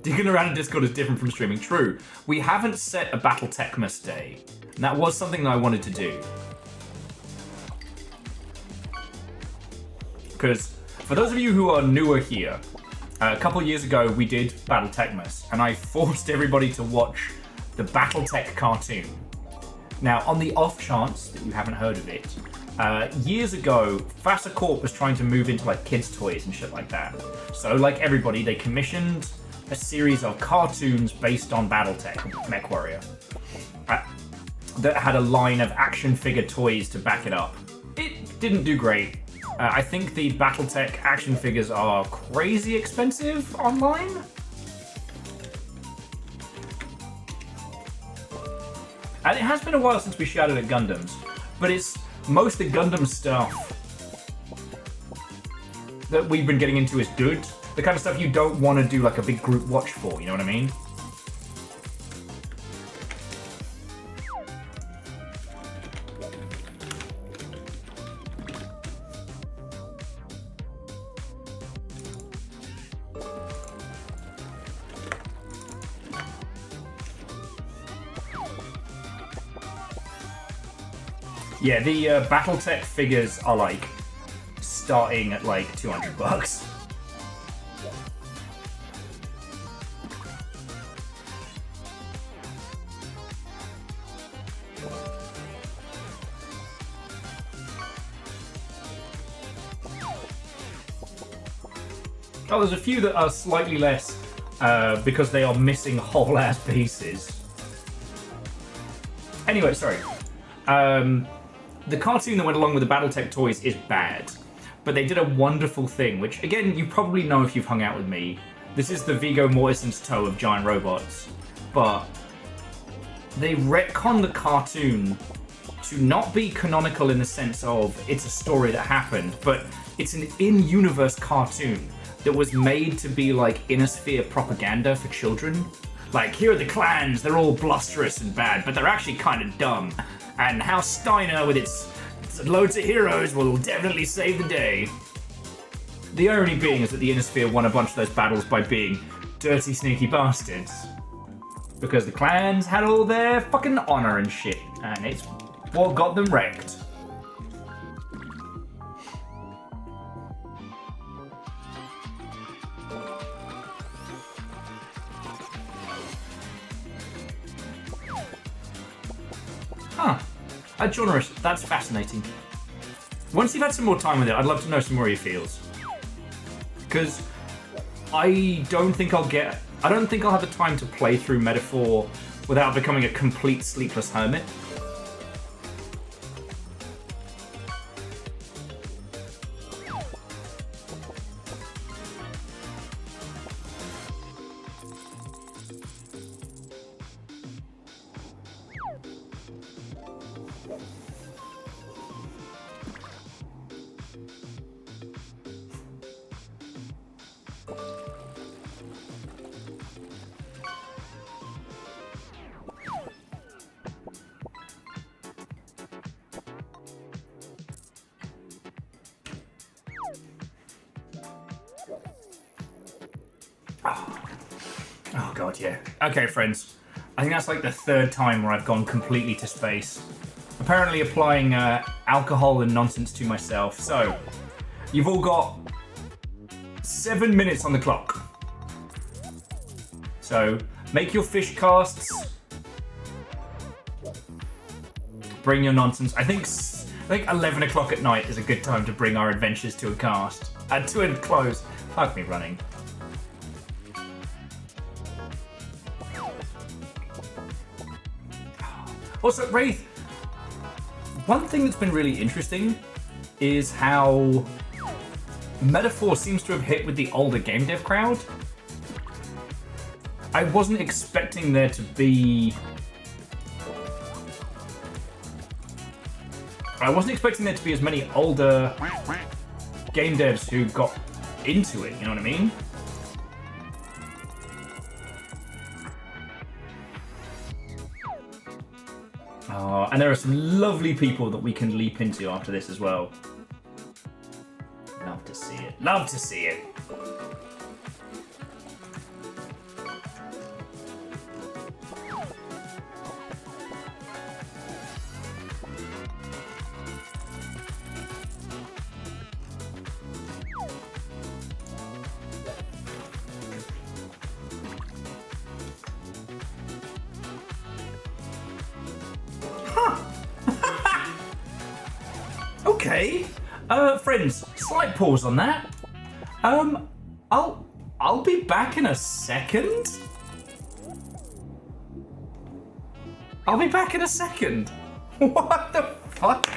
Digging around in Discord is different from streaming. True. We haven't set a Battle Xmas day. And that was something that I wanted to do. Because, for those of you who are newer here, a couple years ago we did Battle Xmas, and I forced everybody to watch the Battletech cartoon. Now, on the off chance that you haven't heard of it, years ago, Fassa Corp was trying to move into like kids' toys and shit like that. So, like everybody, they commissioned a series of cartoons based on Battletech, MechWarrior, that had a line of action figure toys to back it up. It didn't do great. I think the Battletech action figures are crazy expensive online. And it has been a while since we shouted at Gundams, but it's most of the Gundam stuff that we've been getting into is good. The kind of stuff you don't want to do like a big group watch for, you know what I mean? Yeah, the Battletech figures are like starting at like $200. Oh, there's a few that are slightly less because they are missing whole ass pieces. Anyway, sorry. The cartoon that went along with the Battletech toys is bad, but they did a wonderful thing, which again, you probably know if you've hung out with me. This is the Viggo Mortensen's toe of giant robots, but they retconned the cartoon to not be canonical in the sense of it's a story that happened, but it's an in-universe cartoon that was made to be like Innosphere propaganda for children. Like, here are the clans, they're all blusterous and bad, but they're actually kind of dumb. And House Steiner, with its loads of heroes, will definitely save the day. The irony being is that the Innosphere won a bunch of those battles by being dirty, sneaky bastards. Because the clans had all their fucking honor and shit, and it's what got them wrecked. Huh. Genre, that's fascinating. Once you've had some more time with it, I'd love to know some more of your feels. Because I don't think I'll have the time to play through Metaphor without becoming a complete sleepless hermit. Oh god, yeah. Okay, friends. I think that's like the third time where I've gone completely to space. Apparently applying alcohol and nonsense to myself. So, you've all got 7 minutes on the clock. So, make your fish casts. Bring your nonsense. I think 11 o'clock at night is a good time to bring our adventures to a cast. To a close. Fuck me running. Also, Wraith, one thing that's been really interesting is how Metaphor seems to have hit with the older game dev crowd. I wasn't expecting there to be... as many older game devs who got into it, you know what I mean? Oh, and there are some lovely people that we can leap into after this as well. Love to see it. Love to see it. Okay. Friends, slight pause on that. I'll be back in a second. I'll be back in a second. What the fuck?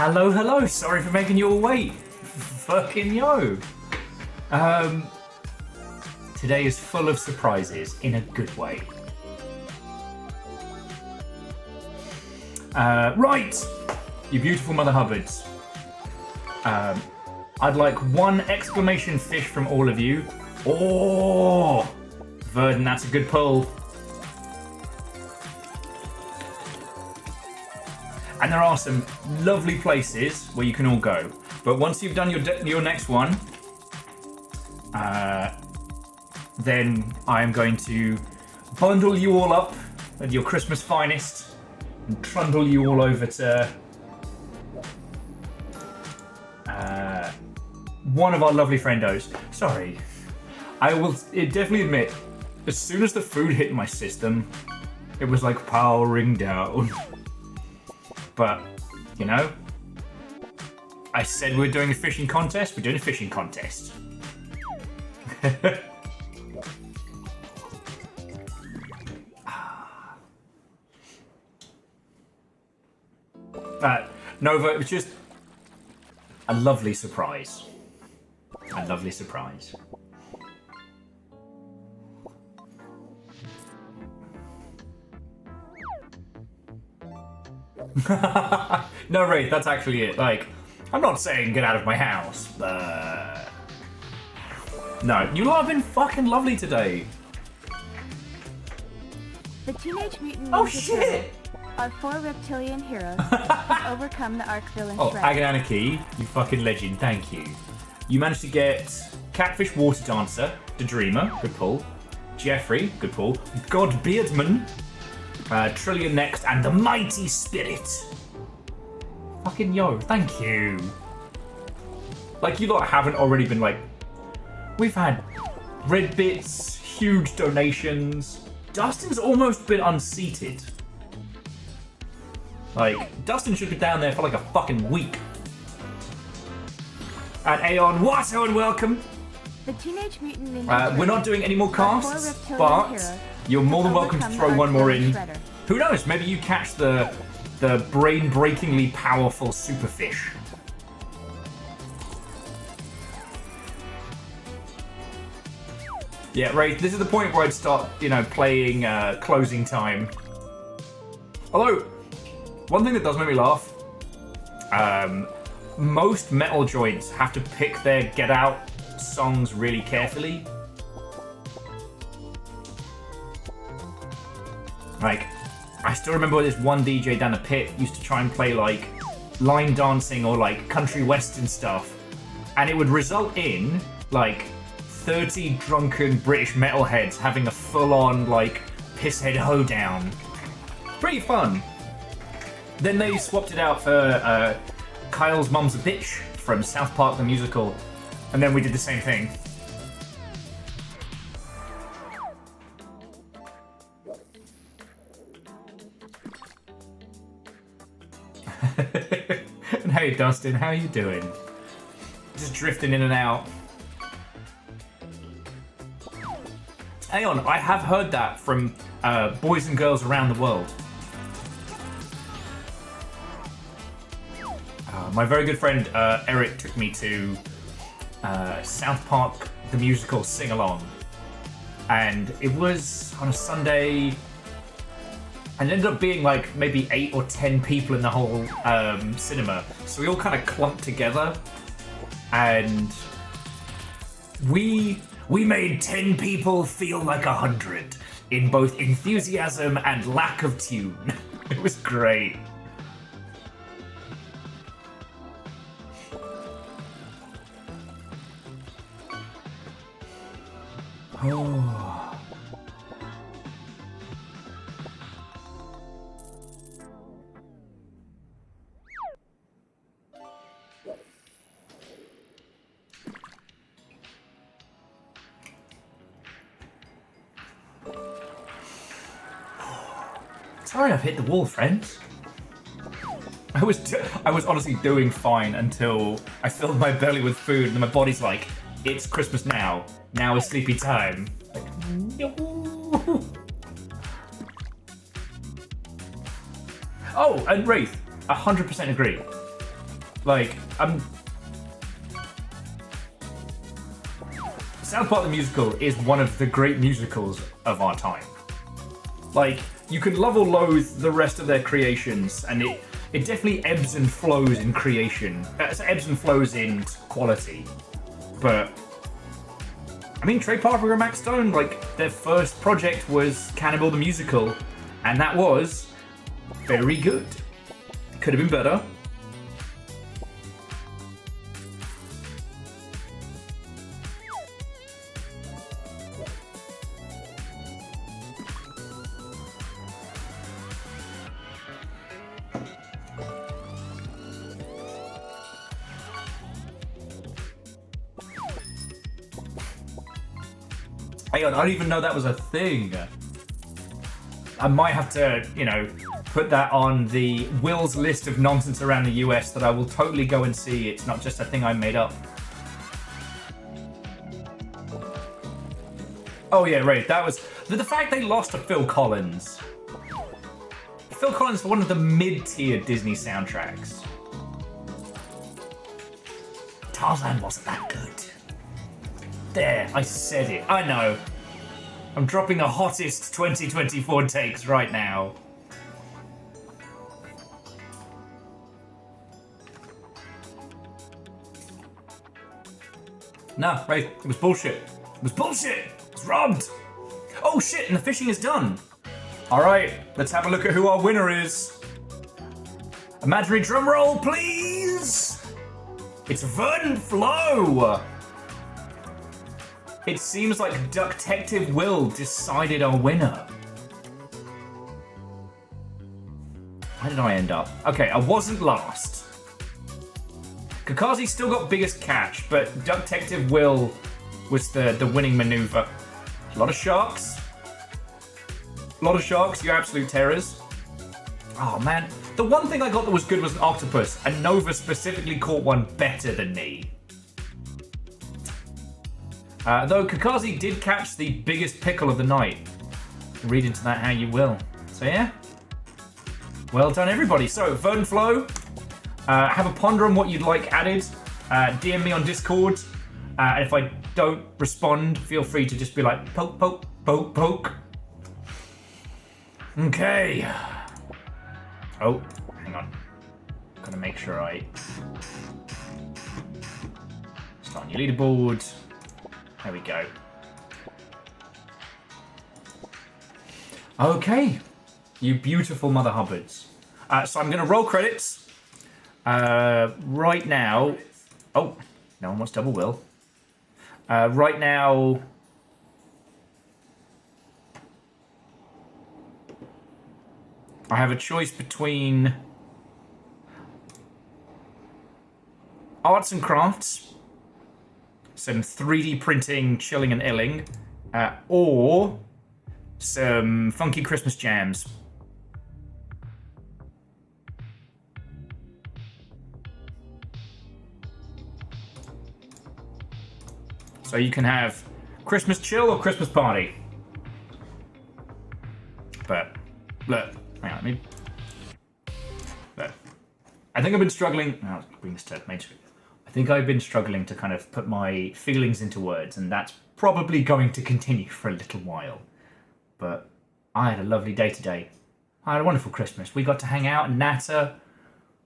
Hello. Sorry for making you all wait. Fucking yo. Today is full of surprises in a good way. Right, you beautiful Mother Hubbards. I'd like one exclamation fish from all of you. Oh, Verdon, that's a good pull. And there are some lovely places where you can all go. But once you've done your next one, then I am going to bundle you all up with your Christmas finest and trundle you all over to one of our lovely friendos. Sorry, I will definitely admit, as soon as the food hit my system, it was like powering down. But, you know, I said we're doing a fishing contest, we're doing a fishing contest. Nova, it was just a lovely surprise. A lovely surprise. No, Wraith, that's actually it. Like, I'm not saying get out of my house, but... No, you lot have been fucking lovely today. The Teenage Mutant Oh, Ninja shit! Turtles are 4 reptilian heroes who have overcome the Ark villain Oh, Shredder. Agananaki, you fucking legend, thank you. You managed to get Catfish Water Dancer, the Dreamer, good pull. Jeffrey, good pull. God Beardman, Trillion Next, and the Mighty Spirit. Fucking yo, thank you. Like, you lot haven't already been like... We've had red bits, huge donations. Dustin's almost been unseated. Like, Dustin should be down there for like a fucking week. And Aeon, Watto, and welcome. The Teenage Mutant Ninja We're not doing any more casts, but you're more than welcome to throw one more in. Who knows? Maybe you catch the brain-breakingly powerful superfish. Yeah, Wraith, this is the point where I'd start, you know, playing closing time. Although, one thing that does make me laugh, most metal joints have to pick their Get Out songs really carefully. Like, I still remember this one DJ down the pit used to try and play like line dancing or like country western stuff, and it would result in like 30 drunken British metalheads having a full-on like pisshead hoedown. Pretty fun. Then they swapped it out for Kyle's Mum's a Bitch from South Park the Musical, and then we did the same thing. And hey Dustin, how you doing? Just drifting in and out. Aeon, I have heard that from boys and girls around the world. My very good friend Eric took me to South Park the Musical sing-along, and it was on a Sunday, and it ended up being like maybe 8 or 10 people in the whole cinema, so we all kind of clumped together, and we made 10 people feel like 100 in both enthusiasm and lack of tune. It was great. Oh. Sorry I've hit the wall, friends. I was honestly doing fine until I filled my belly with food and then my body's like, it's Christmas now. Now is sleepy time. Like, no. Oh, and Wraith, 100% agree. Like, South Park the Musical is one of the great musicals of our time. Like, you could love or loathe the rest of their creations, and it definitely ebbs and flows in creation. It ebbs and flows in quality. But, I mean, Trey Parker and Max Stone, like, their first project was Cannibal the Musical, and that was very good. Could have been better. Hang on, I don't even know that was a thing. I might have to, you know, put that on the Will's list of nonsense around the US that I will totally go and see. It's not just a thing I made up. Oh yeah, right, that was... The fact they lost to Phil Collins. Phil Collins for one of the mid-tier Disney soundtracks. Tarzan wasn't that good. There, I said it. I know. I'm dropping the hottest 2024 takes right now. No, right, it was bullshit. It was bullshit! It was robbed! Oh shit, and the fishing is done. Alright, let's have a look at who our winner is. Imaginary drum roll, please! It's Vern Flo! It seems like Ducktective Will decided our winner. Where did I end up? Okay, I wasn't last. Kakazi still got biggest catch, but Ducktective Will was the winning maneuver. A lot of sharks. A lot of sharks, you absolute terrors. Oh man, the one thing I got that was good was an octopus, and Nova specifically caught one better than me. Though Kakazi did catch the biggest pickle of the night. Read into that how you will. So yeah. Well done everybody. So Vern Flo, have a ponder on what you'd like added. DM me on Discord. And if I don't respond, feel free to just be like, poke, poke, poke, poke. Okay. Oh, hang on. Gotta make sure I start on your leaderboard. There we go. Okay, you beautiful Mother Hubbards. So I'm going to roll credits right now. Oh, no one wants double will. Right now, I have a choice between arts and crafts, some 3D printing, chilling and illing, or some funky Christmas jams. So you can have Christmas chill or Christmas party. But, look, hang on, let me... Look. I think I've been struggling... Oh, I'll bring this to Main Street. I think I've been struggling to kind of put my feelings into words, and that's probably going to continue for a little while. But I had a lovely day today. I had a wonderful Christmas. We got to hang out and natter,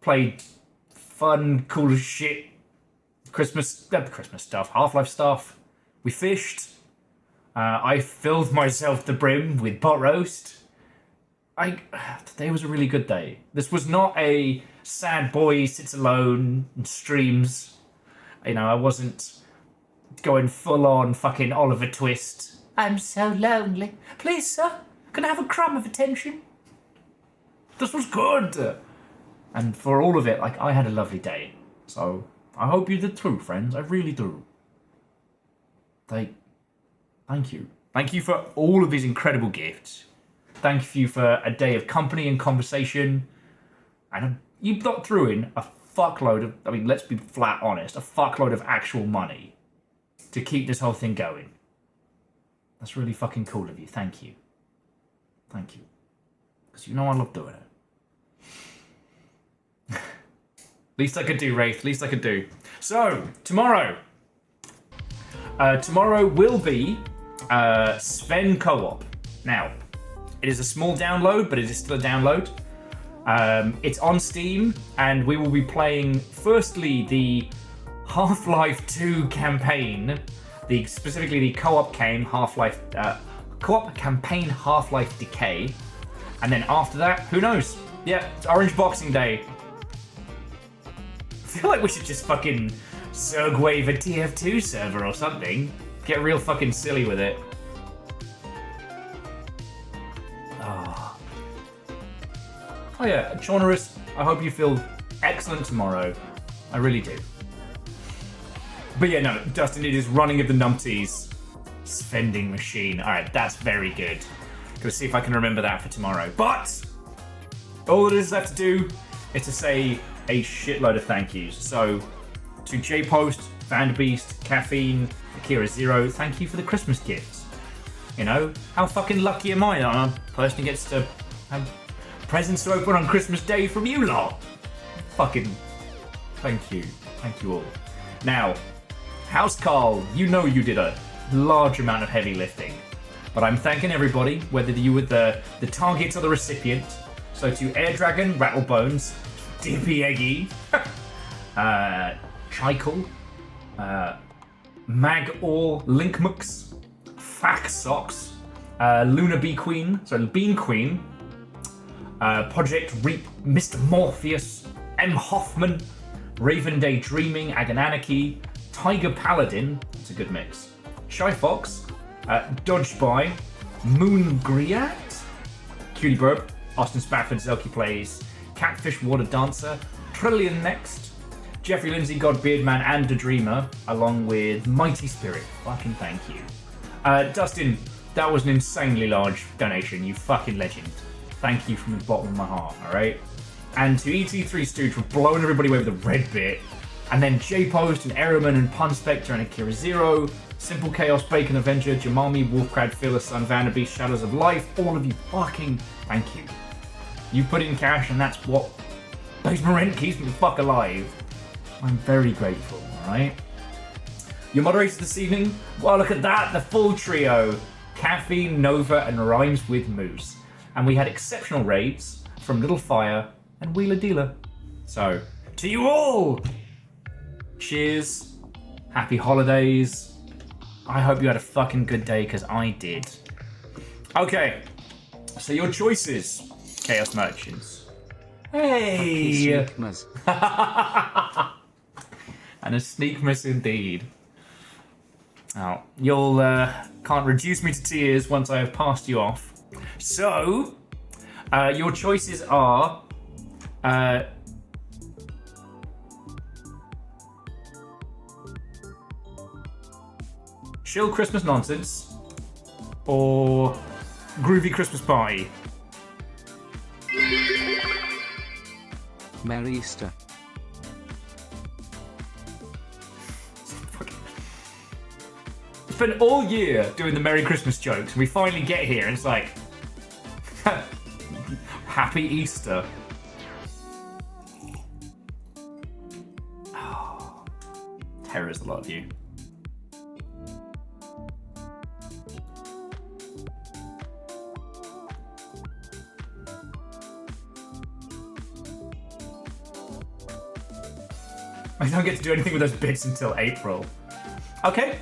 played fun, cool as shit Christmas stuff, Half-Life stuff. We fished. I filled myself to the brim with pot roast. Today was a really good day. This was not a sad boy sits alone and streams. You know, I wasn't going full on fucking Oliver Twist. I'm so lonely. Please, sir, can I have a crumb of attention? This was good. And for all of it, like, I had a lovely day. So I hope you did too, friends. I really do. Thank you. Thank you for all of these incredible gifts. Thank you for a day of company and conversation. And you got through in a fuckload of, I mean, let's be flat honest, a fuckload of actual money to keep this whole thing going. That's really fucking cool of you. Thank you. Thank you. Because you know I love doing it. Least I could do, Wraith. Least I could do. So, tomorrow. Tomorrow will be Sven Co-op. Now, it is a small download, but it is still a download. It's on Steam, and we will be playing, firstly, the Half-Life 2 campaign, specifically the co-op campaign Half-Life Decay, and then after that, who knows? Yeah, it's Orange Boxing Day. I feel like we should just fucking Zergwave a TF2 server or something. Get real fucking silly with it. Oh yeah, Chaunerus, I hope you feel excellent tomorrow. I really do. But yeah, no, Dustin, it is running of the numpties. Vending machine. Alright, that's very good. Gotta see if I can remember that for tomorrow. But all that is left to do is to say a shitload of thank yous. So to J-Post, Vanderbeast, Caffeine, Akira Zero, thank you for the Christmas gifts. You know, how fucking lucky am I that I'm a person who gets to have presents to open on Christmas Day from you lot. Fucking thank you. Thank you all. Now, House Carl, you know you did a large amount of heavy lifting. But I'm thanking everybody, whether you were the target or the recipient. So to Air Dragon, Rattlebones, Dippy Eggy, Chikel, Mag Or, Linkmux, Fack Socks, Luna Bee Queen, Bean Queen, Project Reap, Mr. Morpheus, M. Hoffman, Raven Day Dreaming, Agananarchy, Tiger Paladin, it's a good mix, Shy Fox, Dodge By, Moon Griat, Cutie Burp, Austin Spafford, Zelky Plays, Catfish Water Dancer, Trillion Next, Jeffrey Lindsay, God Beardman, and The Dreamer, along with Mighty Spirit. Fucking thank you. Dustin, that was an insanely large donation. You fucking legend. Thank you from the bottom of my heart, alright? And to ET3 Stooge for blowing everybody away with the red bit. And then J-Post and Erriman and Pun Spectre and Akira Zero, Simple Chaos, Bacon Avenger, Jamami, Wolfcrad, Phyllis, Sun, Vanderbeast, Shadows of Life, all of you fucking thank you. You put in cash and that's what pays my rent, keeps me the fuck alive. I'm very grateful, alright? Your moderators this evening, well look at that, the full trio. Caffeine, Nova and Rhymes with Moose. And we had exceptional raids from Little Fire and Wheeler Dealer. So, to you all! Cheers, happy holidays. I hope you had a fucking good day, because I did. Okay, so your choices, Chaos Merchants. Hey! And a sneakmas indeed. Now, you'll can't reduce me to tears once I have passed you off. So, your choices are Chill Christmas Nonsense or Groovy Christmas Party. Merry Easter. Spent all year doing the Merry Christmas jokes, and we finally get here, and it's like, Happy Easter. Oh, terrors a lot of you. I don't get to do anything with those bits until April. Okay.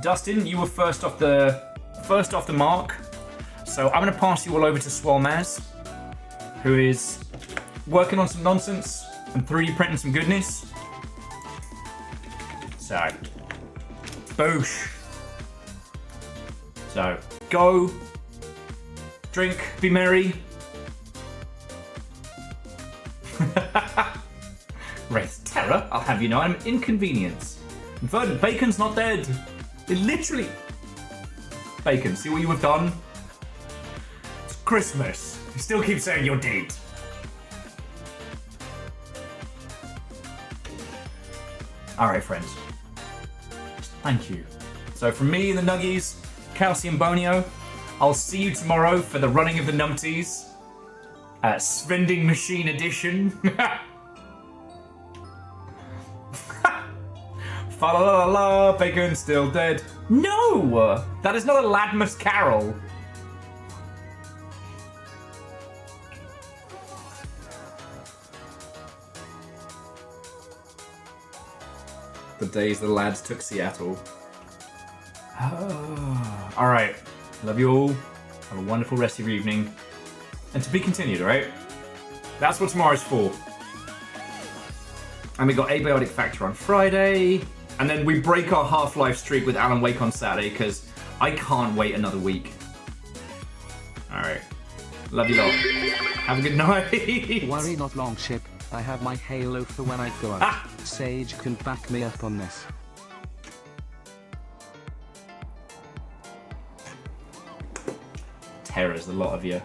Dustin, you were first off the mark, so I'm going to pass you all over to Swolmaz, who is working on some nonsense and 3D printing some goodness. So, boosh. So, go, drink, be merry. Wraith Terror, I'll have you know I'm an inconvenience. Inverted Bacon's not dead. It literally... Bacon, see what you have done? It's Christmas. You still keep saying you're dead. Alright, friends. Thank you. So from me and the Nuggies, Calcium Bonio, I'll see you tomorrow for the running of the numpties. Vending Machine Edition. Fa la la la, Bacon's still dead. No! That is not a Ladmus carol. The days the lads took Seattle. Alright. Love you all. Have a wonderful rest of your evening. And to be continued, alright? That's what tomorrow's for. And we got Abiotic Factor on Friday. And then we break our Half-Life streak with Alan Wake on Saturday, because I can't wait another week. Alright. Love you lot. Have a good night. Worry not, Longship. I have my halo for when I go out. Sage can back me up on this. Terrors, a lot of you.